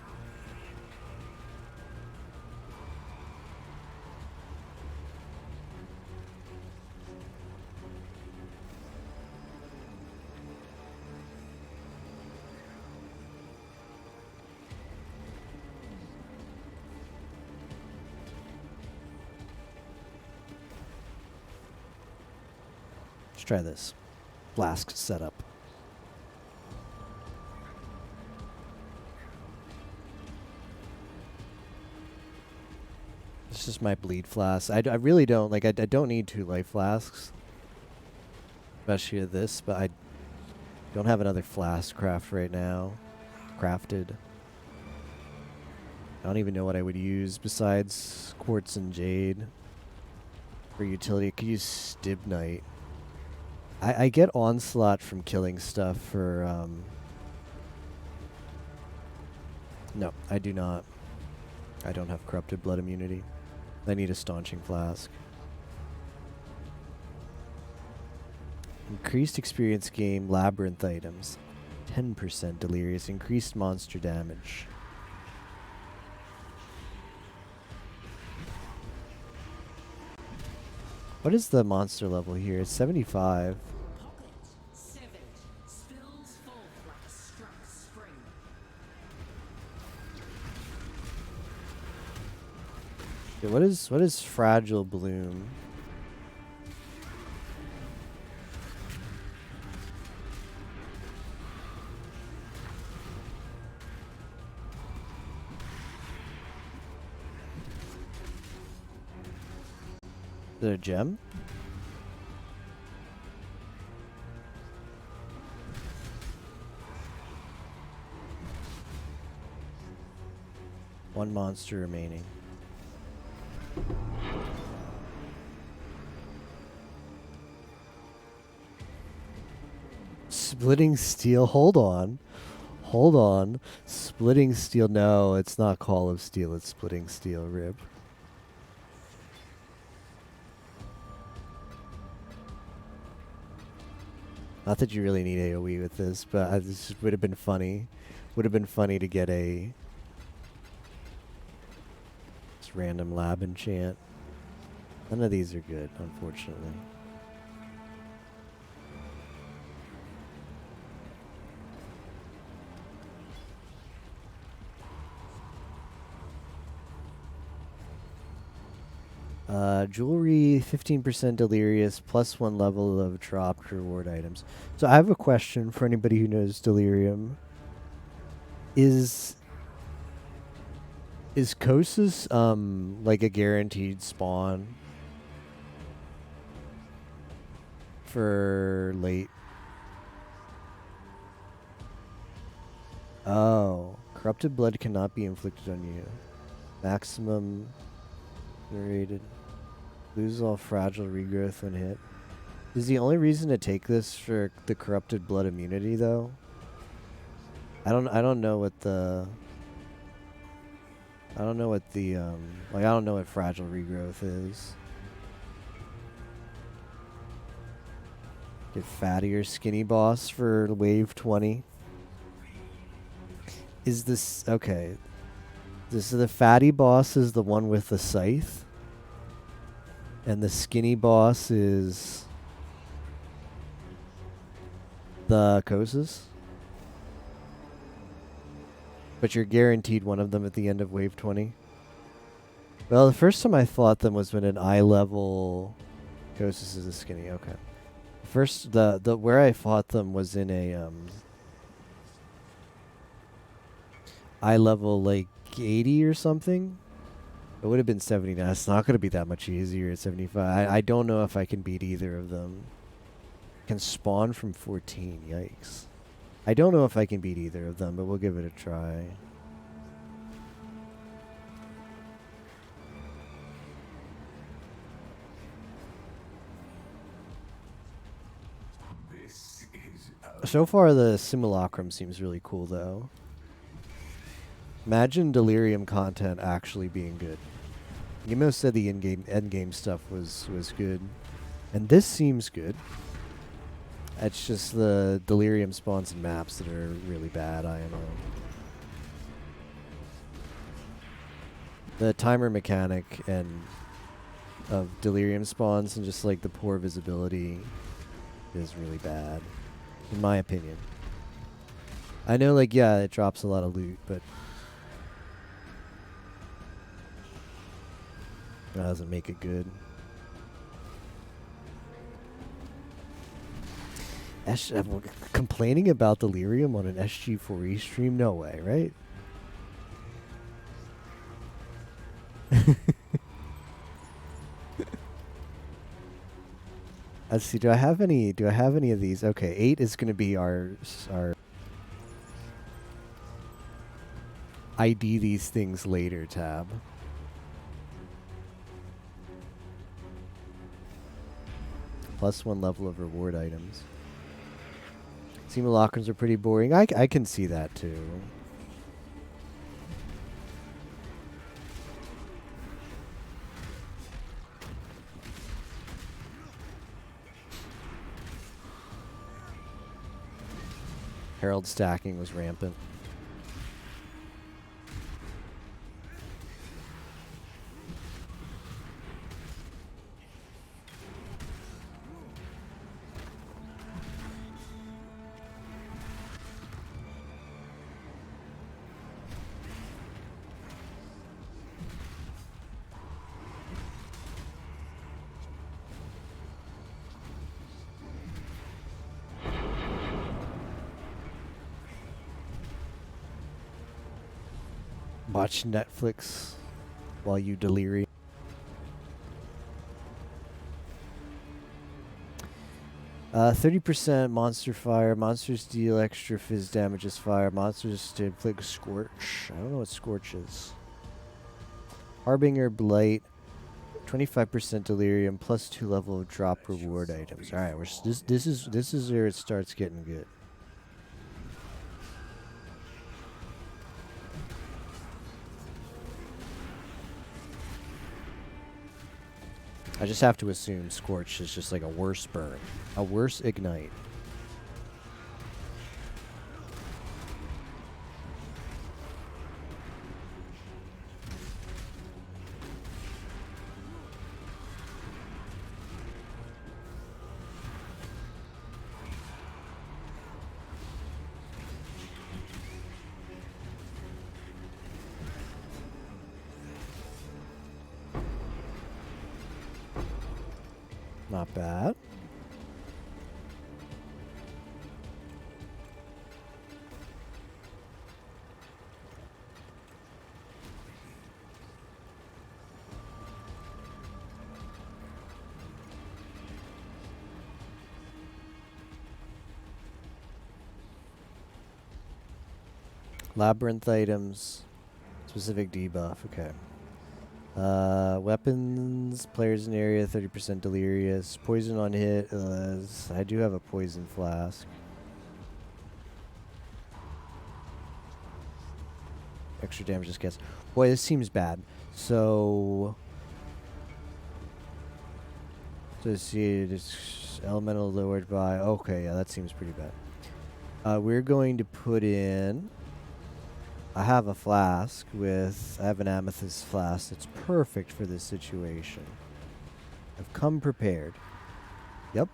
Let's try this. Flask setup. This is my bleed flask. I really don't, like, I don't need 2 life flasks. Especially with this, but I don't have another flask craft right now. Crafted. I don't even know what I would use besides quartz and jade. For utility, I could use Stibnite. I get onslaught from killing stuff for, no, I do not. I don't have corrupted blood immunity. I need a staunching flask. Increased experience gain labyrinth items. 10% delirious. Increased monster damage. What is the monster level here? It's 75. Pocket severed. Spills forth like a struck spring. Yeah, what is fragile bloom? Is it a gem? One monster remaining. Splitting steel. Hold on. Hold on. Splitting steel. No, it's not Call of Steel. It's Splitting Steel. Rib. Not that you really need AoE with this, but this would have been funny. Would have been funny to get a just random lab enchant. None of these are good, unfortunately. Jewelry, 15% delirious, plus 1 level of dropped reward items. So I have a question for anybody who knows delirium. Is Kosa's like a guaranteed spawn for late? Oh, corrupted blood cannot be inflicted on you. Maximum rated. Lose all fragile regrowth when hit. Is the only reason to take this for the corrupted blood immunity though? I don't know what the like I don't know what fragile regrowth is. Get fatty or skinny boss for wave 20. Is this okay? This is the fatty boss is the one with the scythe. And the skinny boss is the Kosas. But you're guaranteed one of them at the end of wave 20. Well, the first time I fought them was when an eye level Kosas is a skinny. Okay. First the where I fought them was in a eye level like 80 or something. It would have been 79. It's not going to be that much easier at 75. I don't know if I can beat either of them. Can spawn from 14. Yikes. I don't know if I can beat either of them, but we'll give it a try. This is So far, the simulacrum seems really cool, though. Imagine delirium content actually being good. Emo said the endgame stuff was good, and this seems good. It's just the delirium spawns and maps that are really bad, IMO. The timer mechanic and of delirium spawns and just like the poor visibility is really bad, in my opinion. I know, like, yeah, it drops a lot of loot, but that doesn't make it good. Complaining about delirium on an SG4E stream? No way, right? Let's see. Do I have any of these? Okay, 8 is going to be our ID these things later tab. Plus 1 level of reward items. Simulacrums are pretty boring. I can see that too. Herald stacking was rampant. Watch Netflix while you delirium. 30% monster fire. Monsters deal extra fizz damage as fire. Monsters to inflict scorch. I don't know what scorch is. Harbinger blight. 25% delirium plus 2 level of drop reward items. All right, this is where it starts getting good. I just have to assume Scorch is just like a worse burn. A worse ignite. Not bad. Labyrinth items. Specific debuff. Okay. Weapons, players in area, 30% delirious. Poison on hit. I do have a poison flask. Extra damage this gets. Boy, this seems bad. So, associated elemental lowered by. Okay, yeah, that seems pretty bad. We're going to put in. I have a flask with. I have an amethyst flask that's perfect for this situation. I've come prepared. Yep.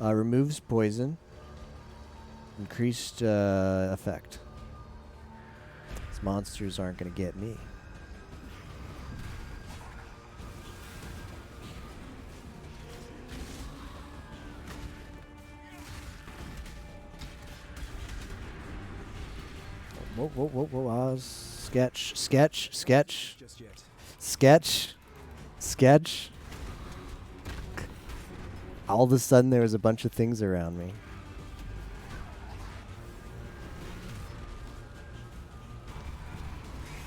Removes poison. Increased effect. These monsters aren't going to get me. Whoa. Sketch. Just yet. Sketch. All of a sudden, there was a bunch of things around me.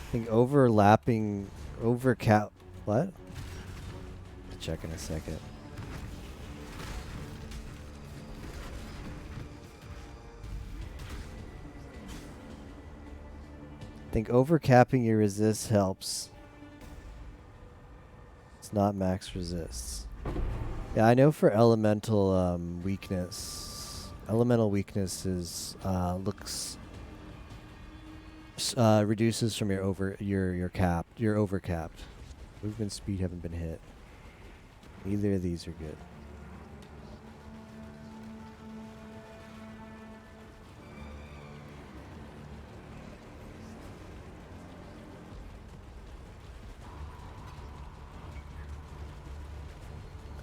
I think overlapping, overcap. What? Check in a second. I think overcapping your resist helps. It's not max resists. Yeah, I know for elemental weakness. Elemental weakness is reduces from your overcapped. Movement speed haven't been hit. Neither of these are good.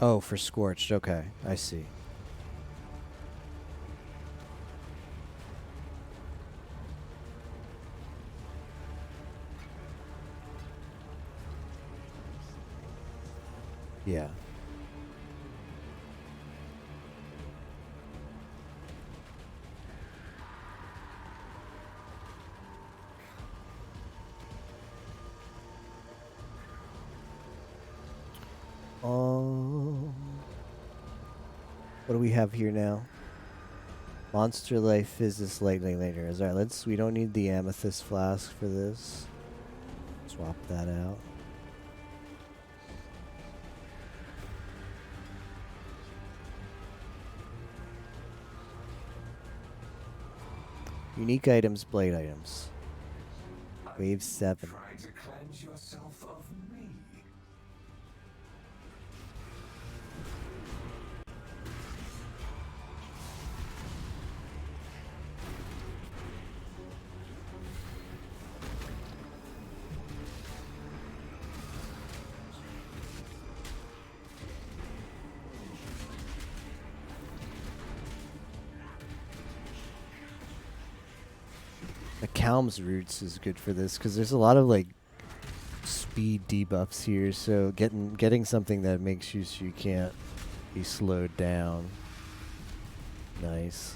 Oh, for Scorched. Okay, I see. Yeah. What do we have here now? Monster life is this lightning later. Alright, we don't need the amethyst flask for this. Swap that out. Unique items, blade items. Wave 7. Trying to cleanse yourself of me. The Calm's Roots is good for this because there's a lot of like speed debuffs here. So getting something that makes you so you can't be slowed down. Nice.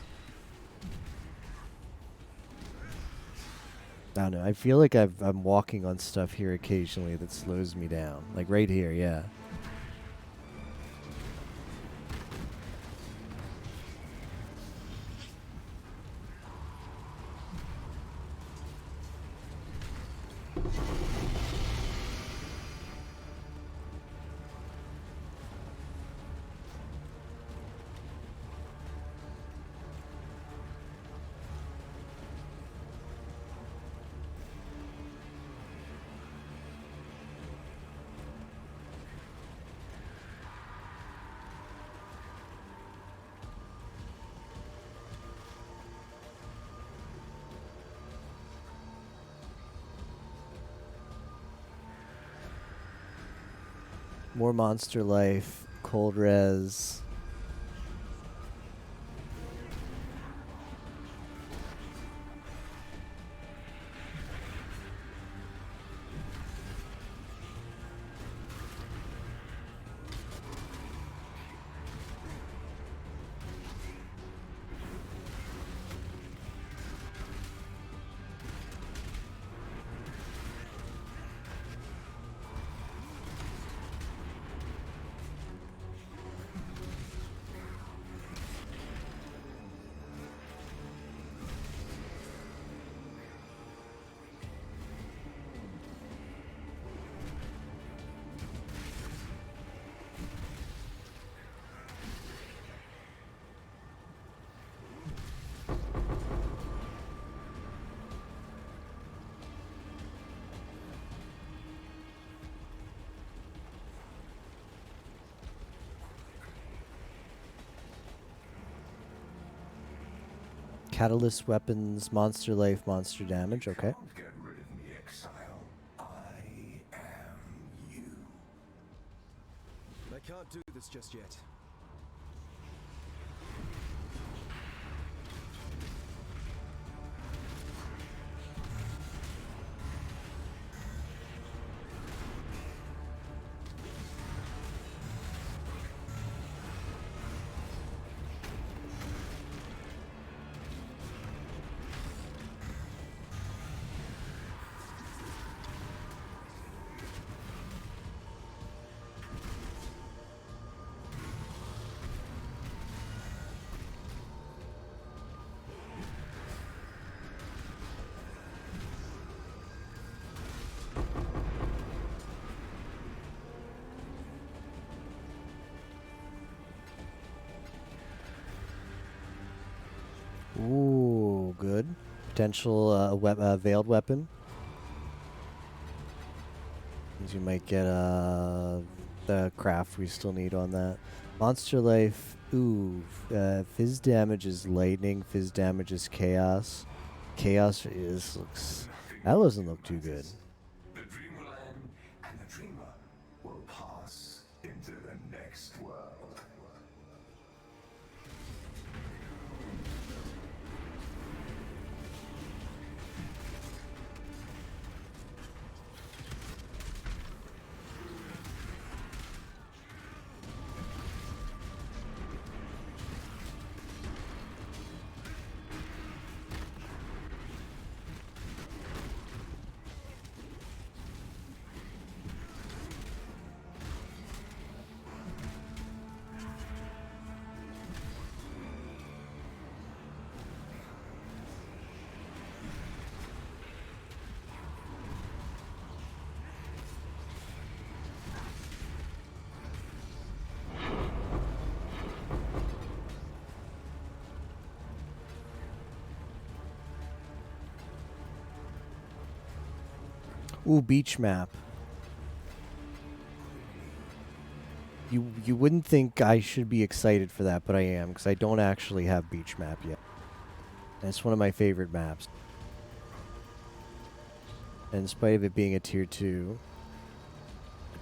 I don't know. I feel like I'm walking on stuff here occasionally that slows me down. Like right here, yeah. More monster life, cold res. Catalyst weapons, monster life, monster damage. Okay. Can't get rid of me, exile. I am you. I can't do this just yet. Ooh, good. Potential veiled weapon. Means you might get the craft we still need on that. Monster life. Ooh, fizz damage is lightning. Fizz damage is chaos. Chaos is looks. That doesn't look too good. The dream will end, and the dreamer will pass into the next world. Ooh, beach map. You wouldn't think I should be excited for that, but I am, because I don't actually have beach map yet. And it's one of my favorite maps. And in spite of it being a tier 2,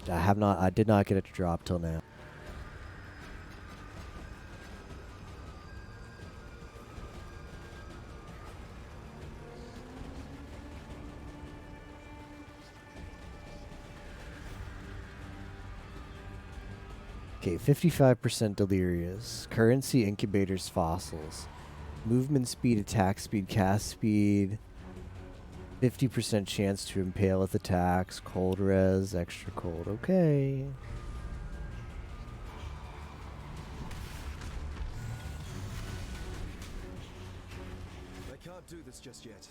I did not get it to drop till now. Okay, 55% delirious. Currency, incubators, fossils. Movement speed, attack speed, cast speed. 50% chance to impale with attacks. Cold res, extra cold. Okay. I can't do this just yet.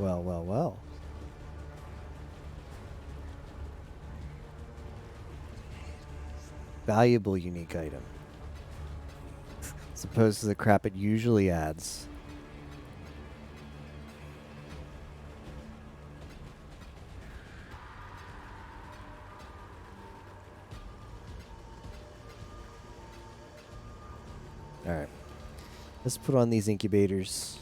Well, well, well. Valuable unique item. As opposed to the crap it usually adds. Alright. Let's put on these incubators.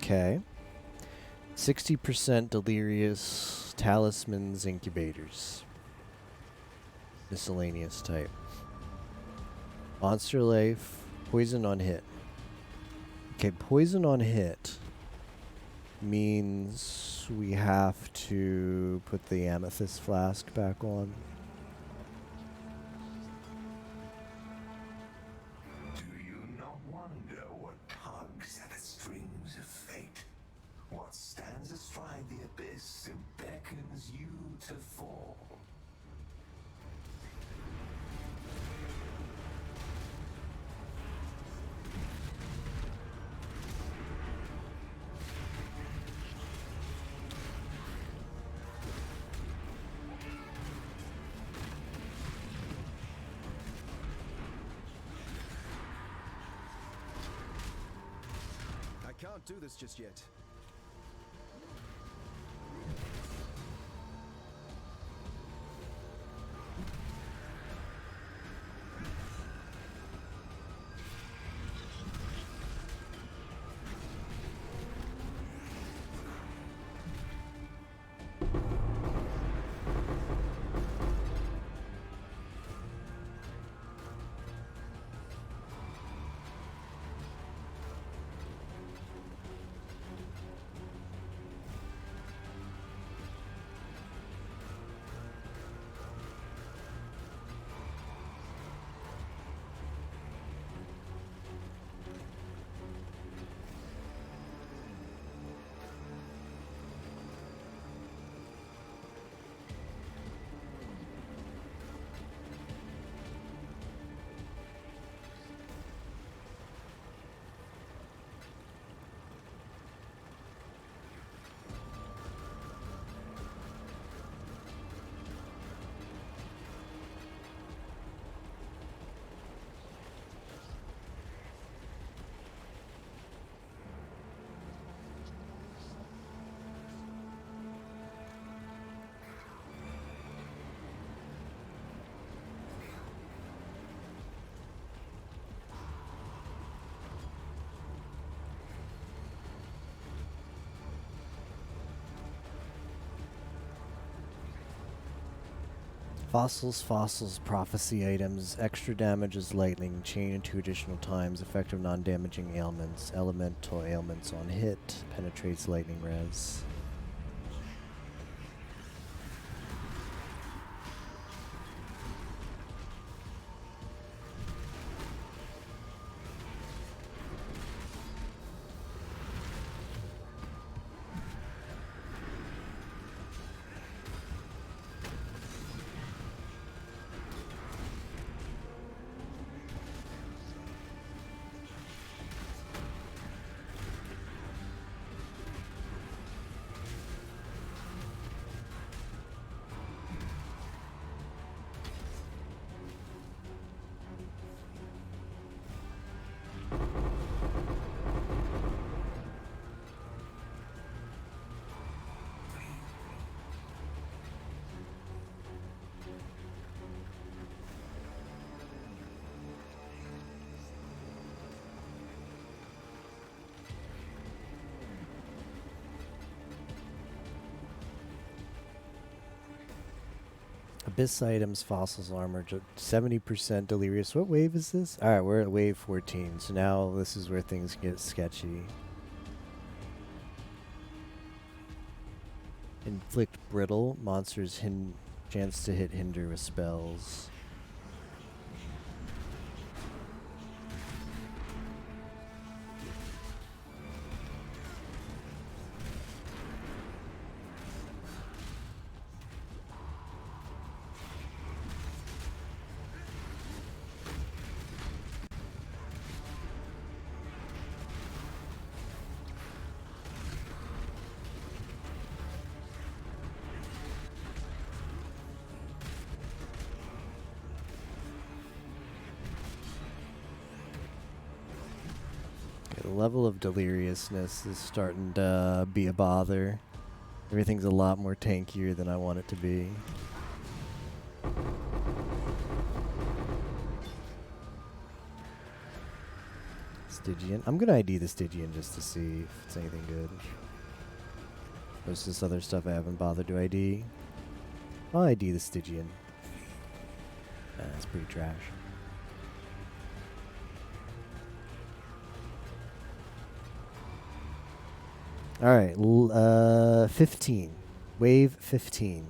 Okay. 60% delirious talismans incubators. Miscellaneous type. Monster life. Poison on hit. Okay, poison on hit means we have to put the amethyst flask back on. Do you not wonder what tugs at the strings of fate? What stands astride the abyss and beckons you to fall? I can't do this just yet. Fossils, fossils, prophecy items, extra damage as lightning, chain 2 additional times, effective non-damaging ailments, elemental ailments on hit, penetrates lightning res. Abyss items, fossils, armor, 70% delirious. What wave is this? Alright, we're at wave 14, so now this is where things get sketchy. Inflict brittle. Monsters chance to hit hinder with spells. The level of deliriousness is starting to be a bother. Everything's a lot more tankier than I want it to be. Stygian. I'm gonna ID the Stygian just to see if it's anything good. Most of this other stuff I haven't bothered to ID. I'll ID the Stygian. That's pretty trash. Alright, 15. Wave 15.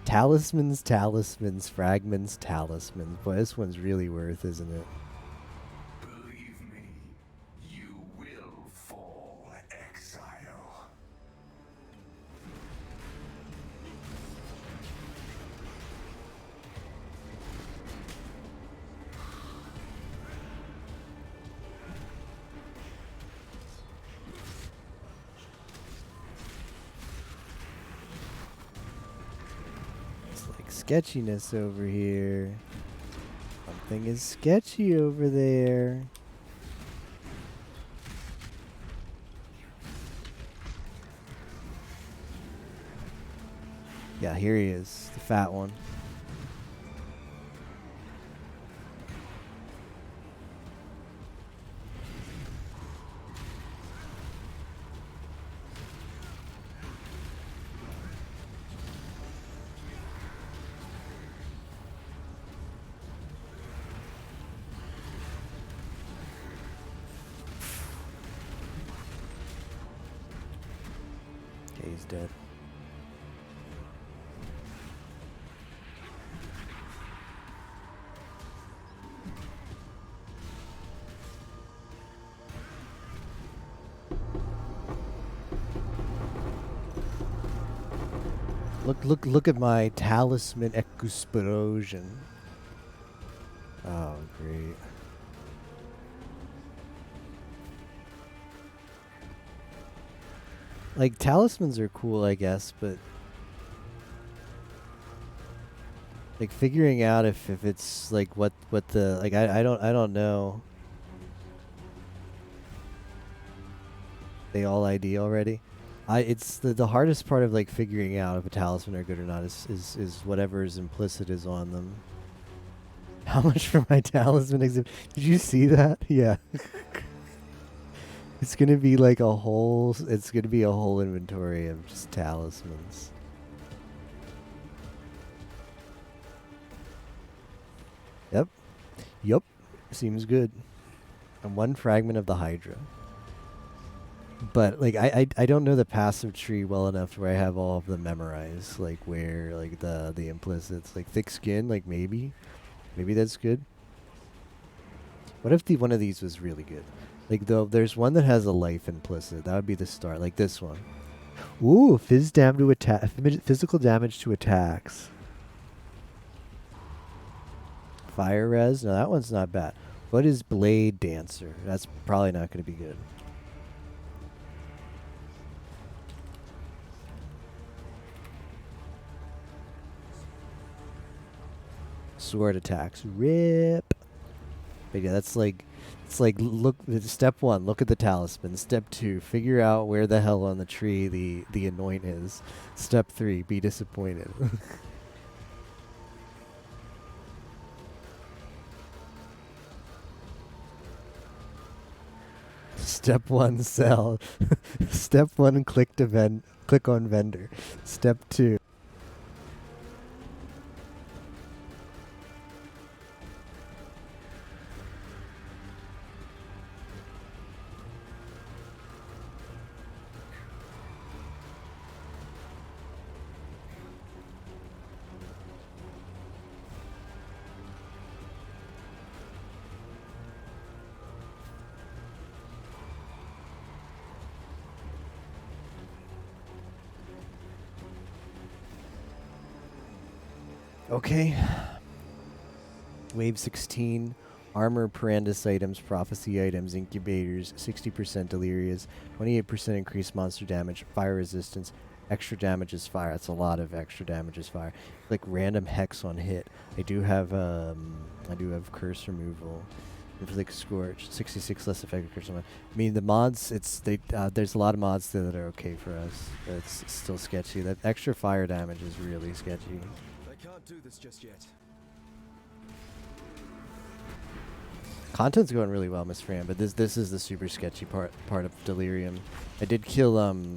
Talismans, talismans, fragments, talismans. Boy, this one's really worth, isn't it? Believe me, you will fall, exile. Sketchiness over here. Something is sketchy over there. Yeah, here he is, the fat one. Okay, he's dead. Look at my talisman explosion. Oh, great. Like, talismans are cool, I guess, but like figuring out if it's like what the like I don't know. They all ID already. It's the hardest part of like figuring out if a talisman are good or not is whatever is implicit is on them. How much for my talisman exhibit? Did you see that? Yeah. It's gonna be like a whole. It's gonna be a whole inventory of just talismans. Yep. Yup. Seems good. And one fragment of the Hydra. But like I don't know the passive tree well enough to where I have all of them memorized. Like where like the implicits. Like thick skin, like maybe. Maybe that's good. What if one of these was really good? Like though there's one that has a life implicit. That would be the start. Like this one. Ooh, physical damage to attacks. Fire res? No, that one's not bad. What is Blade Dancer? That's probably not going to be good. Sword attacks. Rip. But yeah, that's like, it's like, look, step 1, look at the talisman. Step 2, figure out where the hell on the tree the anoint is. Step 3, be disappointed. Step 1, sell. Step 1, click on vendor. Step 2. Okay. Wave 16. Armor, Parandus items, Prophecy items, Incubators, 60% Delirious, 28% increased monster damage, Fire resistance, extra damage is fire. That's a lot of extra damage is fire. Like random hex on hit. I do have curse removal. Inflict Scorch, 66 less effective curse. I mean the mods. There's a lot of mods there that are okay for us. But it's still sketchy. That extra fire damage is really sketchy. I can't do this just yet. Content's going really well, Miss Fran, but this is the super sketchy part of Delirium. I did kill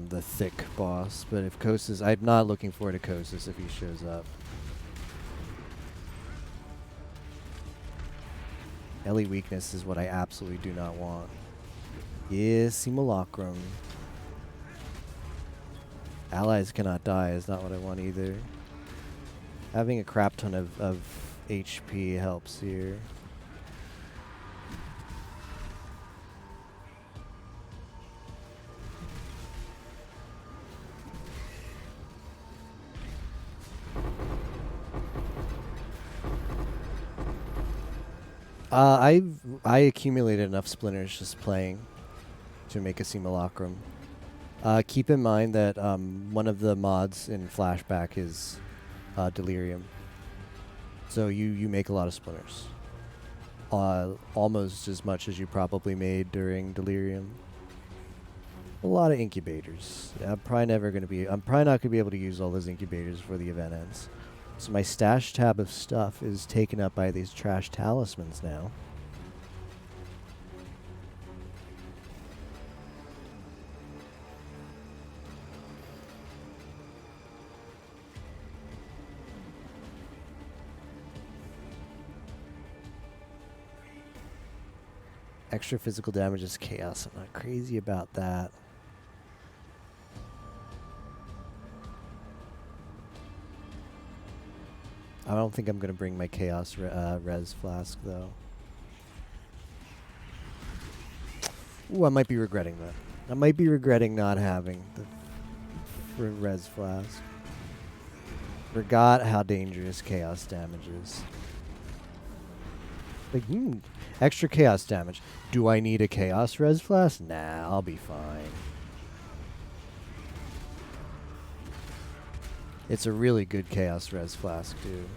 the thick boss, but if Kosis, I'm not looking forward to Kosis if he shows up. Ellie weakness is what I absolutely do not want. Yes, Simulacrum. Allies cannot die is not what I want either. Having a crap ton of HP helps here. I accumulated enough splinters just playing to make a simulacrum. Keep in mind that one of the mods in Flashback is Delirium. So you make a lot of splinters. Almost as much as you probably made during Delirium. A lot of incubators. I'm probably not going to be able to use all those incubators before the event ends. So my stash tab of stuff is taken up by these trash talismans now. Extra physical damage is chaos. I'm not crazy about that. I don't think I'm going to bring my Chaos Res Flask, though. Ooh, I might be regretting that. I might be regretting not having the Res Flask. Forgot how dangerous Chaos damage is. Like, extra Chaos damage. Do I need a Chaos Res Flask? Nah, I'll be fine. It's a really good Chaos Res Flask, dude.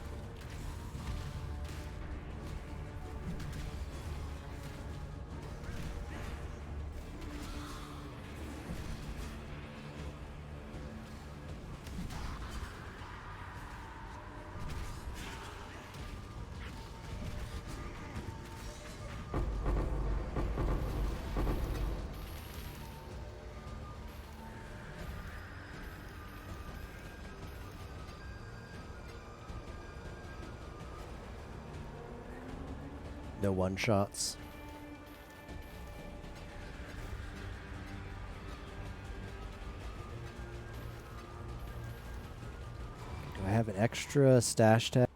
No one-shots. Do I have an extra stash tag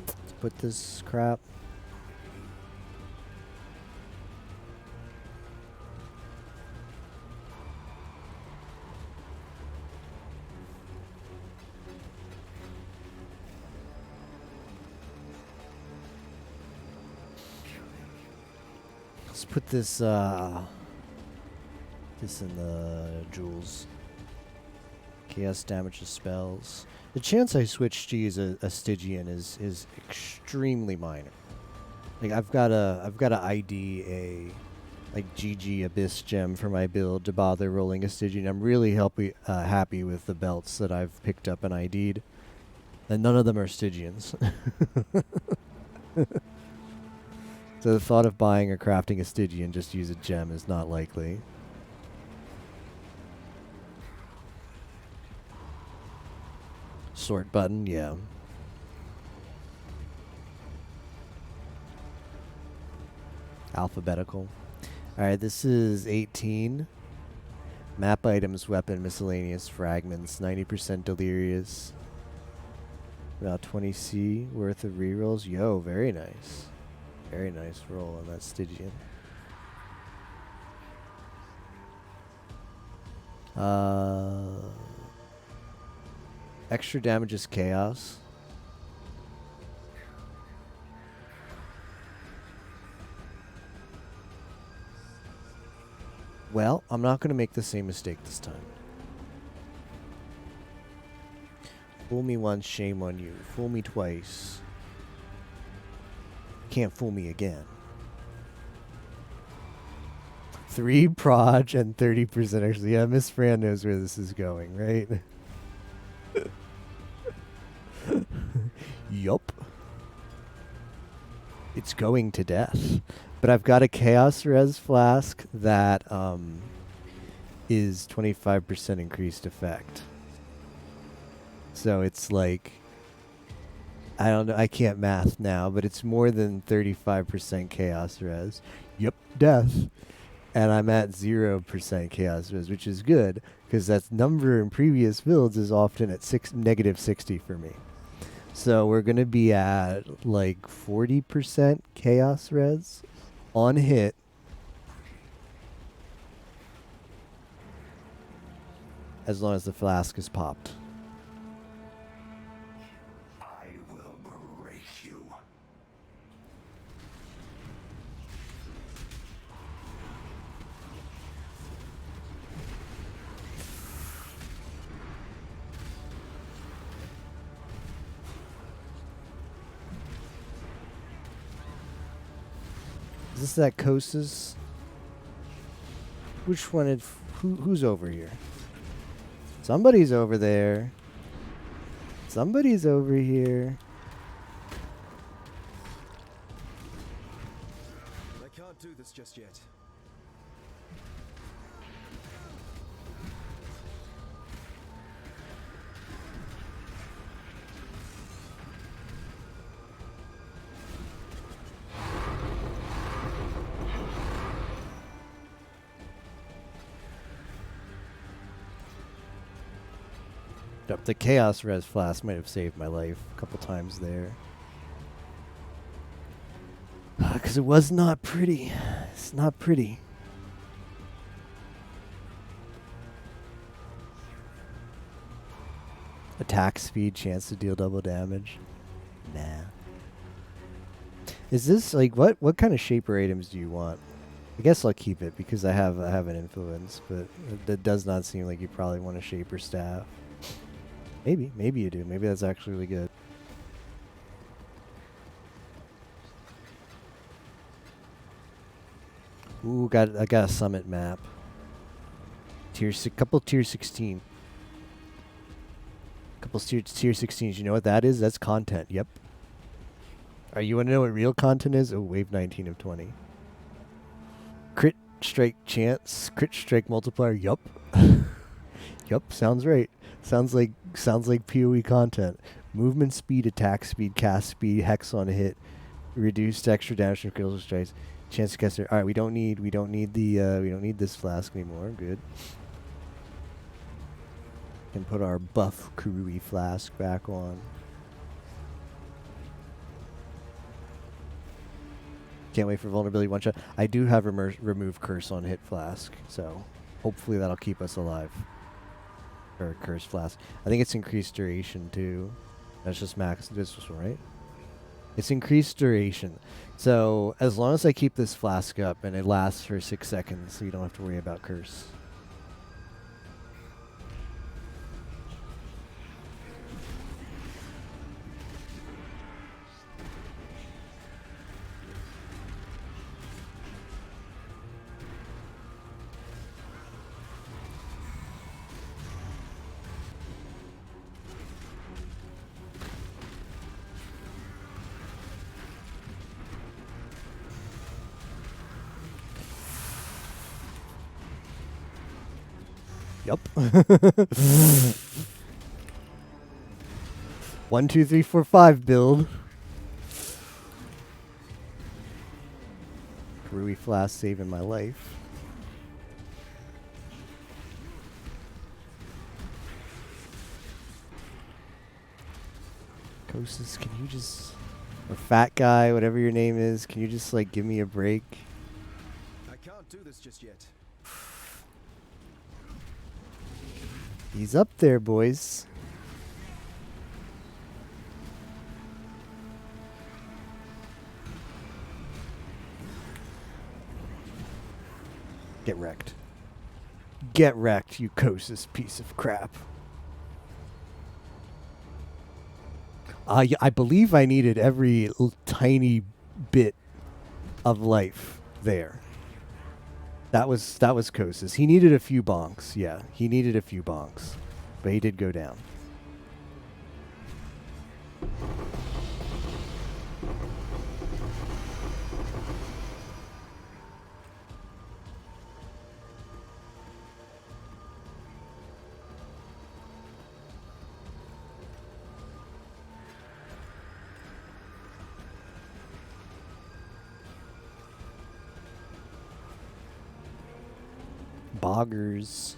to put this crap? Let's put this this in the jewels. Chaos damages spells. The chance I switch to use a Stygian is extremely minor. Like I've got to ID a like GG Abyss gem for my build to bother rolling a Stygian. I'm really happy with the belts that I've picked up and ID'd, and none of them are Stygians. So the thought of buying or crafting a Stygian just to use a gem is not likely. Sort button, yeah. Alphabetical. Alright, this is 18. Map items, weapon, miscellaneous, fragments, 90% delirious. About 20C worth of rerolls. Yo, very nice. Very nice roll on that Stygian. Extra damage is chaos. Well, I'm not going to make the same mistake this time. Fool me once, shame on you. Fool me twice. Can't fool me again. 3 proj and 30% actually. Yeah, Miss Fran knows where this is going, right? Yup. It's going to death. But I've got a Chaos Res Flask that is 25% increased effect. So it's like, I don't know, I can't math now, but it's more than 35% Chaos Res. Yep, death. And I'm at 0% Chaos Res, which is good, because that number in previous builds is often at negative 60 for me. So we're going to be at like 40% Chaos Res on hit. As long as the flask is popped. I will break you. Is this that Kosa's? Which one? Who's over here? Somebody's over there. Somebody's over here. I can't do this just yet. The Chaos Res Flask might have saved my life a couple times there. Because it was not pretty. It's not pretty. Attack speed, chance to deal double damage. Nah. Is this like what kind of shaper items do you want? I guess I'll keep it because I have an influence, but that does not seem like you probably want a shaper staff. Maybe you do. Maybe that's actually really good. Ooh, I got a summit map. Couple tier 16. Couple tier 16s. You know what that is? That's content. Yep. You want to know what real content is? Oh, wave 19 of 20. Crit strike chance. Crit strike multiplier. Yup. Yup. Sounds right. Sounds like PoE content. Movement speed, attack speed, cast speed, hex on hit, Reduced extra damage from critical strikes. Chance to cast it. All right, we don't need we don't need this flask anymore. Good. Can put our buff Kurui flask back on. Can't wait for vulnerability one shot. I do have remove curse on hit flask, so hopefully that'll keep us alive. Or curse flask. I think it's increased duration too. That's just max. This was right. It's increased duration. So as long as I keep this flask up and it lasts for 6 seconds, so you don't have to worry about curse. Yup. 1, 2, 3, 4, 5 build. Kurui flask saving my life. Kosis, can you just, or fat guy, whatever your name is, can you just like give me a break? I can't do this just yet. He's up there, boys. Get wrecked. Get wrecked, you Kosis piece of crap. I believe I needed every tiny bit of life there. That was Kosis. He needed a few bonks. Yeah, he needed a few bonks. But he did go down. Boggers.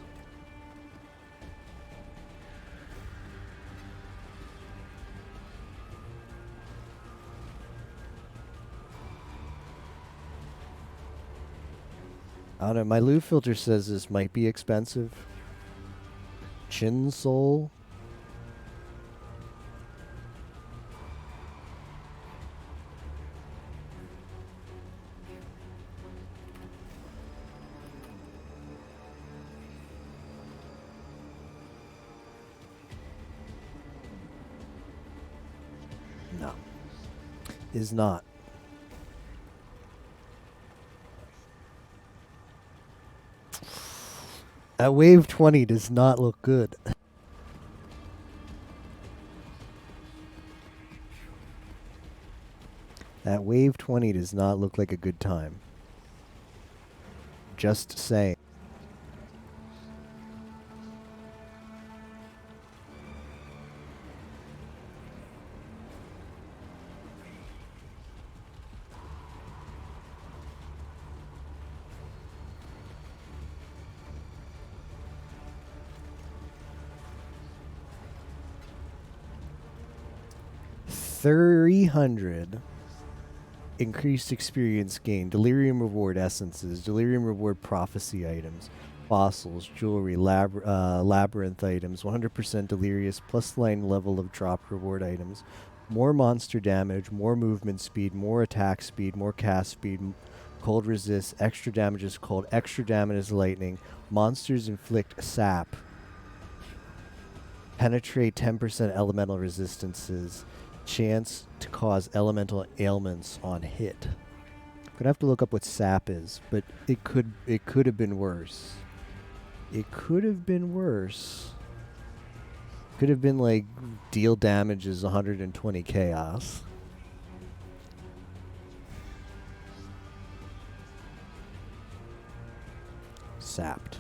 I don't know, my loot filter says this might be expensive. Chin Soul. No. Is not. That wave 20 does not look good. That wave 20 does not look like a good time. Just saying. $300 increased experience gain, delirium reward essences, delirium reward prophecy items, fossils, jewelry, labyrinth items, 100% delirious plus line level of drop reward items, more monster damage, more movement speed, more attack speed, more cast speed, cold resist, extra damage is cold, extra damage is lightning, monsters inflict sap, penetrate 10% elemental resistances, chance to cause elemental ailments on hit. I'm gonna have to look up what sap is, but it could have been worse. It could have been worse. Could have been like deal damage is 120 chaos. Sapped.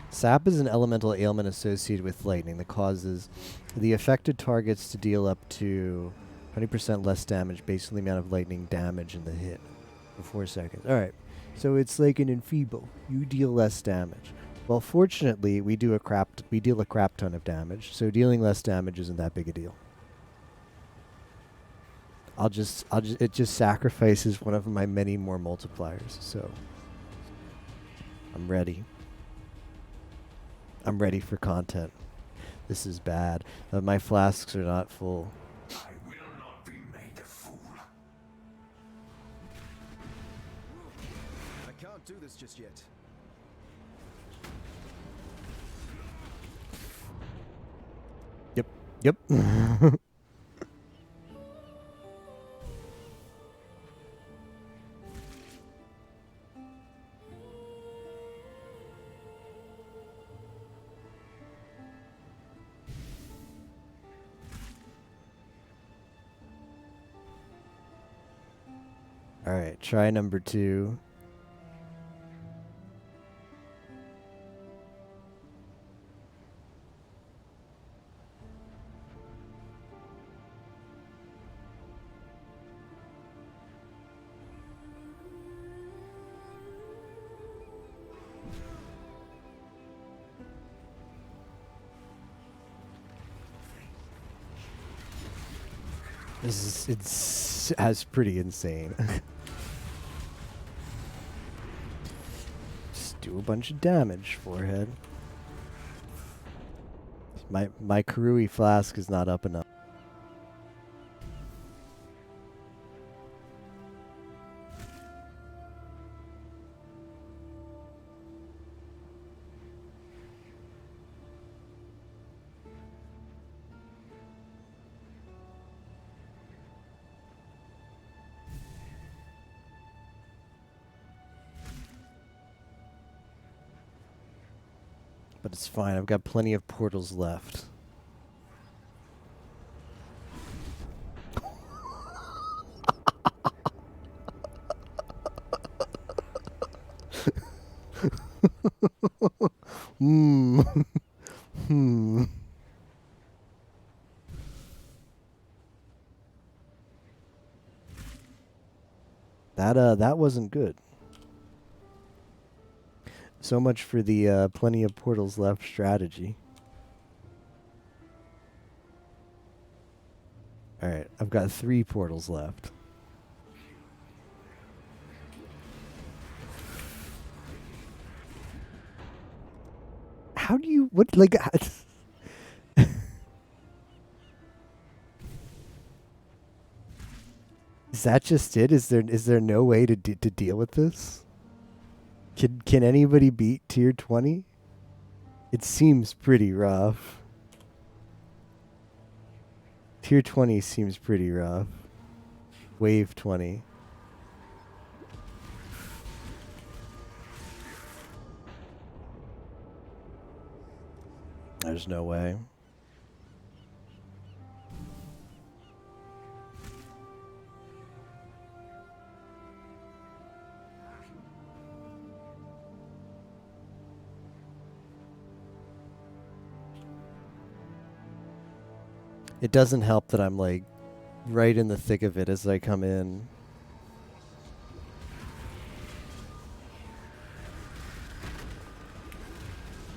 Sap is an elemental ailment associated with lightning that causes the affected targets to deal up to 20% less damage based on the amount of lightning damage in the hit for 4 seconds. Alright, so it's like an enfeeble. You deal less damage. Well, fortunately, we deal a crap ton of damage, so dealing less damage isn't that big a deal. It just sacrifices one of my many more multipliers, so I'm ready. I'm ready for content. This is bad. My flasks are not full. I will not be made a fool. I can't do this just yet. Yep. Alright, try number 2. That's pretty insane. Just do a bunch of damage, forehead. My Karui flask is not up enough. But it's fine. I've got plenty of portals left. Hmm. Hmm. That wasn't good. So much for the plenty of portals left strategy. Alright, I've got 3 portals left. How do you... What, like... Is that just it? Is there no way to deal with this? Can anybody beat tier 20? It seems pretty rough. Tier 20 seems pretty rough. Wave 20. There's no way. It doesn't help that I'm like right in the thick of it as I come in.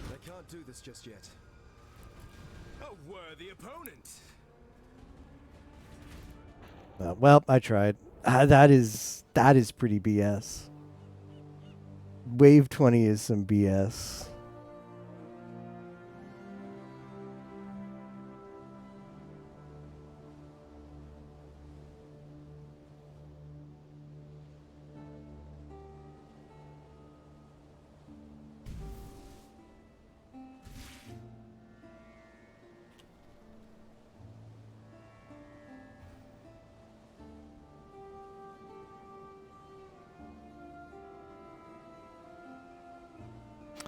I can't do this just yet. A worthy opponent. Well, I tried. That is pretty BS. Wave 20 is some BS.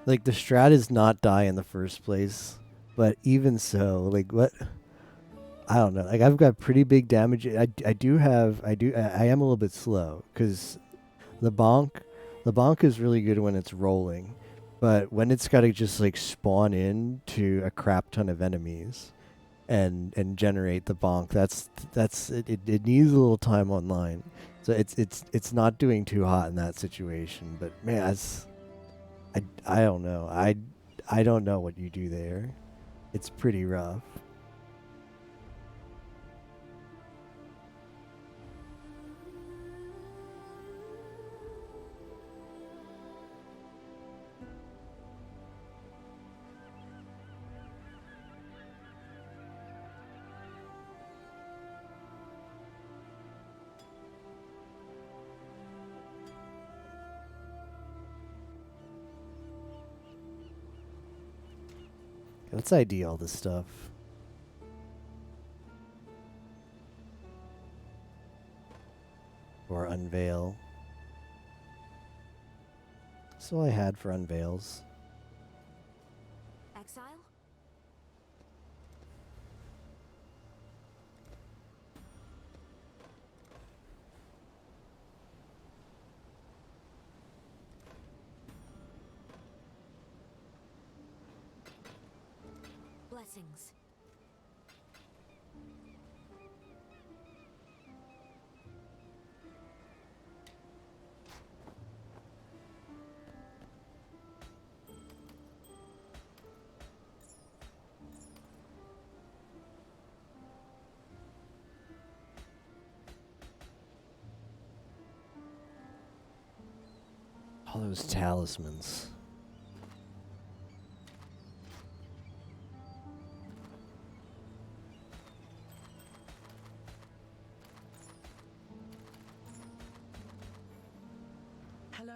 Like, the strat is not die in the first place, but even so, like, what? I don't know. Like, I've got pretty big damage. I am a little bit slow, because the bonk is really good when it's rolling, but when it's got to just, like, spawn in to a crap ton of enemies, and generate the bonk. It needs a little time online. So it's not doing too hot in that situation. But man, I don't know. I don't know what you do there. It's pretty rough. Let's ID all this stuff. Or unveil. That's all I had for unveils. Exile? Blessings. All those talismans. Hello.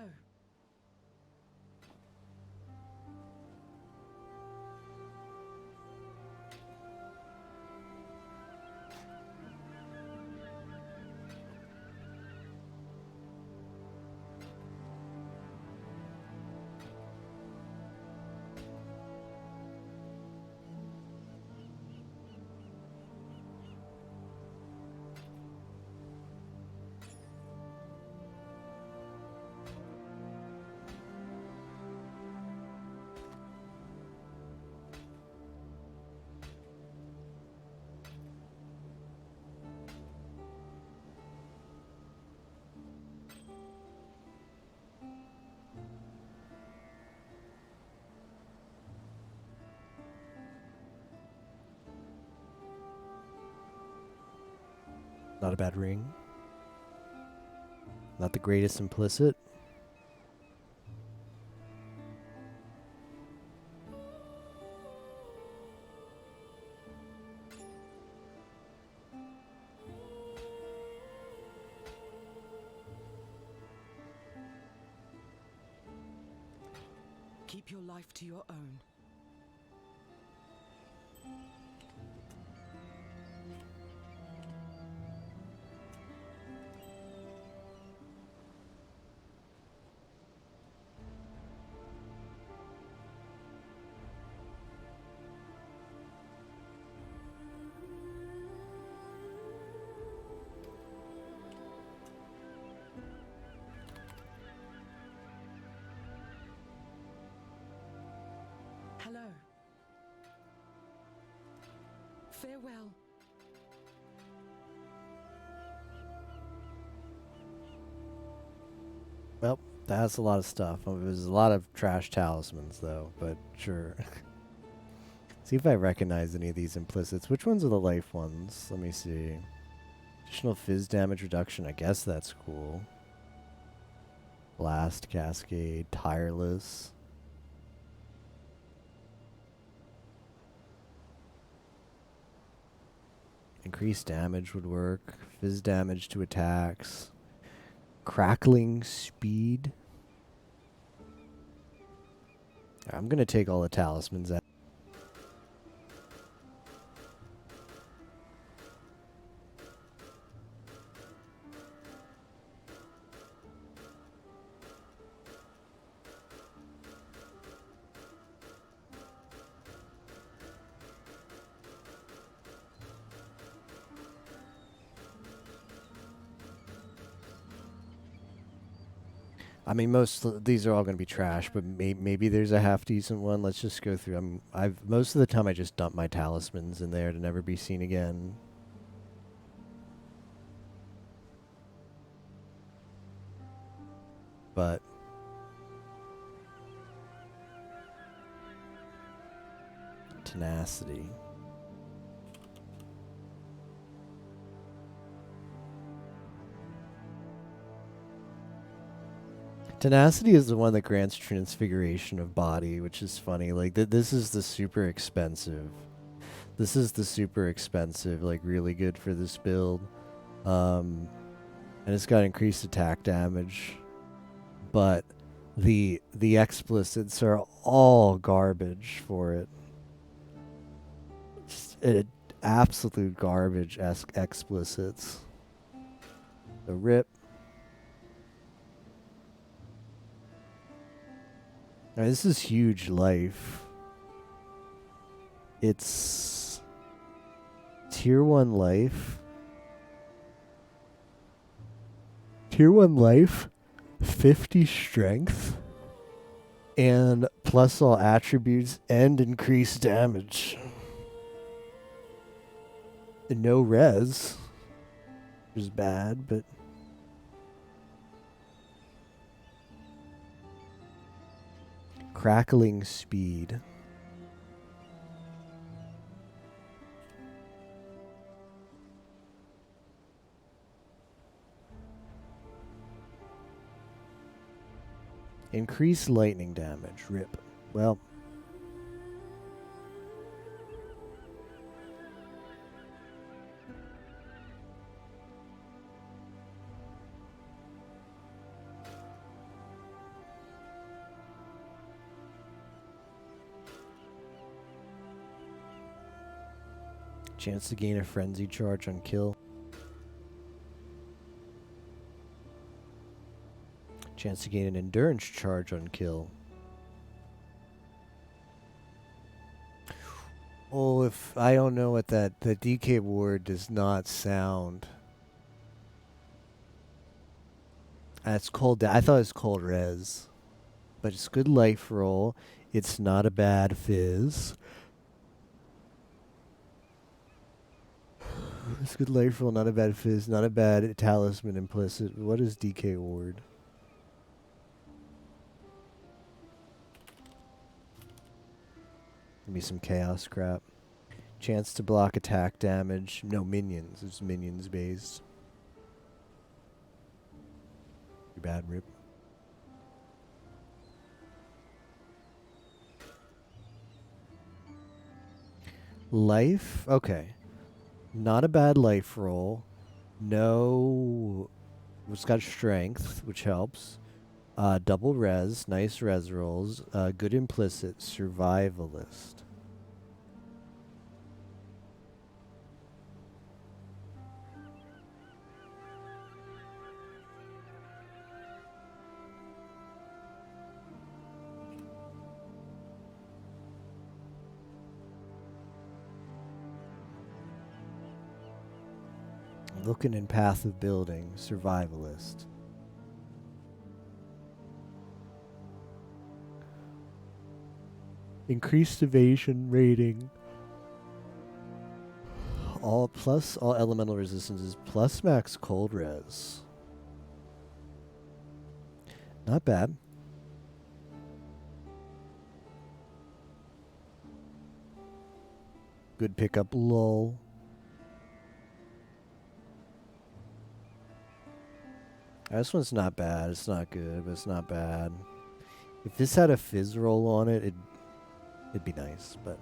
Not a bad ring. Not the greatest implicit. Keep your life to your own. Hello. Farewell. Well, that's a lot of stuff. There's a lot of trash talismans, though, but sure. See if I recognize any of these implicits. Which ones are the life ones? Let me see. Additional fizz damage reduction. I guess that's cool. Blast, Cascade, Tireless. Increased damage would work. Fizz damage to attacks. Crackling speed. I'm going to take all the talismans out. I mean, these are all going to be trash, but maybe there's a half decent one. Let's just go through. Most of the time I just dump my talismans in there to never be seen again. But tenacity. Tenacity is the one that grants transfiguration of body, which is funny. Like, this is the super expensive. This is the super expensive, like, really good for this build. And it's got increased attack damage. But the explicits are all garbage for it. Just absolute garbage explicits. The rip. Now, this is huge life. It's tier 1 life. Tier 1 life, 50 strength, and plus all attributes and increased damage. No res, which is bad, but crackling speed. Increase lightning damage. Rip. Well. Chance to gain a frenzy charge on kill. Chance to gain an endurance charge on kill. Oh, if I don't know what the DK ward does not sound. It's cold. I thought it was cold res, but it's good life roll. It's not a bad fizz. It's good life roll, not a bad fizz, not a bad talisman implicit. What is DK ward? Give me some chaos crap. Chance to block attack damage. No minions. It's minions based. Too bad, rip. Life? Okay. Not a bad life roll. No. It's got strength, which helps. Double res. Nice res rolls. Good implicit. Survivalist. Looking in path of building, survivalist. Increased evasion rating. All elemental resistances plus max cold res. Not bad. Good pickup, lol. This one's not bad. It's not good, but it's not bad. If this had a fizz roll on it, it'd be nice, but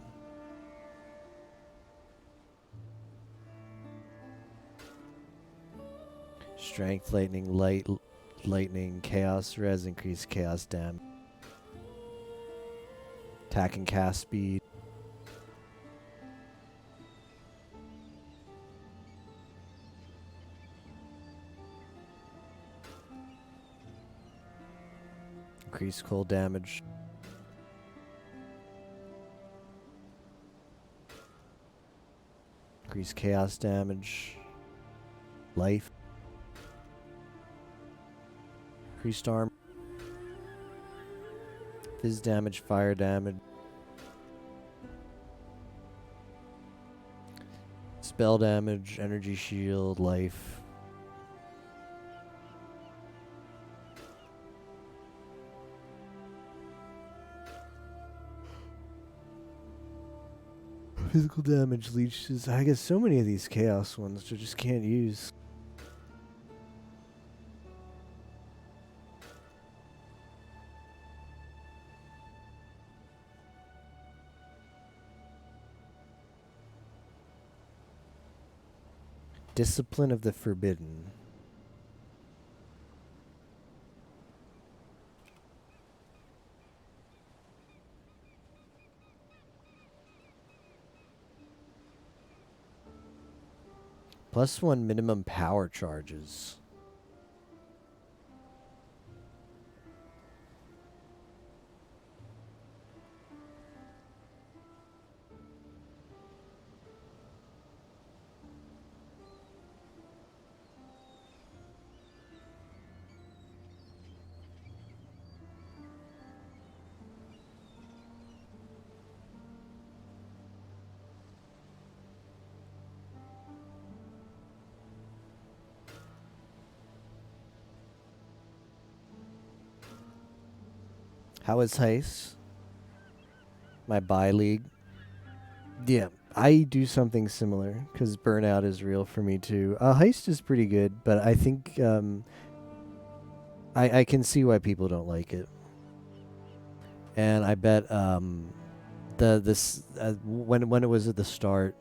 strength, lightning, lightning, chaos res, increased chaos damage. Attack and cast speed. Increased cold damage. Increased chaos damage. Life. Increased armor. His damage, fire damage. Spell damage, energy shield, life. Physical damage, leeches. I guess so many of these chaos ones I just can't use. Discipline of the Forbidden. +1 minimum power charges. How is Heist? My buy league. Yeah, I do something similar because burnout is real for me too. Heist is pretty good, but I think I can see why people don't like it. And I bet when it was at the start.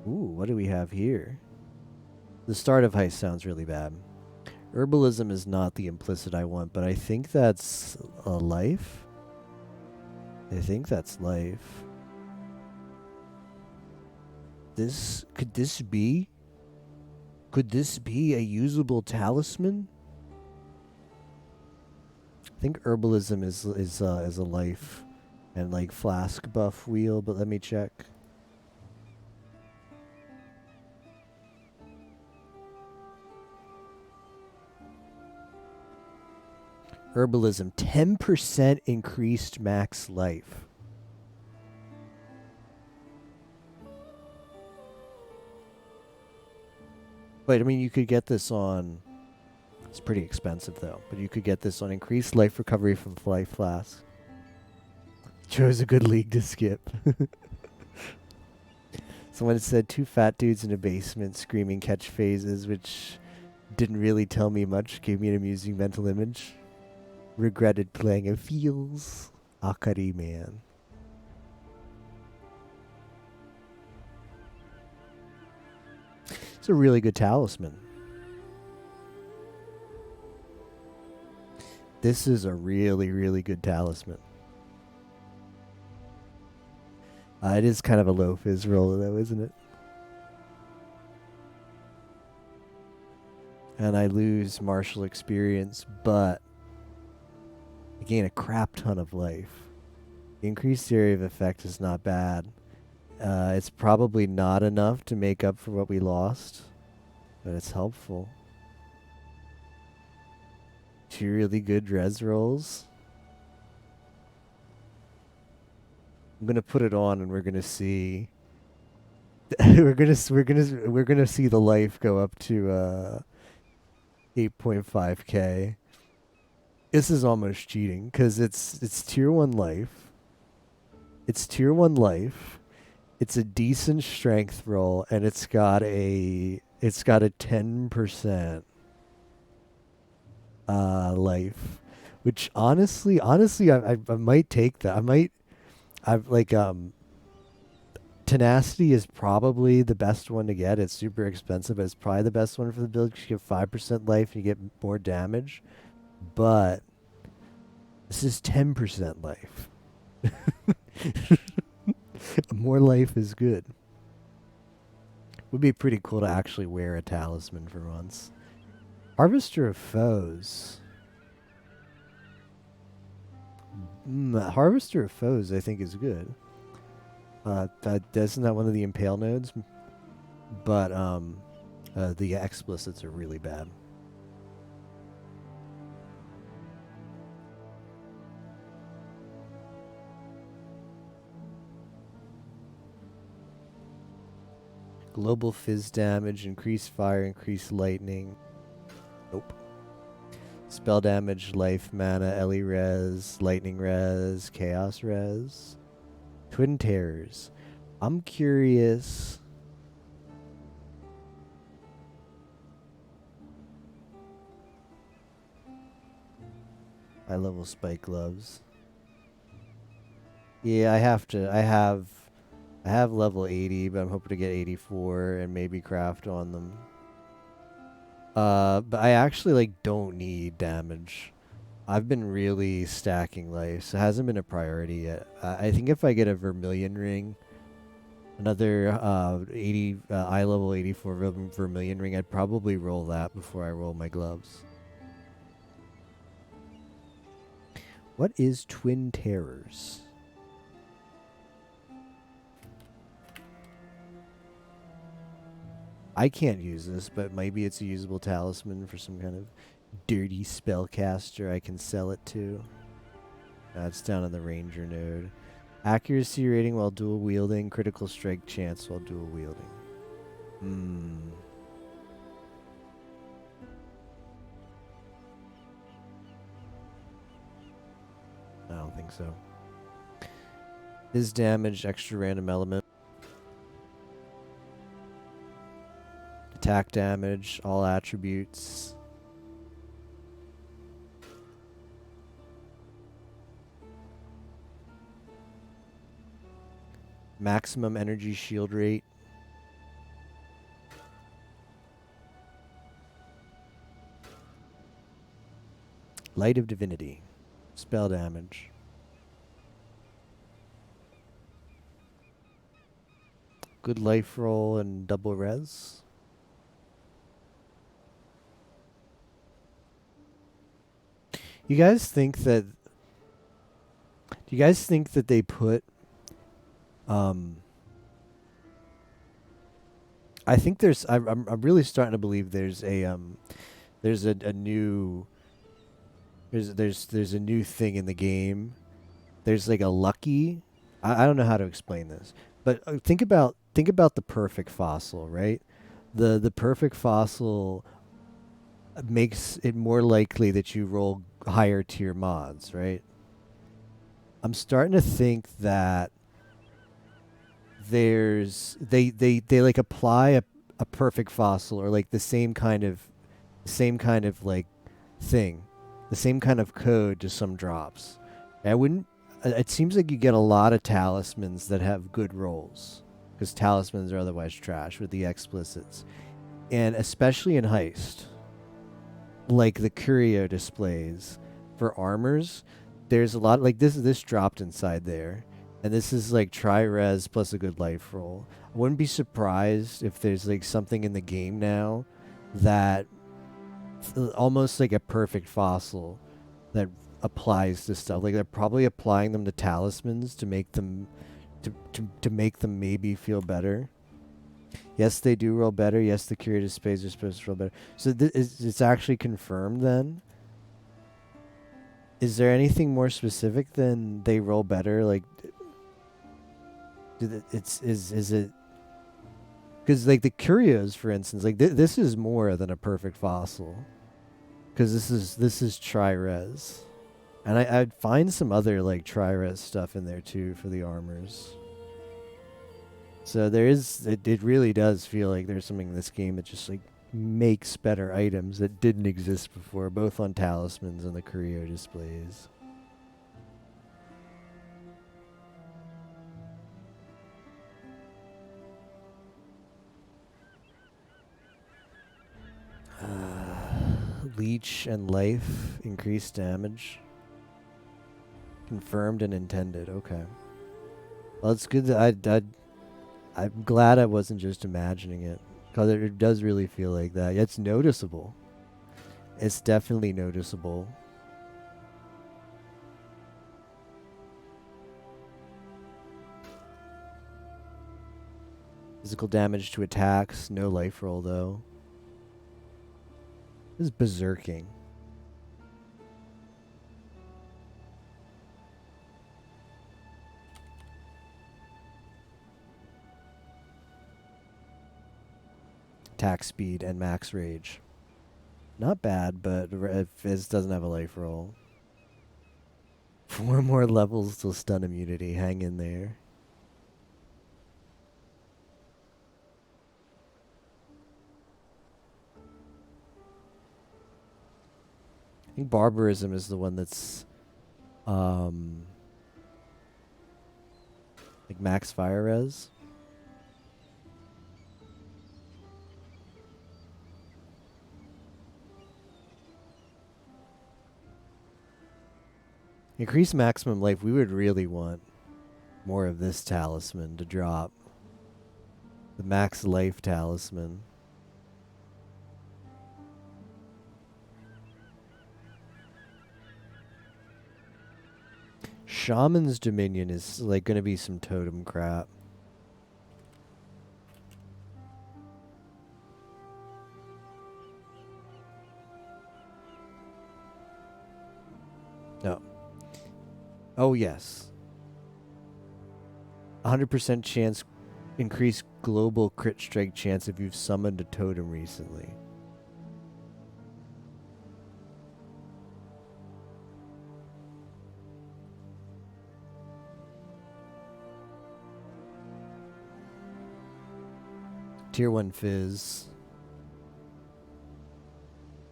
Ooh, what do we have here? The start of Heist sounds really bad. Herbalism is not the implicit I want, but I think that's a life. I think that's life. Could this be a usable talisman? I think herbalism is a life and like flask buff wheel, but let me check. Herbalism, 10% increased max life. But I mean, you could get this on. It's pretty expensive though, but you could get this on increased life recovery from life flask. Chose a good league to skip. Someone said 2 fat dudes in a basement screaming catch phases, which didn't really tell me much. Gave me an amusing mental image. Regretted playing it. Feels Akari man. It's a really good talisman. This is a really, really good talisman. It is kind of a low fizz roll though, isn't it? And I lose martial experience, but I gain a crap ton of life. The increased area of effect is not bad. It's probably not enough to make up for what we lost, but it's helpful. 2 really good res rolls. I'm gonna put it on, and we're gonna see. we're gonna see the life go up to 8.5k. This is almost cheating because it's tier 1 life. It's tier 1 life. It's a decent strength roll, and it's got a 10% life, which honestly I might take that. I've like tenacity is probably the best one to get. It's super expensive, but it's probably the best one for the build because you get 5% life and you get more damage. But this is 10% life. More life is good. Would be pretty cool to actually wear a talisman for once. Harvester of Foes. Harvester of Foes, I think, is good. Isn't that one of the Impale nodes? But the explicits are really bad. Global fizz damage, increased fire, increased lightning. Nope. Spell damage, life, mana, Ellie res, lightning res, chaos res. Twin terrors. I'm curious. High level spike gloves. Yeah, I have level 80, but I'm hoping to get 84 and maybe craft on them. But I actually like don't need damage. I've been really stacking life, so it hasn't been a priority yet. I think if I get a Vermilion ring, another 80 eye level 84 Vermilion ring, I'd probably roll that before I roll my gloves. What is Twin Terrors? I can't use this, but maybe it's a usable talisman for some kind of dirty spellcaster I can sell it to. It's down in the ranger node. Accuracy rating while dual wielding, critical strike chance while dual wielding. I don't think so. His damage, extra random element. Attack damage, all attributes. Maximum energy shield rate. Light of Divinity. Spell damage. Good life roll and double res. You guys think that... Do you guys think that they put... I think there's... I'm really starting to believe there's a... there's a new... There's a new thing in the game. There's like a lucky... I don't know how to explain this. But think about the perfect fossil, right? The perfect fossil makes it more likely that you roll higher tier mods, right? I'm starting to think that there's they like apply a perfect fossil or like the same kind of like thing, the same kind of code to some drops. I wouldn't. It seems like you get a lot of talismans that have good rolls because talismans are otherwise trash with the explicits, and especially in Heist, like the curio displays for armors, there's a lot like this dropped inside there, and this is like tri-res plus a good life roll. I wouldn't be surprised if there's like something in the game now that almost like a perfect fossil that applies to stuff. Like they're probably applying them to talismans to make them to make them maybe feel better. Yes, they do roll better. Yes, the curative space are supposed to roll better. So it's actually confirmed then? Is there anything more specific than they roll better? Like, is it... Because like the curios, for instance, like this is more than a perfect fossil. Because this is tri-res. And I'd find some other like tri-res stuff in there too for the armors. So there is, it really does feel like there's something in this game that just like makes better items that didn't exist before, both on talismans and the curio displays. Leech and life, increased damage. Confirmed and intended. Okay. Well, it's good that I'm glad I wasn't just imagining it, because it does really feel like that. It's noticeable. It's definitely noticeable. Physical damage to attacks. No life roll though. This is berserking. attack speed, and max rage. Not bad, but Fizz doesn't have a life roll. 4 more levels till stun immunity. Hang in there. I think Barbarism is the one that's like max fire res. Increase maximum life. We would really want more of this talisman to drop. The max life talisman. Shaman's Dominion is like going to be some totem crap. No. Oh, yes. 100% chance, increase global crit strike chance if you've summoned a totem recently. Tier 1 Fizz.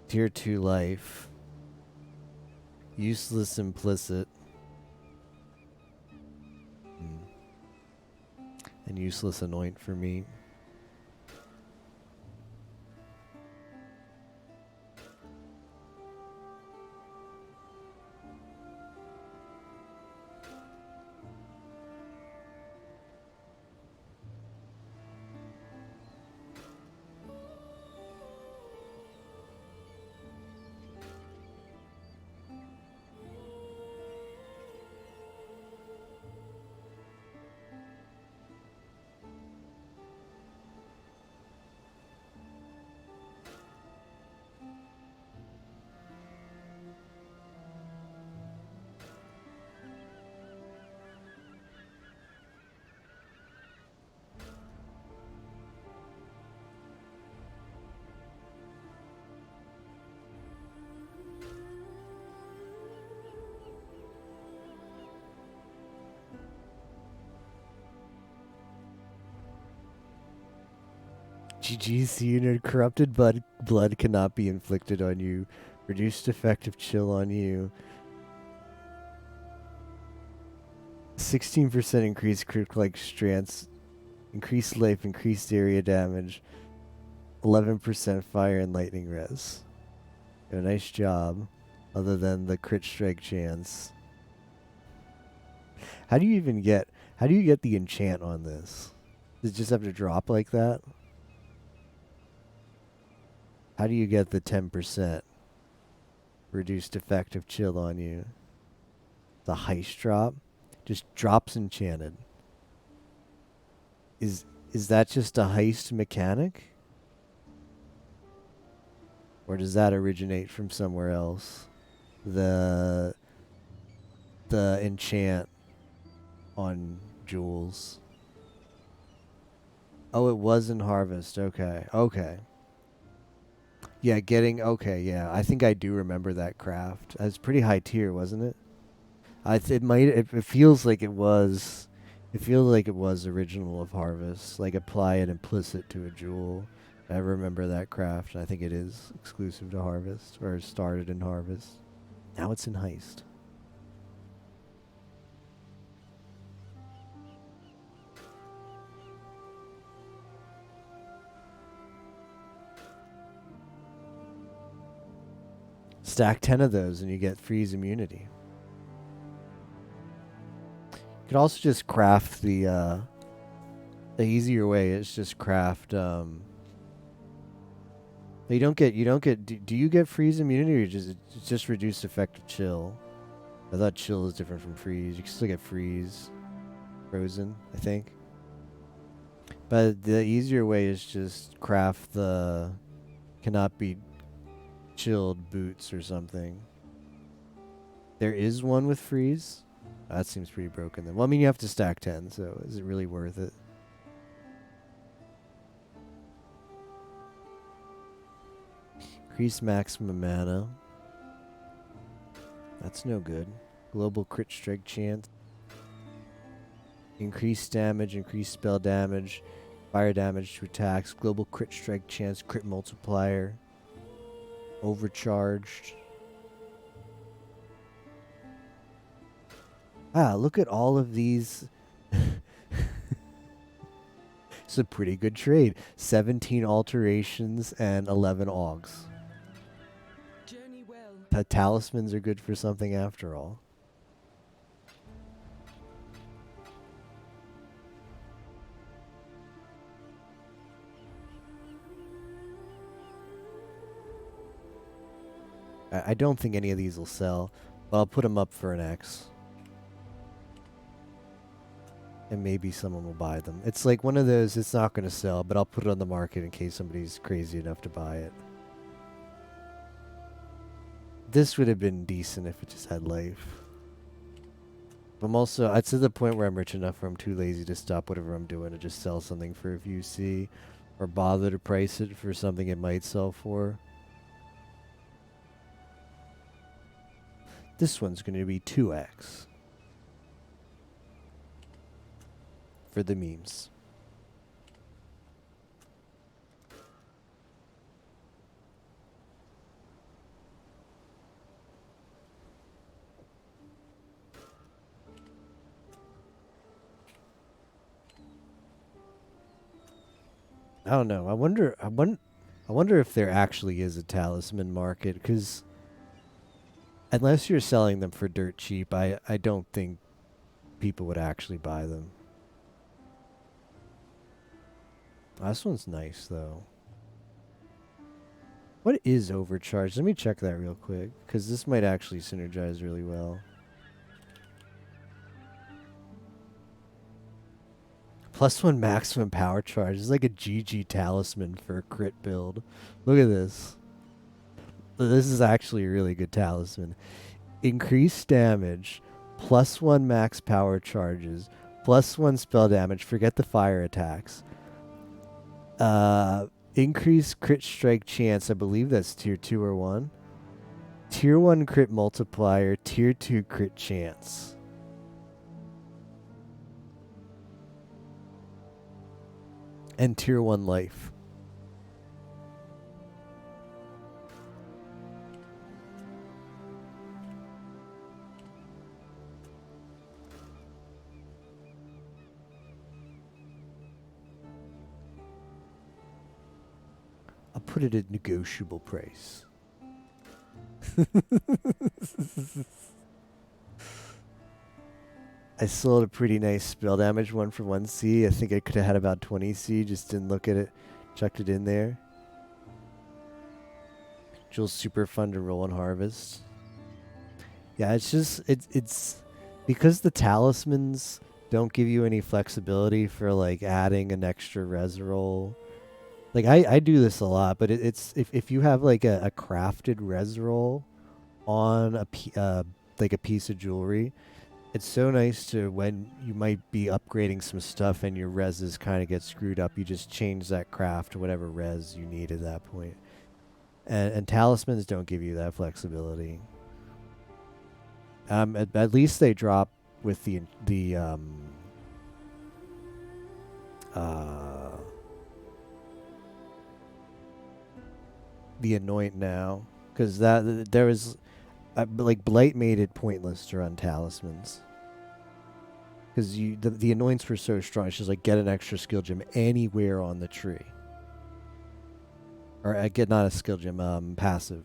Tier 2 Life. Useless Implicit. And useless Anoint for me. GG's unit. Corrupted blood cannot be inflicted on you. Reduced effective chill on you. 16% increased crit-like strength. Increased life, increased area damage. 11% fire and lightning res. A nice job. Other than the crit strike chance. How do you get the enchant on this? Does it just have to drop like that? How do you get the 10% reduced effective chill on you? The heist drop? Just drops enchanted. Is that just a heist mechanic? Or does that originate from somewhere else? The enchant on jewels. Oh, it was in Harvest. Okay. Okay. Yeah, yeah. I think I do remember that craft. It was pretty high tier, wasn't it? It feels like it was. It feels like it was original of Harvest. Like apply an implicit to a jewel. I remember that craft. I think it is exclusive to Harvest, or started in Harvest. Now it's in Heist. Stack 10 of those and you get freeze immunity. You could also just craft the easier way is just craft you don't get do you get freeze immunity, or it's just reduced effective chill? I thought chill is different from freeze. You can still get freeze frozen, I think. But the easier way is just craft the cannot be chilled boots or something. There is one with freeze. That seems pretty broken then. Well, I mean, you have to stack 10, so is it really worth it? Increase maximum mana. That's no good. Global crit strike chance. Increase damage, increase spell damage, fire damage to attacks, global crit strike chance, crit multiplier, overcharged. Ah, look at all of these. It's a pretty good trade. 17 alterations and 11 augs. Journey well. Talismans are good for something after all. I don't think any of these will sell, but I'll put them up for an X. And maybe someone will buy them. It's like one of those, it's not going to sell, but I'll put it on the market in case somebody's crazy enough to buy it. This would have been decent if it just had life. I'm also, it's to the point where I'm rich enough where I'm too lazy to stop whatever I'm doing to just sell something for a few C, or bother to price it for something it might sell for. This one's going to be 2x. For the memes. I don't know. I wonder if there actually is a talisman market, because unless you're selling them for dirt cheap, I don't think people would actually buy them. This one's nice, though. What is overcharged? Let me check that real quick, because this might actually synergize really well. +1 maximum power charge. It's like a GG talisman for a crit build. Look at this. This is actually a really good talisman. Increased damage, +1 max power charges, +1 spell damage. Forget the fire attacks. Increased crit strike chance. I believe that's tier 2 or 1. Tier 1 crit multiplier, tier 2 crit chance. And tier 1 life. I'll put it at negotiable price. I sold a pretty nice spell damage one for 1C. I think I could have had about 20C. Just didn't look at it. Chucked it in there. Jewel's super fun to roll and harvest. Yeah, it's just it's because the talismans don't give you any flexibility for like adding an extra res roll. Like I do this a lot, but it's if you have like a crafted res roll on like a piece of jewelry, it's so nice to when you might be upgrading some stuff and your reses kind of get screwed up. You just change that craft to whatever res you need at that point. And talismans don't give you that flexibility. At least they drop with the anoint now, because that there was like Blight made it pointless to run talismans, because the anoints were so strong. It's just like get an extra skill gem anywhere on the tree, or get not a skill gem, passive.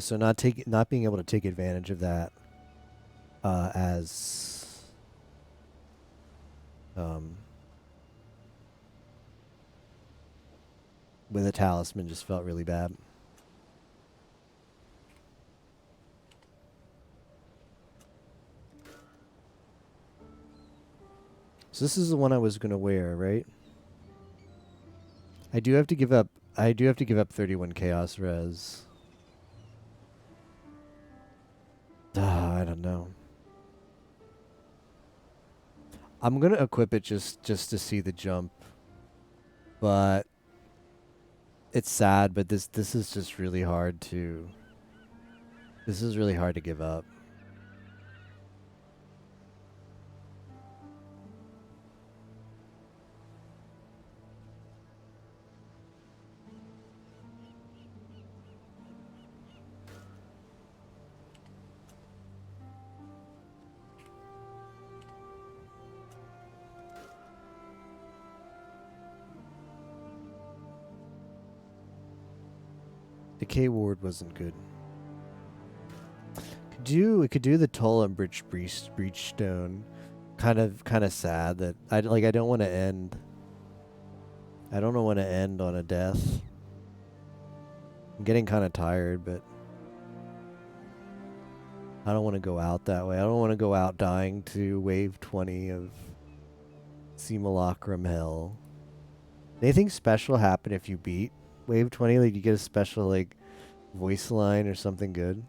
So not being able to take advantage of that as with a talisman just felt really bad. So this is the one I was gonna wear, right? I do have to give up 31 chaos res. I don't know. I'm gonna equip it just to see the jump, but it's sad. But this is just really hard to. This is really hard to give up. Decay Ward wasn't good. We could do the Toll and Breach Stone. Kind of sad that I don't want to end. I don't want to end on a death. I'm getting kind of tired, but I don't want to go out that way. I don't want to go out dying to wave 20 of Simulacrum Hell. Anything special happen if you beat wave 20? Like you get a special like voice line or something good?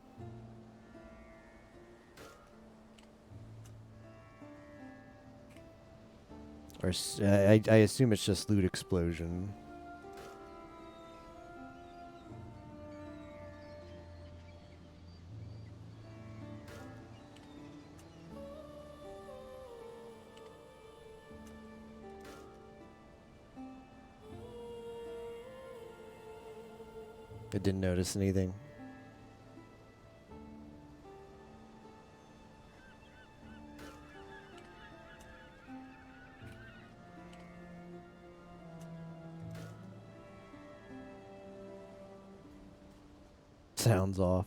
Or I assume it's just loot explosion. I didn't notice anything. Sounds off.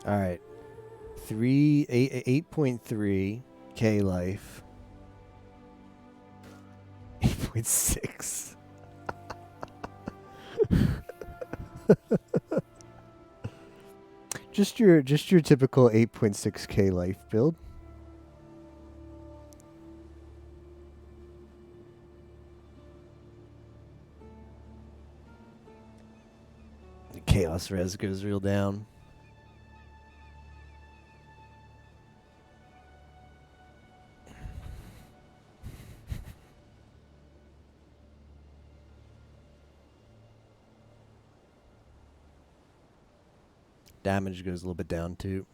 All right. 8.3 K life. 8.6. Just your typical 8.6 K life build. The Chaos Res goes real down. Damage goes a little bit down too.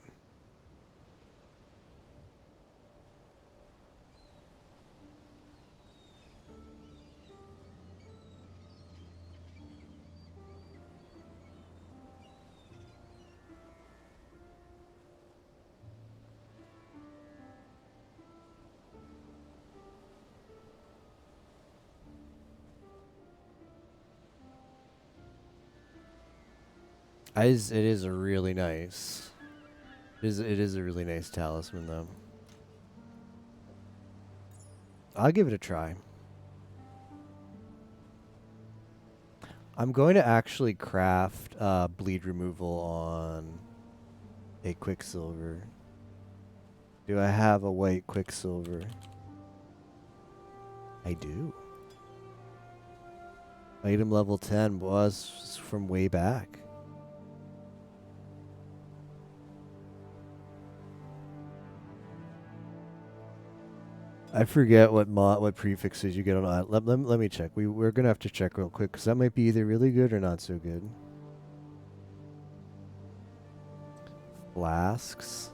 It is a really nice. It is a really nice talisman though. I'll give it a try. I'm going to actually craft bleed removal on a Quicksilver. Do I have a white Quicksilver? I do. Item level 10 was from way back. I forget what prefixes you get on. Let me check. We're gonna have to check real quick because that might be either really good or not so good. Flasks.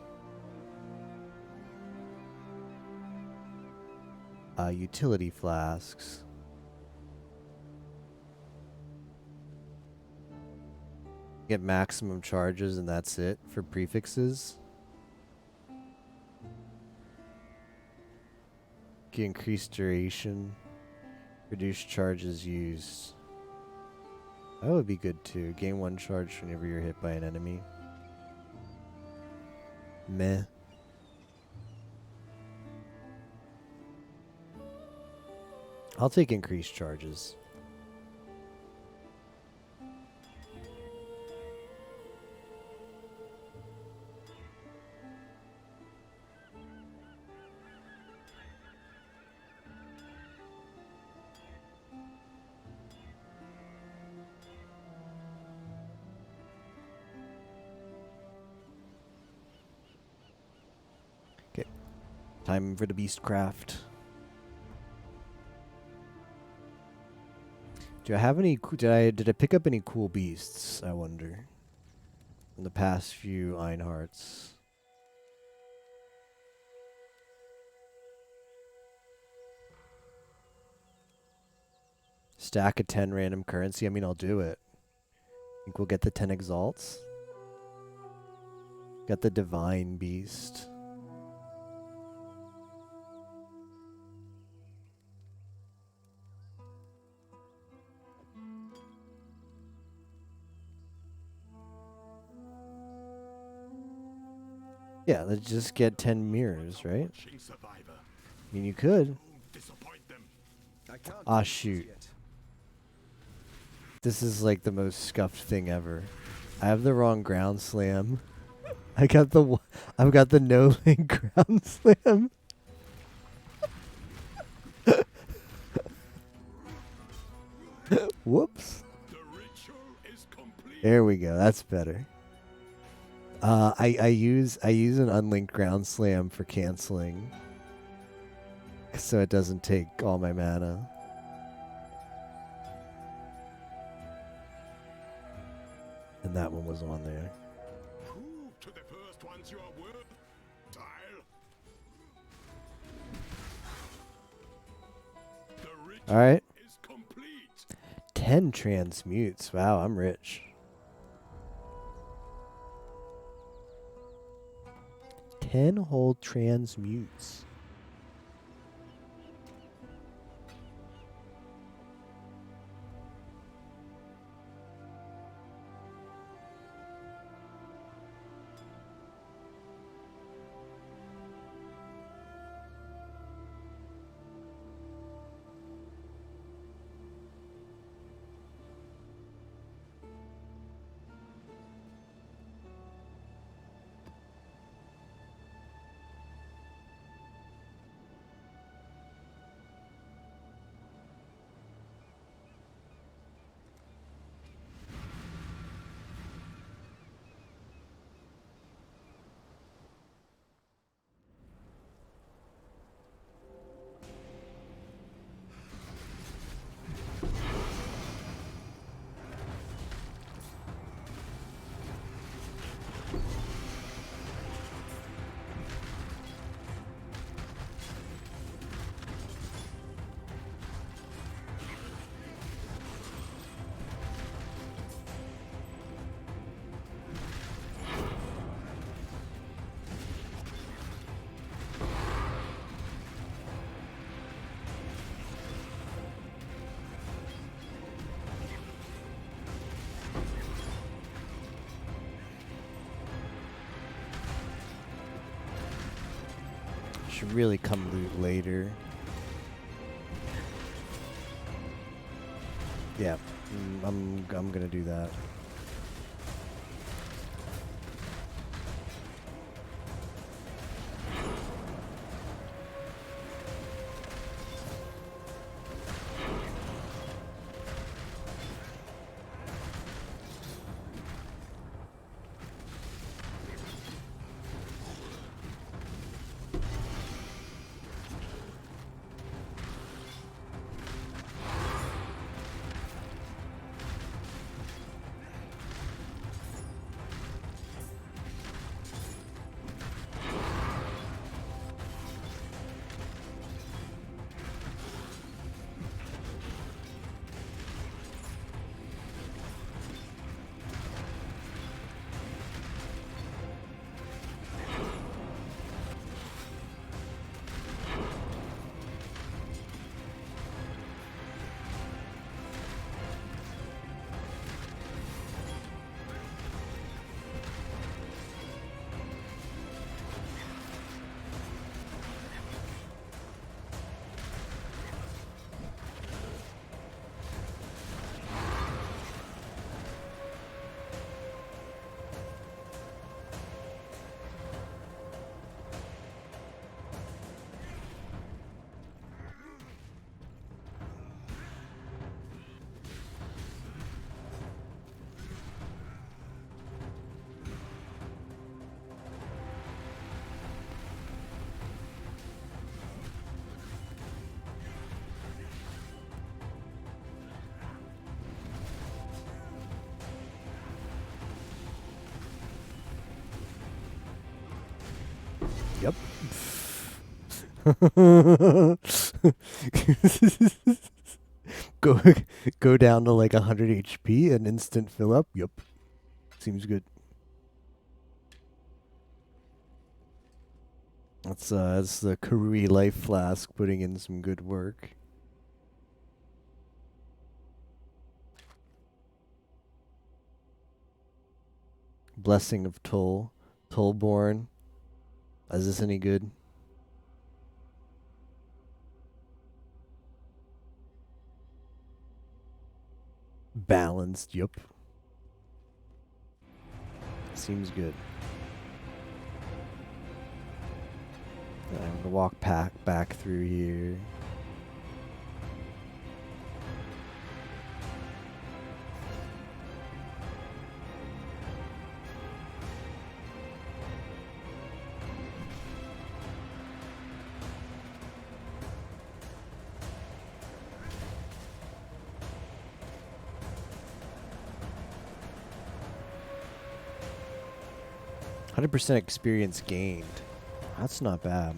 Utility flasks. Get maximum charges and that's it for prefixes. Get increased duration. Reduce charges used. That would be good too. Gain 1 charge whenever you're hit by an enemy. Meh. I'll take increased charges. Time for the beastcraft. Do I have any? Did I pick up any cool beasts? I wonder. In the past few Einhearts. Stack of 10 random currency. I mean, I'll do it. Think we'll get the 10 exalts. Got the divine beast. Yeah, let's just get 10 mirrors, right? I mean, you could. I can't Ah, do this shoot. yet. This is like the most scuffed thing ever. I have the wrong ground slam. I've got the no link ground slam. Whoops. There we go. That's better. I use an unlinked ground slam for canceling, so it doesn't take all my mana. And that one was on there. Prove to the first ones you are worth, Tile. The ritual All right. is complete. 10 transmutes. Wow, I'm rich. 10 whole transmutes. Should really come loot later. Yeah, I'm gonna do that. Yep. go go down to like 100 HP and instant fill up. Yep. Seems good. That's the Karui Life Flask putting in some good work. Blessing of Toll. Tollborn. Is this any good? Balanced. Yup. Seems good. I'm gonna walk back through here. %, experience gained. That's not bad.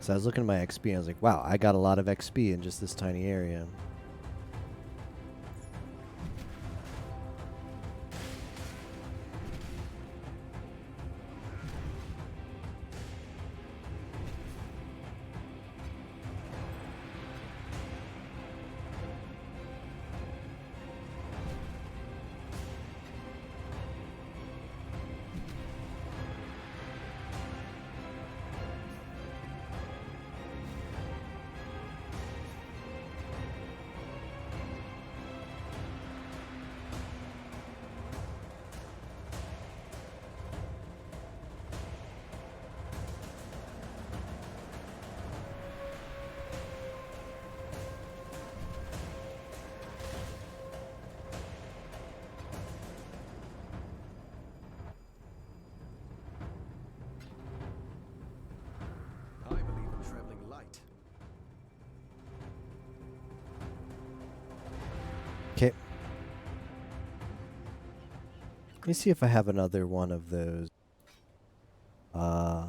So I was looking at my XP and I was like, wow, I got a lot of XP in just this tiny area. I believe in traveling light. Okay. Let me see if I have another one of those. I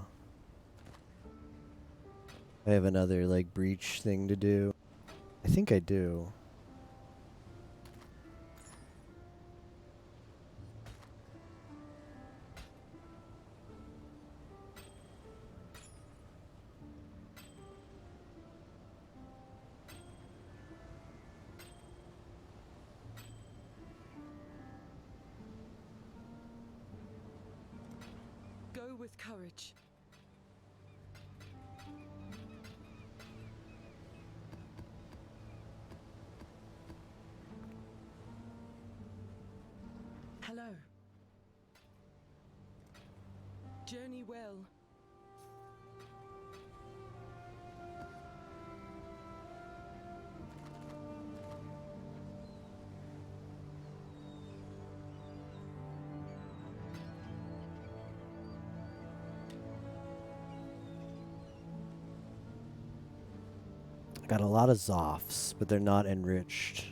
have another like breach thing to do. I think I do. Go with courage. Hello. Journey well. I got a lot of Zoffs, but they're not enriched.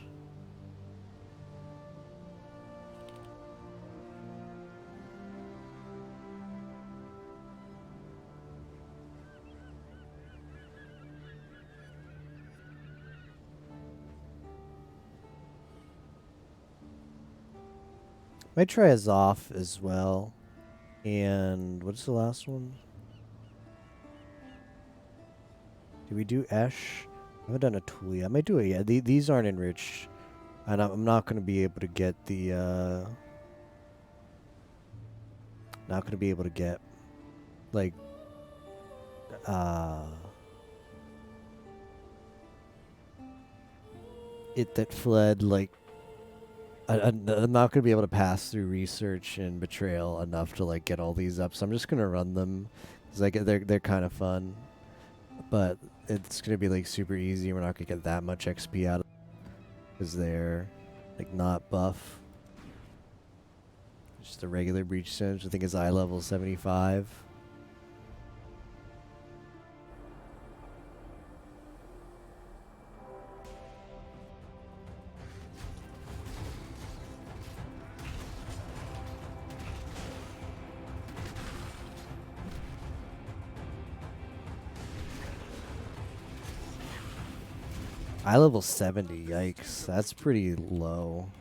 Might try a Zoff as well. And what's the last one? Did we do Esh? I haven't done a tool yet. I might do it yet. These aren't enriched. And I'm not going to be able to get the, not going to be able to get, like, it that fled, like, I'm not going to be able to pass through research and betrayal enough to, like, get all these up. So I'm just going to run them. Cause, like, they're kind of fun. But it's going to be, like, super easy. We're not going to get that much XP out of them. Because they're, like, not buff. Just a regular breach singe. I think is eye level 75. I level 70. Yikes. That's pretty low.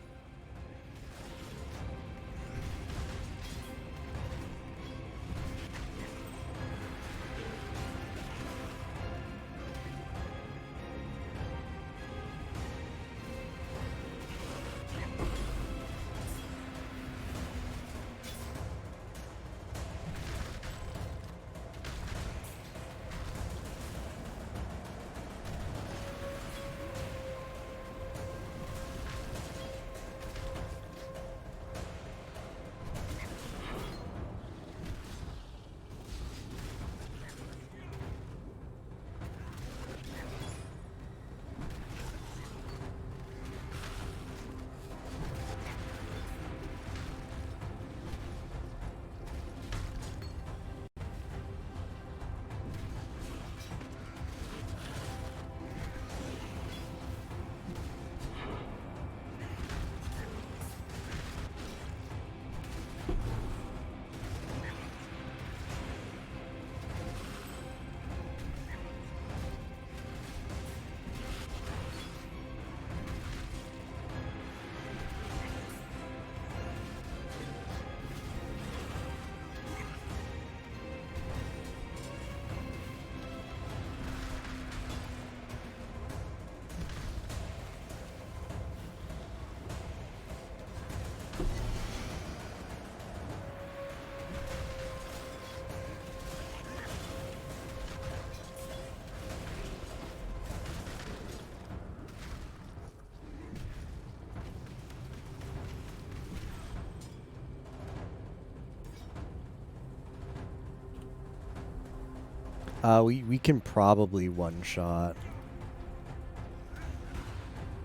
We can probably one shot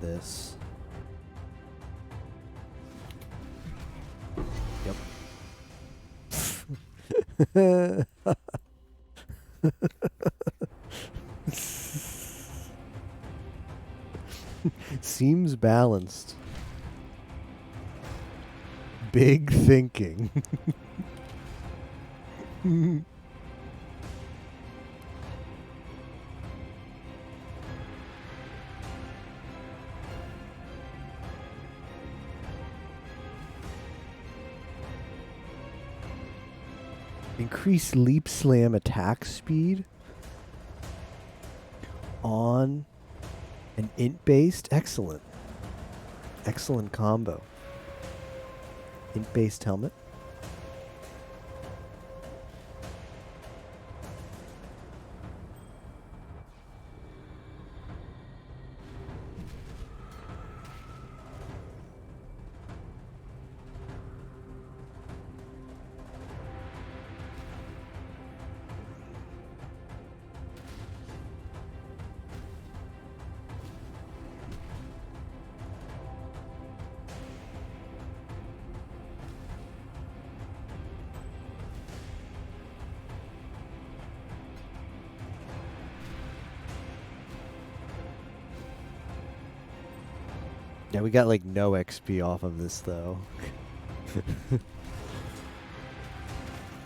this. Yep. Seems balanced. Big thinking. Increase leap slam attack speed on an int based. Excellent. Excellent combo. Int based helmet. Yeah, we got like no XP off of this though.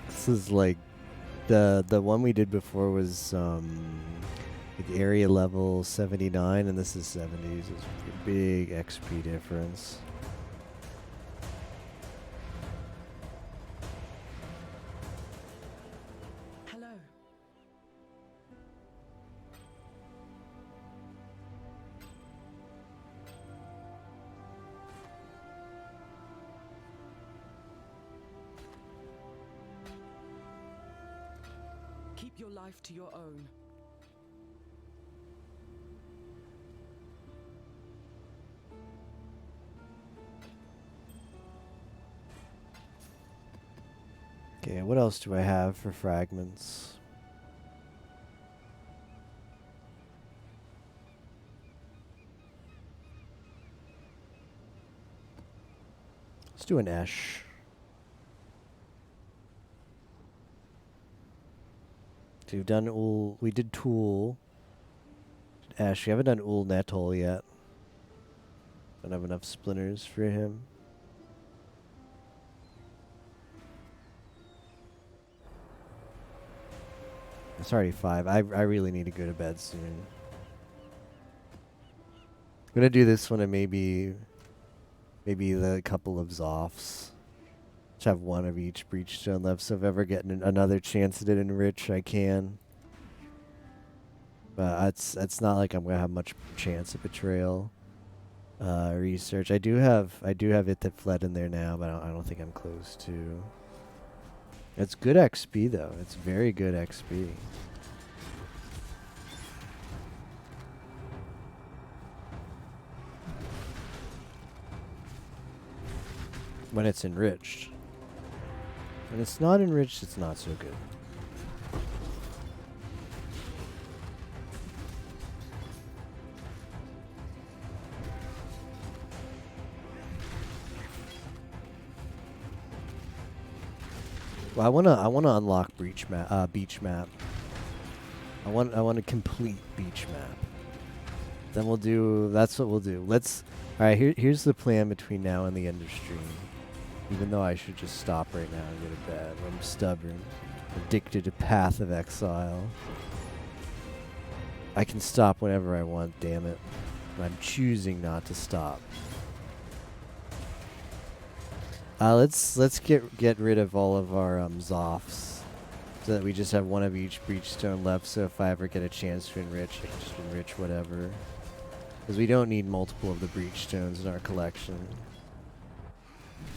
This is like the one we did before was like area level 79 and this is 70s. It's a big XP difference. Hello. Keep your life to your own. Okay, what else do I have for fragments? Let's do an Esh. So we've done Ul. We did Tool. Ash, we haven't done Ul Netol yet. Don't have enough splinters for him. It's already 5. I really need to go to bed soon. I'm gonna do this one and maybe the couple of Zoffs. Just have one of each breachstone left, so if I ever get another chance at it enrich, I can. But that's not like I'm gonna have much chance of betrayal. Research. I do have it that fled in there now, but I don't think I'm close to. It's good XP though. It's very good XP. When it's enriched. When it's not enriched, it's not so good. Well, I wanna unlock beach map. I want a complete beach map. Then we'll do. That's what we'll do. All right. Here's the plan between now and the end of stream. Even though I should just stop right now and go to bed. I'm stubborn, addicted to Path of Exile. I can stop whenever I want. Damn it! And I'm choosing not to stop. Let's get rid of all of our Zoffs, so that we just have one of each breachstone left. So if I ever get a chance to enrich, I can just enrich whatever. Because we don't need multiple of the breachstones in our collection.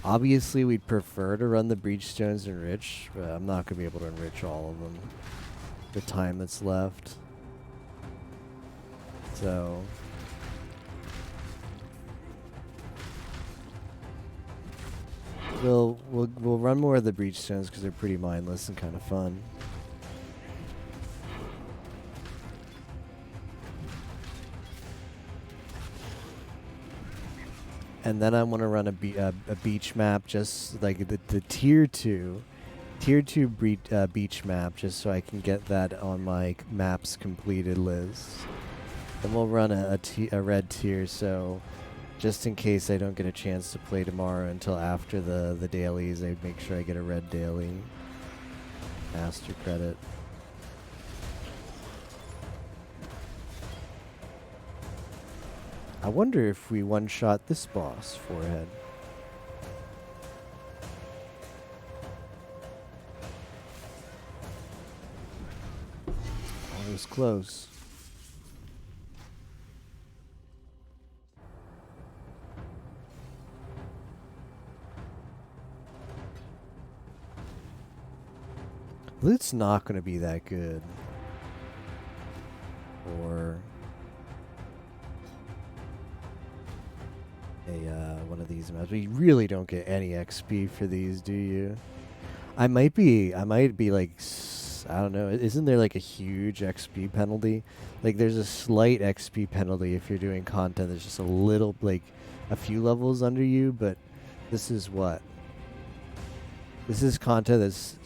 Obviously, we'd prefer to run the breachstones enrich, but I'm not gonna be able to enrich all of them. The time that's left. So. We'll run more of the breachstones because they're pretty mindless and kind of fun. And then I want to run a beach map, just like the tier 2 beach map, just so I can get that on my maps completed list. Then we'll run a red tier, so just in case I don't get a chance to play tomorrow until after the dailies, I make sure I get a red daily. Master credit. I wonder if we one-shot this boss forehead. That was close. Loot's not going to be that good. Or one of these maps. But you really don't get any XP for these, do you? I might be like, I don't know. Isn't there like a huge XP penalty? Like there's a slight XP penalty if you're doing content that's just a little, like a few levels under you, but this is what? This is content that's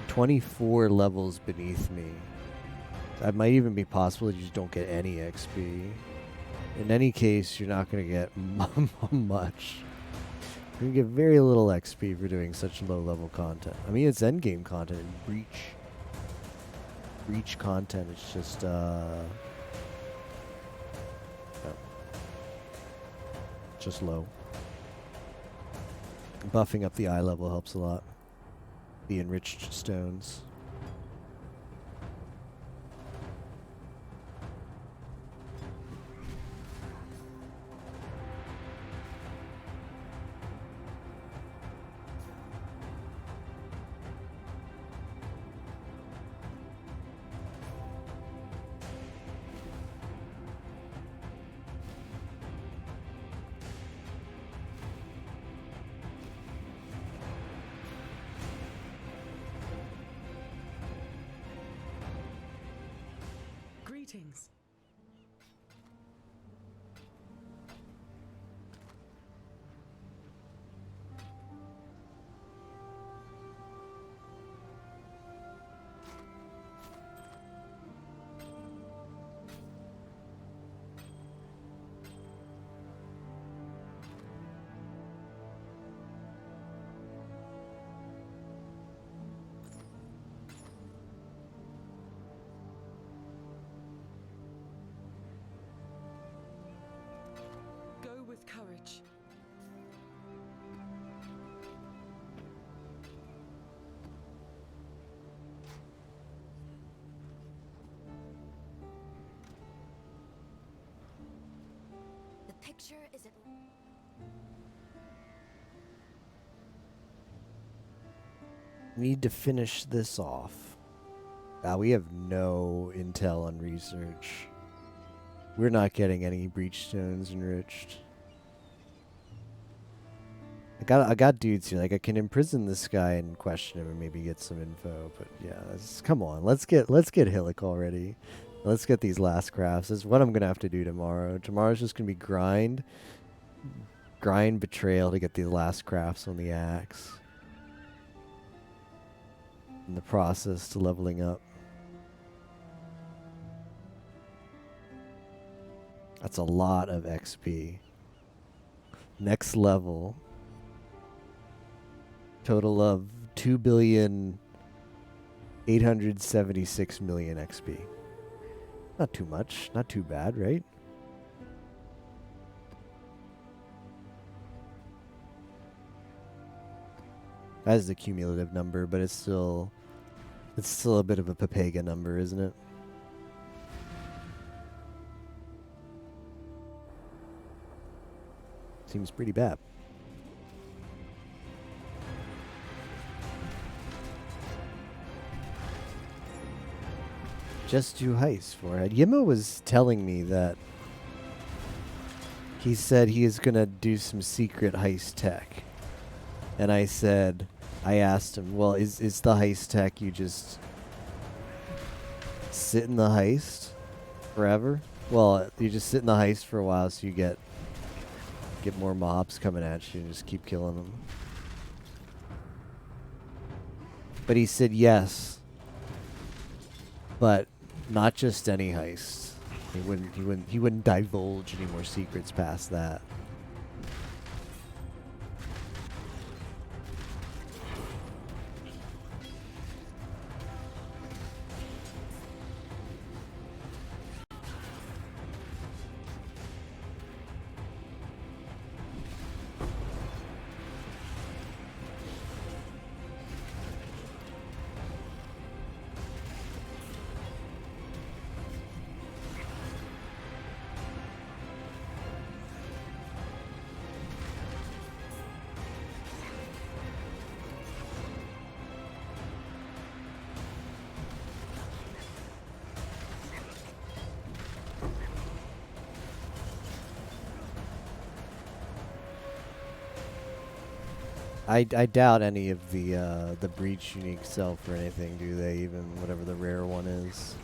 24 levels beneath me. That might even be possible that you just don't get any XP. In any case, you're not going to get much. You're going to get very little XP for doing such low level content. I mean, it's endgame content. Breach content. It's just just low. Buffing up the eye level helps a lot. The enriched stones. picture isn't. Need to finish this off. We have no intel on research. We're not getting any breach stones enriched. I got dudes here. Like, I can imprison this guy and question him and maybe get some info. But yeah, come on. Let's get Hillick already. Let's get these last crafts. This is what I'm gonna have to do tomorrow. Tomorrow's just gonna be grind betrayal to get these last crafts on the axe. In the process to leveling up. That's a lot of XP. Next level. Total of 2,876,000,000 XP. Not too much. Not too bad, right? That is the cumulative number, but it's still a bit of a Papega number, isn't it? Seems pretty bad. Just do heist for it. Yimmo was telling me that he said he is gonna do some secret heist tech. And I asked him, well, is the heist tech you just sit in the heist forever? Well, you just sit in the heist for a while so you get more mobs coming at you and just keep killing them. But he said yes, but not just any heist. He wouldn't divulge any more secrets past that. I doubt any of the breach unique sell for anything, do they? Even whatever the rare one is.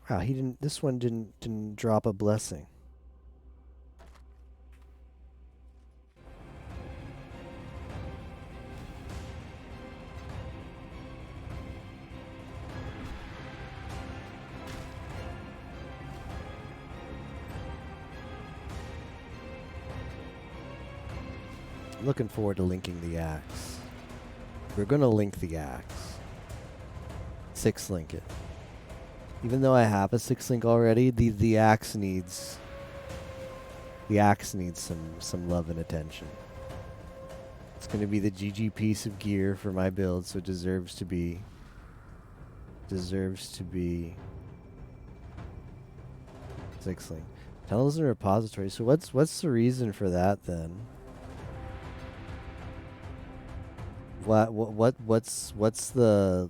Wow, he didn't. This one didn't drop a blessing. Looking forward to linking the axe. We're gonna link the axe. 6-link it. Even though I have a 6-link already, the axe needs some love and attention. It's gonna be the GG piece of gear for my build, so it deserves to be 6-link. Tunnels and repository. So what's the reason for that then? What's the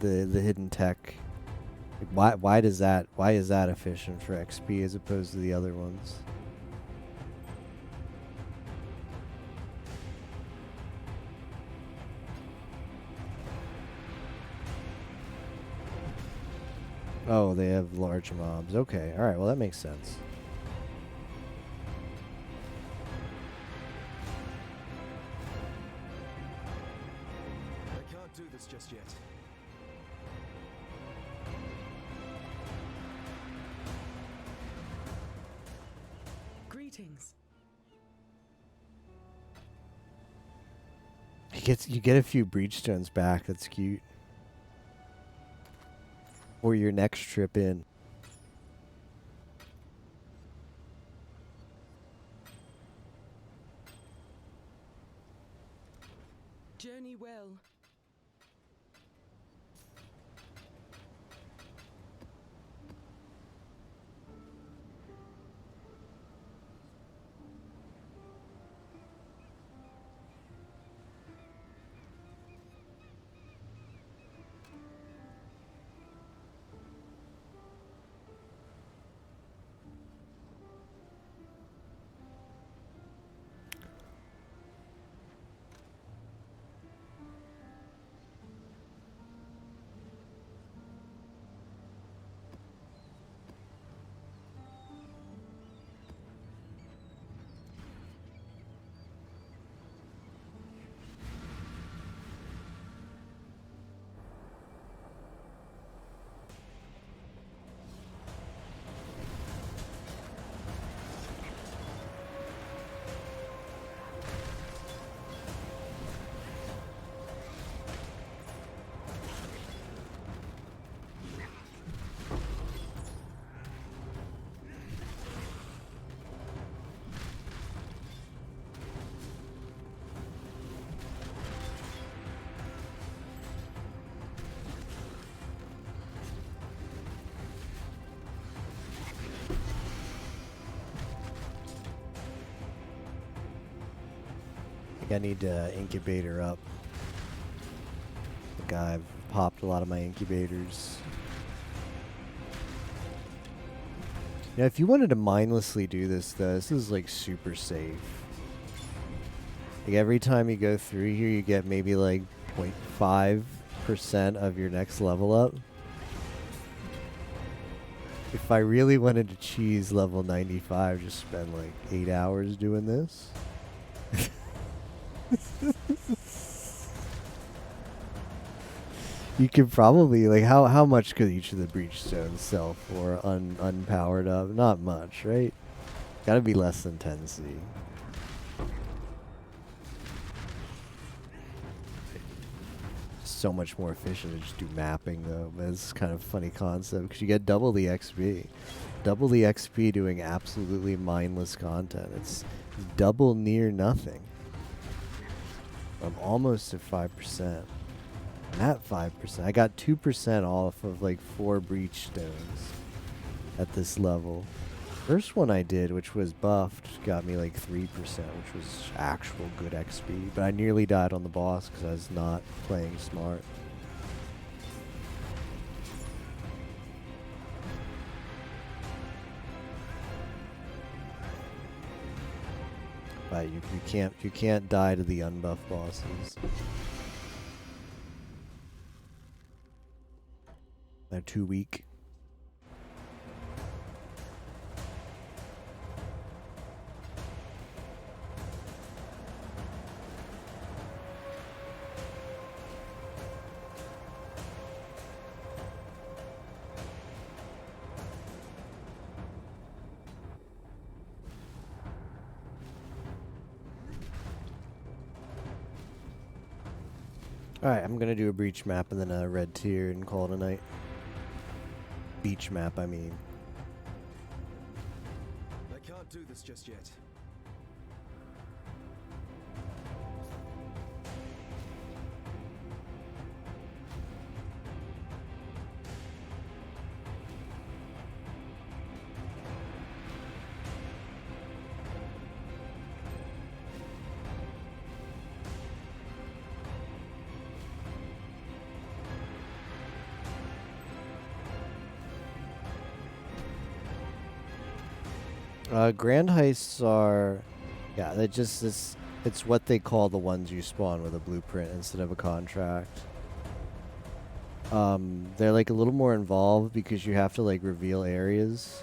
the hidden tech? Why is that efficient for XP as opposed to the other ones? Oh, they have large mobs. Okay, all right. Well, that makes sense. I can't do this just yet. Greetings. You get a few breach stones back. That's cute. Or your next trip in. Journey well. I need to incubator up. The guy, I've popped a lot of my incubators. Now, if you wanted to mindlessly do this, though, this is like super safe. Like every time you go through here, you get maybe like 0.5% of your next level up. If I really wanted to cheese level 95, just spend like 8 hours doing this. You could probably, like, how much could each of the breach stones sell for unpowered up? Not much, right? Gotta be less than 10C. So much more efficient to just do mapping, though. But it's kind of a funny concept because you get double the XP. Double the XP doing absolutely mindless content. It's double near nothing. I'm almost at 5%. I'm at 5%. I got 2% off of like 4 breach stones at this level. First one I did, which was buffed, got me like 3%, which was actual good XP. But I nearly died on the boss because I was not playing smart. But you can't die to the unbuffed bosses. They're too weak. Alright, I'm gonna do a breach map and then a red tier and call it a night. Beach map, I mean. I can't do this just yet. Grand heists are, yeah, they just it's what they call the ones you spawn with a blueprint instead of a contract. They're like a little more involved because you have to like reveal areas.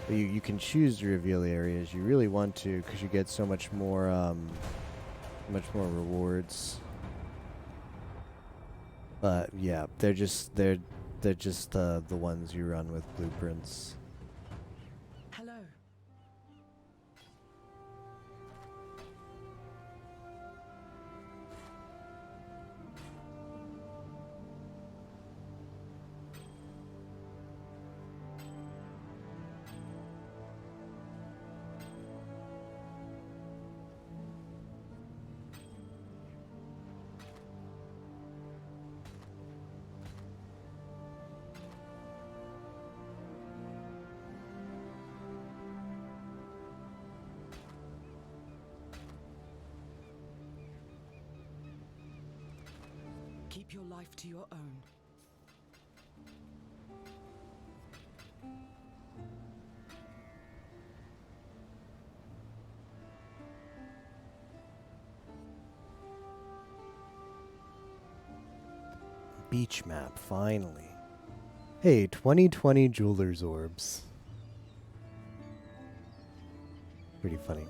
You can choose to reveal areas you really want to because you get so much more rewards. But yeah, they're just the ones you run with blueprints. Hello. keep your life to your own. Beach map, finally. Hey, 2020 Jeweler's Orbs. Pretty funny.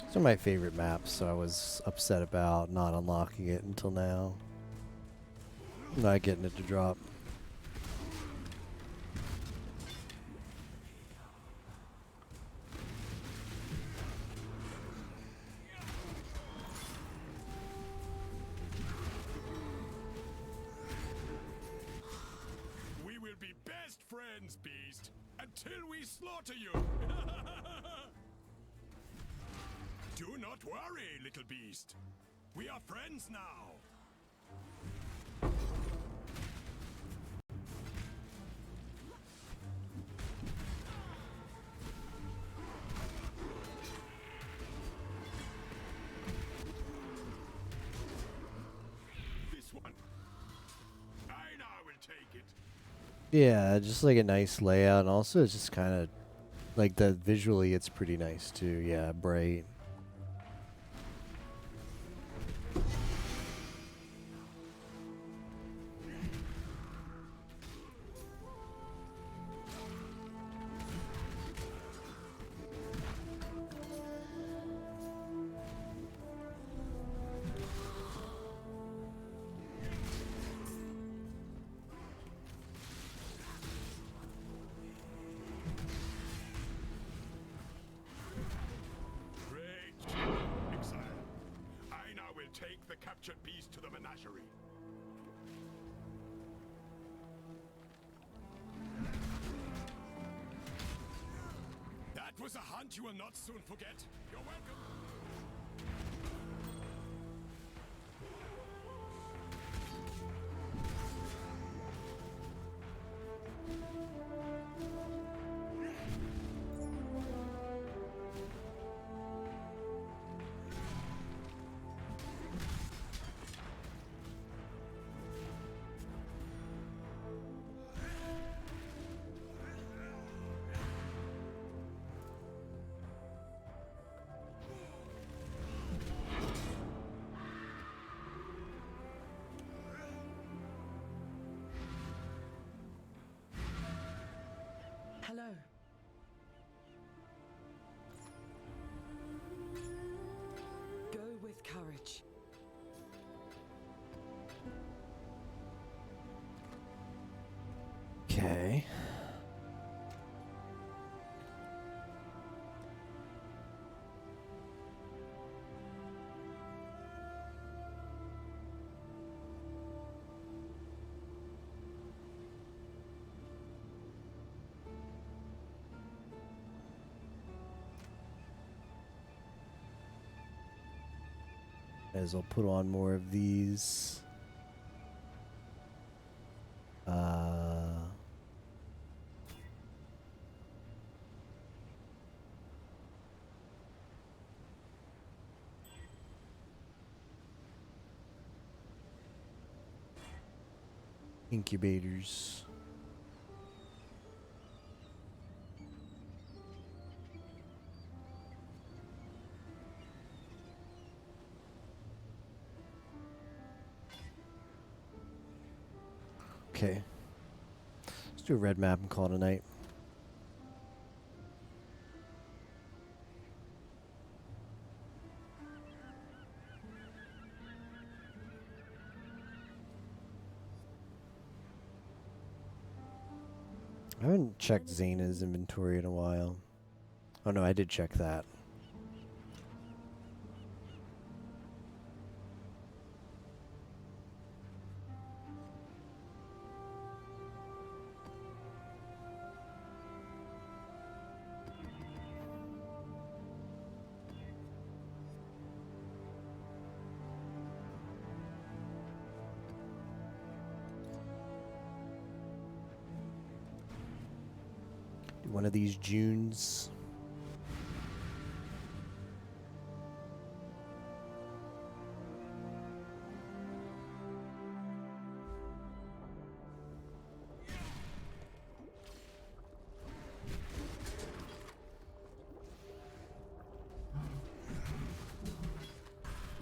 These are my favorite maps, so I was upset about not unlocking it until now. Not getting it to drop. We will be best friends, Beast, until we slaughter you. Do not worry, little beast. We are friends now. This one. I now will take it. Yeah, just like a nice layout, and also it's just kind of like the visually, it's pretty nice too. Yeah, bright. Great, exile. I now will take the captured beast to the menagerie. That was a hunt you will not soon forget. You're welcome. Hello. Go with courage. Okay. As I'll put on more of these. Incubators. Okay. Let's do a red map and call it a night. I haven't checked Zaina's inventory in a while. Oh no, I did check that. One of these Junes.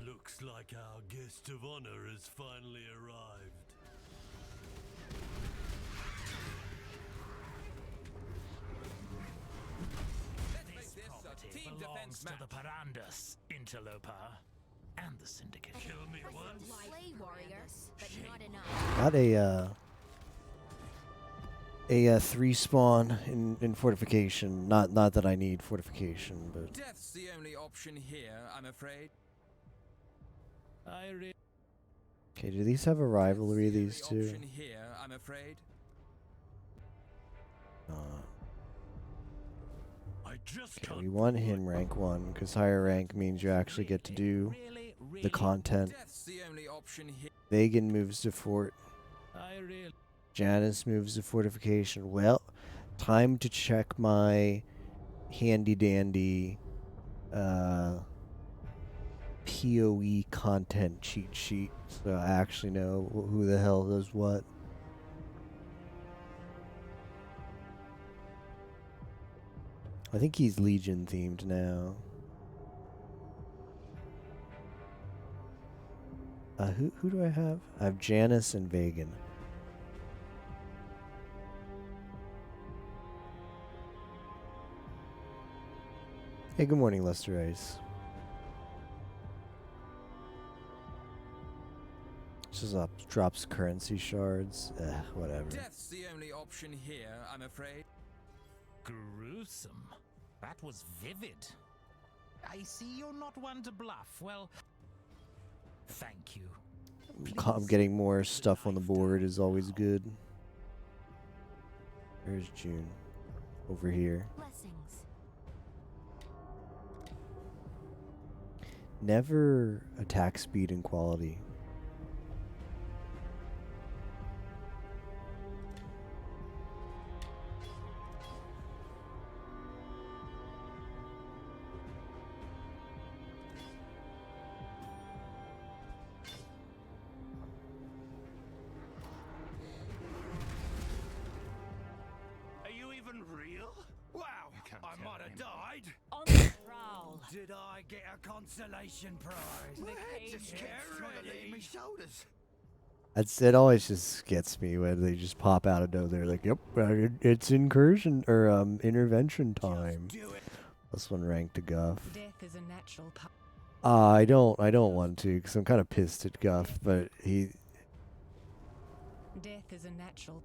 Looks like our guest of honor has finally arrived. Property belongs to the Parandus, Interloper, and the Syndicate. Kill me once. Slay warrior, but not enough. Got a 3 spawn in fortification. Not that I need fortification, but Death's the only option here, I'm afraid. okay. Do these have a rivalry? These The two. option here, I'm afraid. I just Okay, can't. we want him rank 1 because higher rank means you actually get to do the content. Death's the only option here. Vegan moves to fort. Janice moves to fortification. Well, time to check my handy dandy PoE content cheat sheet so I actually know who the hell does what. I think he's Legion themed now. Who do I have? I have Janice and Vegan. Hey, good morning, Lester Ice. Just drops currency shards. Whatever. Death's the only option here, I'm afraid. Gruesome. That was vivid. I see you're not one to bluff. Well, thank you. Getting more stuff on the board is always good. There's June. Over here. Blessings. Never attack speed and quality. Are you even real? Wow, I might have died. On the prowl. Did I get a consolation prize? The cages. Me shoulders. It always just gets me when they just pop out of nowhere like, yep, it's incursion or intervention time. This one ranked to Guff. Death is a natural part. I don't want to because I'm kind of pissed at Guff, but Death is a natural.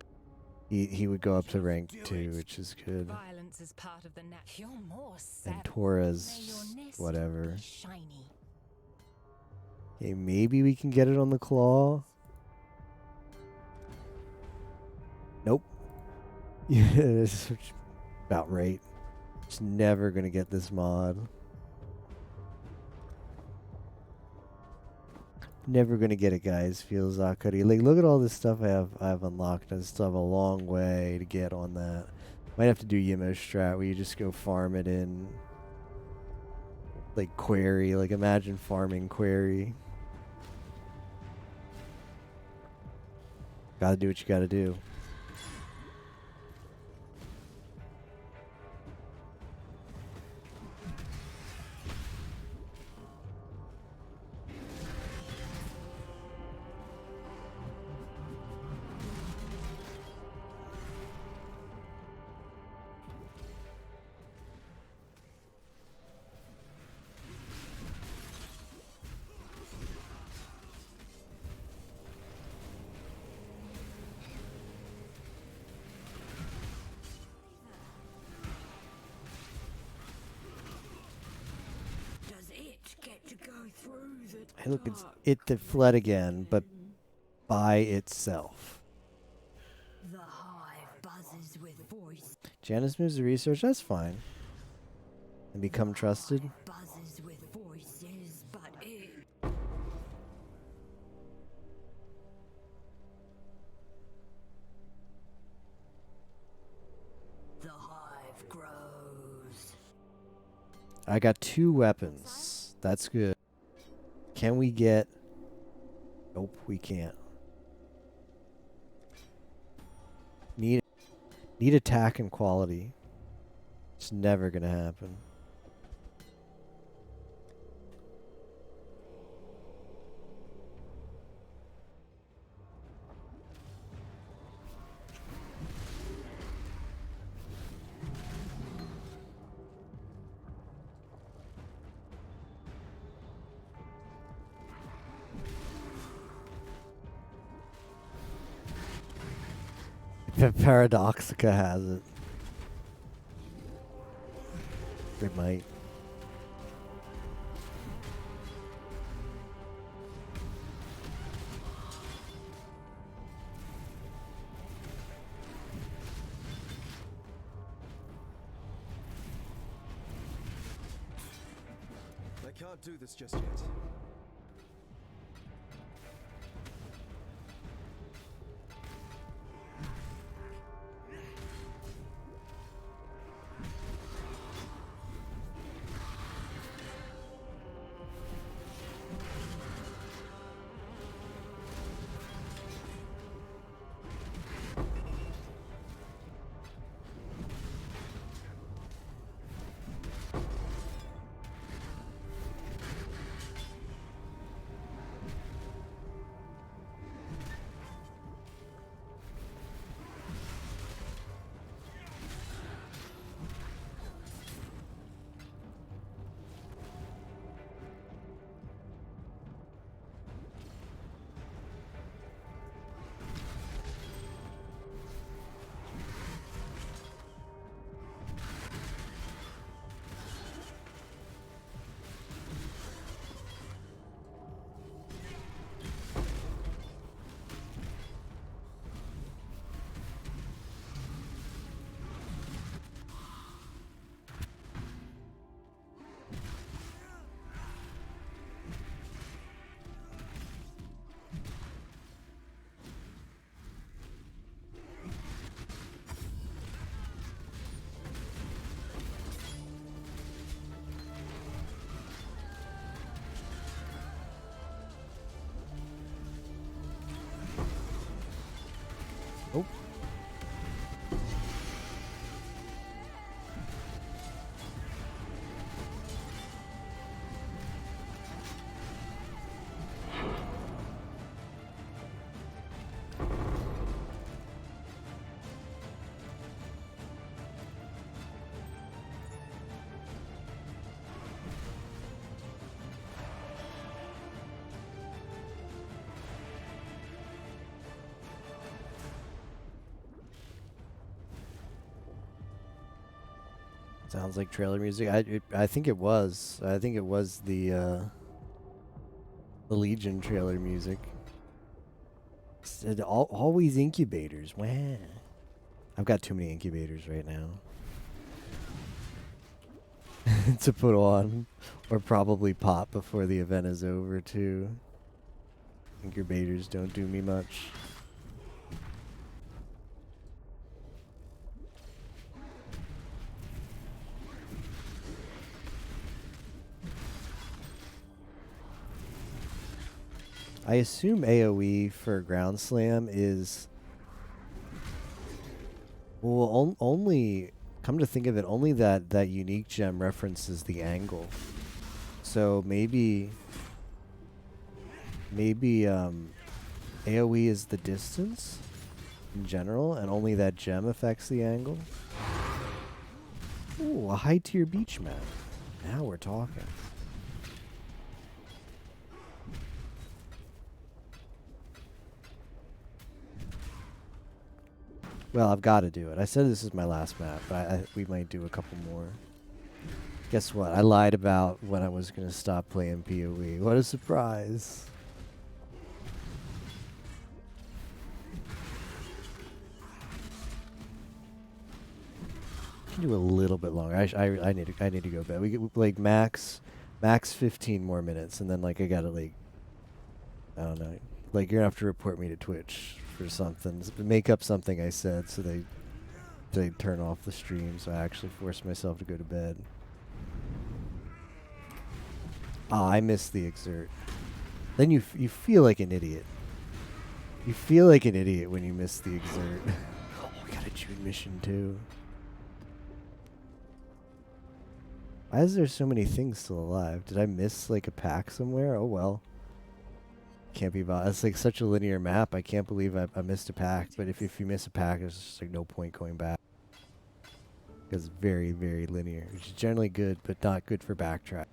he would go up to rank 2, which is good. Violence is part of the natural. You're more And savage. Torres, May your nest whatever. be shiny. Okay, maybe we can get it on the claw. Nope. Yeah, it's about right. Just never gonna get this mod. Never gonna get it, guys. Feels Zakari. Like, look at all this stuff I have unlocked. I still have a long way to get on that. Might have to do Yimo strat where you just go farm it in, like, Query. Like, imagine farming Query. Gotta do what you gotta do. Hey, look, it's it that fled again, but by itself. The hive buzzes with voice. Janice moves the research. That's fine. And become trusted. Buzzes with voices, but it. The hive grows. I got 2 weapons. That's good. Can we get... Nope, we can't. Need attack and quality. It's never gonna happen. Paradoxica has it. They might. I can't do this just yet. Oh. Sounds like trailer music. I think it was. I think it was the Legion trailer music. Said always incubators. Wow. I've got too many incubators right now to put on, or probably pop before the event is over too. Incubators don't do me much. I assume AoE for Ground Slam is... Well, only... Come to think of it, only that unique gem references the angle. So maybe... AoE is the distance in general, and only that gem affects the angle. Ooh, a high tier beach map. Now we're talking. Well, I've got to do it. I said this is my last map, but we might do a couple more. Guess what? I lied about when I was going to stop playing PoE. What a surprise. Can do a little bit longer. I need to go to bed. We get like max 15 more minutes, and then like I gotta like, I don't know, like you're gonna have to report me to Twitch for something, make up something I said, so they turn off the stream. So I actually force myself to go to bed. Ah, I missed the exert. Then you feel like an idiot. You feel like an idiot when you miss the exert. Oh, we got a June mission too. Why is there so many things still alive? Did I miss like a pack somewhere? Oh well. Can't be bought. It's like such a linear map. I can't believe I missed a pack. But if you miss a pack, there's just like no point going back. Because it's very, very linear. Which is generally good, but not good for backtrack.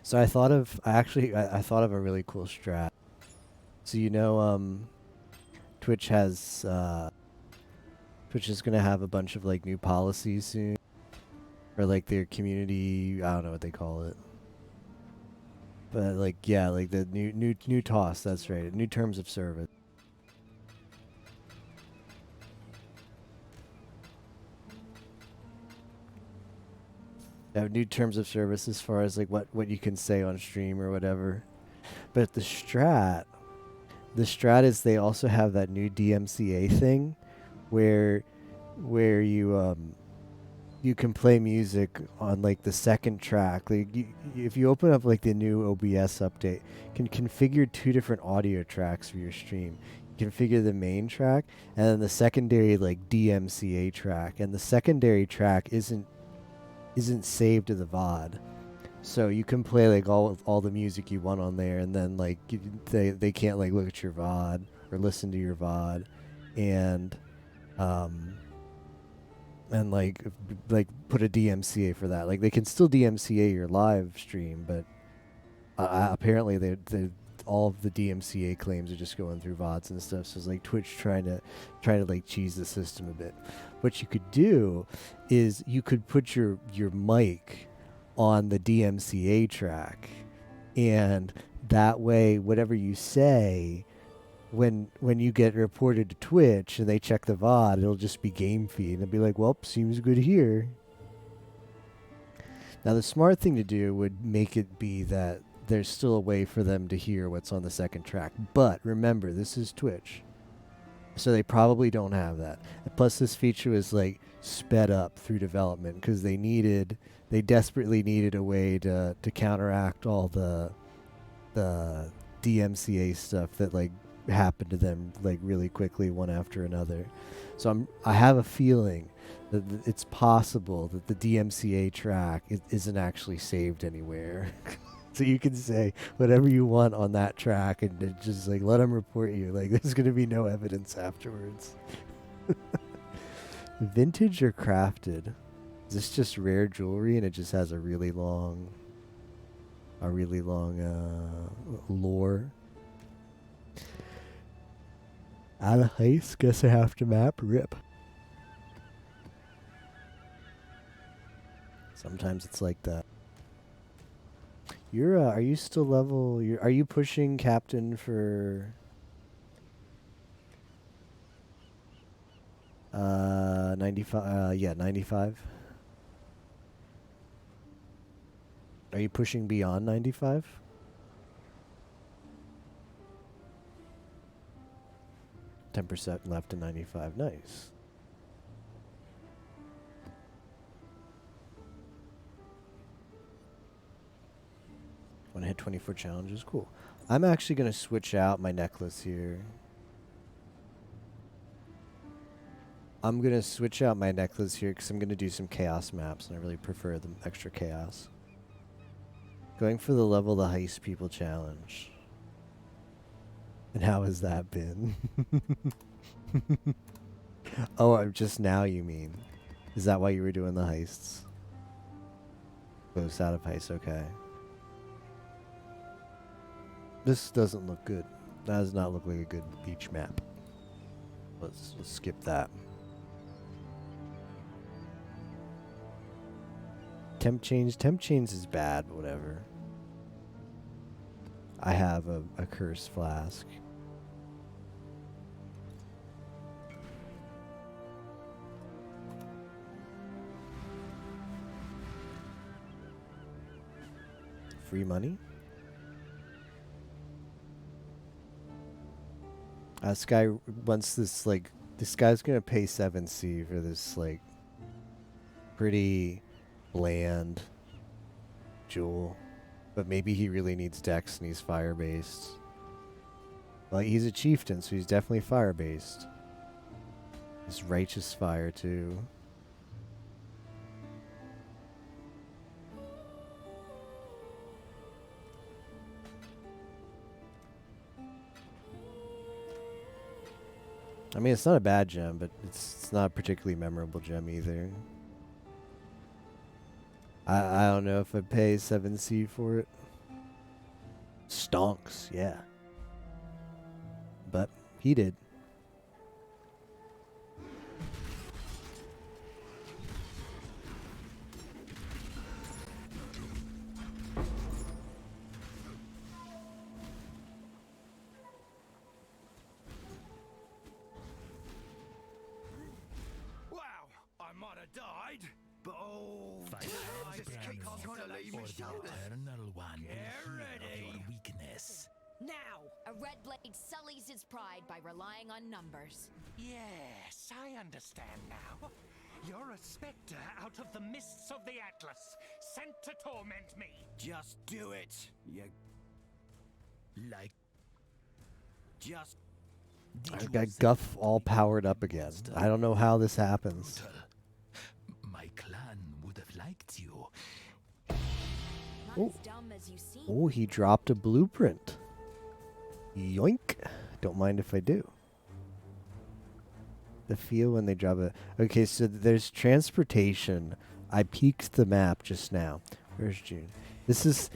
So I thought of I thought of a really cool strat. So you know Twitch has Twitch is gonna have a bunch of like new policies soon, or like their community. I don't know what they call it, but like yeah, like the new TOS. That's right, new terms of service. They have new terms of service as far as like what you can say on stream or whatever. But the strat is they also have that new DMCA thing where you can play music on like the second track. Like if you open up like the new OBS update, you can configure 2 different audio tracks for your stream. You configure the main track and then the secondary like DMCA track, and the secondary track isn't saved to the VOD. So you can play like all the music you want on there, and then like they can't like look at your VOD or listen to your VOD, and like put a DMCA for that. Like they can still DMCA your live stream, but apparently they all of the DMCA claims are just going through VODs and stuff. So it's like Twitch trying to like cheese the system a bit. What you could do is you could put your mic on the DMCA track, and that way whatever you say when you get reported to Twitch and they check the VOD, it'll just be game feed and it'll be like, well, seems good here. Now the smart thing to do would make it be that there's still a way for them to hear what's on the second track, but remember, this is Twitch, so they probably don't have that. Plus this feature was like sped up through development because they desperately needed a way to counteract all the DMCA stuff that like happened to them like really quickly one after another. So I have a feeling that it's possible that the DMCA track isn't actually saved anywhere. So you can say whatever you want on that track and just like let them report you. Like there's going to be no evidence afterwards. Vintage or crafted? Is this just rare jewelry and it just has a really long lore? Out of heist, guess I have to map. Rip. Sometimes it's like that. You're are you still level? Are you pushing captain for 95? Yeah, 95. Are you pushing beyond 95? %, left to 95. Nice. Want to hit 24 challenges? Cool. I'm actually going to switch out my necklace here. I'm going to switch out my necklace here because I'm going to do some chaos maps, and I really prefer the extra chaos. Going for the level the heist people challenge. And how has that been? Oh, just now you mean. Is that why you were doing the heists? Ghost out of heist, okay. This doesn't look good. That does not look like a good beach map. Let's skip that. Temp chains is bad, but whatever. I have a cursed flask. Free money? This guy wants this, like, this guy's gonna pay 7C for this, like, pretty bland jewel. But maybe he really needs dex and he's fire-based. Well, he's a chieftain, so he's definitely fire-based. His righteous fire, too. I mean, it's not a bad gem, but it's not a particularly memorable gem either. I don't know if I'd pay 7C for it. Stonks, yeah. But he did. Wow, I might have died, but oh, just keep on trying to leave me shoulders. Eternal one Get will heal ready. your weakness. Now, a red blade sullies its pride by relying on numbers. Yes, I understand now. You're a spectre out of the mists of the Atlas, sent to torment me. Just do it. You Like, just I got Guff all powered up again. I don't know how this happens. my clan would have liked you. Not Oh. as dumb as you seem. Oh, he dropped a blueprint. Yoink. Don't mind if I do. The feel when they drop it. Okay, so there's transportation. I peeked the map just now. Where's June? This is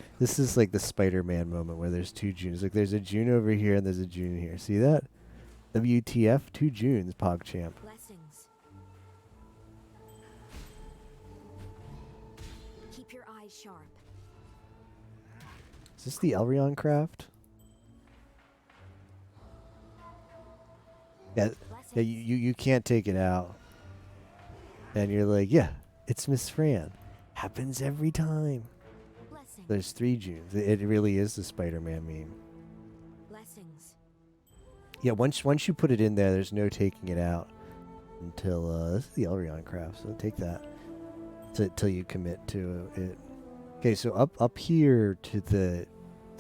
like the Spider-Man moment where there's two Junes. Like there's a June over here and there's a June here. See that? WTF? Two Junes, PogChamp. Blessings. Keep your eyes sharp. Is this the Elrion craft? Yeah, yeah. You can't take it out. And you're like, yeah, it's Miss Fran. Happens every time. Blessings. There's three Junes. It really is the Spider-Man meme. Blessings. Yeah, once you put it in there, there's no taking it out until this is the Elrion craft. So take that till you commit to it. Okay, so up here to the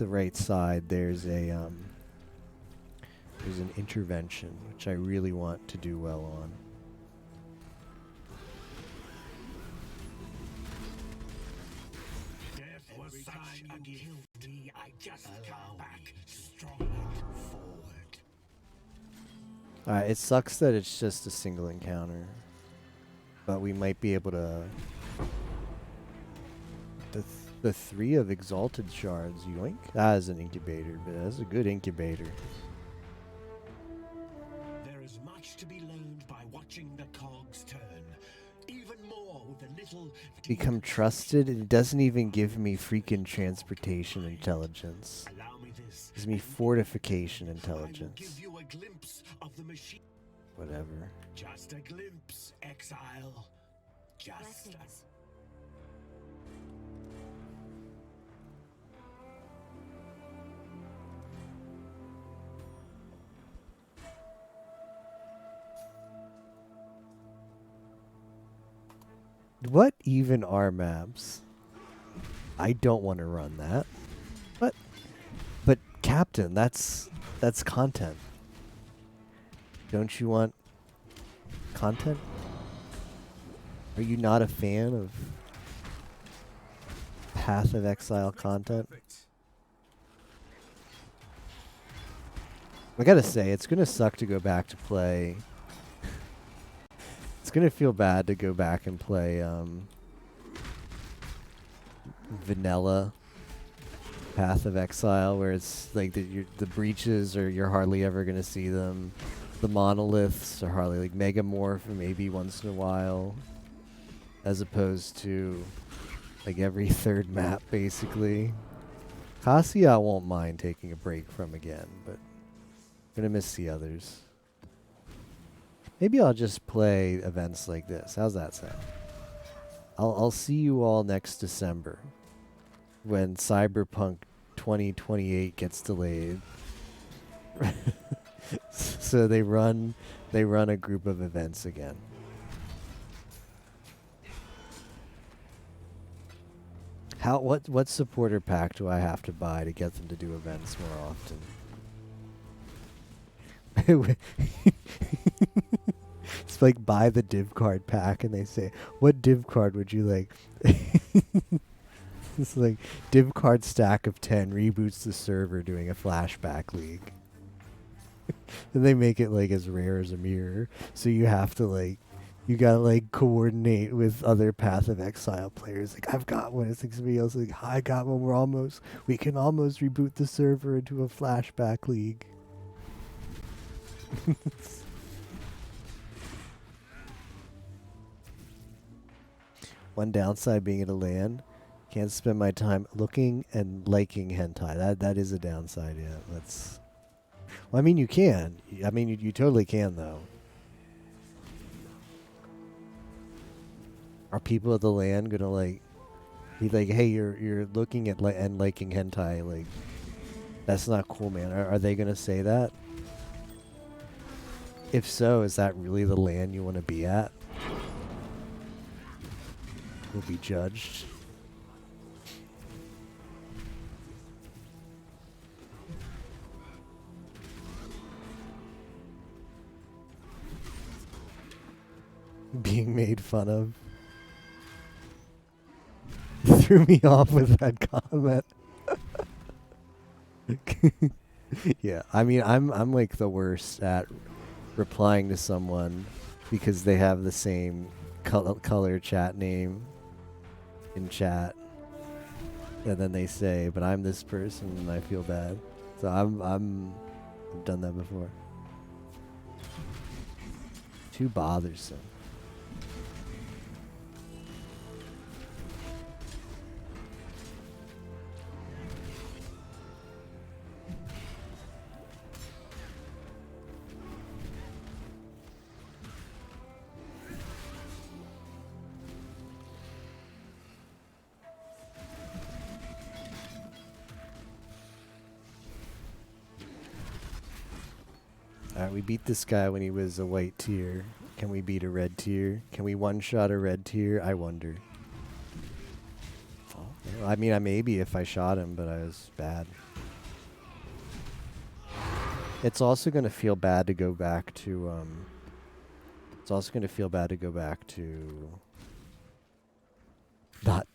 right side, there's an intervention which I really want to do well on. Death was such a gift. I just come back stronger forward. Alright, it sucks that it's just a single encounter, but we might be able to. The three of exalted shards, yoink. That is an incubator, but that's a good incubator. There is much to be learned by watching the cogs turn. Even more with the little Become trusted. It doesn't even give me freaking transportation intelligence. Allow me this. It gives me fortification I will intelligence. give you a glimpse of the machine. Whatever. Just a glimpse, exile. Just Blessings. What even are maps? I don't want to run that. But Captain, that's content. Don't you want content? Are you not a fan of Path of Exile content? I gotta say, it's gonna suck to go back to play. It's gonna feel bad to go back and play vanilla Path of Exile, where it's like the breaches, or you're hardly ever gonna see them. the monoliths are hardly like megamorph maybe once in a while, as opposed to like every third map basically. Cassia I won't mind taking a break from again, but I'm gonna miss the others. Maybe I'll just play events like this. How's that sound? I'll see you all next December when Cyberpunk 2028 gets delayed. So they run a group of events again. What supporter pack do I have to buy to get them to do events more often? It's like buy the div card pack and they say, what div card would you like? It's like div card stack of 10 reboots the server doing a flashback league. And they make it like as rare as a mirror. So you have to like, you gotta like coordinate with other Path of Exile players. Like, I've got one. It's like somebody else like, I got one. We can almost reboot the server into a flashback league. One downside being at a LAN, can't spend my time looking and liking hentai. That is a downside, yeah. That's. Well, I mean, you can. I mean, you totally can, though. Are people at the LAN gonna like be like, hey, you're looking at and liking hentai? Like, that's not cool, man. Are they gonna say that? If so, is that really the LAN you want to be at? Will be judged. Being made fun of. Threw me off with that comment. Yeah, I mean, I'm like the worst at replying to someone because they have the same color chat name in chat, and then they say, "But I'm this person," and I feel bad. So I've done that before. Too bothersome. Alright, we beat this guy when he was a white tier. Can we beat a red tier? Can we one-shot a red tier? I wonder. Oh, I mean, I maybe if I shot him, but I was bad. It's also going to feel bad to go back to, it's also going to feel bad to go back to not,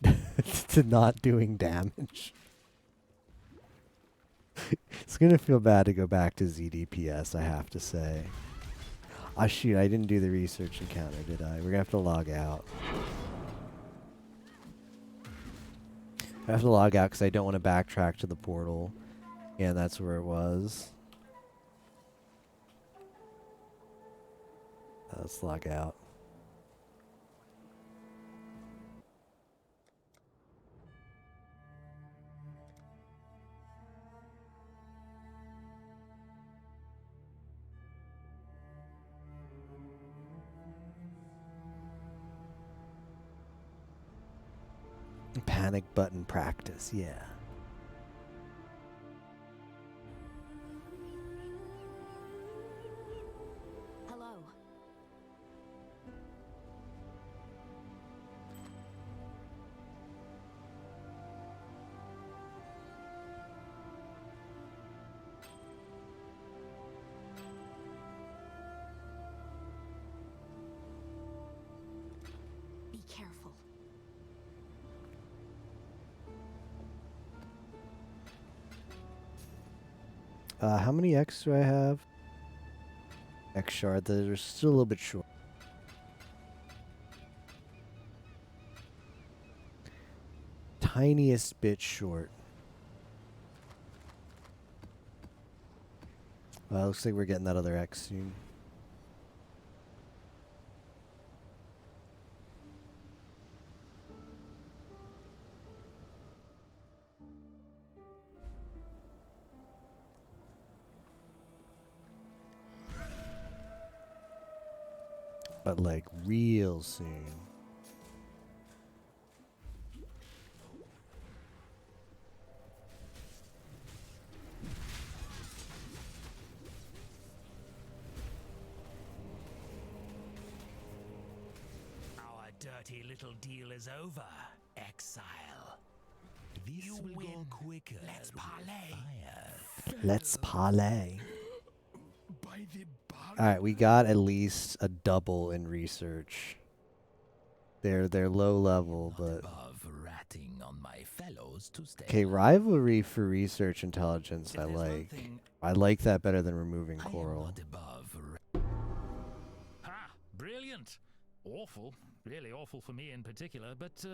to not doing damage. It's gonna feel bad to go back to ZDPS, I have to say. Ah, shoot, I didn't do the research encounter, did I? We're gonna have to log out. I have to log out because I don't want to backtrack to the portal. And that's where it was. Let's log out. Panic button practice, yeah. Hello. Be careful. How many X do I have? X shard, they're still a little bit short. Tiniest bit short. Looks like we're getting that other X soon. But like real soon. Our dirty little deal is over, exile. This you will win. Go quicker. Let's parlay. Let's parlay. By the bar. All right, we got at least a double in research. They're low level, but Above ratting on my fellows to stay. okay, rivalry for research intelligence. I like that better than removing coral. Ha! Brilliant. Awful. Really awful for me in particular, but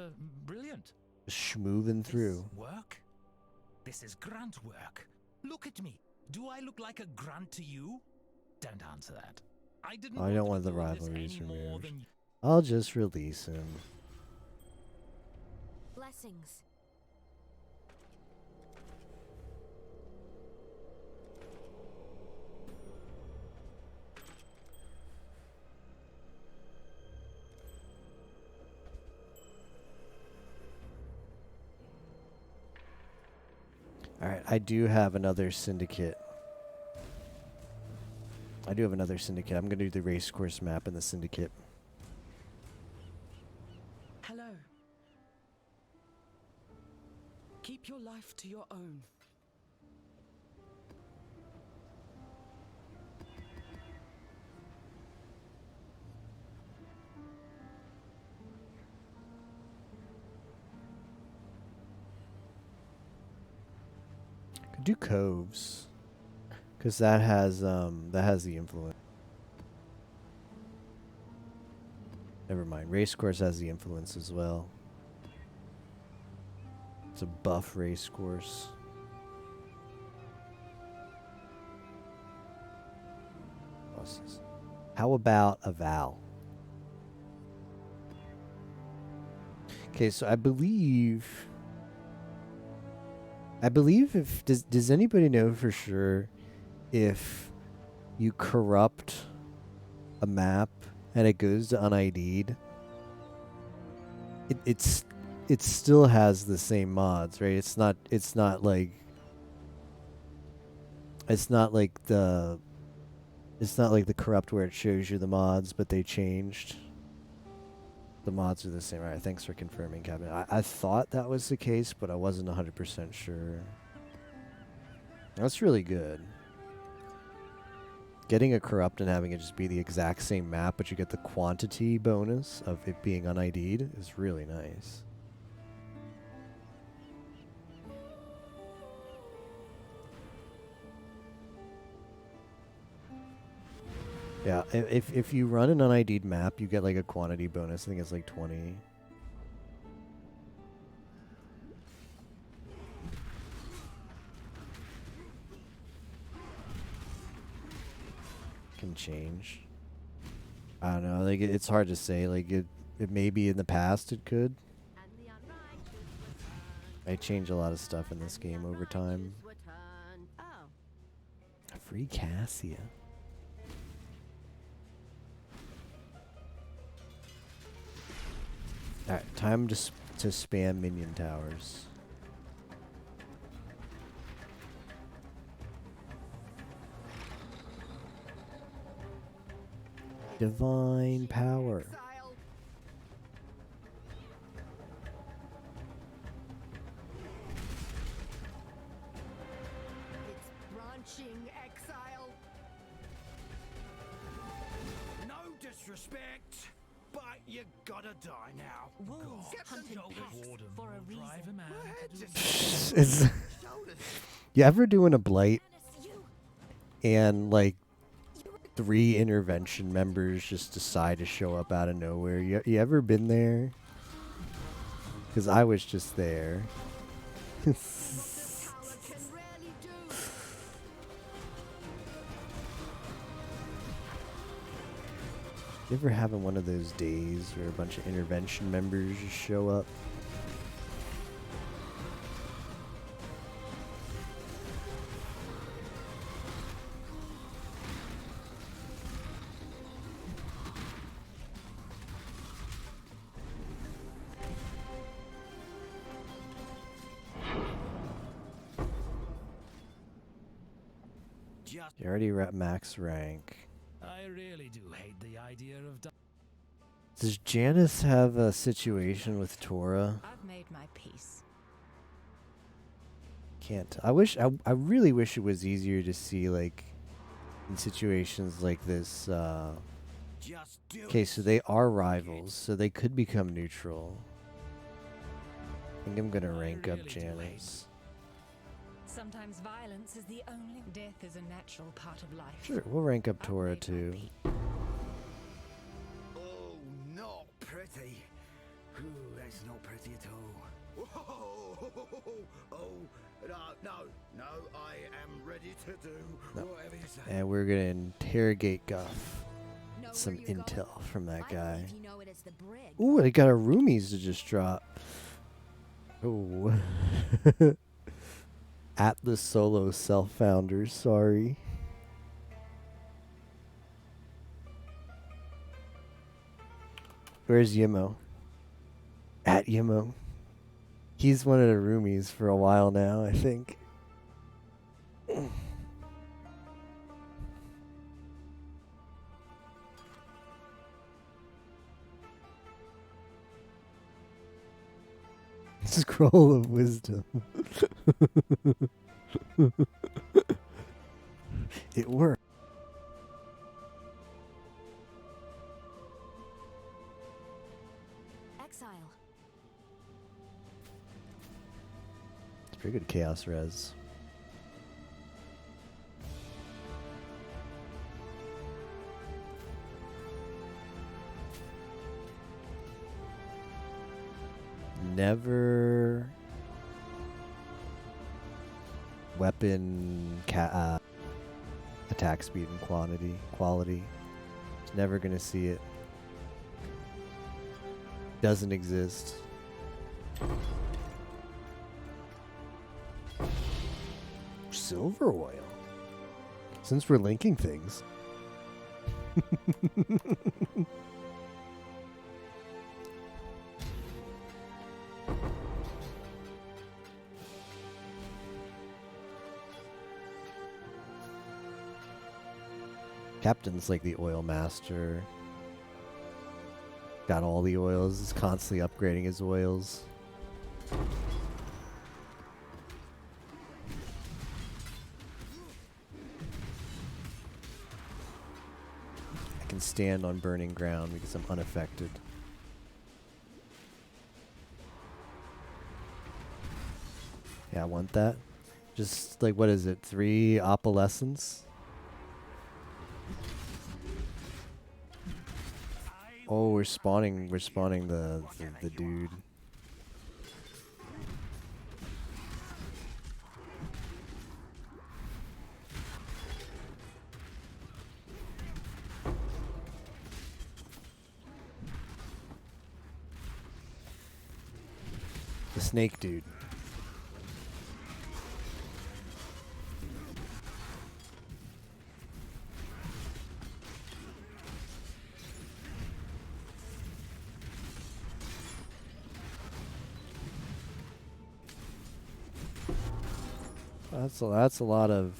brilliant. Schmoovin' through. Work? This is grunt work. Look at me. Do I look like a grunt to you? Don't answer that. I don't want the rivalries removed. I'll just release him. Blessings. Alright, I do have another syndicate. I'm going to do the race course map in the syndicate. Hello. Keep your life to your own. Could do coves. Because that has the influence. Never mind. Race course has the influence as well. It's a buff race course. How about a Val? Okay, so I believe if does anybody know for sure if you corrupt a map and it goes to unID'd, it still has the same mods, right? It's not like the corrupt where it shows you the mods, but they changed. The mods are the same. Alright, thanks for confirming, Kevin. I thought that was the case, but I wasn't 100% sure. That's really good. Getting a corrupt and having it just be the exact same map, but you get the quantity bonus of it being unID'd is really nice. Yeah, if you run an unID'd map, you get like a quantity bonus. I think it's like 20. Can change. I don't know. Like it's hard to say. Like it maybe in the past it could. I change a lot of stuff in this game over time. Free Cassia. Alright, time to spam minion towers. Divine power. It's branching exile. No disrespect, but you gotta die now. Wolves hunted packs for a reason. You ever doing a blight and like 3 intervention members just decide to show up out of nowhere? You ever been there? Because I was just there. You ever having one of those days where a bunch of intervention members just show up? Just You're already at max rank. I really do hate the idea of Does Janice have a situation with Tora? I've made my peace. Can't. I really wish it was easier to see, like, in situations like this. just do Okay, so they are rivals, so they could become neutral. I think I'm gonna rank up Janice. Sometimes violence is the only. Death is a natural part of life. Sure, we'll rank up Tora too. Oh, not pretty. Ooh, that's not pretty at all. Oh, no, I am ready to do whatever you say. And we're gonna interrogate Guff. Know Some where you're intel going? from that I guy. believe you know it as the brig. Ooh, they got our roomies to just drop. Oh. Atlas Solo self-founders, sorry. Where's Yimo? At Yimo. He's one of the roomies for a while now, I think. Scroll of wisdom. It worked. Exile. It's pretty good chaos res. Never weapon attack speed and quality. Never gonna see it. Doesn't exist. Silver oil. Since we're linking things. Captain's like the oil master. Got all the oils. Is constantly upgrading his oils. I can stand on burning ground because I'm unaffected. Yeah, I want that. Just like, what is it? 3 opalescence? Oh, we're spawning the dude. The snake dude. That's a lot of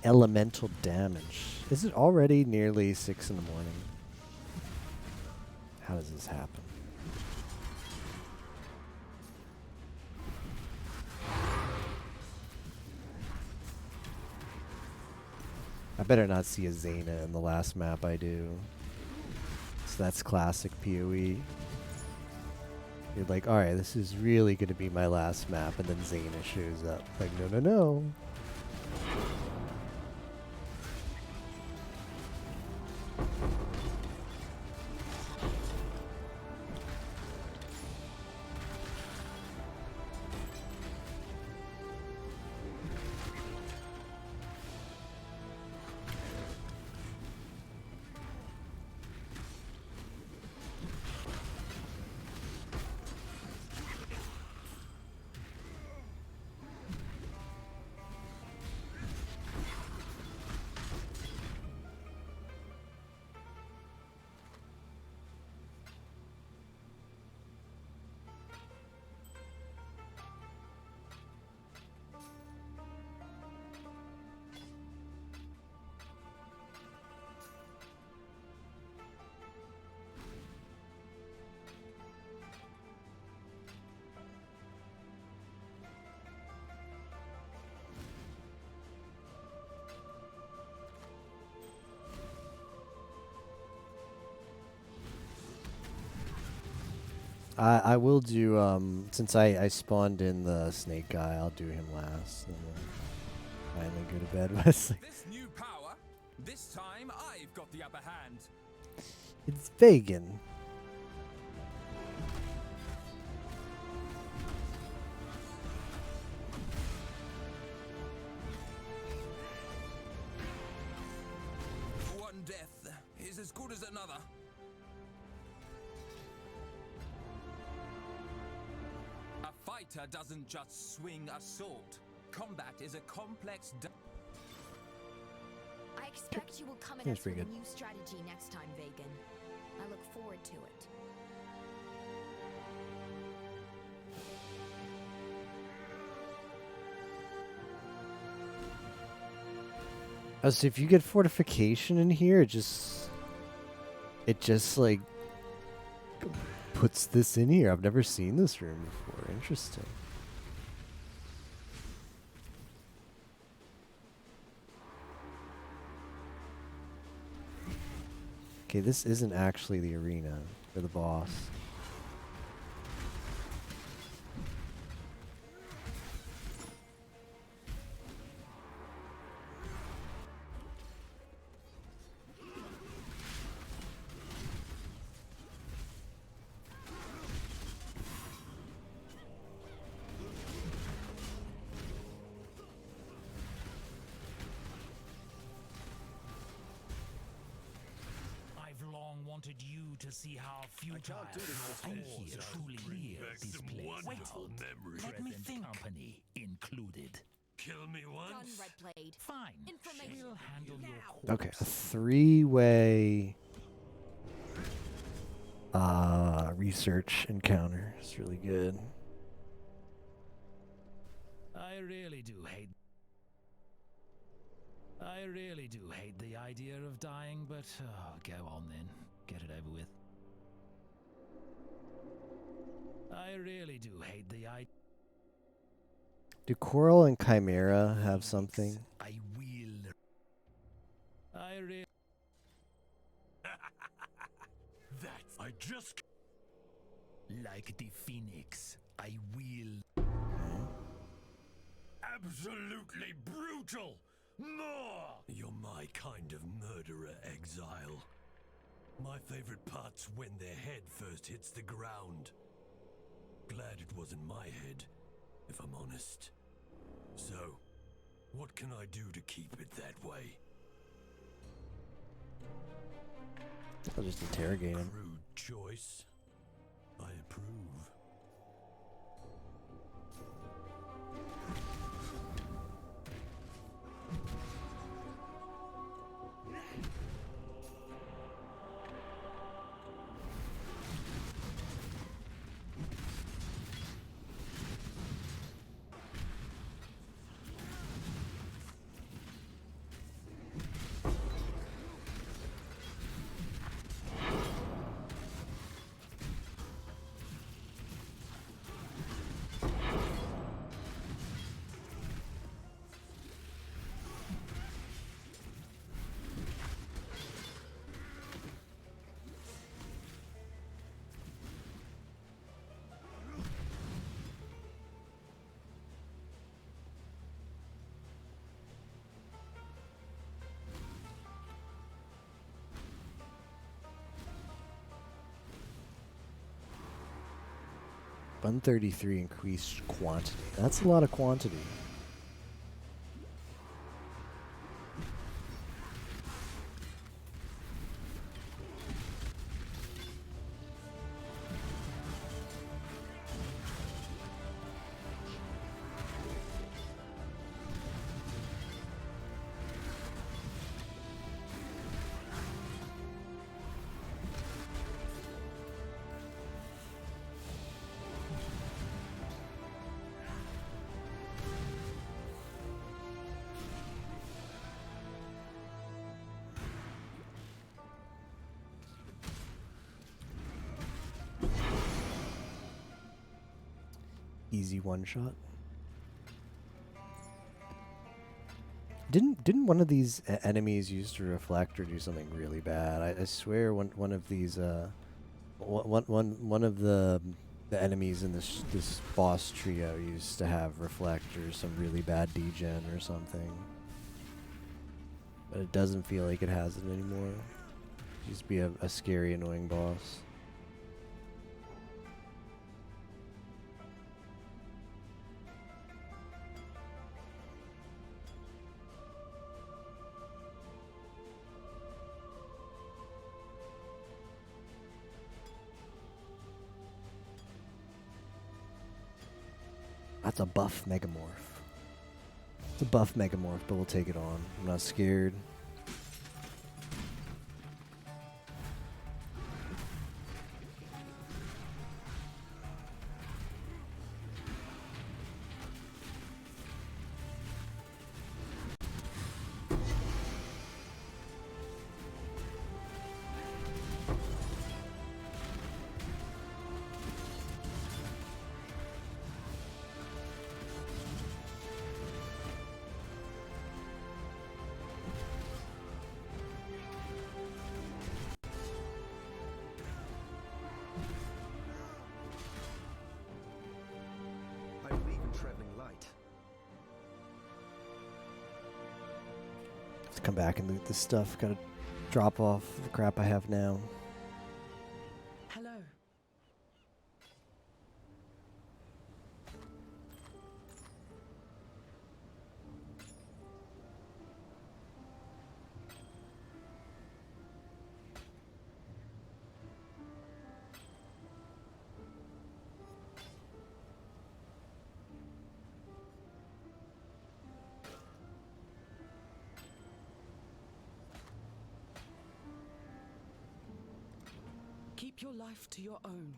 elemental damage. Is it already nearly 6 in the morning? How does this happen? I better not see a Zayna in the last map I do. So that's classic PoE. You're like, alright, this is really going to be my last map, and then Zayna shows up. Like, no, no, no. I will do, since I spawned in the snake guy, I'll do him last. And then finally go to bed, Wesley. This new power, this time I've got the upper hand. It's vegan. One death is as good as another. A fighter doesn't just swing a sword. Combat is a complex. I expect you will come at That's us with pretty a good. new strategy next time, Vegan. I look forward to it. So if you get fortification in here, it just like puts this in here. I've never seen this room before. Interesting. Okay, this isn't actually the arena for the boss. I've long wanted you to see how futile here truly is this place. Wonderful memories. Let me think. Company included. Kill me Done, once. Red Blade. Fine. Information. We'll handle your corpse. Okay, a three-way research encounter. It's really good. I really do hate the idea of dying, but go on then. Get it over with. I really do hate the idea. Do Coral and Chimera have something? I will. I really. That's. I just. Like the Phoenix, I will. Absolutely brutal. More. You're my kind of murderer, Exile. My favorite part's when their head first hits the ground. Glad it wasn't my head, if I'm honest. So, what can I do to keep it that way? I'll just interrogate him. Crude choice. I approve. $133 increased quantity. That's a lot of quantity. Easy one shot. Didn't one of these enemies use to reflect or do something really bad? I swear one of these one of the the enemies in this boss trio used to have reflect or some really bad degen or something. But it doesn't feel like it has it anymore. It used to be a scary, annoying boss. That's a buff Megamorph. It's a buff Megamorph, but we'll take it on. I'm not scared. I believe in traveling light. Let's come back and loot this stuff. Gotta drop off the crap I have now. Hello. Keep your life to your own.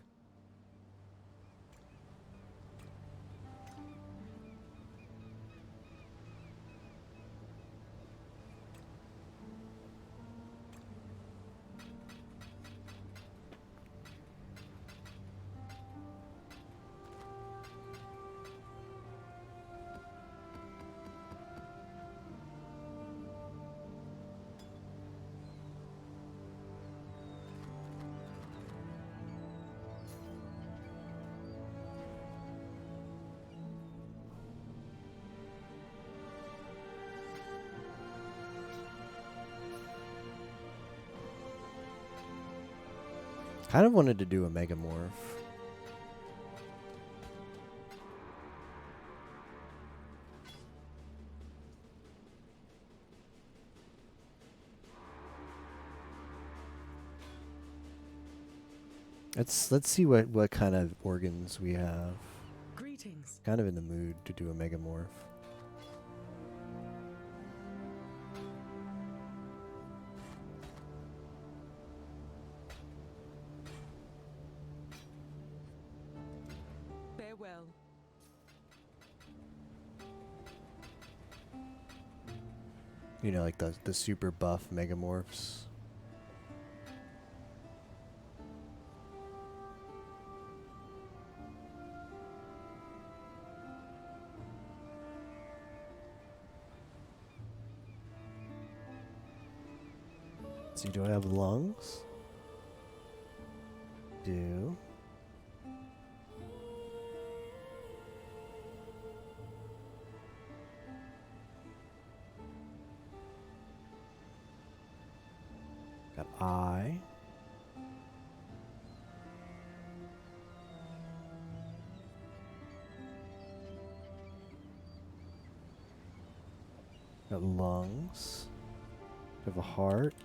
Kind of wanted to do a Megamorph. Let's see what kind of organs we have. Greetings. Kind of in the mood to do a Megamorph. Farewell. You know, like the super buff Megamorphs. See, do I have lungs? Do. Got eye. Got lungs. Have a heart.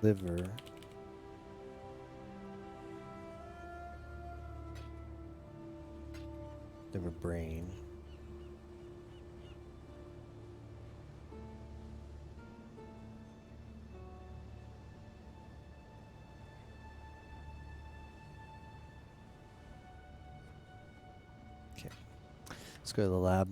Liver. Liver, brain. Okay. Let's go to the lab.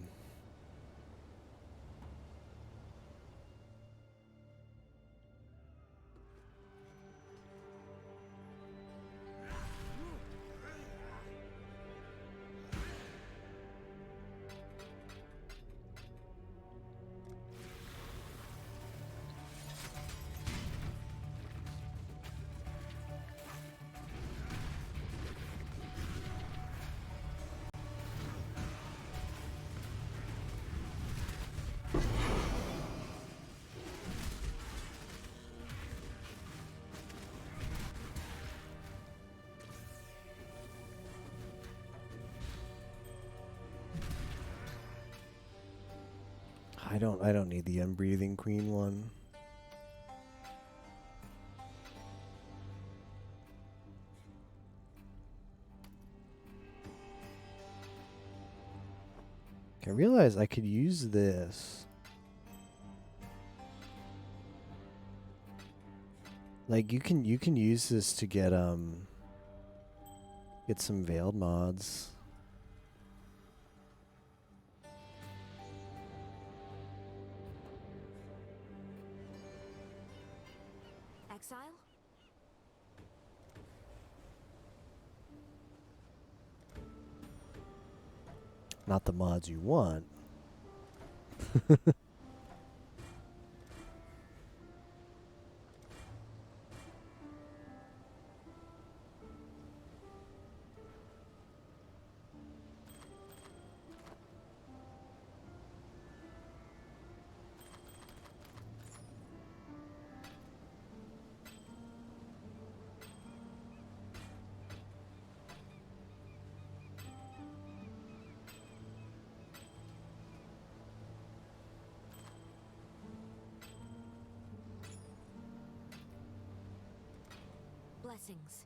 I don't need the unbreathing queen one. I realized I could use this. Like you can use this to get some veiled mods. Exile? Not the mods you want. Blessings.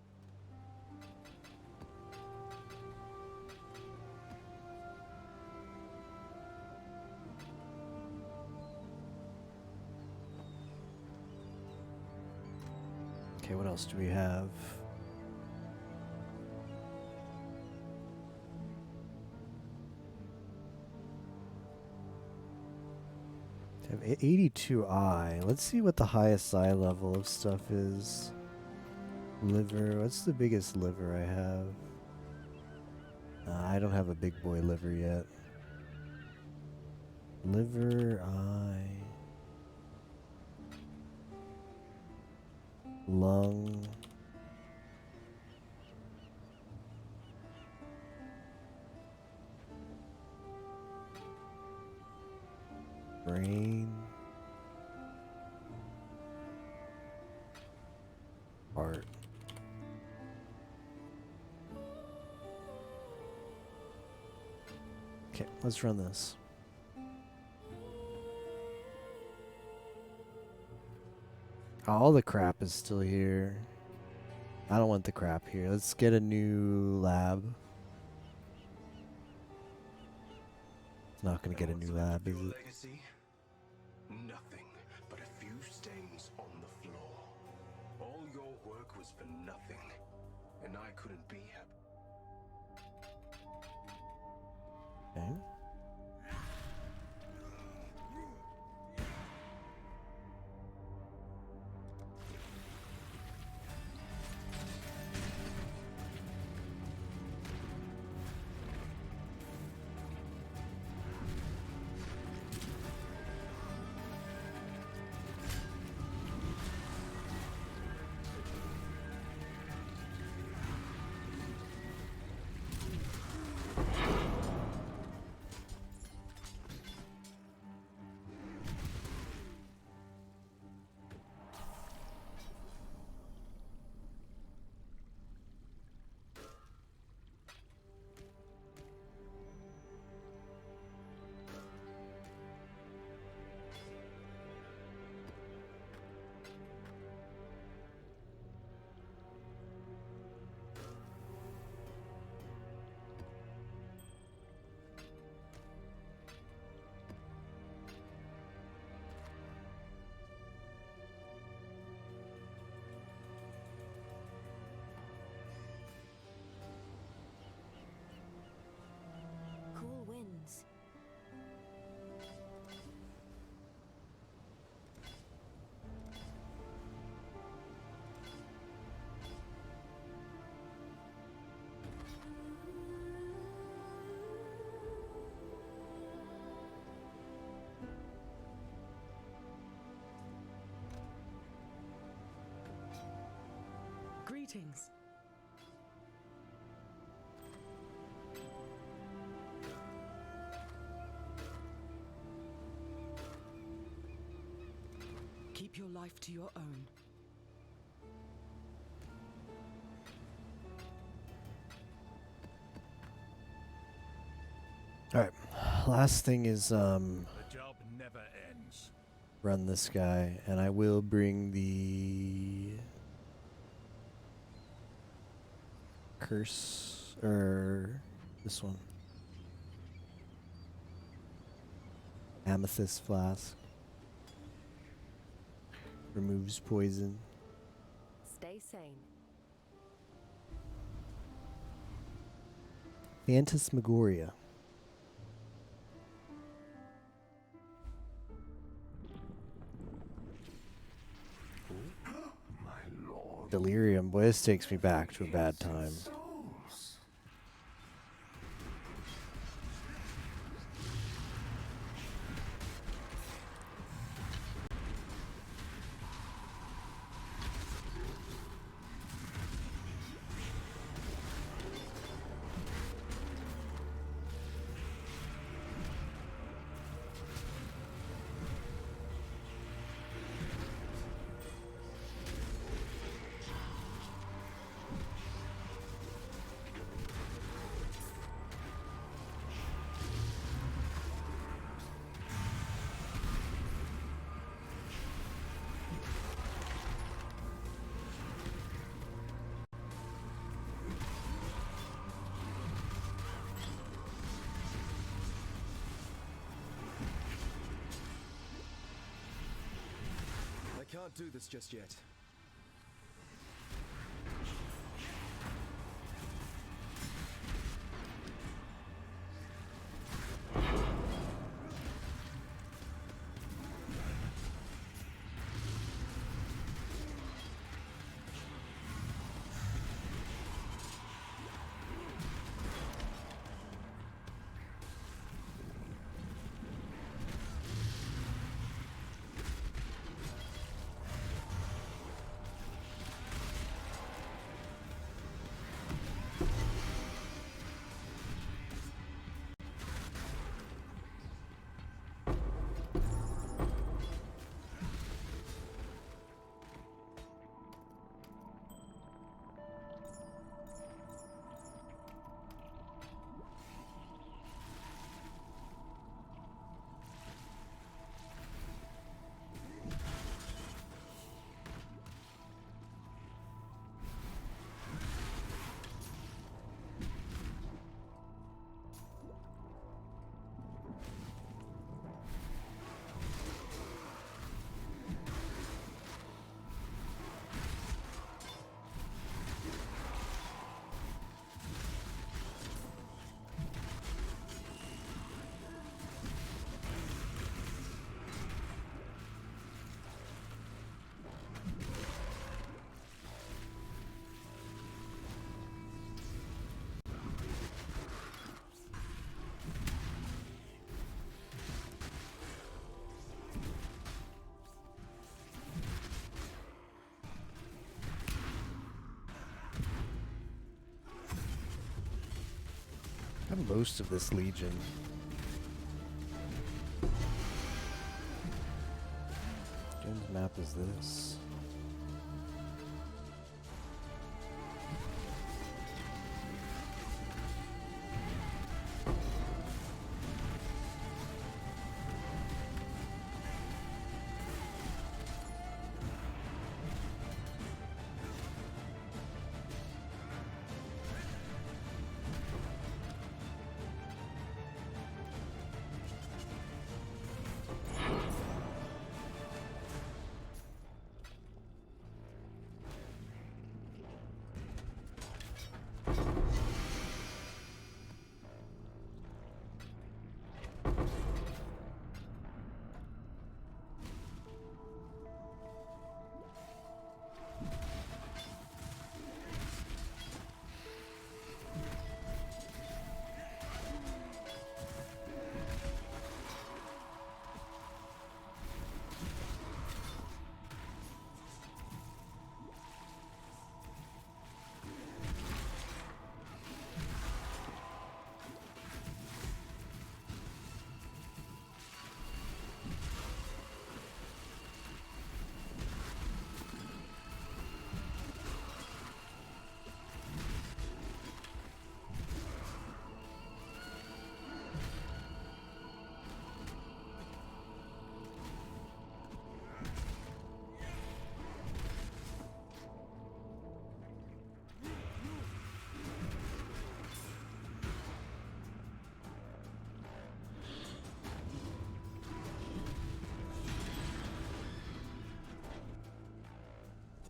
Okay, what else do we have? I have 82i. Let's see what the highest eye level of stuff is. Liver. What's the biggest liver I have? I don't have a big boy liver yet. Liver, eye. Lung. Brain. Heart. Okay, let's run this. All the crap is still here. I don't want the crap here. Let's get a new lab. It's not going to get a new lab, is it? Legacy? Nothing but a few stains on the floor. All your work was for nothing, and I couldn't be happy. Okay. Cool winds. Greetings. Keep your life to your own. All right. Last thing is The job never run this guy, and I will bring the curse, or this one. Amethyst flask. Removes poison. Stay sane. Phantasmagoria. Delirium. Boy, this takes me back to a bad time. I can't do this just yet. I have most of this Legion. Whose map is this?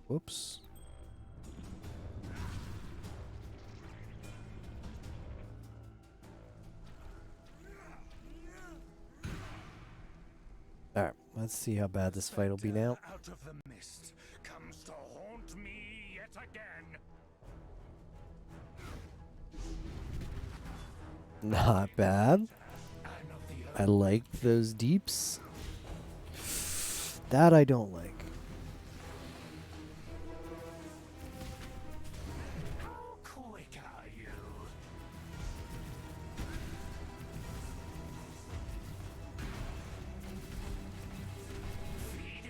Whoops. Alright, let's see how bad this fight will be now. Out of the mist comes to haunt me yet again. Not bad. I like those deeps. That I don't like. How quick are you?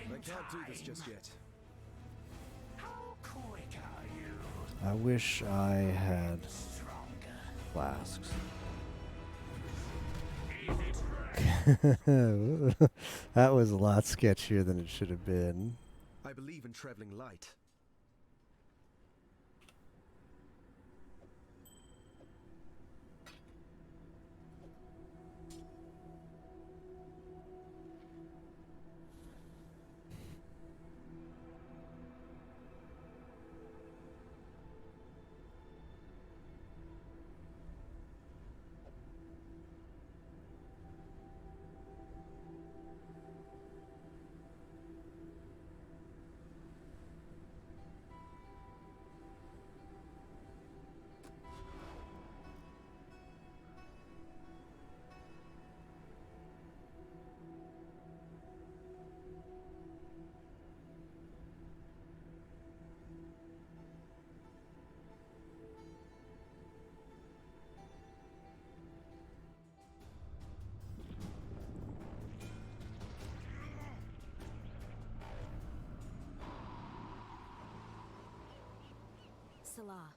I can't do this just yet. How quick are you? I wish I had flasks. That was a lot sketchier than it should have been. I believe in traveling light. Salah.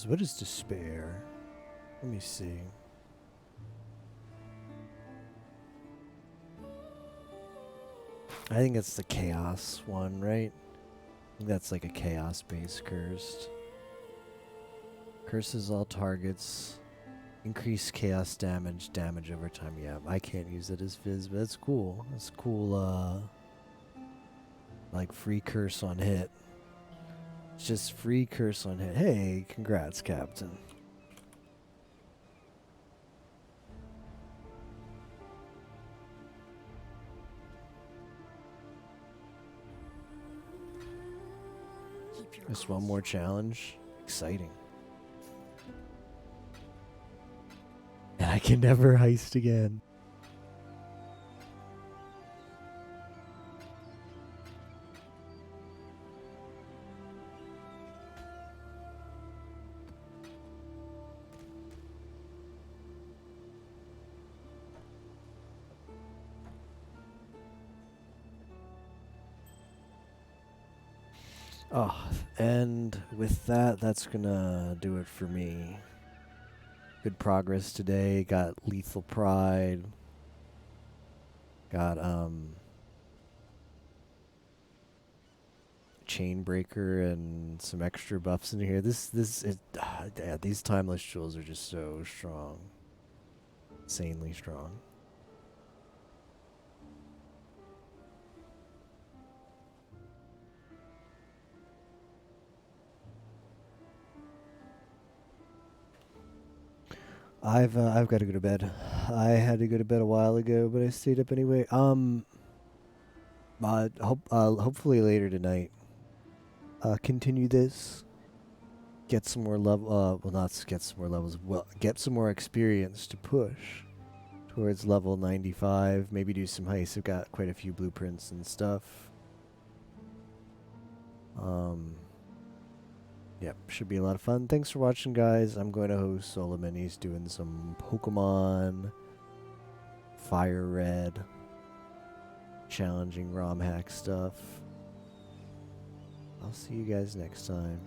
What is despair? Let me see. I think it's the chaos one, right? I think that's like a chaos based cursed. Curses all targets. Increase chaos damage over time. Yeah, I can't use it as Fizz, but that's cool. That's cool, like free curse on hit. It's just free curse on hit. Hey, congrats, Captain. Just one more challenge. Exciting. And I can never heist again. Oh, and with that, that's gonna do it for me. good progress today. Got Lethal Pride. Got Chainbreaker and some extra buffs in here. Yeah, these timeless jewels are just so strong. Insanely strong. I've got to go to bed. I had to go to bed a while ago, but I stayed up anyway. Hopefully later tonight. Continue this. Get some more level. Well, not get some more levels. Well, get some more experience to push towards level 95. Maybe do some heists. I've got quite a few blueprints and stuff. Yep, should be a lot of fun. Thanks for watching, guys. I'm going to host Solo Minis doing some Pokemon Fire Red challenging ROM hack stuff. I'll see you guys next time.